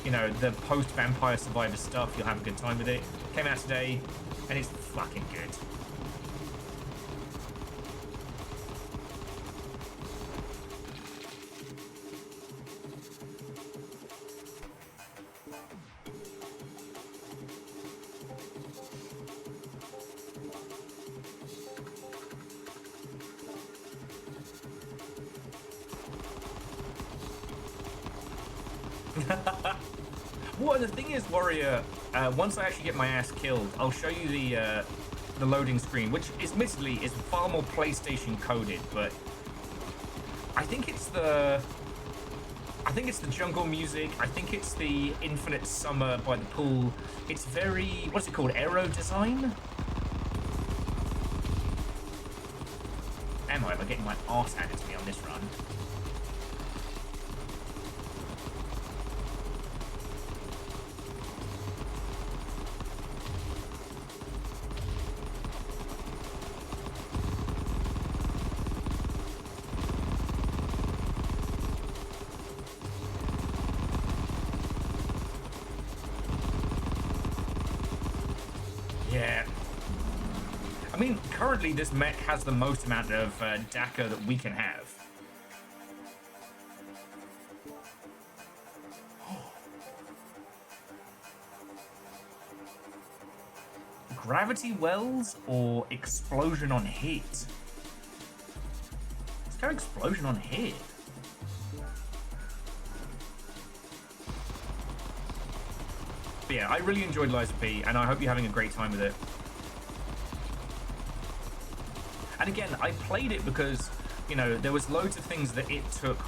you know, the post-Vampire Survivor stuff, you'll have a good time with it. Came out today, and it's fucking good. Well, the thing is, Warrior, once I actually get my ass killed, I'll show you the loading screen, which admittedly is far more PlayStation coded, but I think it's the jungle music. I think it's the Infinite Summer by the pool. It's very, what's it called, aero design? ammo am I getting my arse handed to me on this run? Yeah. I mean, currently this mech has the most amount of DACA that we can have. Gravity wells or explosion on hit? Let's go explosion on hit. But yeah, I really enjoyed Liza P, and I hope you're having a great time with it. And again, I played it because, you know, there was loads of things that it took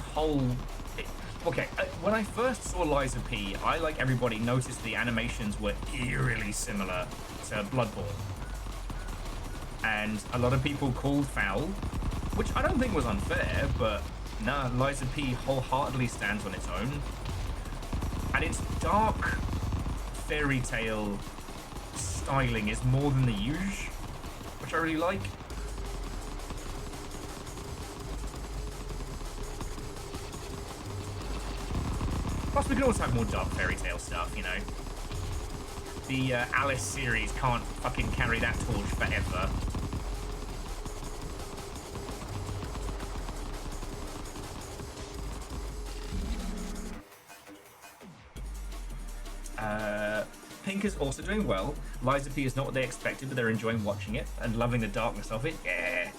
okay, when I first saw Liza P, I, like everybody, noticed the animations were eerily similar to Bloodborne. And a lot of people called foul, which I don't think was unfair, but nah, Liza P wholeheartedly stands on its own. And its dark fairy tale styling is more than the usual, which I really like. Plus, we can also have more dark fairy tale stuff, you know. The Alice series can't fucking carry that torch forever. Pink is also doing well. Liza P is not what they expected, but they're enjoying watching it and loving the darkness of it. Yeah.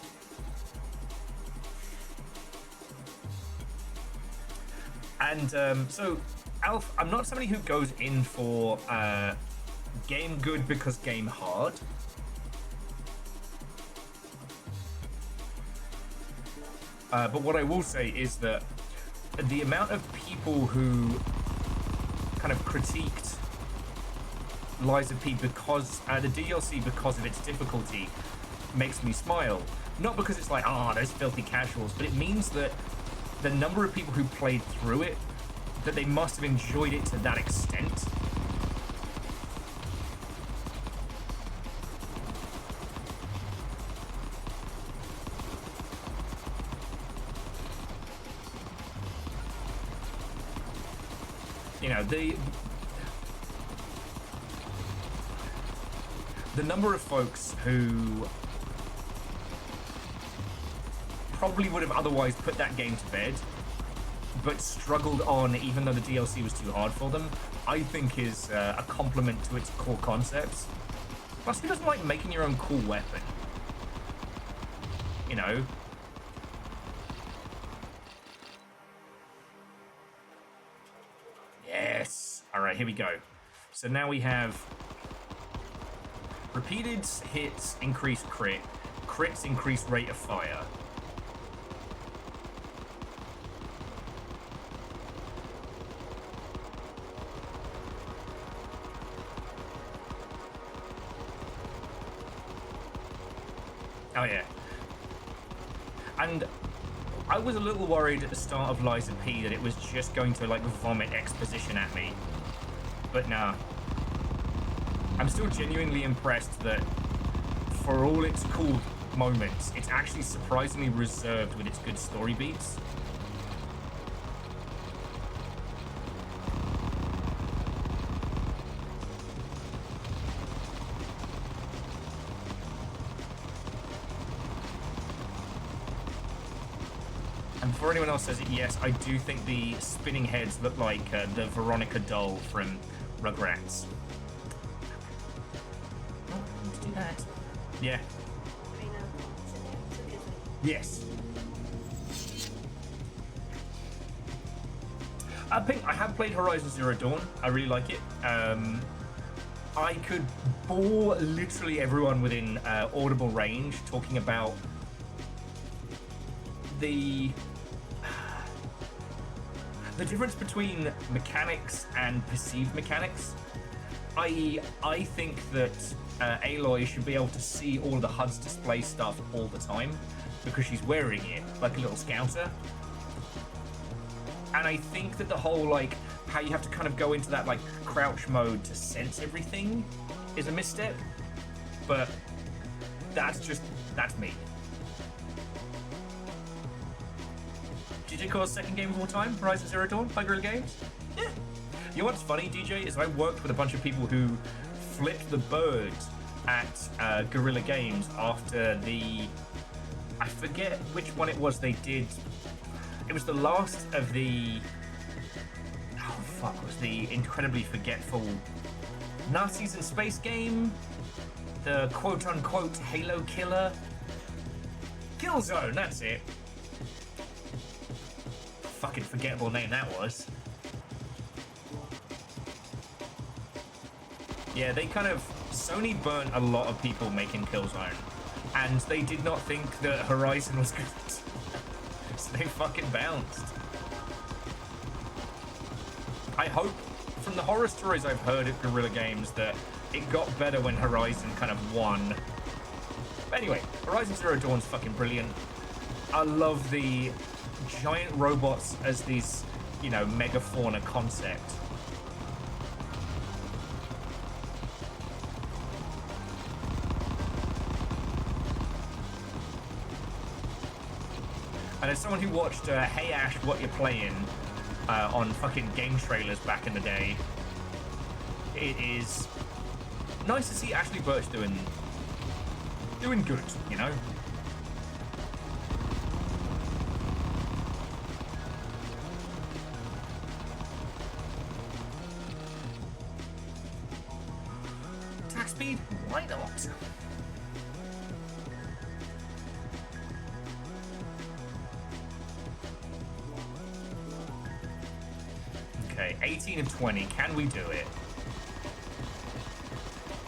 And so, Alf, I'm not somebody who goes in for game good because game hard. But what I will say is that the amount of people who kind of critiqued Liza P because the DLC because of its difficulty makes me smile. Not because it's like, ah, those filthy casuals, but it means that the number of people who played through it, that they must have enjoyed it to that extent. You know, the number of folks who probably would have otherwise put that game to bed, but struggled on even though the DLC was too hard for them, I think is a compliment to its core concepts. Plus, who doesn't like making your own cool weapon? You know? Yes! Alright, here we go. So now we have repeated hits increase crit, crits increase rate of fire. Oh yeah. And I was a little worried at the start of Liza P that it was just going to like vomit exposition at me. But nah. I'm still genuinely impressed that for all its cool moments, it's actually surprisingly reserved with its good story beats. And for anyone else says it, yes, I do think the spinning heads look like the Veronica doll from Rugrats. Oh, let's do that. Yeah. Yes. Pink, I have played Horizon Zero Dawn. I really like it. I could bore literally everyone within audible range talking about the difference between mechanics and perceived mechanics. I think that Aloy should be able to see all of the HUD's display stuff all the time, because she's wearing it like a little scouter. And I think that the whole, like, how you have to kind of go into that, like, crouch mode to sense everything is a misstep. But that's me. DJ Core's second game of all time, Horizon Zero Dawn by Guerrilla Games? Yeah. You know what's funny, DJ, is I worked with a bunch of people who flipped the bird at Guerrilla Games after the... I forget which one it was they did. It was the last of the... Oh, fuck. It was the incredibly forgetful Nazis in Space game? The quote-unquote Halo killer? Killzone, that's it. Fucking forgettable name that was. Yeah, they kind of... Sony burnt a lot of people making Killzone. And they did not think that Horizon was good. So they fucking bounced. I hope, from the horror stories I've heard at Guerrilla Games, that it got better when Horizon kind of won. But anyway, Horizon Zero Dawn's fucking brilliant. I love the giant robots as these, you know, megafauna concept. And as someone who watched Hey Ash, What You're Playing on fucking game trailers back in the day, it is nice to see Ashley Birch doing good, you know? Attack speed? Why not? Okay, 18 and 20. Can we do it?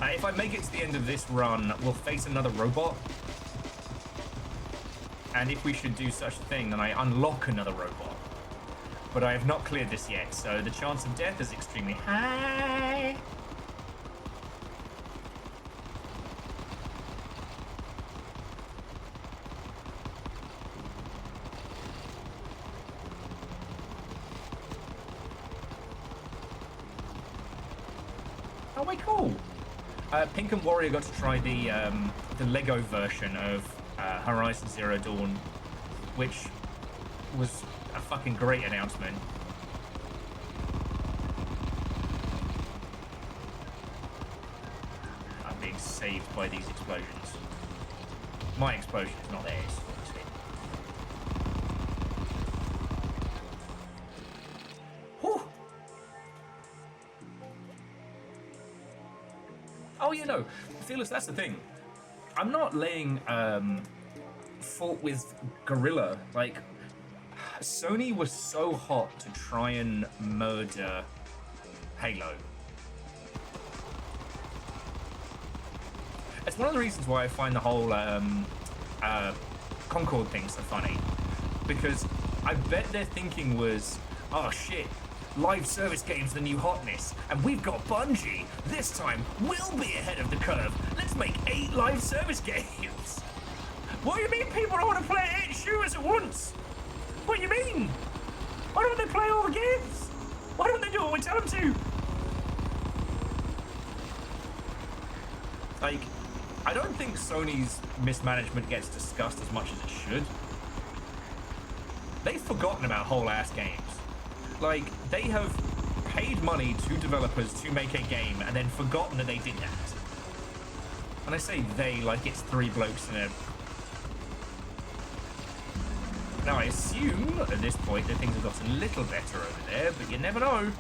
If I make it to the end of this run, we'll face another robot. And if we should do such a thing, then I unlock another robot. But I have not cleared this yet, so the chance of death is extremely high. Oh, wait, cool. Pink and Warrior got to try the Lego version of Horizon Zero Dawn, which was a fucking great announcement. I'm being saved by these explosions. My explosion is not theirs. Oh, you know, Fearless, that's the thing. I'm not laying fault with Guerrilla. Like, Sony was so hot to try and murder Halo. It's one of the reasons why I find the whole Concord thing so funny. Because I bet their thinking was, oh shit, live service games the new hotness, and we've got Bungie. This time, we'll be ahead of the curve. Let's make 8 live service games. What do you mean people don't want to play 8 shooters at once? What do you mean? Why don't they play all the games? Why don't they do what we tell them to? Like, I don't think Sony's mismanagement gets discussed as much as it should. They've forgotten about whole ass games. Like, they have paid money to developers to make a game and then forgotten that they did that. And I say they like it's 3 blokes in a... Now, I assume at this point that things have gotten a little better over there, but you never know.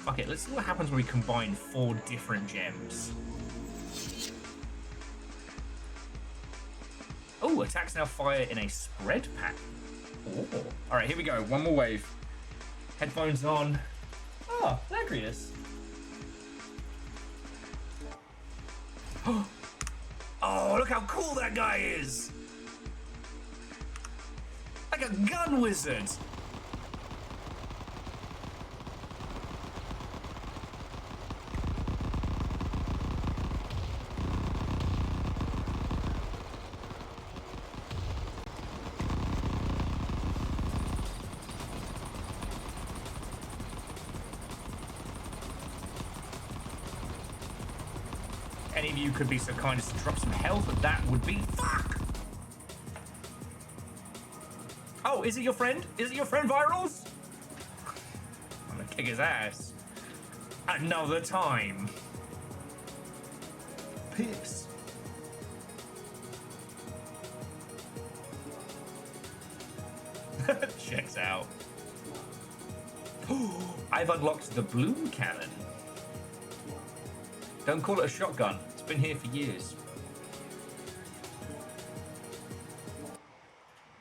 Fuck it, let's see what happens when we combine 4 different gems. Oh, attacks now fire in a spread pattern. Oh. Alright, here we go. One more wave. Headphones on. Oh, Zagreus. Oh, look how cool that guy is! Like a gun wizard! any of you could be so kind as to drop some health, that would be fuck. Oh, is it your friend? Is it your friend, Virals? I'm gonna kick his ass. Another time. Piss. Checks out. I've unlocked the bloom cannon. Don't call it a shotgun. It's been here for years.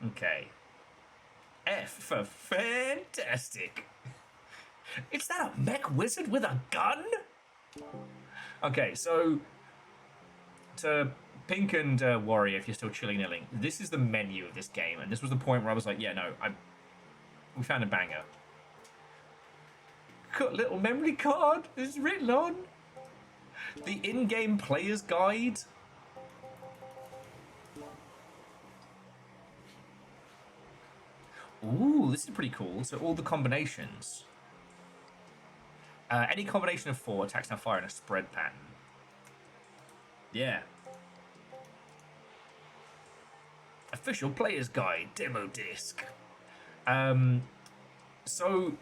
Okay. F for fantastic. Is that a mech wizard with a gun? Okay, so to Pink and Warrior, if you're still chilling nilling, this is the menu of this game, and this was the point where I was like, yeah, no, we found a banger. Got a little memory card. It's written on the in-game player's guide. Ooh, this is pretty cool. So all the combinations. Any combination of 4 attacks now fire in a spread pattern. Yeah. Official player's guide demo disc. So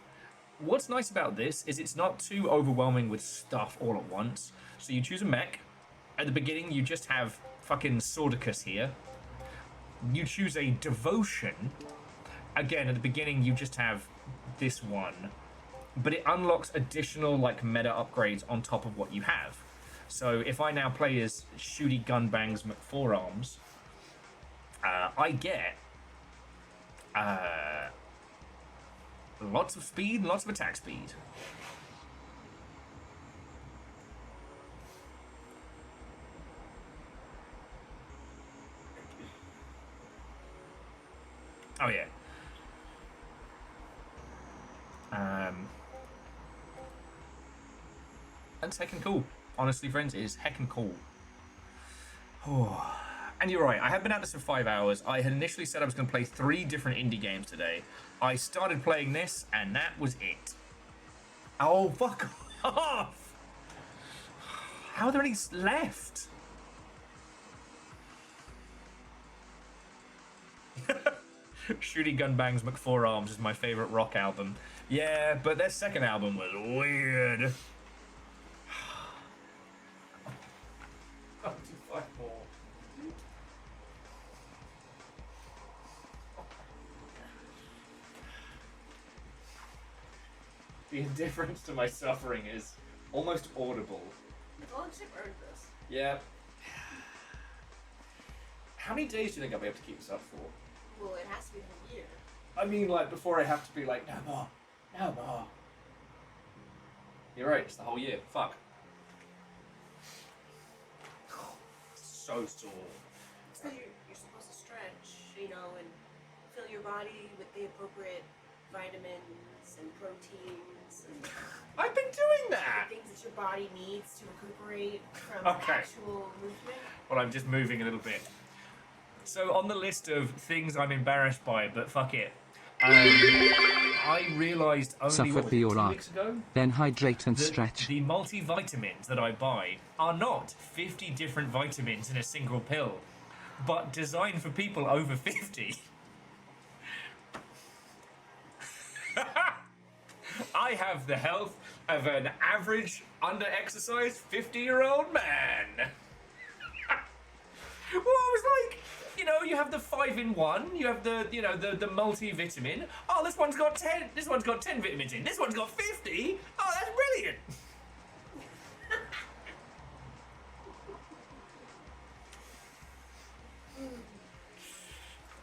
what's nice about this is it's not too overwhelming with stuff all at once. So you choose a mech. At the beginning, you just have fucking Swordicus here. You choose a devotion. Again, at the beginning, you just have this one. But it unlocks additional like meta upgrades on top of what you have. So if I now play as Shooty Gunbangs McForearms, I get lots of speed and lots of attack speed. Oh yeah. That's heckin' cool. Honestly, friends, it is heckin' cool. Oh. And you're right, I have been at this for 5 hours. I had initially said I was going to play 3 different indie games today. I started playing this, and that was it. Oh, fuck off! How are there any left? Shooty Gunbangs McForearms is my favourite rock album. Yeah, but their second album was weird. I'll do 5 more. The indifference to my suffering is almost audible. How long should I earn this? Yeah. How many days do you think I'll be able to keep this up for? Well, it has to be a year. I mean, like, before I have to be like, no more, no more. You're right, it's the whole year. Fuck. So sore. So you're supposed to stretch, you know, and fill your body with the appropriate vitamins and proteins and I've been doing that! things that your body needs to recuperate from Okay. actual movement. Well, I'm just moving a little bit. So on the list of things I'm embarrassed by, but fuck it. I realised only Suffer what, for your 2 art. weeks ago Then hydrate and that stretch. the multivitamins that I buy are not 50 different vitamins in a single pill, but designed for people over 50. I have the health of an average, under-exercised 50-year-old man. Well, I was like, you know, you have the 5-in-1, you have the, you know, the multivitamin. Oh, this one's got 10. This one's got 10 vitamins in. This one's got 50. Oh, that's brilliant.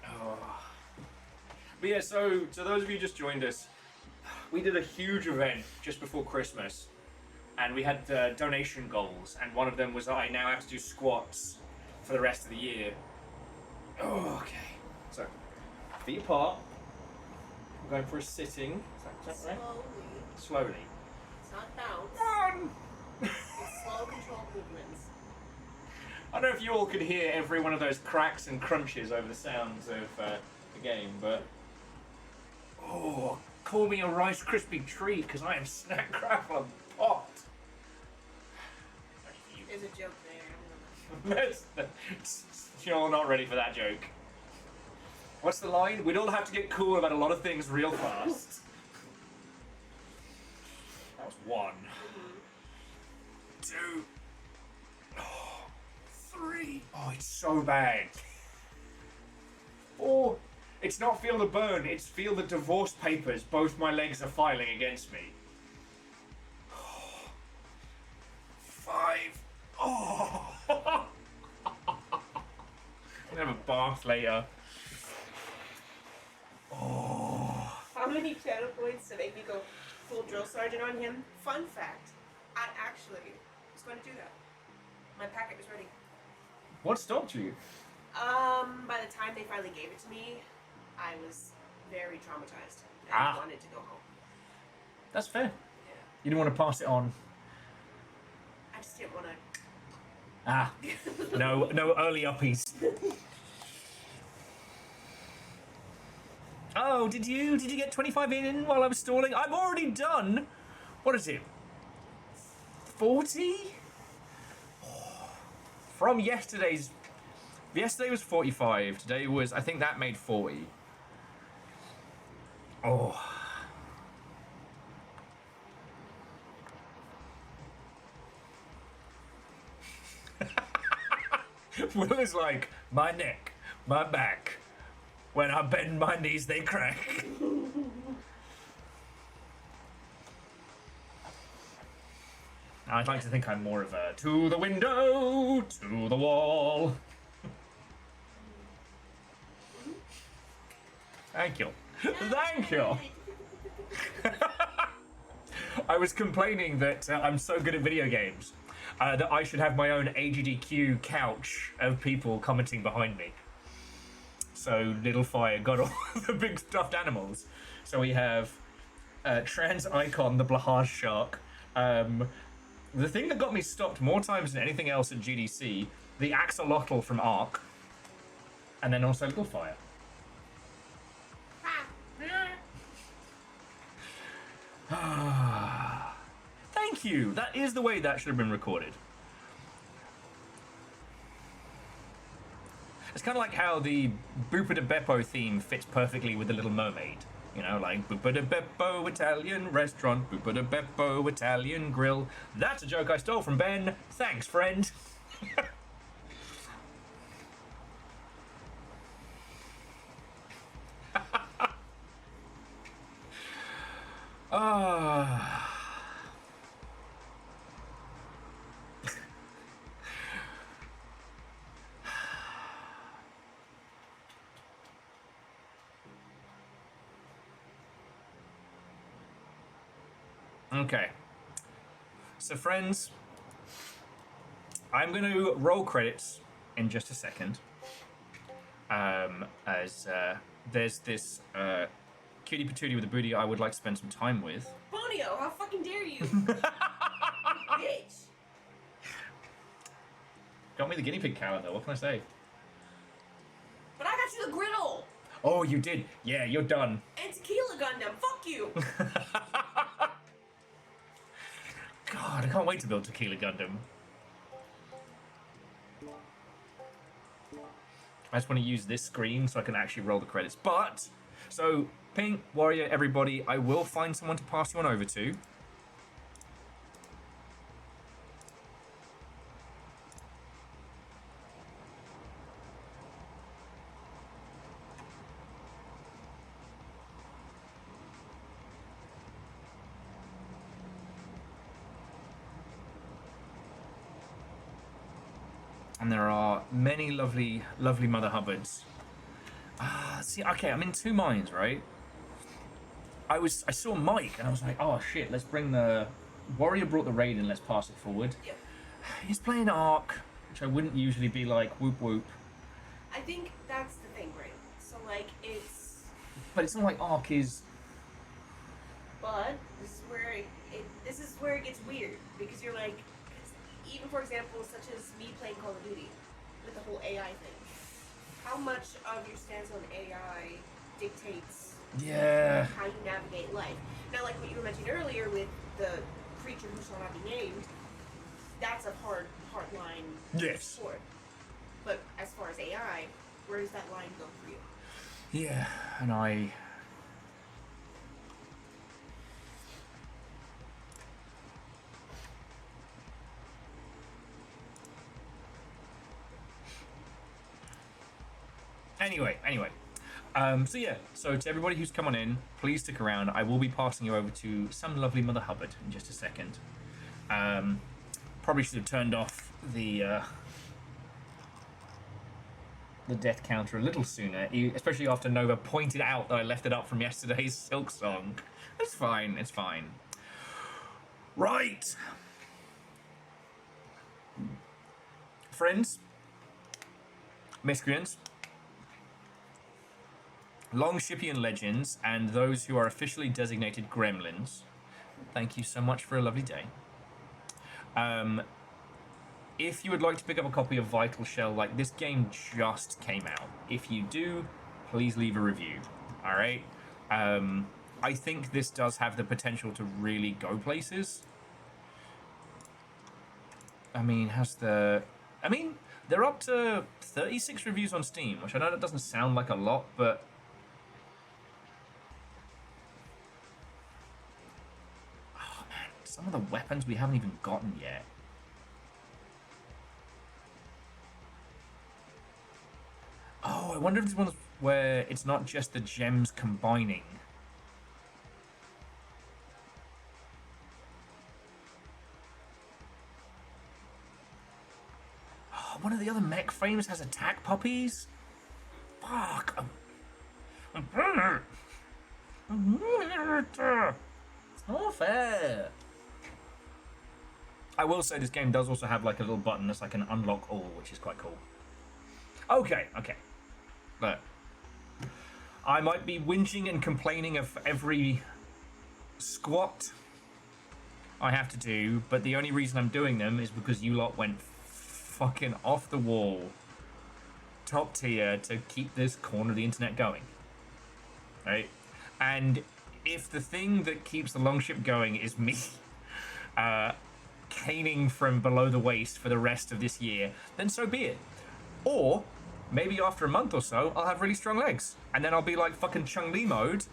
Oh. But yeah, so those of you who just joined us, we did a huge event just before Christmas, and we had donation goals, and one of them was I now have to do squats for the rest of the year. Oh, okay. So, feet apart. I'm going for a sitting. Is that right? Slowly. Slowly. It's not bounce. Run! It's slow, controlled movements. I don't know if you all could hear every one of those cracks and crunches over the sounds of the game, but... Oh, call me a Rice Krispie treat, because I am snack crackle and popped. There's a joke there. You're not ready for that joke. What's the line? We'd all have to get cool about a lot of things real fast. That was 1. 2. 3. Oh, it's so bad. 4. It's not feel the burn, it's feel the divorce papers both my legs are filing against me. 5. Oh. I'm gonna have a bath later. Oh. How many piano points to make me go full drill sergeant on him? Fun fact, I actually was going to do that. My packet was ready. What stopped you? By the time they finally gave it to me, I was very traumatized and I wanted to go home. That's fair. Yeah. You didn't want to pass it on. I just didn't want to. No early uppies. Oh, did you get 25 in while I was stalling? I'm already done. What is it? 40? From yesterday's. Yesterday was 45. Today was. I think that made 40. Oh. Will is like, my neck, my back. When I bend my knees, they crack. I'd like to think I'm more of a to the window, to the wall. Thank you. Thank you. I was complaining that I'm so good at video games that I should have my own AGDQ couch of people commenting behind me. So Little Fire got all the big stuffed animals. So we have Trans Icon, the Blahaj shark. The thing that got me stopped more times than anything else at GDC, the Axolotl from Ark, and then also Little Fire. Thank you. That is the way that should have been recorded. It's kind of like how the Bupa de Beppo theme fits perfectly with The Little Mermaid. You know, like Bupa de Beppo Italian restaurant, Bupa de Beppo Italian grill. That's a joke I stole from Ben. Thanks, friend. Okay. So, friends, I'm going to roll credits in just a second. As there's this cutie patootie with a booty I would like to spend some time with. Bonio, how fucking dare you? Bitch. Got me the guinea pig calendar, what can I say? But I got you the griddle. Oh, you did? Yeah, you're done. And Tequila Gundam, fuck you. God, I can't wait to build Tequila Gundam. I just want to use this screen so I can actually roll the credits. But, so, Pink, Warrior, everybody, I will find someone to pass you on over to. And there are many lovely, lovely Mother Hubbards. See, okay, I'm in two minds, right? I saw Mike, and I was like, oh shit, let's bring the... Warrior brought the raid in, let's pass it forward. Yep. He's playing Ark, which I wouldn't usually be like, whoop whoop. I think that's the thing, right? So, like, it's... But it's not like Ark is... But this is where it gets weird, because you're like... Even, for example, such as me playing Call of Duty, with the whole AI thing. How much of your stance on AI dictates how you navigate life? Now, like what you were mentioning earlier with the creature who shall not be named, that's a hard line Yes. for it. Where does that line go for you? Yeah, and I... Anyway. So yeah, so to everybody who's come on in, please stick around. I will be passing you over to some lovely Mother Hubbard in just a second. Probably should have turned off the death counter a little sooner, especially after Nova pointed out that I left it up from yesterday's Silk Song. It's fine, it's fine. Right. Friends, miscreants, Longshipian legends, and those who are officially designated gremlins, thank you so much for a lovely day. If you would like to pick up a copy of Vital Shell, like, this game just came out. If you do, please leave a review. All right. I think this does have the potential to really go places. I mean, they're up to 36 reviews on Steam, which I know that doesn't sound like a lot, but oh man, some of the weapons we haven't even gotten yet. Oh, I wonder if this one's where it's not just the gems combining. Oh, one of the other mech frames has attack puppies? Fuck. It's not fair. I will say this game does also have like a little button that's like an unlock all, which is quite cool. Okay. But I might be whinging and complaining of every squat I have to do, but the only reason I'm doing them is because you lot went fucking off the wall, top tier, to keep this corner of the internet going. Right? And if the thing that keeps the Longship going is me caning from below the waist for the rest of this year, then so be it. Or maybe after a month or so, I'll have really strong legs. And then I'll be like fucking Chung-Li mode.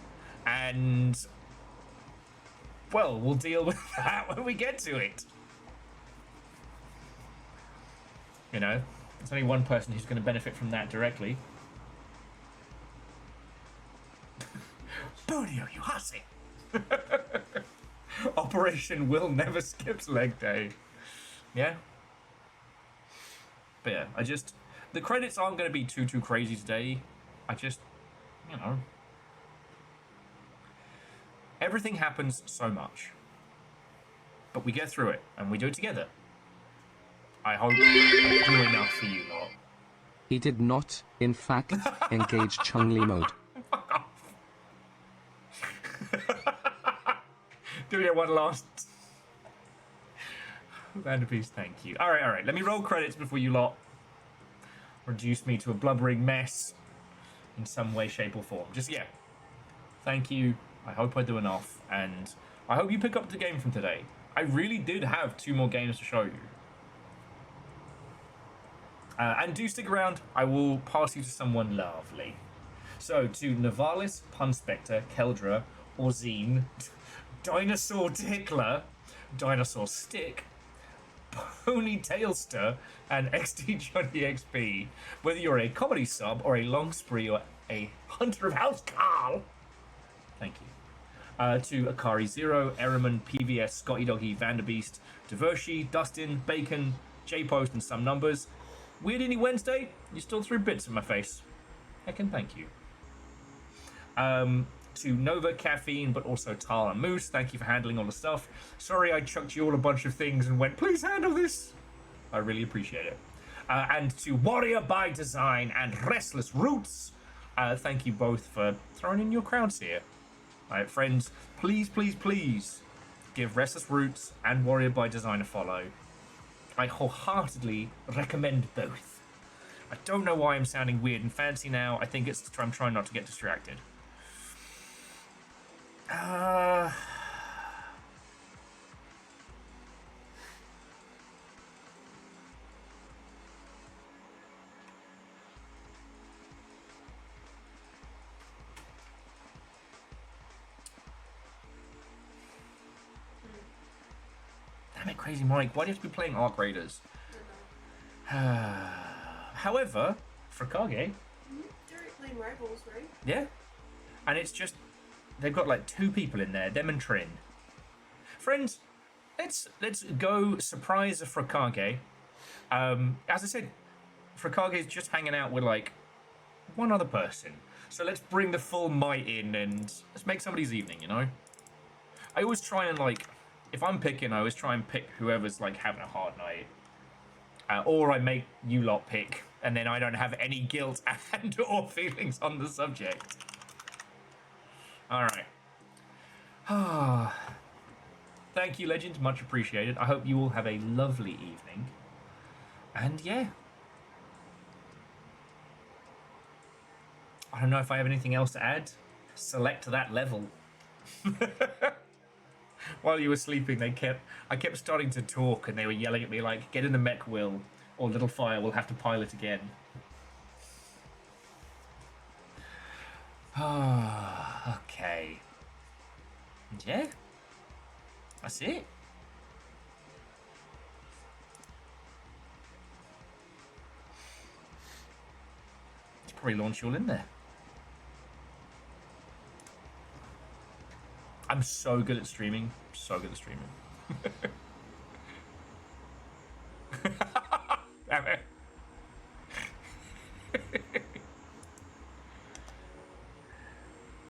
And, well, we'll deal with that when we get to it. You know, there's only one person who's going to benefit from that directly. Bodio, you hussy! Operation Will Never Skips leg day. Yeah? But yeah, the credits aren't going to be too crazy today. You know. Everything happens so much. But we get through it, and we do it together. I hope I do enough for you lot. He did not, in fact, engage Chung-Li mode. Fuck off. Do you one last... Vanderbeest, thank you. Alright. Let me roll credits before you lot reduce me to a blubbering mess in some way, shape, or form. Thank you. I hope I do enough, and I hope you pick up the game from today. I really did have 2 more games to show you. And do stick around. I will pass you to someone lovely. So, to Navalis, Punspector, Keldra, Orzine, Dinosaur Tickler, Dinosaur Stick, Ponytailster, and XD Johnny XP. Whether you're a comedy sub or a long spree or a hunter of house Carl, thank you. To Akari Zero, Eriman, PVS, Scotty Doggy, Vanderbeest, Divershi, Dustin, Bacon, J-Post, and some numbers. Weird Indie Wednesday, you still threw bits in my face. Heckin' thank you. To Nova, Caffeine, but also Tala Moose, thank you for handling all the stuff. Sorry I chucked you all a bunch of things and went, please handle this. I really appreciate it. And to Warrior by Design and Restless Roots, thank you both for throwing in your crowds here. Alright, friends, please give Restless Roots and Warrior by Design a follow. I wholeheartedly recommend both. I don't know why I'm sounding weird and fancy now. I think it's I'm trying not to get distracted. Crazy Mike, why do you have to be playing Arc Raiders? However, Frikage, They're playing rivals, right? yeah, and it's just they've got like 2 people in there, them and Trin. Friends, let's go surprise a Frikage. As I said, Frikage is just hanging out with like 1 other person. So let's bring the full might in and let's make somebody's evening, you know? I always try and like, if I'm picking, I always try and pick whoever's like having a hard night. Or I make you lot pick, and then I don't have any guilt and or feelings on the subject. Alright. Thank you, Legends. Much appreciated. I hope you all have a lovely evening. And yeah. I don't know if I have anything else to add. Select that level. While you were sleeping, I kept starting to talk, and they were yelling at me like, "Get in the mech, Will, or Little Fire will have to pilot again." Okay. And yeah, that's it. Let's probably launch you all in there. I'm so good at streaming. So good at streaming. Damn it.